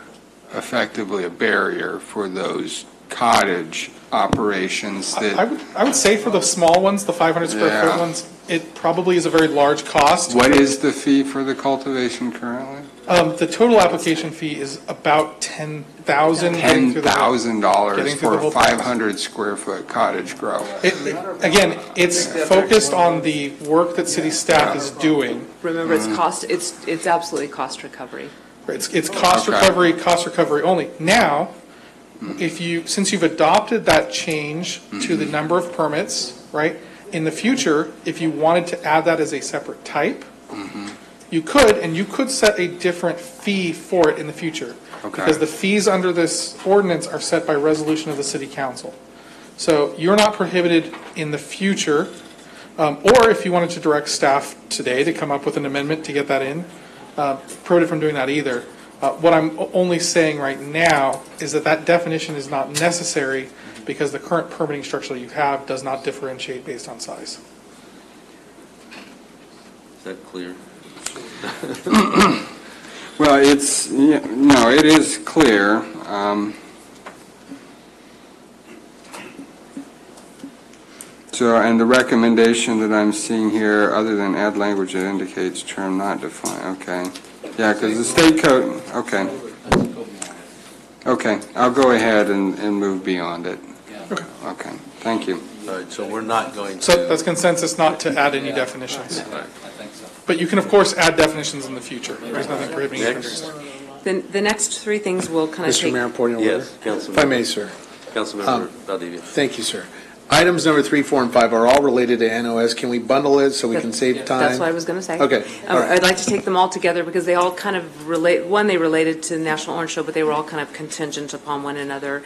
effectively a barrier for those cottage operations that? I would say for the small ones, the 500 square foot ones, it probably is a very large cost. What is the fee for the cultivation currently? The total application fee is about $10,000. $10,000 for a whole 500 square foot cottage grow. Again, it's focused on the work that city staff is doing. Remember, it's absolutely cost recovery. It's cost recovery only. Now, since you've adopted that change to the number of permits, right? In the future, if you wanted to add that as a separate type, you could, and you could set a different fee for it in the future. Okay. Because the fees under this ordinance are set by resolution of the city council. So you're not prohibited in the future, or if you wanted to direct staff today to come up with an amendment to get that in, prohibited from doing that either. What I'm only saying right now is that definition is not necessary because the current permitting structure that you have does not differentiate based on size. Is that clear? Well, no, it is clear. So, and the recommendation that I'm seeing here, other than add language that indicates term not defined, okay. Yeah, because the state code, okay. Okay, I'll go ahead and move beyond it. Okay, thank you. All right, so we're not going to. So that's consensus not to add any definitions. But you can, of course, add definitions in the future. There's nothing prohibiting you from doing that. The next three things will kind of take. Mr. Mayor, point of order. Yes, Councilman. If I may, sir. Councilmember Valdivia. Thank you, sir. Items number 3, 4, and 5 are all related to NOS. Can we bundle it so we can save time? That's what I was going to say. Okay. All right. I'd like to take them all together because they all kind of relate. One, they related to the National Orange Show, but they were all kind of contingent upon one another.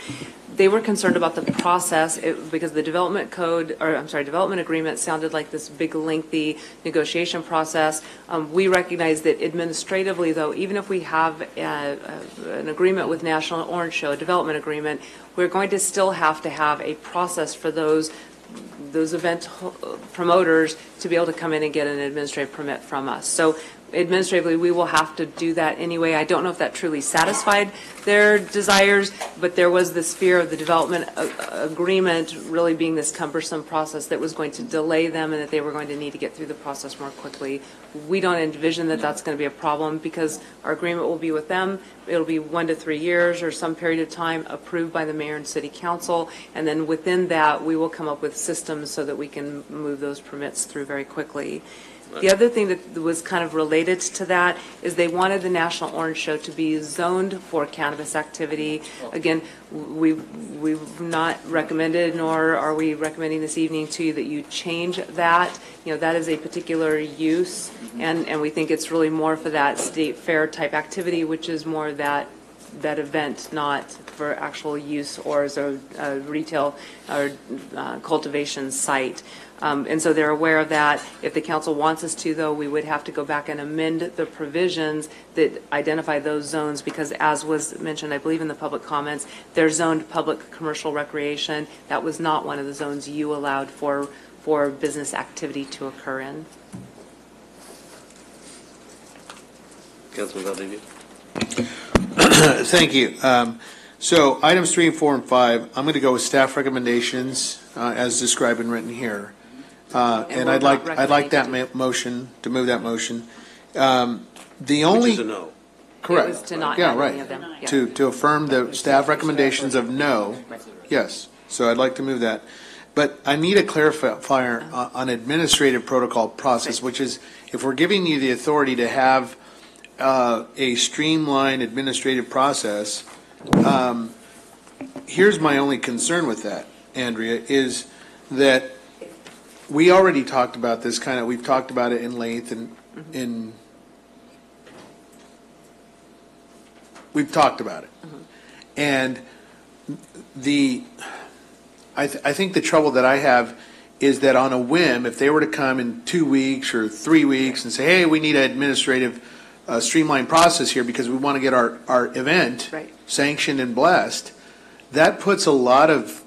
They were concerned about the process because the development agreement sounded like this big, lengthy negotiation process. We recognize that administratively, though, even if we have an agreement with National Orange Show, a development agreement, we're going to still have to have a process for those event promoters to be able to come in and get an administrative permit from us. So administratively, we will have to do that anyway. I don't know if that truly satisfied their desires, but there was this fear of the development agreement really being this cumbersome process that was going to delay them and that they were going to need to get through the process more quickly. We don't envision that that's going to be a problem because our agreement will be with them. It'll be 1 to 3 years or some period of time approved by the mayor and city council. And then within that, we will come up with systems so that we can move those permits through very quickly. The other thing that was kind of related to that is they wanted the National Orange Show to be zoned for cannabis activity. Again, we've not recommended, nor are we recommending this evening to you that you change that. You know, that is a particular use, and we think it's really more for that state fair type activity, which is more that event, not for actual use or as a retail or cultivation site. And so they're aware of that. If the council wants us to, though, we would have to go back and amend the provisions that identify those zones because, as was mentioned, I believe in the public comments, they're zoned public commercial recreation. That was not one of the zones you allowed for business activity to occur in. Councilman Valdivia. Thank you. So items 3, 4, and 5, I'm going to go with staff recommendations as described and written here. And I'd like that motion, to move that motion. The only. Which is a no. Correct. It was to not Yeah, add right. any of them. Yeah. To affirm the staff recommendations of no. Yes. So I'd like to move that. But I need a clarifier on administrative protocol process, which is if we're giving you the authority to have a streamlined administrative process, here's my only concern with that, Andrea, is that we already talked about this we've talked about it in length and we've talked about it. And I think the trouble that I have is that on a whim, if they were to come in 2 weeks or 3 weeks and say, hey, we need an administrative streamlined process here because we want to get our event sanctioned and blessed, that puts a lot of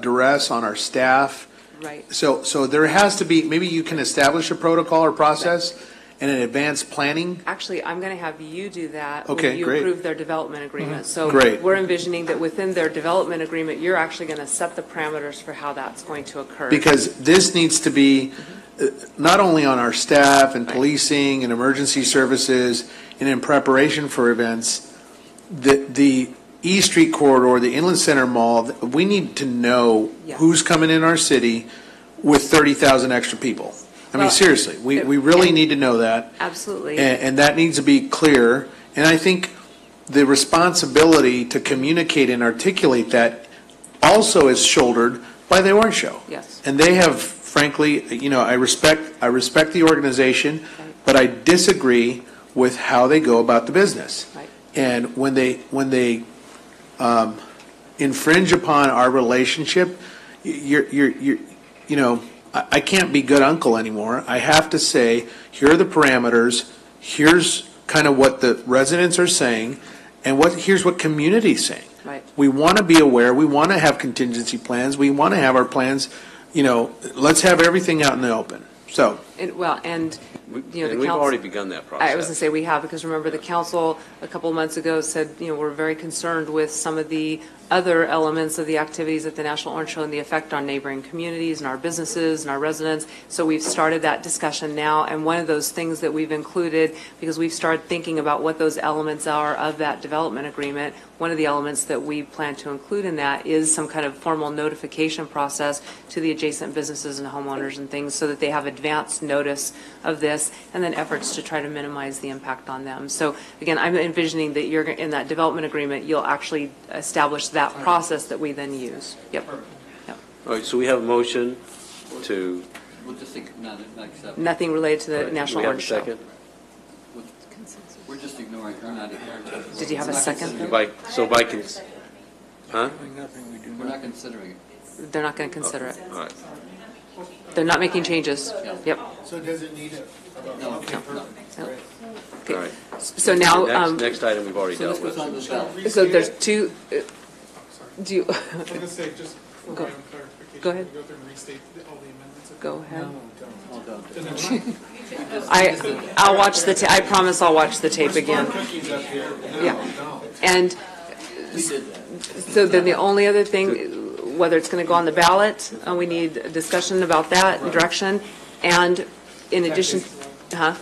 duress on our staff. Right. So there has to be, maybe you can establish a protocol or process and an advanced planning. Actually, I'm going to have you do that Okay, when you great. approve their development agreement. So Great. we're envisioning that within their development agreement, you're actually going to set the parameters for how that's going to occur. Because this needs to be not only on our staff and policing and emergency services and in preparation for events, the E Street corridor, the Inland Center Mall, we need to know who's coming in our city with 30,000 extra people. I mean, Well, seriously, we really need to know that. Absolutely. And that needs to be clear. And I think the responsibility to communicate and articulate that also is shouldered by the Orange Show. Yes. And they have, frankly, I respect the organization, but I disagree with how they go about the business. Right. And when they infringe upon our relationship, I can't be good uncle anymore. I have to say, here are the parameters, here's kind of what the residents are saying, and here's what community's saying. Right. We want to be aware, we want to have contingency plans, we want to have our plans, let's have everything out in the open. So. And We've the council. already begun that process. I was going to say we have, because remember, the council a couple of months ago said, we're very concerned with some of the other elements of the activities at the National Orange Show and the effect on neighboring communities and our businesses and our residents. So we've started that discussion now, and one of those things that we've included, because we've started thinking about what those elements are of that development agreement, one of the elements that we plan to include in that is some kind of formal notification process to the adjacent businesses and homeowners and things so that they have advance notice of this, and then efforts to try to minimize the impact on them. So again, I'm envisioning that you're in that development agreement, you'll actually establish that process that we then use. Yep. All right, so we have a motion to. We'll just not accept. Nothing related to the National Orange Show. We have a second? We're just ignoring, we're not ignoring. Did you have a second? Huh? We're not considering it. They're not going to consider it. All right. They're not making changes. Yep. So does it need No. Okay. All right. So now. Next item we've already dealt with. So there's two, do you? I was going to say, just for Go. my own clarification. Go ahead. can we Go through and restate all the amendments. Go ahead. No, I'll watch the, I promise I'll watch the tape again. Yeah. And so then the only other thing, whether it's going to go on the ballot, we need a discussion about that, direction, and in addition, huh?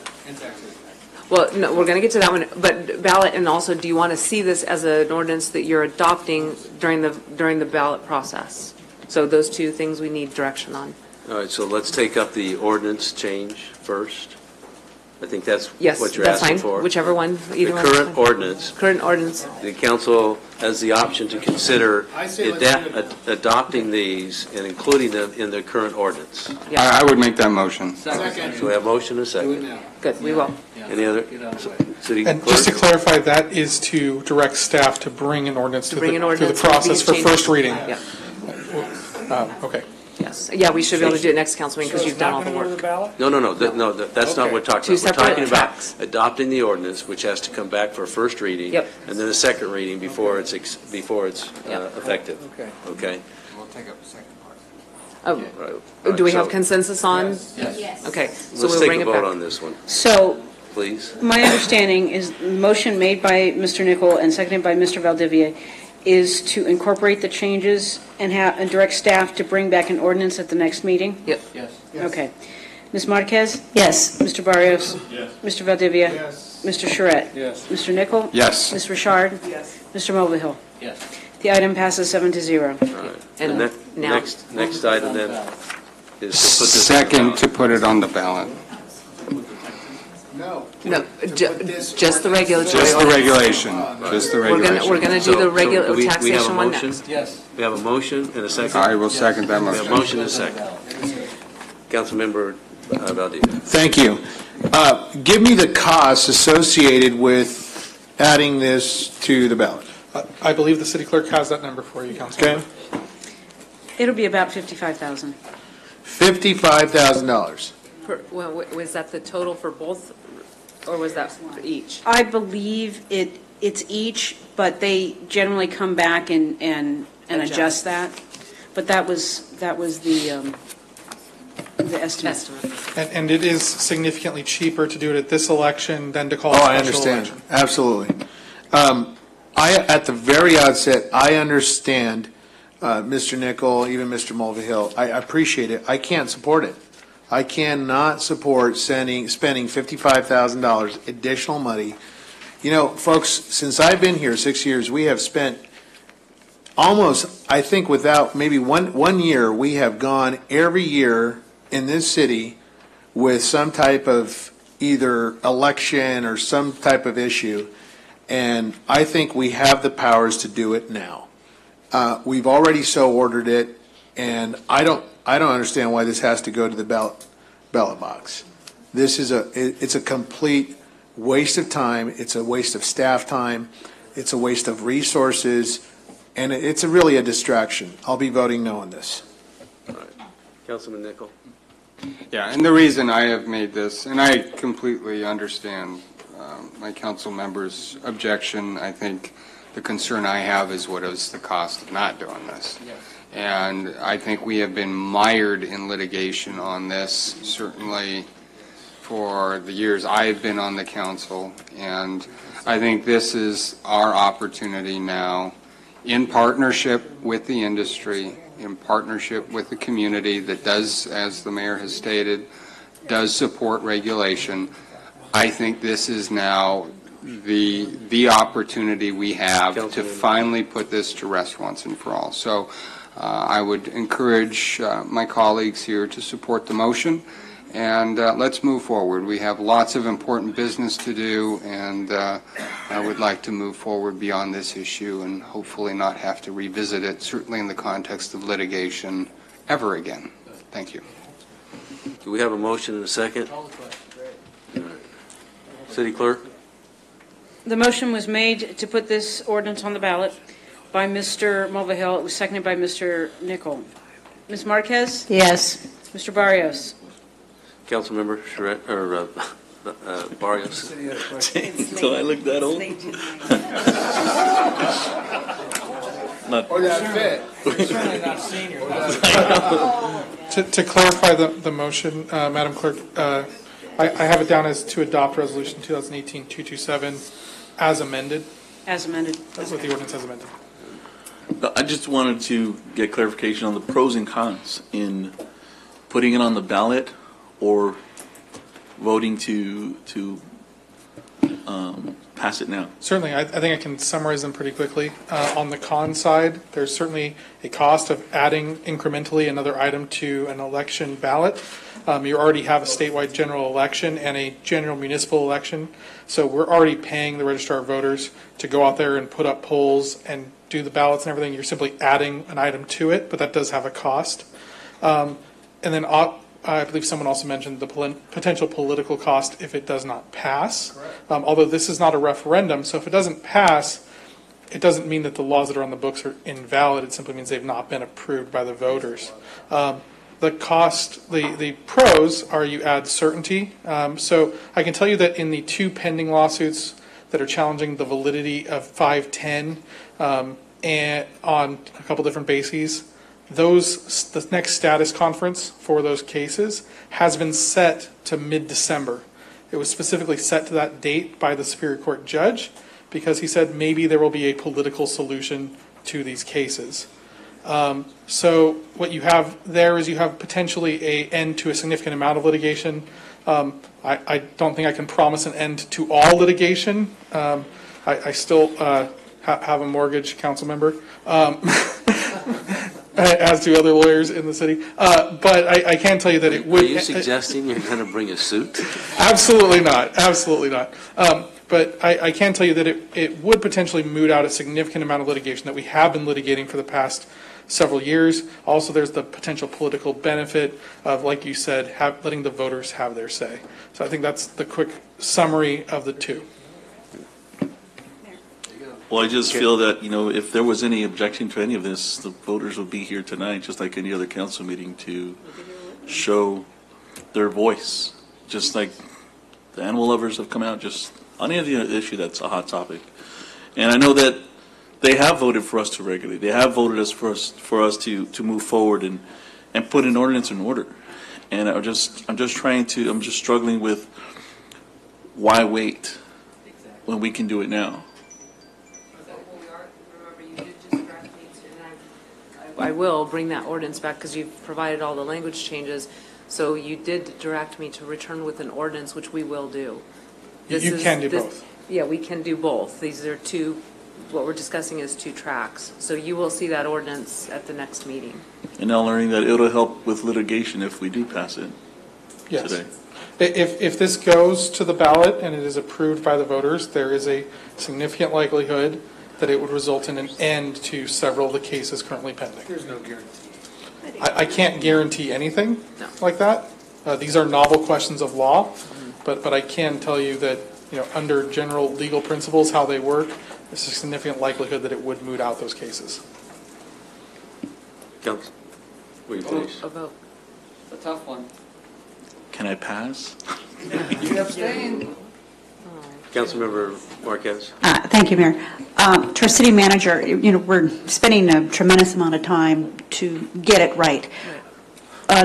Well, no, we're going to get to that one, but ballot, and also, do you want to see this as an ordinance that you're adopting during the ballot process? So those two things we need direction on. All right, so let's take up the ordinance change first. I think that's Yes, what you're that's asking fine. for. Whichever one, either The one. current ordinance, Current ordinance. the council has the option to consider I say let's do it. adopting these and including them in the current ordinance. I would make that motion. Second. So we have a motion and a second. Good, we will. Any other city And just to clerk? clarify, that is to direct staff to bring an ordinance to bring an the ordinance process with for these first changes. reading. Yeah. Okay. Yes, yeah, we should be able to do it next council meeting because you've done all the work. No, that's not what we're talking Two about. We're separate talking about tracks. adopting the ordinance, which has to come back for a first reading. Yep. And then a second reading before it's effective. Okay? We'll take up the second part. Oh, Right. do we have So consensus on? Yes. Okay, so Let's we'll take bring a it vote back. on this one, So please. my understanding is the motion made by Mr. Nichol and seconded by Mr. Valdivia is to incorporate the changes and direct staff to bring back an ordinance at the next meeting? Yep. Yes. Okay. Ms. Marquez? Yes. Mr. Barrios? Yes. Mr. Valdivia? Yes. Mr. Charette? Yes. Mr. Nichol? Yes. Ms. Richard? Yes. Mr. Mulvihill? Yes. The item passes 7-0. All right. And The now- next item then is to put this. Second to put it on the ballot. No, just the regulatory. Just the ordinance. regulation, just the regulation. We're going to do So- the so regular we have a taxation one motion? next. Yes. We have a motion and a second. I will second that We have a motion. motion and a second. Councilmember Valdivia. Thank you. Give me the costs associated with adding this to the ballot. I believe the city clerk has that number for you, Councilman. Okay? It'll be about $55,000. $55,000. Well, was that the total for both, or was that for each? I believe it's each, but they generally come back and adjust that. But that was the estimate. And it is significantly cheaper to do it at this election than to call a Oh, special I understand. election. Absolutely. At the very outset, I understand, Mr. Nichol, even Mr. Mulvihill. I appreciate it. I can't support it. I cannot support spending $55,000 additional money You know, folks, since I've been here 6 years, we have spent almost, I think without maybe one year, we have gone every year in this city with some type of either election or some type of issue. And I think we have the powers to do it now. We've already so ordered it, and I don't understand why this has to go to the ballot box. This is it's a complete waste of time. It's a waste of staff time. It's a waste of resources, and it's really a distraction. I'll be voting no on this. All right. Councilman Nickel. Yeah, and the reason I have made this, and I completely understand my council member's objection. I think the concern I have is what is the cost of not doing this. Yes. And I think we have been mired in litigation on this, certainly for the years I've been on the council. And I think this is our opportunity now, in partnership with the industry, in partnership with the community that does, as the mayor has stated, does support regulation. I think this is now the opportunity we have to finally put this to rest once and for all. So I would encourage my colleagues here to support the motion, and let's move forward. We have lots of important business to do, and I would like to move forward beyond this issue and hopefully not have to revisit it, certainly in the context of litigation, ever again. Thank you. Do we have a motion and a second? City Clerk? The motion was made to put this ordinance on the ballot by Mr. Mulvihill. It was seconded by Mr. Nickel. Ms. Marquez? Yes. Mr. Barrios? Councilmember Charette, or Barrios? Until I look that old. Or that fit. Certainly not senior. To clarify the motion, Madam Clerk, I have it down as to adopt Resolution 2018-227 as amended. As amended. That's what the ordinance as amended. I just wanted to get clarification on the pros and cons in putting it on the ballot or voting to pass it now. Certainly, I think I can summarize them pretty quickly. On the con side, there's certainly a cost of adding incrementally another item to an election ballot. You already have a statewide general election and a general municipal election, so we're already paying the registrar of voters to go out there and put up polls and do the ballots and everything. You're simply adding an item to it, but that does have a cost. And then I believe someone also mentioned the potential political cost if it does not pass. Although this is not a referendum, so if it doesn't pass, it doesn't mean that the laws that are on the books are invalid. It simply means they've not been approved by the voters. The cost, the pros are you add certainty. So I can tell you that in the two pending lawsuits that are challenging the validity of 510 and on a couple different bases, the next status conference for those cases has been set to mid-December. It was specifically set to that date by the Superior Court judge because he said maybe there will be a political solution to these cases. So what you have there is you have potentially an end to a significant amount of litigation. I don't think I can promise an end to all litigation. I still have a mortgage, council member. As do other lawyers in the city. But I can tell you that it would... Are you suggesting you're going to bring a suit? Absolutely not. Absolutely not. But I can tell you that it would potentially moot out a significant amount of litigation that we have been litigating for the past several years. Also, there's the potential political benefit of, like you said, letting the voters have their say. So I think that's the quick summary of the two. Well, I just feel that, if there was any objection to any of this, the voters would be here tonight, just like any other council meeting, to show their voice. Just like the animal lovers have come out, just on any issue that's a hot topic. And I know that they have voted for us to regulate. They have voted for us to move forward and put an ordinance in order. And I'm just struggling with why wait when we can do it now. I will bring that ordinance back because you've provided all the language changes. So you did direct me to return with an ordinance, which we will do. You can do both. Yeah, we can do both. These are two, what we're discussing is two tracks. So you will see that ordinance at the next meeting. And now learning that it'll help with litigation if we do pass it Yes. today. If this goes to the ballot and it is approved by the voters, there is a significant likelihood that it would result in an end to several of the cases currently pending. There's no guarantee. I can't guarantee anything like that. These are novel questions of law, but I can tell you that, under general legal principles, how they work, there's a significant likelihood that it would moot out those cases. Council, will you please? A vote. It's a tough one. Can I pass? You abstain. Councilmember Marquez? Thank you, Mayor. To our city manager, we're spending a tremendous amount of time to get it right.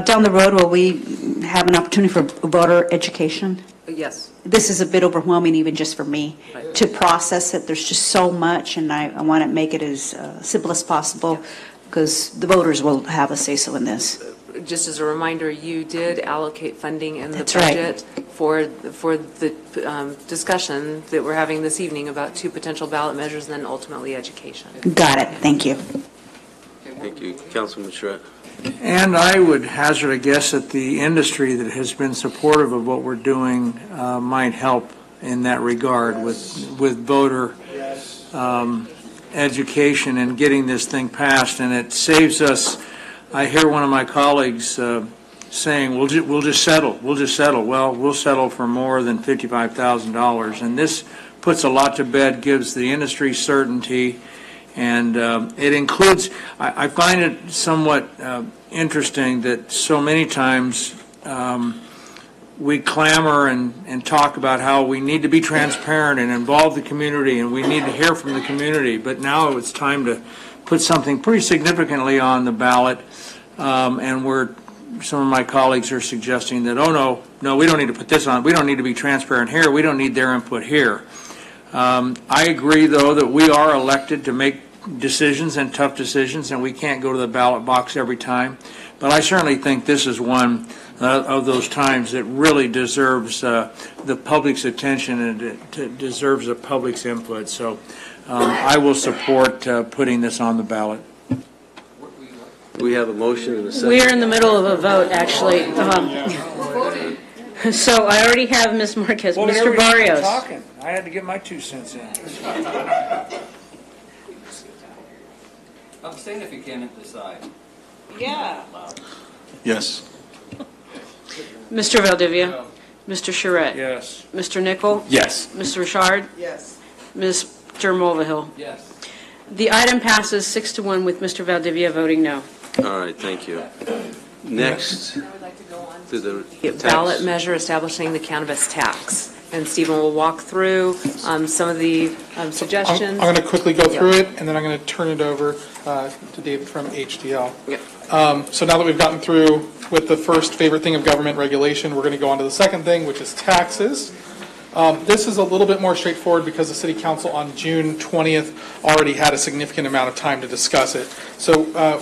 Down the road, will we have an opportunity for voter education? Yes. This is a bit overwhelming, even just for me, to process it. There's just so much, and I want to make it as simple as possible, because the voters will have a say-so in this. Just as a reminder, you did allocate funding in the That's right. budget for the discussion that we're having this evening about two potential ballot measures and then ultimately education. Got it. Thank you. Thank you. Councilman Charette? And I would hazard a guess that the industry that has been supportive of what we're doing might help in that regard with voter education and getting this thing passed. And it saves us, I hear one of my colleagues saying, we'll just settle. We'll just settle. Well, we'll settle for more than $55,000. And this puts a lot to bed, gives the industry certainty. And it includes, I find it somewhat interesting that so many times we clamor and talk about how we need to be transparent and involve the community and we need to hear from the community. But now it's time to put something pretty significantly on the ballot. And some of my colleagues are suggesting that, oh, no, we don't need to put this on. We don't need to be transparent here. We don't need their input here. I agree, though, that we are elected to make decisions and tough decisions, and we can't go to the ballot box every time. But I certainly think this is one of those times that really deserves the public's attention and it deserves the public's input. So I will support putting this on the ballot. We have a motion and a second. We're in the middle of a vote, actually. So I already have Ms. Marquez. Well, Mr. Barrios. Talking. I had to get my 2 cents in. Abstain if you can't decide. Yeah. Yes. Mr. Valdivia. Mr. Charette. Yes. Mr. Nichol. Yes. Mr. Richard. Yes. Mr. Mulvihill. Yes. The item passes 6-1 with Mr. Valdivia voting no. All right, thank you. Next, to the tax. Ballot measure establishing the cannabis tax. And Stephen will walk through some of the suggestions. I'm going to quickly go through it, and then I'm going to turn it over to David from HDL. So now that we've gotten through with the first favorite thing of government regulation, we're going to go on to the second thing, which is taxes. This is a little bit more straightforward because the City Council on June 20th already had a significant amount of time to discuss it. So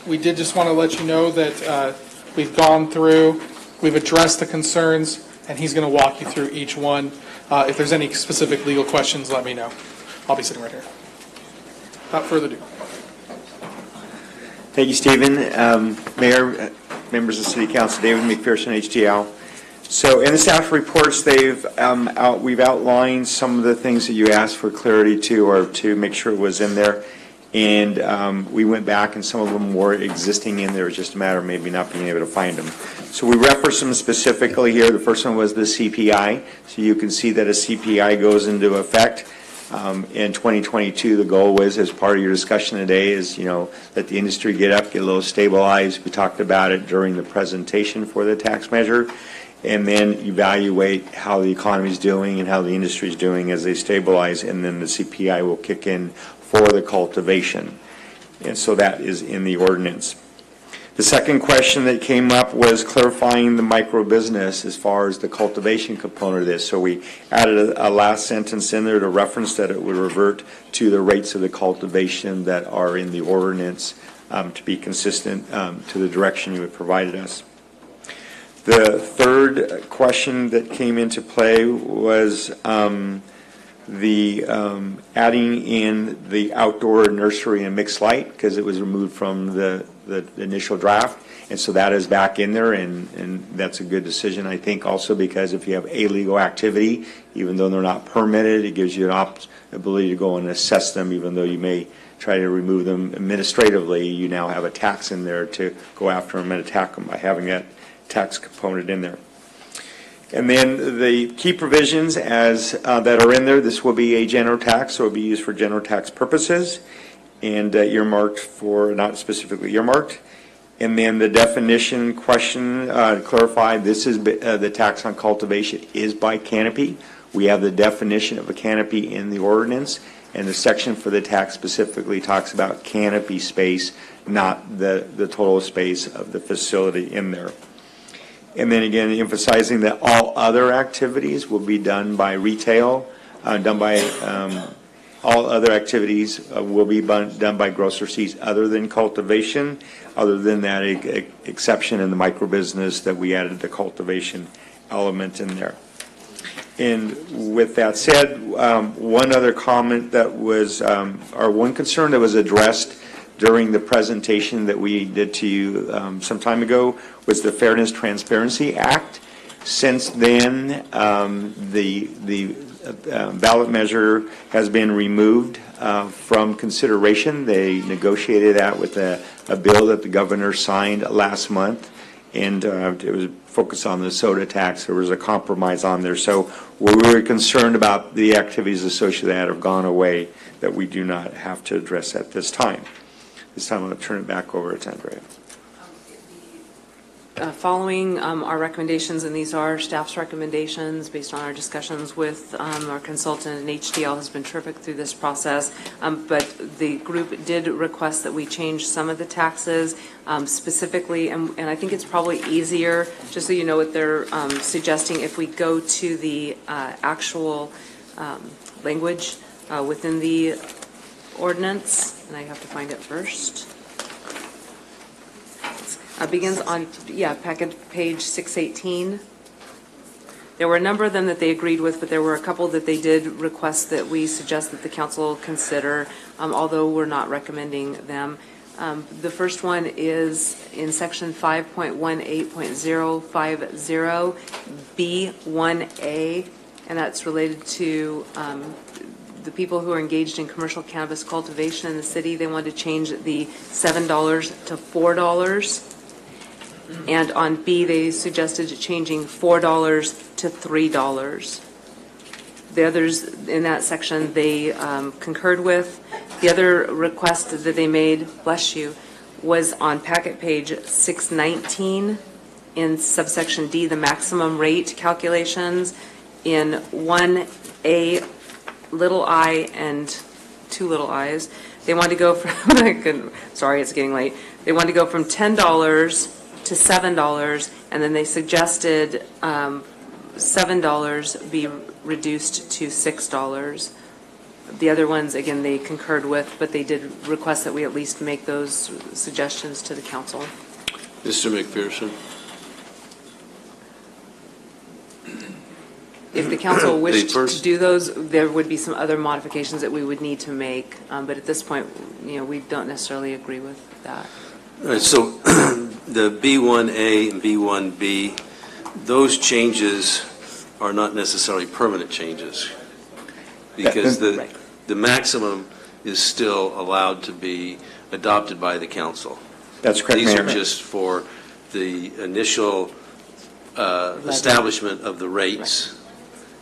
we did just want to let you know that we've gone through, we've addressed the concerns, and he's going to walk you through each one. If there's any specific legal questions, let me know. I'll be sitting right here. Without further ado. Thank you, Stephen. Mayor, members of the City Council, David McPherson, HDL. So in the staff reports, we've outlined some of the things that you asked for clarity to or to make sure it was in there. And we went back and some of them were existing in there. It was just a matter of maybe not being able to find them. So we referenced them specifically here. The first one was the CPI. So you can see that a CPI goes into effect. In 2022, the goal was, as part of your discussion today, is, let the industry get up, get a little stabilized. We talked about it during the presentation for the tax measure. And then evaluate how the economy is doing and how the industry is doing as they stabilize. And then the CPI will kick in for the cultivation. And so that is in the ordinance. The second question that came up was clarifying the micro business as far as the cultivation component of this. So we added a last sentence in there to reference that it would revert to the rates of the cultivation that are in the ordinance to be consistent to the direction you had provided us. The third question that came into play was the adding in the outdoor nursery and mixed light, because it was removed from the initial draft. And so that is back in there, and that's a good decision, I think, also because if you have illegal activity, even though they're not permitted, it gives you an ability to go and assess them, even though you may try to remove them administratively. You now have a tax in there to go after them and attack them by having that tax component in there. And then the key provisions that are in there, this will be a general tax, so it will be used for general tax purposes and earmarked for, not specifically earmarked. And then the definition question, to clarify, this is the tax on cultivation is by canopy. We have the definition of a canopy in the ordinance, and the section for the tax specifically talks about canopy space, not the total space of the facility in there. And then again, emphasizing that all other activities will be done by retail, all other activities will be done by groceries other than cultivation, other than that exception in the microbusiness that we added the cultivation element in there. And with that said, one other comment that was, or one concern that was addressed during the presentation that we did to you some time ago was the Fairness Transparency Act. Since then, the ballot measure has been removed from consideration. They negotiated that with a bill that the governor signed last month, and it was focused on the soda tax. There was a compromise on there. So we're very concerned about the activities associated with that have gone away that we do not have to address at this time. This time I'm going to turn it back over to Andrea. Following our recommendations, and these are staff's recommendations based on our discussions with our consultant, and HDL has been terrific through this process, but the group did request that we change some of the taxes specifically, and I think it's probably easier, just so you know what they're suggesting, if we go to the actual language within the ordinance, and I have to find it first. Begins on, packet page 618. There were a number of them that they agreed with, but there were a couple that they did request that we suggest that the council consider, although we're not recommending them. The first one is in section 5.18.050, B1A, and that's related to the people who are engaged in commercial cannabis cultivation in the city. They wanted to change the $7 to $4. And on B, they suggested changing $4 to $3. The others in that section they concurred with. The other request that they made, bless you, was on packet page 619 in subsection D, the maximum rate calculations in 1A little I and 2 little i's. They wanted to go from, sorry, it's getting late. They wanted to go from $10 to $7, and then they suggested $7 be reduced to $6. The other ones, again, they concurred with, but they did request that we at least make those suggestions to the council. Mr. McPherson. If the council wished to do those, there would be some other modifications that we would need to make, but at this point, we don't necessarily agree with that. All right, so the B1A and B1B, those changes are not necessarily permanent changes, because the maximum is still allowed to be adopted by the council. That's correct, These Mayor. are just for the initial establishment of the rates.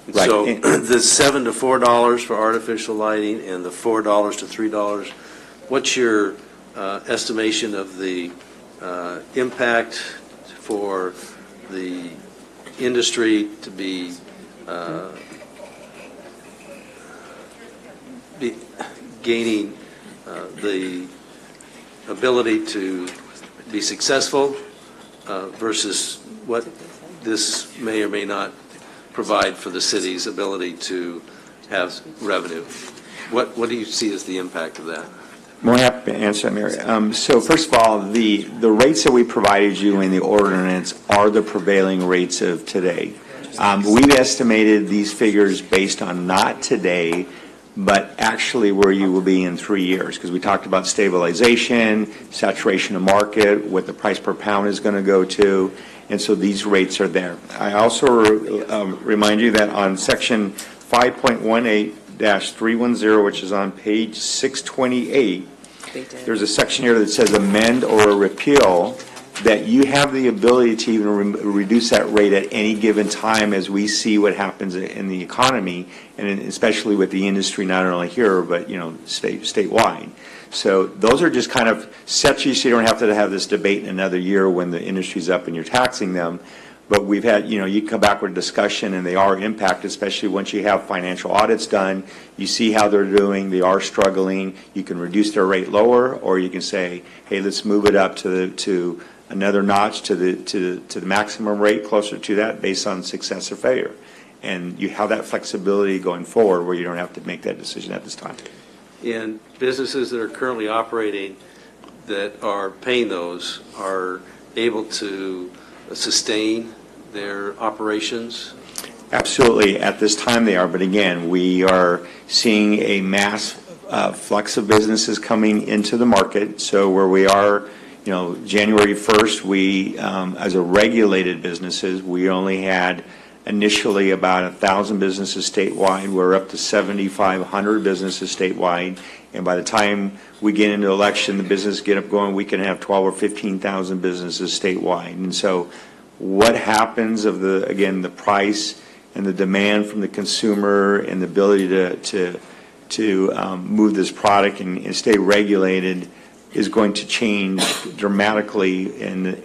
Right. So the $7 to $4 for artificial lighting and the $4 to $3, what's your estimation of the impact for the industry to be gaining the ability to be successful versus what this may or may not provide for the city's ability to have revenue? What do you see as the impact of that? More happy to answer that, Mayor. So first of all, the rates that we provided you in the ordinance are the prevailing rates of today. We've estimated these figures based on not today, but actually where you will be in 3 years, because we talked about stabilization, saturation of market, what the price per pound is going to go to, and so these rates are there. I also remind you that on section 5.18-310, which is on page 628, there's a section here that says amend or repeal, that you have the ability to even reduce that rate at any given time as we see what happens in the economy, and especially with the industry, not only here, but, statewide. So those are just kind of sets you so you don't have to have this debate in another year when the industry's up and you're taxing them. But we've had, you come back with a discussion, and they are impacted, especially once you have financial audits done. You see how they're doing. They are struggling. You can reduce their rate lower, or you can say, hey, let's move it up to another notch to the maximum rate, closer to that, based on success or failure. And you have that flexibility going forward where you don't have to make that decision at this time. And businesses that are currently operating that are paying those are able to sustain their operations? Absolutely. At this time they are, but again, we are seeing a mass flux of businesses coming into the market. So where we are, January 1st, we, as a regulated businesses, we only had initially about 1,000 businesses statewide. We're up to 7,500 businesses statewide. And by the time we get into election, the business get up going, we can have 12 or 15,000 businesses statewide. And so what happens of the price and the demand from the consumer and the ability to move this product and stay regulated is going to change dramatically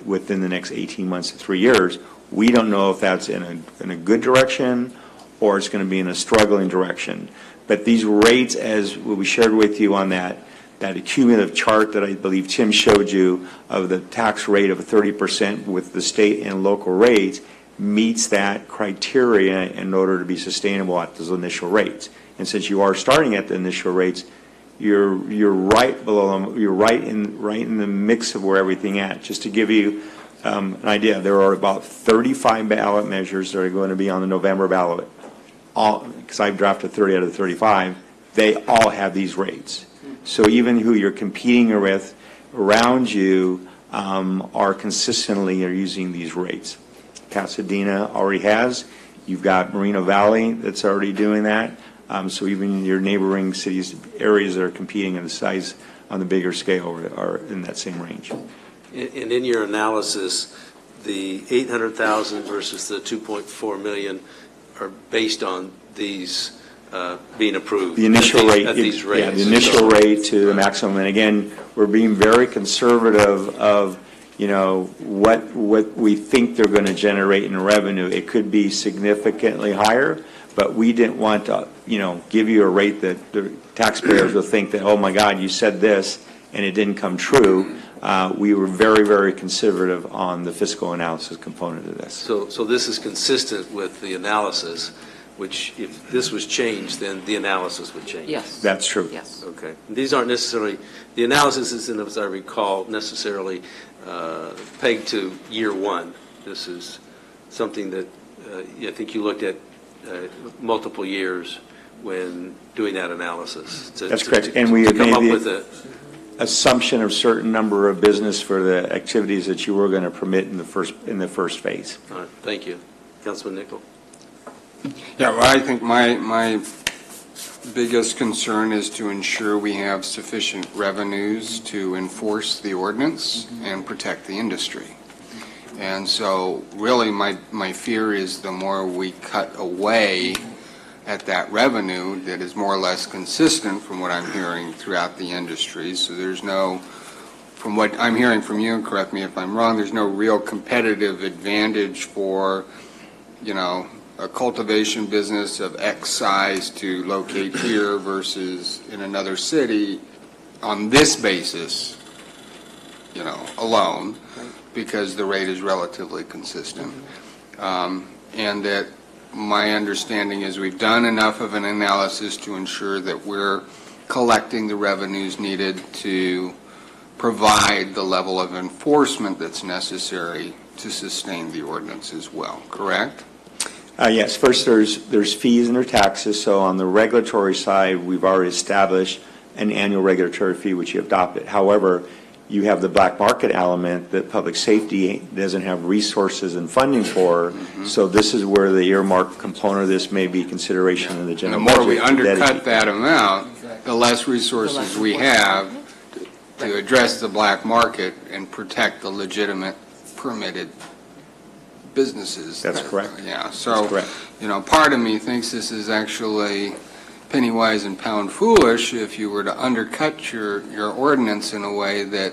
within the next 18 months to 3 years. We don't know if that's in a good direction or it's going to be in a struggling direction. But these rates, as we shared with you on that cumulative chart that I believe Tim showed you of the tax rate of 30% with the state and local rates, meets that criteria in order to be sustainable at those initial rates. And since you are starting at the initial rates, you're right below them. You're right in the mix of where everything at. Just to give you an idea, there are about 35 ballot measures that are going to be on the November ballot. Because I've drafted 30 out of the 35, they all have these rates. So even who you're competing with around you are consistently using these rates. Pasadena already has. You've got Moreno Valley that's already doing that. So even your neighboring cities, areas that are competing in the size on the bigger scale are in that same range. And in your analysis, the 800,000 versus the 2.4 million are based on these being approved. The initial rate, at these rates. Yeah, the initial rate to the maximum. And again, we're being very conservative of what we think they're going to generate in revenue. It could be significantly higher, but we didn't want to give you a rate that the taxpayers will think that, oh my God, you said this and it didn't come true. We were very, very conservative on the fiscal analysis component of this. So this is consistent with the analysis, which if this was changed, then the analysis would change. Yes. That's true. Yes. Okay. These aren't necessarily, the analysis isn't, as I recall, necessarily pegged to year one. This is something that I think you looked at multiple years when doing that analysis. That's correct. And we come made up the with a assumption of certain number of business for the activities that you were going to permit in the first phase. All right. Thank you. Councilman Nickel. Yeah, well, I think my biggest concern is to ensure we have sufficient revenues to enforce the ordinance and protect the industry. And so really my fear is the more we cut away at that revenue that is more or less consistent from what I'm hearing throughout the industry. So there's no, from what I'm hearing from you, and correct me if I'm wrong, there's no real competitive advantage for, a cultivation business of X size to locate here versus in another city on this basis, alone, because the rate is relatively consistent. And that my understanding is we've done enough of an analysis to ensure that we're collecting the revenues needed to provide the level of enforcement that's necessary to sustain the ordinance as well, correct? Yes, first there's fees and there's taxes. So on the regulatory side, we've already established an annual regulatory fee which you adopted. However, you have the black market element that public safety doesn't have resources and funding for. So this is where the earmark component of this may be consideration in the And the general more budget. we undercut that amount, the less resources we have to address the black market and protect the legitimate permitted businesses. That's correct. Yeah, That's so, correct. part of me thinks this is actually penny wise and pound foolish if you were to undercut your ordinance in a way that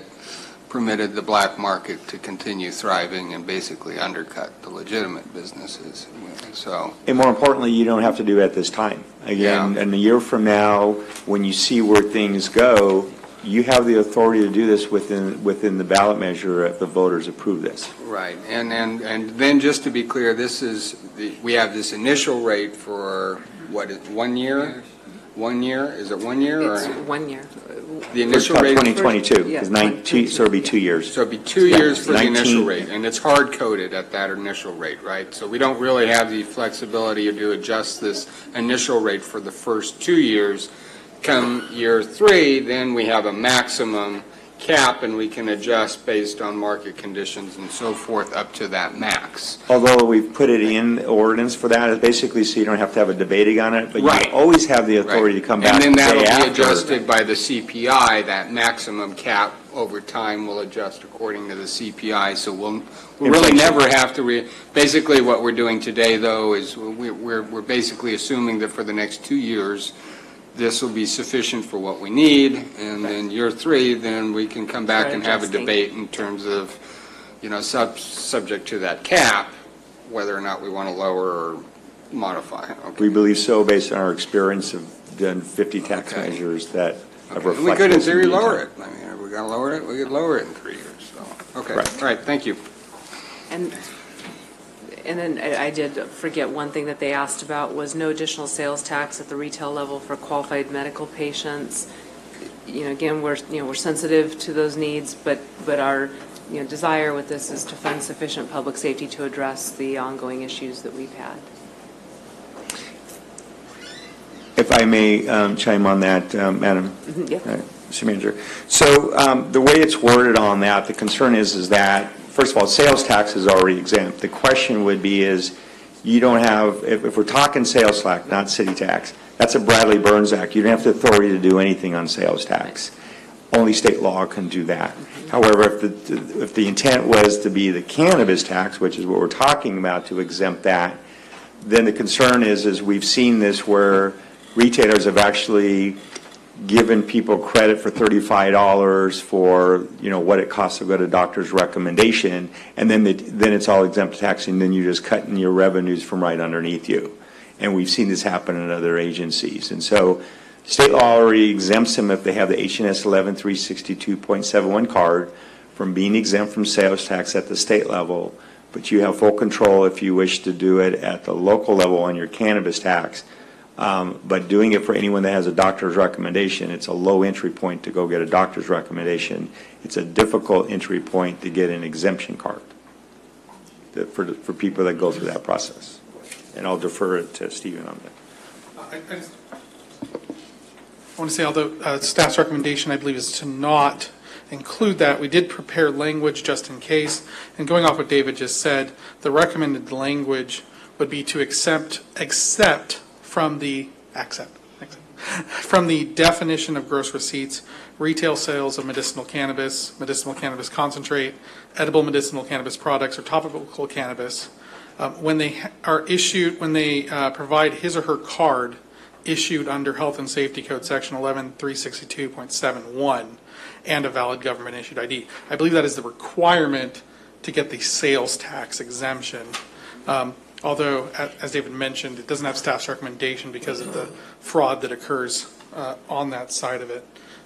permitted the black market to continue thriving and basically undercut the legitimate businesses. So, And more importantly, you don't have to do it at this time. Again, and a year from now, when you see where things go, you have the authority to do this within the ballot measure if the voters approve this. right, and then just to be clear, we have this initial rate for, what, 1 year? 1 year, is it 1 year or? It's 1 year. The initial For rate? 2022, Yeah, because so it'll be 2 years. So it'd be 2 Yeah, years for the 19 initial rate, and it's hard-coded at that initial rate, right? So we don't really have the flexibility to adjust this initial rate for the first 2 years. Come year 3, then we have a maximum cap, and we can adjust based on market conditions and so forth up to that max. Although we've put it in the ordinance for that, it's basically so you don't have to have a debating on it, but Right. you always have the authority to come back And then and that'll say be after. adjusted by the CPI, that maximum cap over time will adjust according to the CPI, so we'll really Inflation. never have to, basically what we're doing today, though, is we're basically assuming that for the next 2 years, this will be sufficient for what we need, and then year 3, then we can come back Start and have a adjusting. debate in terms of, subject to that cap, whether or not we want to lower or modify. Okay. We believe so based on our experience of done 50 tax measures that have And we reflected. could, in this theory, the lower intent. it. I mean, if we're going to lower it, we could lower it in 3 years, so, okay. Correct. All right, thank you. And then I did forget one thing that they asked about was no additional sales tax at the retail level for qualified medical patients. Again, we're sensitive to those needs, but our, desire with this is to fund sufficient public safety to address the ongoing issues that we've had. If I may chime on that, Madam Yep. Mr. Manager. So the way it's worded on that, the concern is that, first of all, sales tax is already exempt. The question would be is, you don't have, if we're talking sales tax, not city tax, that's a Bradley Burns Act. You don't have the authority to do anything on sales tax. Only state law can do that. However, if the intent was to be the cannabis tax, which is what we're talking about, to exempt that, then the concern is we've seen this where retailers have actually given people credit for $35 for, what it costs to go to a doctor's recommendation, and then it's all exempt tax, and then you're just cutting your revenues from right underneath you. And we've seen this happen in other agencies. And so state law already exempts them if they have the H&S 11362.71 card from being exempt from sales tax at the state level, but you have full control if you wish to do it at the local level on your cannabis tax. But doing it for anyone that has a doctor's recommendation, it's a low entry point to go get a doctor's recommendation. It's a difficult entry point to get an exemption card for people that go through that process. And I'll defer it to Stephen on that. I want to say, although staff's recommendation, I believe, is to not include that, we did prepare language just in case. And going off what David just said, the recommended language would be to accept from the definition of gross receipts, retail sales of medicinal cannabis concentrate, edible medicinal cannabis products, or topical cannabis, when they are issued, when they provide his or her card issued under Health and Safety Code Section 11362.71 and a valid government issued ID. I believe that is the requirement to get the sales tax exemption. Although, as David mentioned, it doesn't have staff's recommendation because of the fraud that occurs on that side of it.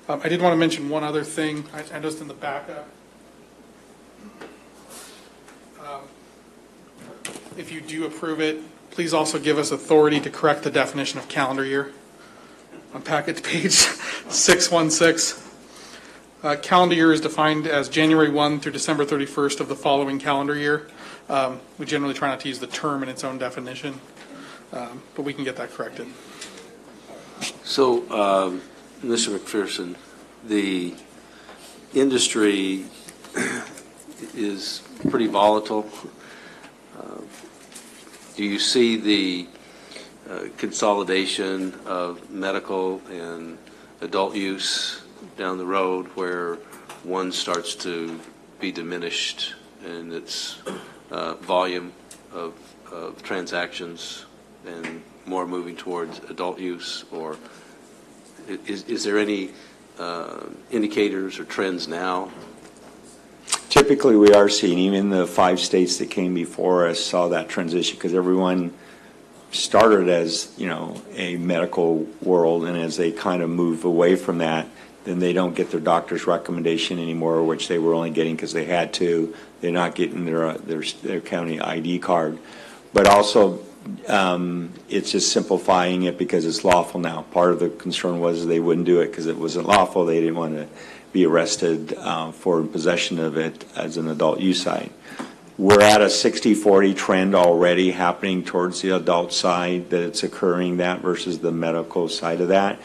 I did want to mention one other thing. I noticed in the backup. If you do approve it, please also give us authority to correct the definition of calendar year on packet page 616. Calendar year is defined as January 1 through December 31st of the following calendar year. We generally try not to use the term in its own definition, but we can get that corrected. So, Mr. McPherson, the industry is pretty volatile. Do you see the consolidation of medical and adult use down the road where one starts to be diminished in its volume of transactions and more moving towards adult use? Or is there any indicators or trends now? Typically, we are seeing, even the 5 states that came before us saw that transition, because everyone started as, a medical world, and as they kind of move away from that, then they don't get their doctor's recommendation anymore, which they were only getting because they had to. They're not getting their county ID card. But also, it's just simplifying it because it's lawful now. Part of the concern was they wouldn't do it because it wasn't lawful. They didn't want to be arrested for possession of it as an adult use site. We're at a 60-40 trend already happening towards the adult side, that it's occurring, that versus the medical side of that.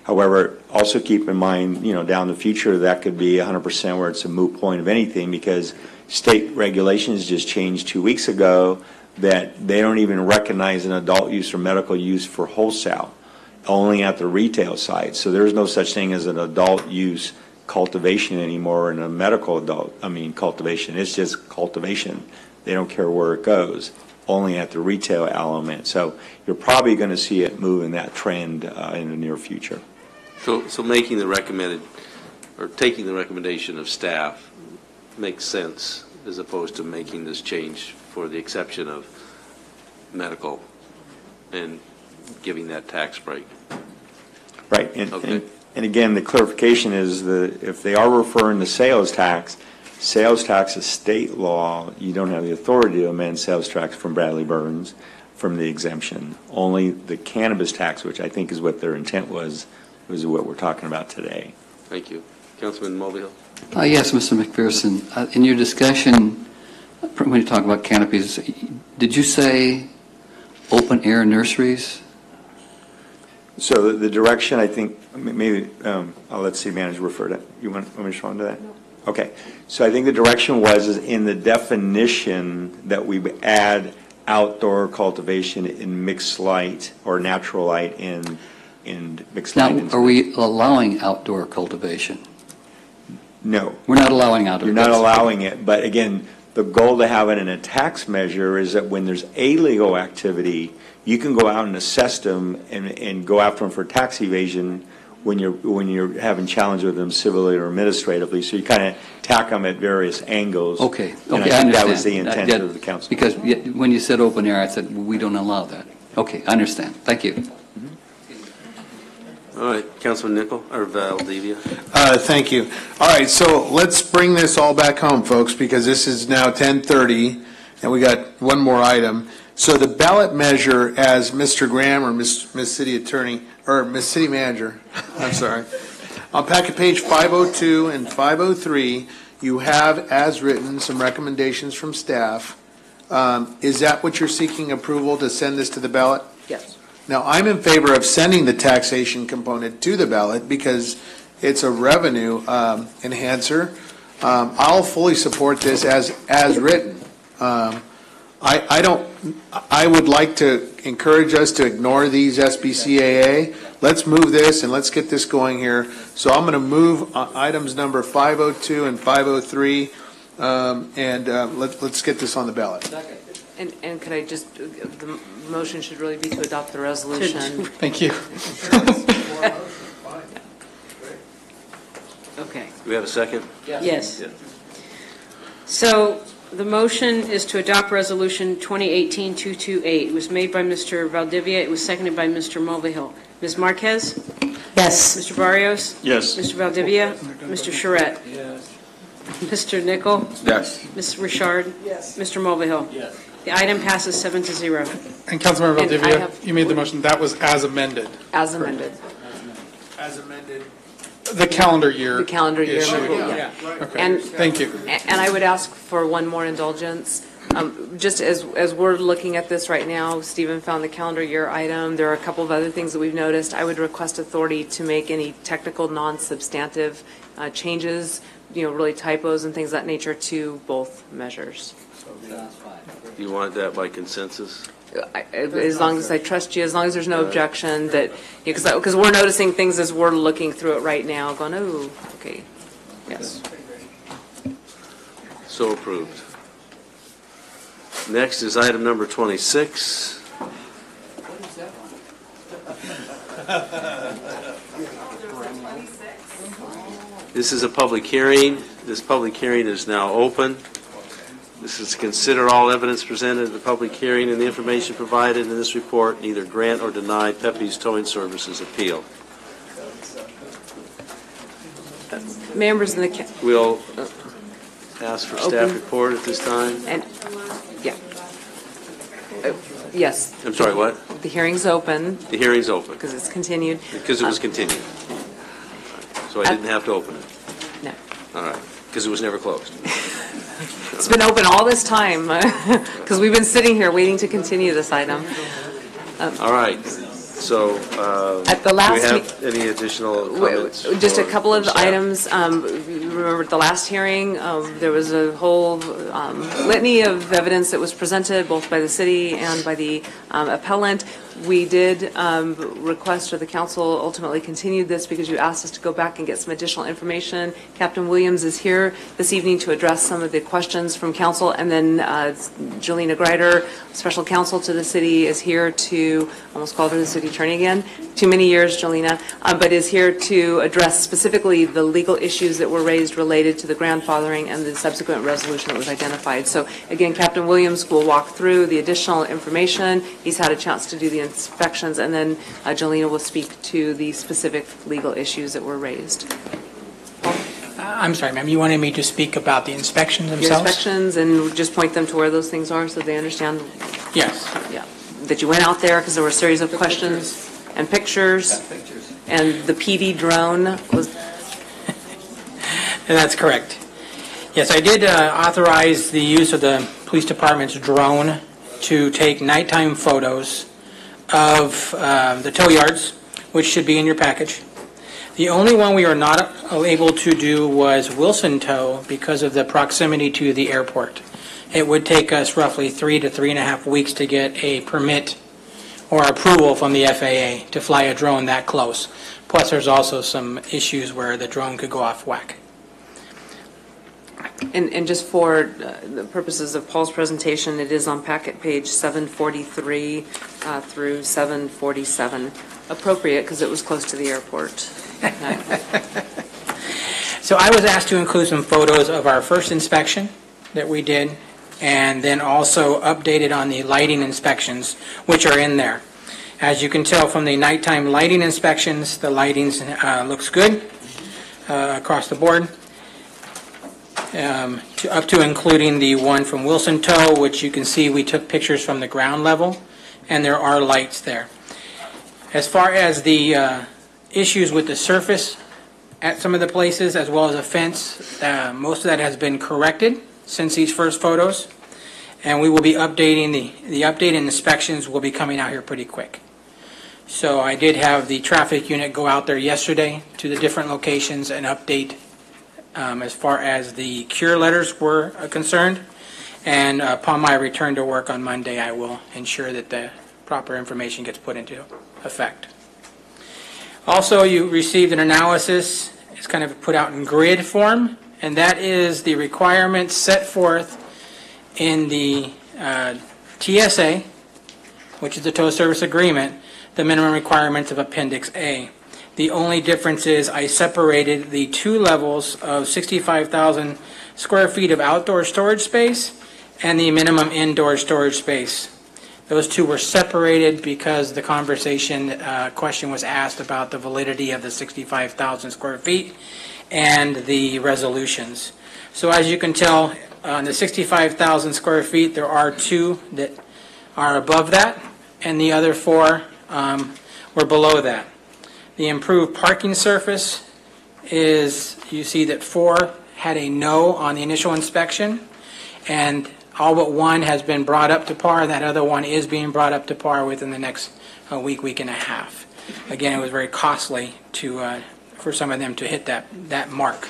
However, also keep in mind, down the future, that could be 100% where it's a moot point of anything, because state regulations just changed 2 weeks ago that they don't even recognize an adult use or medical use for wholesale, only at the retail side. So there's no such thing as an adult use cultivation anymore in a medical cultivation. It's just cultivation. They don't care where it goes, only at the retail element. So you're probably going to see it move in that trend in the near future. So making the recommended, or taking the recommendation of staff makes sense, as opposed to making this change for the exception of medical and giving that tax break. Right. And again, the clarification is that if they are referring to sales tax is state law. You don't have the authority to amend sales tax from Bradley Burns from the exemption. Only the cannabis tax, which I think is what their intent was what we're talking about today. Thank you. Councilman Mulvihill? Yes, Mr. McPherson. In your discussion, when you talk about canopies, did you say open-air nurseries? So the direction, I think, maybe, I'll let city manager refer to that. You want me to respond to that? No. Okay. So I think the direction is in the definition that we add outdoor cultivation in mixed light or natural light in mixed light. Now, are we allowing outdoor cultivation? No. We're not allowing outdoor. You're not allowing it. But again, the goal to have it in a tax measure is that when there's illegal activity, you can go out and assess them and go after them for tax evasion when you're having challenge with them civilly or administratively. So you kind of tack them at various angles. Okay. And Okay, I think I understand. that was the intent of the council. Because when you said open air, I said, we don't allow that. Okay, I understand. Thank you. All right, Councilman Nickel, or Valdivia? Thank you. All right, so let's bring this all back home, folks, because this is now 10:30, and we got one more item. So the ballot measure, as Mr. Graham or Miss City Attorney, or Miss City Manager, I'm sorry, on packet page 502 and 503, you have, as written, some recommendations from staff. Is that what you're seeking approval to send this to the ballot? Yes. Now, I'm in favor of sending the taxation component to the ballot because it's a revenue enhancer. I'll fully support this as written. I would like to encourage us to ignore these SBCAA. Let's move this and let's get this going here. So I'm going to move items number 502 and 503, and let's get this on the ballot. And could I just, the motion should really be to adopt the resolution. Thank you. Okay. Do we have a second? Yes. So the motion is to adopt Resolution 2018-228. It was made by Mr. Valdivia. It was seconded by Mr. Mulvihill. Ms. Marquez? Yes. Mr. Barrios? Yes. Mr. Valdivia? Mr. Charette? Yes. Mr. Yes. Ms. Richard? Yes. Mr. Mulvihill? Yes. The item passes 7-0. And Councilmember And I Valdivia, have- you made the motion. That was as amended. As amended. As amended. The calendar year. The calendar year. issue. Yeah. Okay. And Thank you. And I would ask for one more indulgence. Just as we're looking at this right now, Stephen found the calendar year item. There are a couple of other things that we've noticed. I would request authority to make any technical, non-substantive changes, really typos and things of that nature to both measures. You want that by consensus? As long as I trust you, as long as there's no objection that, because we're noticing things as we're looking through it right now, going, oh, okay, yes. So approved. Next is item number 26. This is a public hearing. This public hearing is now open. This is to consider all evidence presented at the public hearing and the information provided in this report, and either grant or deny Pepe's Towing Services appeal. Members in the We'll ask for staff Open. report at this time. And, yeah. Yes. I'm sorry, what? The hearing's open. The hearing's open. Because it's continued. Because it was continued. So I didn't have to open it. No. All right. Because it was never closed. It's been open all this time, because we've been sitting here waiting to continue this item. All right. So, At the last do we have any additional comments? Just a couple of from staff? items. Remember at the last hearing, there was a whole litany of evidence that was presented both by the city and by the appellant. We did request, or the council ultimately continued this because you asked us to go back and get some additional information. Captain Williams is here this evening to address some of the questions from council, and then Jelena Greider, special counsel to the city, is here to, almost called her the city attorney again, too many years, Jelena, but is here to address specifically the legal issues that were raised related to the grandfathering and the subsequent resolution that was identified. So again, Captain Williams will walk through the additional information. He's had a chance to do the inspections, and then Jelena will speak to the specific legal issues that were raised. I'm sorry, ma'am, you wanted me to speak about the inspections Your themselves? inspections, and just point them to where those things are so they understand. Yes. Yeah, that you went out there because there were a series of questions and pictures. And the PD drone was. That's correct. Yes, I did authorize the use of the police department's drone to take nighttime photos of the tow yards, which should be in your package. The only one we are not able to do was Wilson Tow because of the proximity to the airport. It would take us roughly 3 to 3.5 weeks to get a permit or approval from the FAA to fly a drone that close. Plus, there's also some issues where the drone could go off whack. And just for the purposes of Paul's presentation, it is on packet page 743 through 747. Appropriate because it was close to the airport. So I was asked to include some photos of our first inspection that we did, and then also updated on the lighting inspections, which are in there. As you can tell from the nighttime lighting inspections, the lighting looks good across the board. Up to including the one from Wilson Tow, which you can see we took pictures from the ground level, and there are lights there. As far as the issues with the surface at some of the places, as well as a fence, most of that has been corrected since these first photos, and we will be updating the updated inspections will be coming out here pretty quick. So I did have the traffic unit go out there yesterday to the different locations and update as far as the cure letters were concerned, and upon my return to work on Monday, I will ensure that the proper information gets put into effect. Also, you received an analysis. It's kind of put out in grid form, and that is the requirements set forth in the TSA, which is the Tow Service Agreement, the minimum requirements of Appendix A. The only difference is I separated the two levels of 65,000 square feet of outdoor storage space and the minimum indoor storage space. Those two were separated because the question was asked about the validity of the 65,000 square feet and the resolutions. So as you can tell, on the 65,000 square feet, there are two that are above that, and the other four were below that. The improved parking surface is you see that 4 had a no on the initial inspection, and all but 1 has been brought up to par. That other one is being brought up to par within the next week and a half. Again, it was very costly for some of them to hit that mark.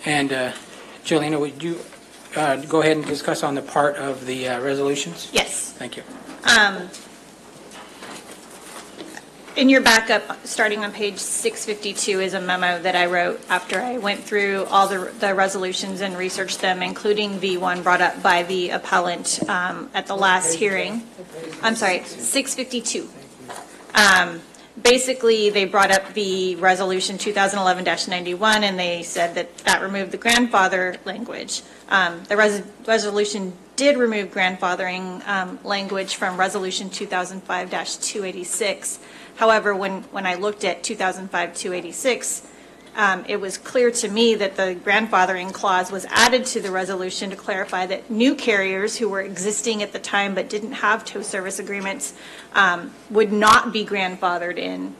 And Jolena, would you go ahead and discuss on the part of the resolutions? Yes. Thank you. In your backup, starting on page 652, is a memo that I wrote after I went through all the resolutions and researched them, including the one brought up by the appellant at the last hearing. I'm sorry, 652. Basically, they brought up the resolution 2011-91, and they said that removed the grandfather language. The resolution did remove grandfathering language from resolution 2005-286. However, when I looked at 2005-286, it was clear to me that the grandfathering clause was added to the resolution to clarify that new carriers who were existing at the time but didn't have tow service agreements would not be grandfathered in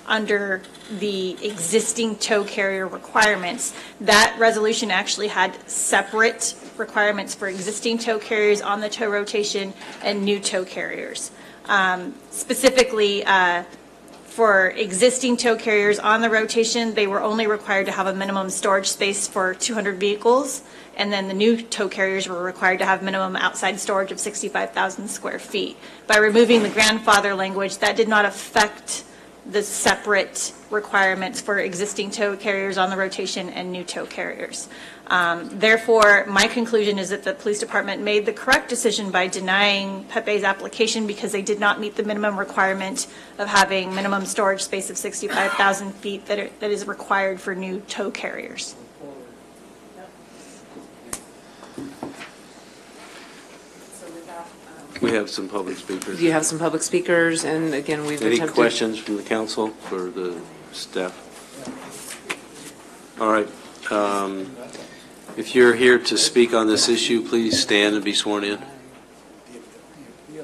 under the existing tow carrier requirements. That resolution actually had separate requirements for existing tow carriers on the tow rotation and new tow carriers. Specifically, for existing tow carriers on the rotation, they were only required to have a minimum storage space for 200 vehicles, and then the new tow carriers were required to have minimum outside storage of 65,000 square feet. By removing the grandfather language, that did not affect the separate requirements for existing tow carriers on the rotation and new tow carriers. Therefore, my conclusion is that the police department made the correct decision by denying Pepe's application because they did not meet the minimum requirement of having minimum storage space of 65,000 feet that is required for new tow carriers. We have some public speakers. You have some public speakers, and again, we've Any attempted. questions from the council for the staff? All right. If you're here to speak on this issue, please stand and be sworn in. Do you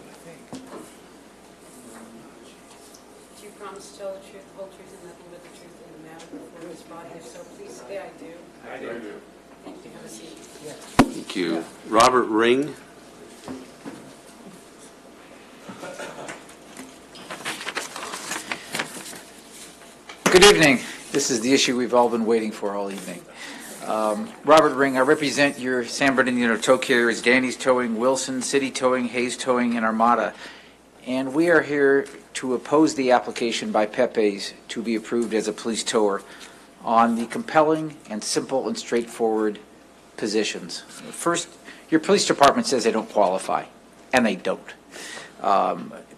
promise to tell the truth, the whole truth, and nothing but the truth in the matter before this body? If so, please say I do. I do. Thank you. Have a seat. Thank you. Robert Ring. Good evening. This is the issue we've all been waiting for all evening. Robert Ring, I represent your San Bernardino tow carriers, Danny's Towing, Wilson, City Towing, Hayes Towing, and Armada. And we are here to oppose the application by Pepe's to be approved as a police tower on the compelling and simple and straightforward positions. First, your police department says they don't qualify, and they don't.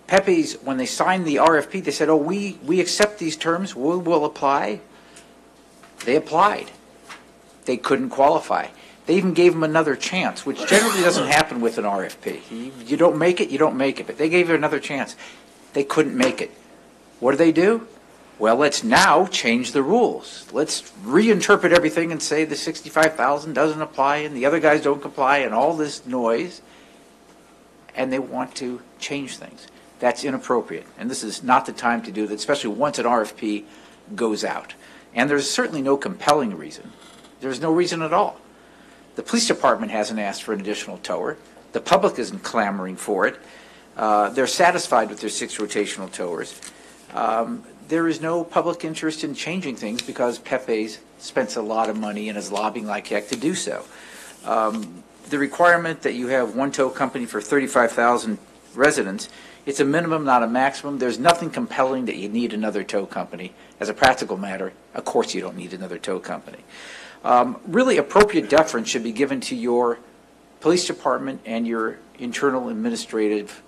Pepe's, when they signed the RFP, they said, oh, we accept these terms, we will apply. They applied. They couldn't qualify. They even gave them another chance, which generally doesn't happen with an RFP. You don't make it, you don't make it. But they gave it another chance. They couldn't make it. What do? Well, let's now change the rules. Let's reinterpret everything and say the 65,000 doesn't apply and the other guys don't comply and all this noise. And they want to change things. That's inappropriate. And this is not the time to do that, especially once an RFP goes out. And there's certainly no compelling reason. There's no reason at all. The police department hasn't asked for an additional tower. The public isn't clamoring for it. They're satisfied with their 6 rotational towers. There is no public interest in changing things because Pepe's spends a lot of money and is lobbying like heck to do so. The requirement that you have one tow company for 35,000 residents, it's a minimum, not a maximum. There's nothing compelling that you need another tow company. As a practical matter, of course you don't need another tow company. Really appropriate deference should be given to your police department and your internal administrative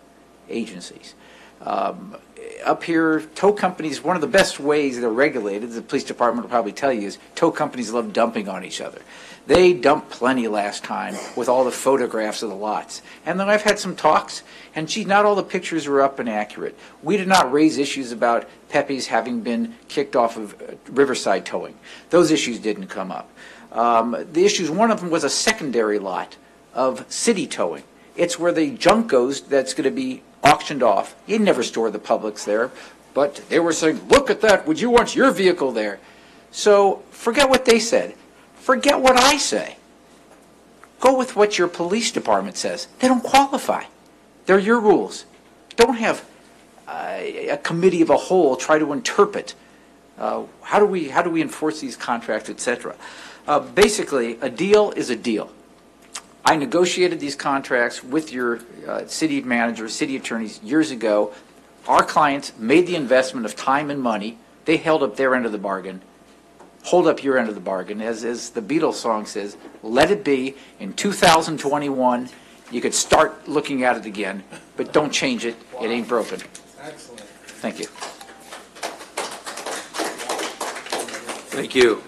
agencies. Up here, tow companies, one of the best ways they're regulated, the police department will probably tell you, is tow companies love dumping on each other. They dumped plenty last time with all the photographs of the lots. And then I've had some talks, and gee, not all the pictures were up and accurate. We did not raise issues about Pepe's having been kicked off of Riverside Towing. Those issues didn't come up. The issues, one of them was a secondary lot of City Towing. It's where the junk goes that's going to be auctioned off. You never store the Publix there. but they were saying, look at that, would you want your vehicle there? So forget what they said. Forget what I say. Go with what your police department says. They don't qualify. They're your rules. Don't have a committee of a whole try to interpret how do we enforce these contracts, et cetera. Basically, a deal is a deal. I negotiated these contracts with your city manager, city attorneys years ago. Our clients made the investment of time and money. They held up their end of the bargain. Hold up your end of the bargain. As the Beatles song says, let it be. In 2021, you could start looking at it again, but don't change it. It ain't broken. Excellent. Thank you. Thank you.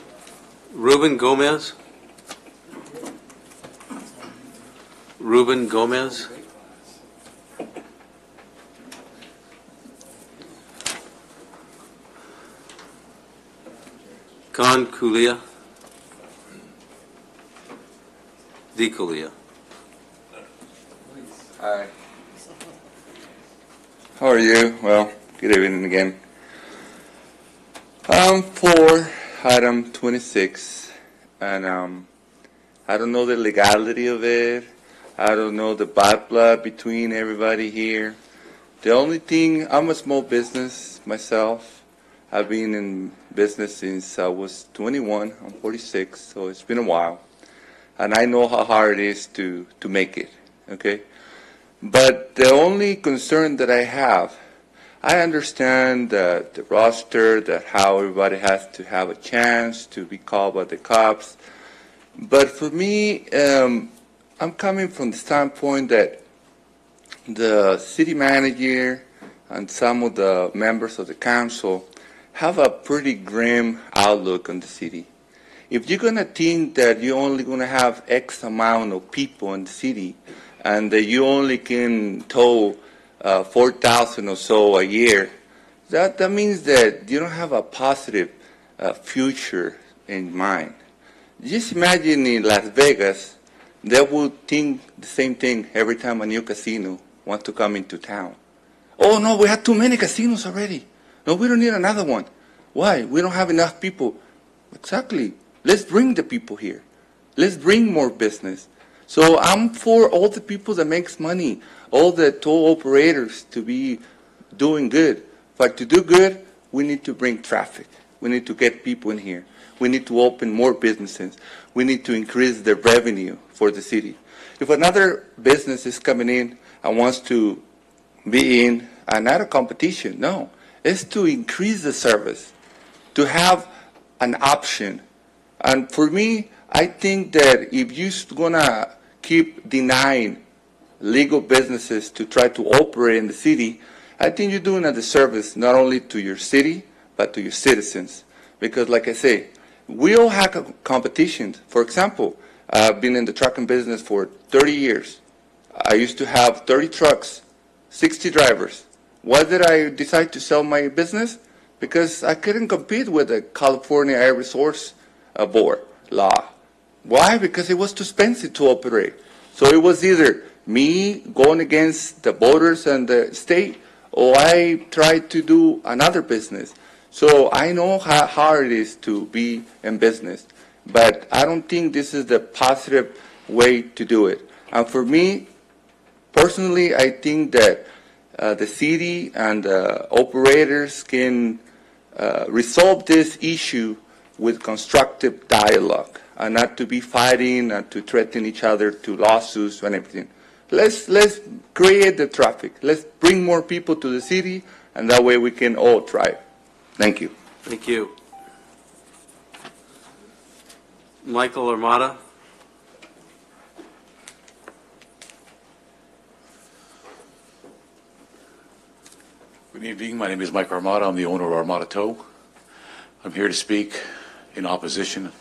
Ruben Gomez? Ruben Gomez? Khan Kulia? DeCulia? Hi. How are you? Well, good evening again. For item 26, and I don't know the legality of it. I don't know the bad blood between everybody here. The only thing, I'm a small business myself. I've been in business since I was 21. I'm 46, so it's been a while. And I know how hard it is to make it, okay? But the only concern that I have, I understand the roster, that how everybody has to have a chance to be called by the cops. But for me, I'm coming from the standpoint that the city manager and some of the members of the council have a pretty grim outlook on the city. If you're going to think that you're only going to have X amount of people in the city and that you only can tow 4,000 or so a year, that means that you don't have a positive future in mind. Just imagine in Las Vegas, they would think the same thing every time a new casino wants to come into town. Oh, no, we have too many casinos already. No, we don't need another one. Why? We don't have enough people. Exactly. Let's bring the people here. Let's bring more business. So I'm for all the people that makes money, all the toll operators to be doing good. But to do good, we need to bring traffic. We need to get people in here. We need to open more businesses. We need to increase the revenue for the city. If another business is coming in and wants to be in, and not a competition, no, it's to increase the service, to have an option. And for me, I think that if you're going to keep denying legal businesses to try to operate in the city, I think you're doing a disservice not only to your city, but to your citizens. Because like I say, we all have competitions. For example, I've been in the trucking business for 30 years. I used to have 30 trucks, 60 drivers. Why did I decide to sell my business? Because I couldn't compete with the California Air Resource Board law. Why? Because it was too expensive to operate. So it was either me going against the voters and the state, or I tried to do another business. So I know how hard it is to be in business, but I don't think this is the positive way to do it. And for me, personally, I think that the city and the operators can resolve this issue with constructive dialogue, and not to be fighting and to threaten each other to lawsuits and everything. Let's create the traffic. Let's bring more people to the city, and that way we can all thrive. Thank you. Thank you. Michael Armada? Good evening. My name is Mike Armada. I'm the owner of Armada Tow. I'm here to speak in opposition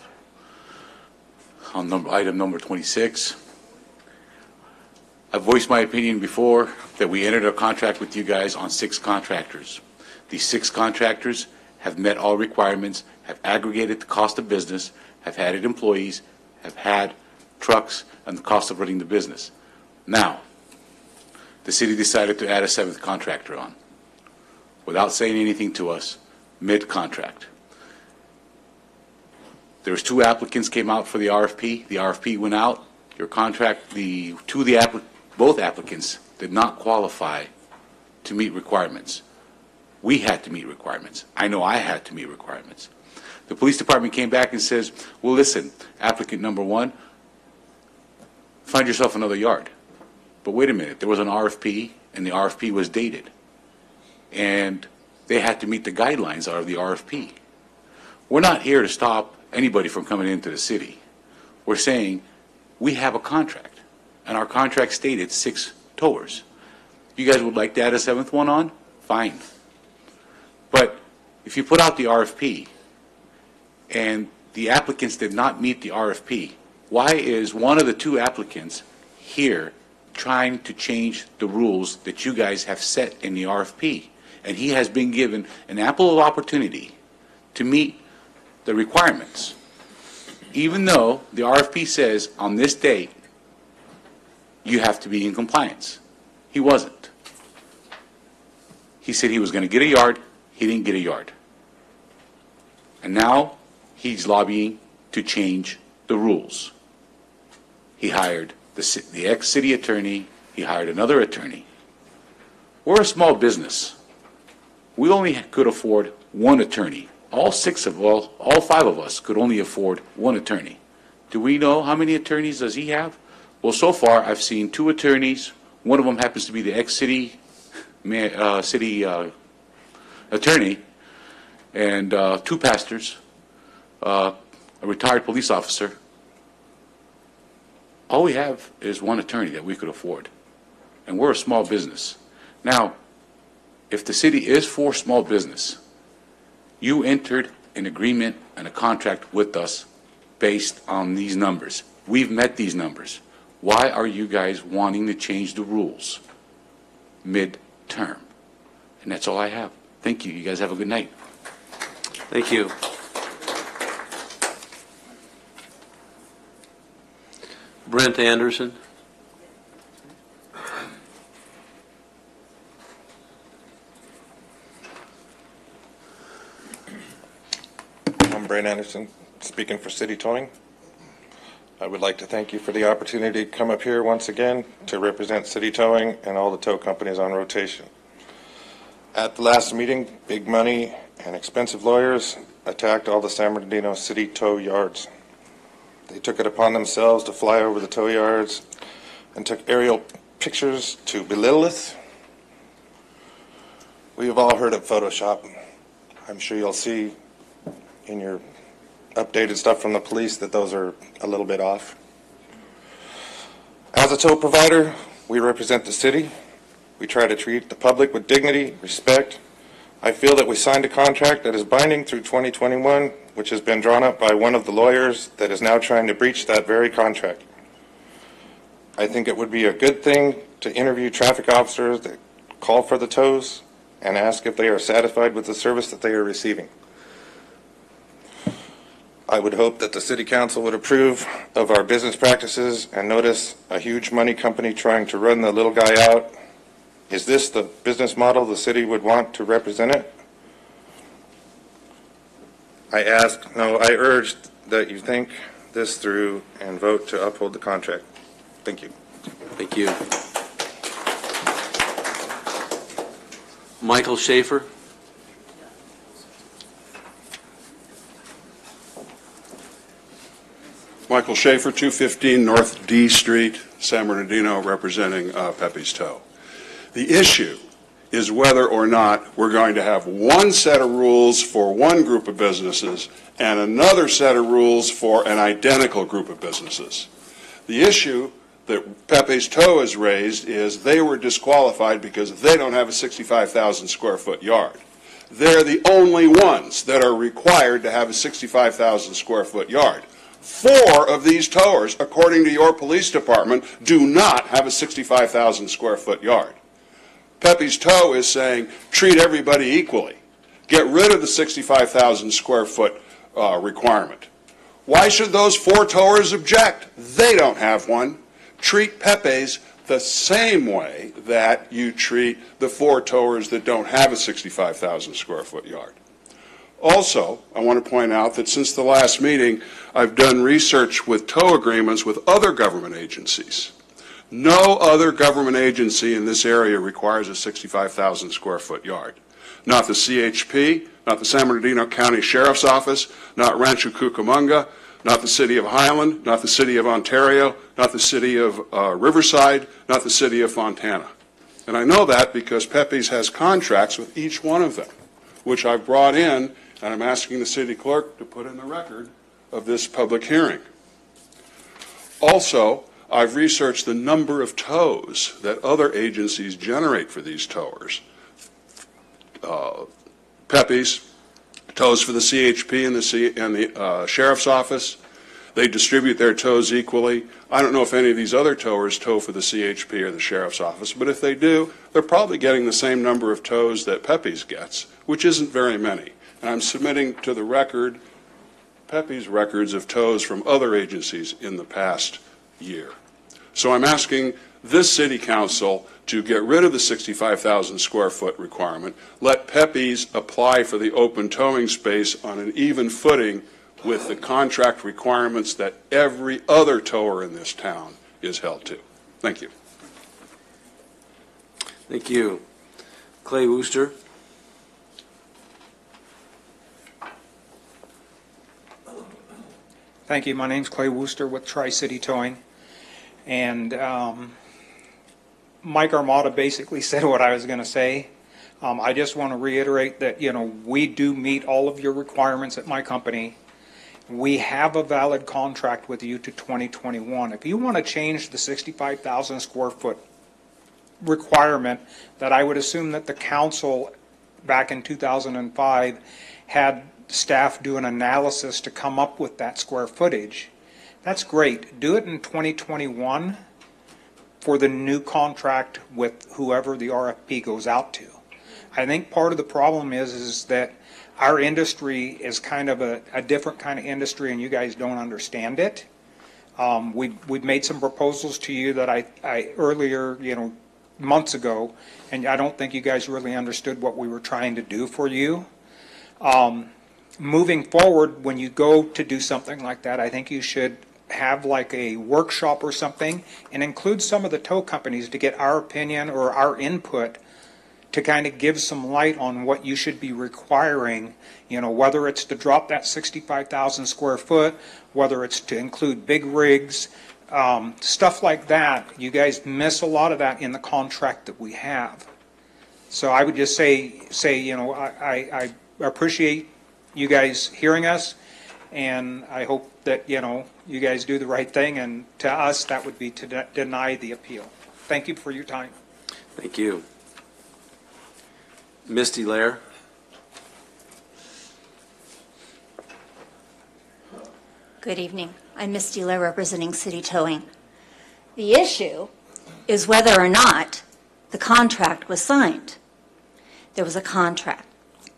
on item number 26. I've voiced my opinion before that we entered a contract with you guys on 6 contractors. These 6 contractors have met all requirements, have aggregated the cost of business, have had employees, have had trucks, and the cost of running the business. Now, the city decided to add a 7th contractor on. without saying anything to us, mid-contract. There was 2 applicants came out for the RFP. The RFP went out. Your contract, both applicants did not qualify to meet requirements. We had to meet requirements. I know I had to meet requirements. The police department came back and says, well, listen, applicant number 1, find yourself another yard. But wait a minute, there was an RFP, and the RFP was dated. And they had to meet the guidelines of the RFP. We're not here to stop anybody from coming into the city. We're saying we have a contract, and our contract stated 6 towers. You guys would like to add a 7th one on? Fine. But if you put out the RFP and the applicants did not meet the RFP, why is one of the 2 applicants here trying to change the rules that you guys have set in the RFP? And he has been given an ample opportunity to meet the requirements, even though the RFP says on this date you have to be in compliance. He wasn't. He said he was going to get a yard. He didn't get a yard. And now he's lobbying to change the rules. He hired the ex-city attorney. He hired another attorney. We're a small business. We only could afford 1 attorney. All 5 of us could only afford 1 attorney. Do we know how many attorneys does he have? Well, so far I've seen 2 attorneys. One of them happens to be the ex-city attorney, and 2 pastors, a retired police officer. All we have is 1 attorney that we could afford, and we're a small business. Now, if the city is for small business, you entered an agreement and a contract with us based on these numbers. We've met these numbers. Why are you guys wanting to change the rules mid-term? And that's all I have. Thank you. You guys have a good night. Thank you. Brent Anderson. I'm Brent Anderson, speaking for City Towing. I would like to thank you for the opportunity to come up here once again to represent City Towing and all the tow companies on rotation. At the last meeting, big money and expensive lawyers attacked all the San Bernardino City tow yards. They took it upon themselves to fly over the tow yards and took aerial pictures to belittle us. We have all heard of Photoshop. I'm sure you'll see in your updated stuff from the police that those are a little bit off. As a tow provider, we represent the city. We try to treat the public with dignity, respect. I feel that we signed a contract that is binding through 2021, which has been drawn up by one of the lawyers that is now trying to breach that very contract. I think it would be a good thing to interview traffic officers that call for the tows and ask if they are satisfied with the service that they are receiving. I would hope that the City Council would approve of our business practices and notice a huge money company trying to run the little guy out. Is this the business model the city would want to represent it? I urge that you think this through and vote to uphold the contract. Thank you. Thank you. Michael Schaefer. Michael Schaefer, 215 North D Street, San Bernardino, representing Pepe's Tow. The issue is whether or not we're going to have one set of rules for one group of businesses and another set of rules for an identical group of businesses. The issue that Pepe's Tow has raised is they were disqualified because they don't have a 65,000 square foot yard. They're the only ones that are required to have a 65,000 square foot yard. 4 of these towers, according to your police department, do not have a 65,000 square foot yard. Pepe's Tow is saying, treat everybody equally. Get rid of the 65,000 square foot requirement. Why should those 4 towers object? They don't have one. Treat Pepe's the same way that you treat the 4 towers that don't have a 65,000 square foot yard. Also, I want to point out that since the last meeting, I've done research with tow agreements with other government agencies. No other government agency in this area requires a 65,000 square foot yard. Not the CHP, not the San Bernardino County Sheriff's Office, not Rancho Cucamonga, not the City of Highland, not the City of Ontario, not the City of Riverside, not the City of Fontana. And I know that because Pepe's has contracts with each one of them, which I've brought in, and I'm asking the city clerk to put in the record of this public hearing. Also, I've researched the number of tows that other agencies generate for these towers. Pepe's tows for the CHP and the Sheriff's Office. They distribute their tows equally. I don't know if any of these other towers tow for the CHP or the Sheriff's Office, but if they do, they're probably getting the same number of tows that Pepe's gets, which isn't very many. And I'm submitting to the record Pepe's records of tows from other agencies in the past year. So I'm asking this city council to get rid of the 65,000 square foot requirement, let Pepe's apply for the open towing space on an even footing with the contract requirements that every other tower in this town is held to. Thank you. Thank you. Clay Wooster. Thank you. My name's Clay Wooster with Tri-City Towing. And Mike Armada basically said what I was going to say. I just want to reiterate that, we do meet all of your requirements at my company. We have a valid contract with you to 2021. If you want to change the 65,000 square foot requirement that I would assume that the council back in 2005 had staff do an analysis to come up with that square footage, that's great. Do it in 2021 for the new contract with whoever the RFP goes out to. I think part of the problem is that our industry is kind of a different kind of industry and you guys don't understand it. We've made some proposals to you that I earlier, months ago, and I don't think you guys really understood what we were trying to do for you. Moving forward, when you go to do something like that, I think you should have like a workshop or something and include some of the tow companies to get our opinion or our input to kind of give some light on what you should be requiring, whether it's to drop that 65,000 square foot, whether it's to include big rigs, stuff like that. You guys miss a lot of that in the contract that we have. So I would just say, I appreciate you guys hearing us, and I hope that, you guys do the right thing, and to us, that would be to deny the appeal. Thank you for your time. Thank you. Misty Lair. Good evening. I'm Misty Lair representing City Towing. The issue is whether or not the contract was signed. There was a contract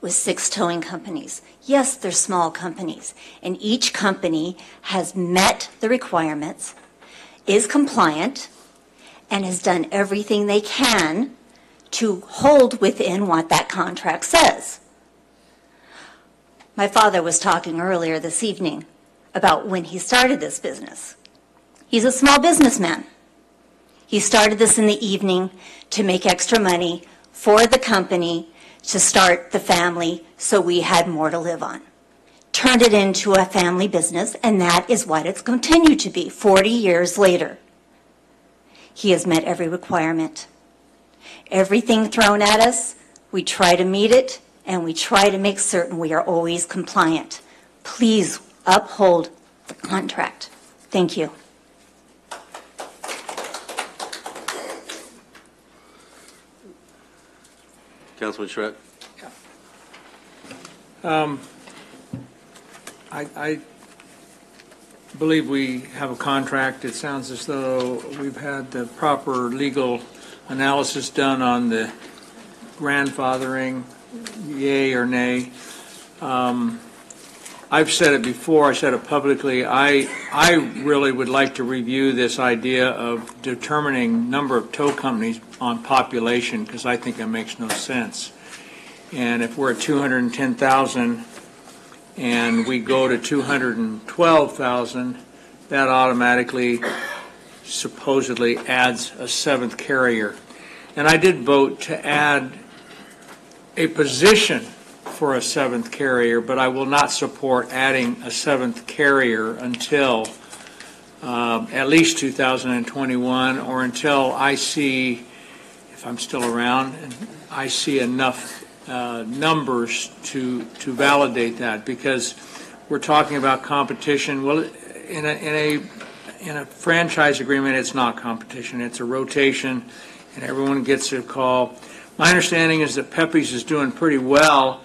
with 6 towing companies. Yes, they're small companies, and each company has met the requirements, is compliant, and has done everything they can to hold within what that contract says. My father was talking earlier this evening about when he started this business. He's a small businessman. He started this in the evening to make extra money for the company to start the family so we had more to live on. Turned it into a family business, and that is what it's continued to be 40 years later. He has met every requirement. Everything thrown at us, we try to meet it, and we try to make certain we are always compliant. Please uphold the contract. Thank you. Councilman Schreck. I believe we have a contract. It sounds as though we've had the proper legal analysis done on the grandfathering, yay or nay. I've said it before, I said it publicly, I really would like to review this idea of determining number of tow companies on population, because I think it makes no sense. And if we're at 210,000 and we go to 212,000, that automatically supposedly adds a seventh carrier. And I did vote to add a position for a seventh carrier, but I will not support adding a seventh carrier until at least 2021, or until I see, if I'm still around, and I see enough numbers to validate that, because we're talking about competition. Well, in a franchise agreement, it's not competition, it's a rotation, and everyone gets a call. My understanding is that Pepe's is doing pretty well,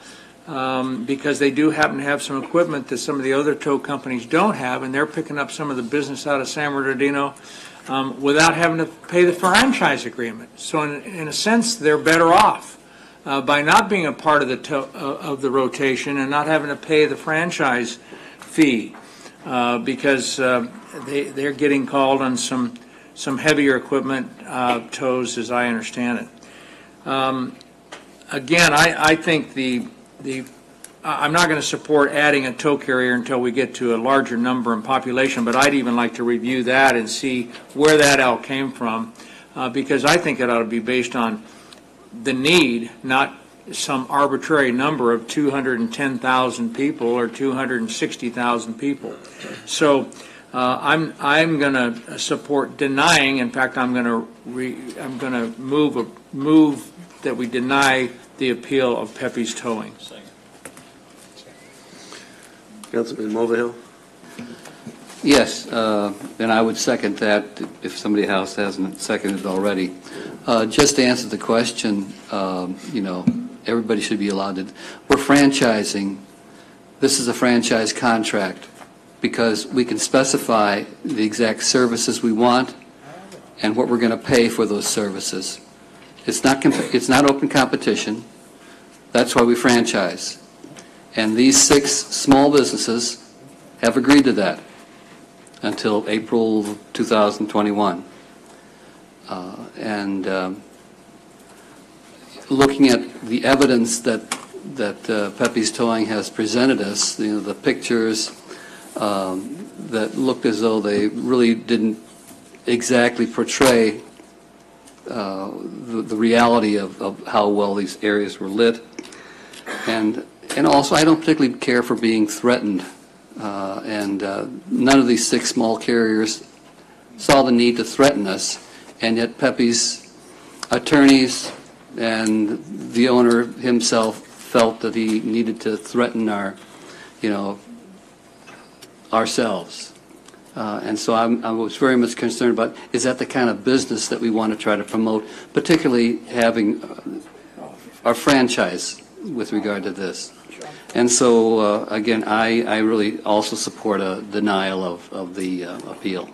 because they do happen to have some equipment that some of the other tow companies don't have, and they're picking up some of the business out of San Bernardino without having to pay the franchise agreement. So in a sense, they're better off by not being a part of the rotation and not having to pay the franchise fee, because they're getting called on some heavier equipment tows, as I understand it. Again, I think I'm not going to support adding a tow carrier until we get to a larger number in population, but I'd even like to review that and see where that all came from, because I think it ought to be based on the need, not some arbitrary number of 210,000 people or 260,000 people. So I'm going to support denying. In fact, I'm going to move that we deny the appeal of Pepe's Towing. Councilman Mulvihill? Yes, and I would second that if somebody else hasn't seconded already. Just to answer the question, everybody should be allowed to. We're franchising. This is a franchise contract because we can specify the exact services we want and what we're going to pay for those services. It's not open competition. That's why we franchise. And these 6 small businesses have agreed to that until April 2021. Looking at the evidence that Pepe's Towing has presented us, the pictures that looked as though they really didn't exactly portray the reality of how well these areas were lit. And also, I don't particularly care for being threatened. None of these 6 small carriers saw the need to threaten us, and yet Pepe's attorneys and the owner himself felt that he needed to threaten ourselves. And so I was very much concerned about, is that the kind of business that we want to try to promote, particularly having our franchise with regard to this. And so, again, I really also support a denial of the appeal.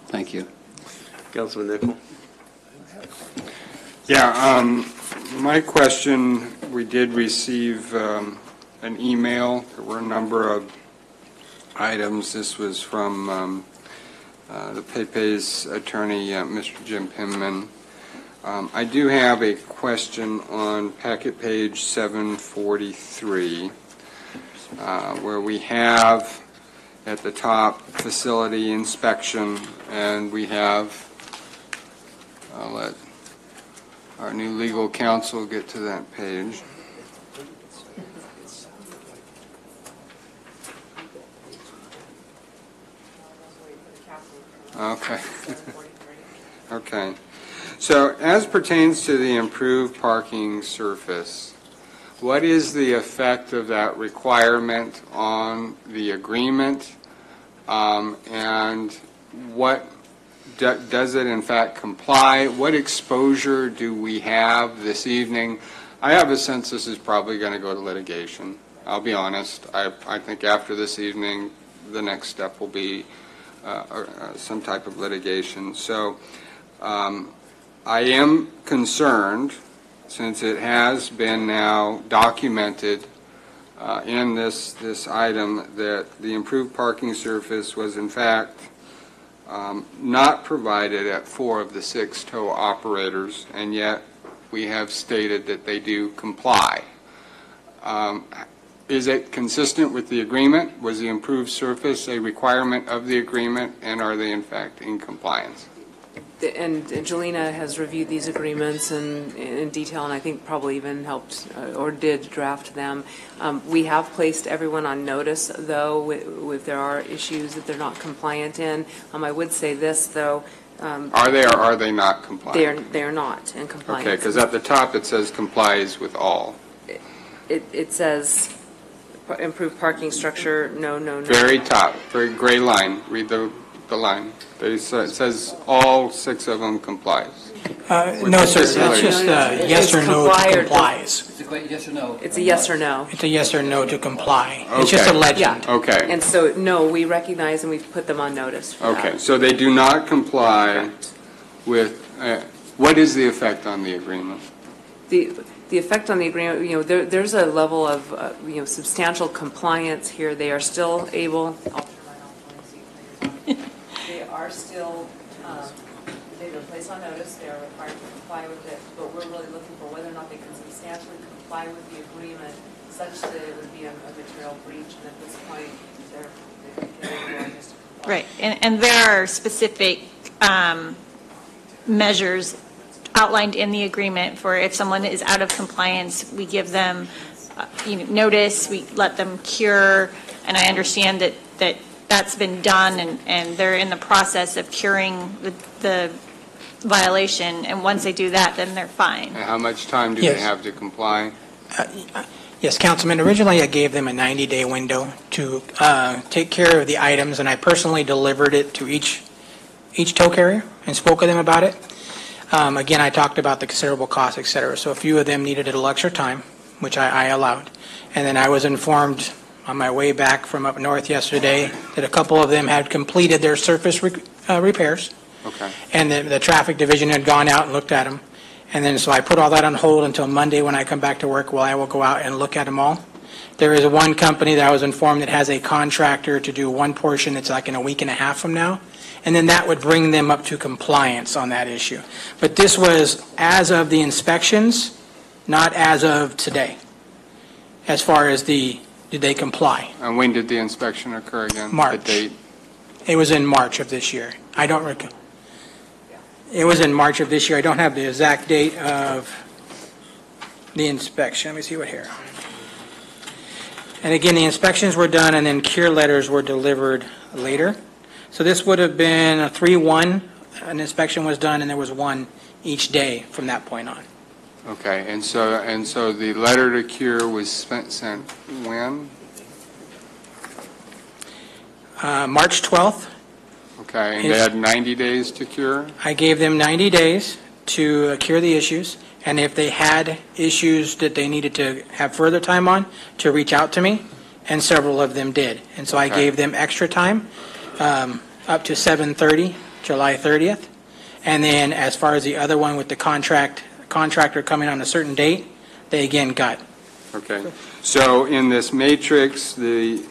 Thank you. Councilman Nickel? Yeah, my question, we did receive an email. There were a number of items. This was from the Pepe's attorney, Mr. Jim Pimman. I do have a question on packet page 743, where we have at the top facility inspection, and we have, I'll let our new legal counsel get to that page. Okay. Okay. So as pertains to the improved parking surface, what is the effect of that requirement on the agreement? And what does it in fact comply? What exposure do we have this evening? I have a sense this is probably going to go to litigation. I'll be honest. I think after this evening, the next step will be some type of litigation. So I am concerned, since it has been now documented in this item that the improved parking surface was in fact not provided at 4 of the 6 tow operators, and yet we have stated that they do comply. Is it consistent with the agreement? Was the improved surface a requirement of the agreement, and are they in fact in compliance? And Jelena has reviewed these agreements in detail, and I think probably even helped or did draft them. We have placed everyone on notice, though, if there are issues that they're not compliant in. I would say this, though. Are they or are they not compliant? They are not in compliance. Okay, because at the top it says complies with all. It says improved parking structure, no. Very top, very gray line. Read the line. It says all 6 of them complies. No, sir, it's just a yes or no to complies. It's a yes or no. It's a yes or no. It's a yes or no to comply. It's just a legend. Yeah. Okay. And so, no, we recognize and we've put them on notice for that. Okay, so they do not comply with, what is the effect on the agreement? The effect on the agreement, there's a level of, substantial compliance here. They are still able, they are still, they've been placed on notice, they are required to comply with it, but we're really looking for whether or not they can substantially comply with the agreement such that it would be a material breach, and at this point, they're just to comply. Right, and there are specific measures outlined in the agreement for if someone is out of compliance, we give them notice, we let them cure, and I understand that that's been done, and they're in the process of curing the violation, and once they do that, then they're fine. And how much time do they have to comply? Yes, Councilman, originally I gave them a 90-day window to take care of the items, and I personally delivered it to each tow carrier and spoke with them about it. Again, I talked about the considerable costs, et cetera, so a few of them needed a little extra time, which I allowed. And then I was informed on my way back from up north yesterday that a couple of them had completed their surface repairs. Okay. And the traffic division had gone out and looked at them. And then so I put all that on hold until Monday when I come back to work. Well, I will go out and look at them all. There is one company that I was informed that has a contractor to do one portion that's like in a week and a half from now. And then that would bring them up to compliance on that issue. But this was as of the inspections, not as of today, as far as did they comply? And when did the inspection occur again? March. The date? It was in March of this year. I don't recall. It was in March of this year. I don't have the exact date of the inspection. Let me see what here. And again, the inspections were done and then cure letters were delivered later. So this would have been a 3-1. An inspection was done and there was one each day from that point on. Okay, and so the letter to cure was sent when? March 12th. Okay, and they had 90 days to cure? I gave them 90 days to cure the issues, and if they had issues that they needed to have further time on, to reach out to me, and several of them did. And so I gave them extra time, up to 7/30, July 30th. And then as far as the other one with the contractor coming on a certain date, they again got. Okay, so in this matrix, the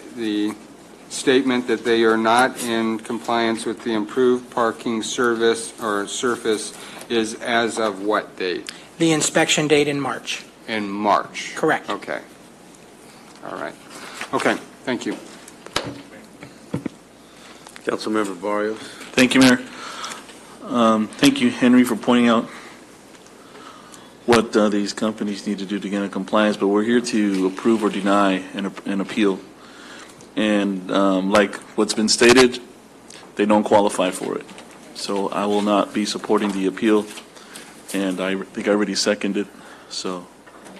statement that they are not in compliance with the improved parking service or surface is as of what date? The inspection date in March. In March? Correct. Okay. All right. Okay, thank you. Councilmember Barrios. Thank you, Mayor. Thank you, Henry, for pointing out what these companies need to do to get in compliance, but we're here to approve or deny an appeal. And like what's been stated, they don't qualify for it. So I will not be supporting the appeal, and I think I already seconded. So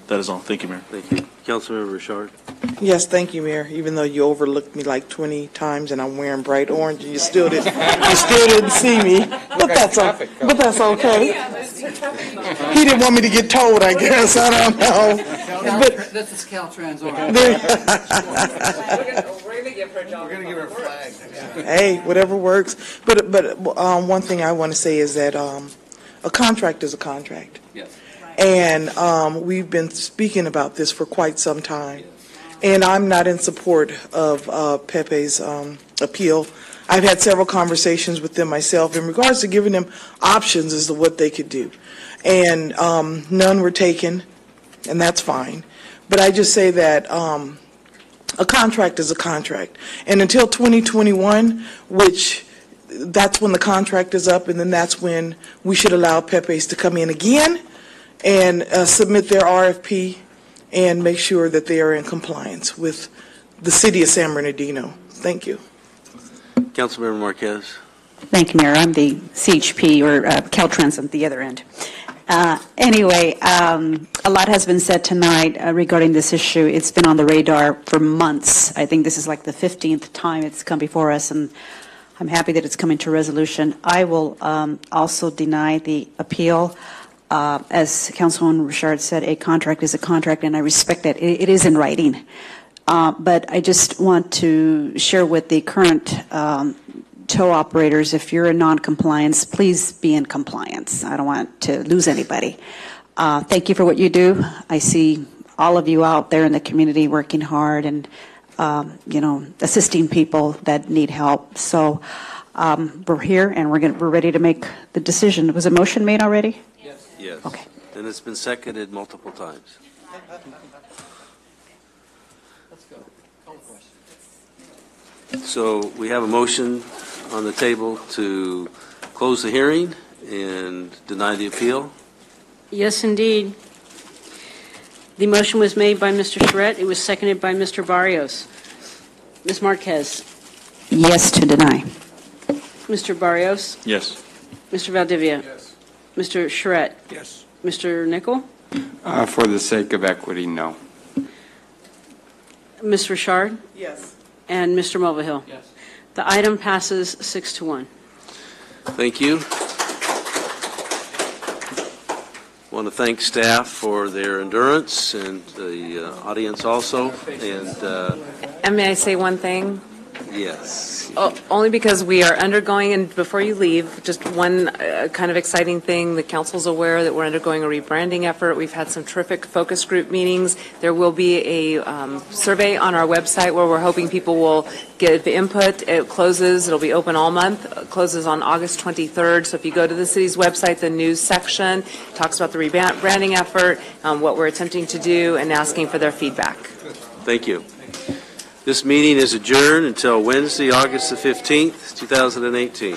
that is all. Thank you, Mayor. Thank you. Councilmember Richard. Yes, thank you, Mayor. Even though you overlooked me like 20 times and I'm wearing bright orange, you still didn't see me. But that's okay. He didn't want me to get told, I guess. I don't know. This is Caltrans. We're going to give her a job. We're going to give her a flag. Hey, whatever works. But one thing I want to say is that a contract is a contract. Yes. And we've been speaking about this for quite some time. And I'm not in support of Pepe's appeal. I've had several conversations with them myself in regards to giving them options as to what they could do. And none were taken, and that's fine. But I just say that a contract is a contract. And until 2021, which that's when the contract is up, and then that's when we should allow Pepe's to come in again and submit their RFP and make sure that they are in compliance with the city of San Bernardino. Thank you. Councilmember Marquez. Thank you, Mayor. I'm the CHP, or Caltrans at the other end. Anyway, a lot has been said tonight regarding this issue. It's been on the radar for months. I think this is like the 15th time it's come before us, and I'm happy that it's coming to resolution. I will also deny the appeal. As Councilwoman Richard said, a contract is a contract, and I respect that. It is in writing. But I just want to share with the current tow operators, if you're in non-compliance, please be in compliance. I don't want to lose anybody. Thank you for what you do. I see all of you out there in the community working hard and, assisting people that need help. So we're here, and we're ready to make the decision. Was a motion made already? Yes. Okay. And it's been seconded multiple times. So we have a motion on the table to close the hearing and deny the appeal. Yes, indeed. The motion was made by Mr. Charette. It was seconded by Mr. Barrios. Ms. Marquez. Yes to deny. Mr. Barrios. Yes. Mr. Valdivia. Yes. Mr. Charette. Yes. Mr. Nickel. For the sake of equity, no. Ms. Richard. Yes. And Mr. Mulvihill. Yes. The item passes 6-1. Thank you. Want to thank staff for their endurance and the audience also. And may I say one thing? Yes. Only because we are undergoing, and before you leave, just one kind of exciting thing. The council's aware that we're undergoing a rebranding effort. We've had some terrific focus group meetings. There will be a survey on our website where we're hoping people will give input. It closes, it'll be open all month. It closes on August 23rd. So if you go to the city's website, the news section talks about the rebranding effort, what we're attempting to do, and asking for their feedback. Thank you. This meeting is adjourned until Wednesday, August the 15th, 2018.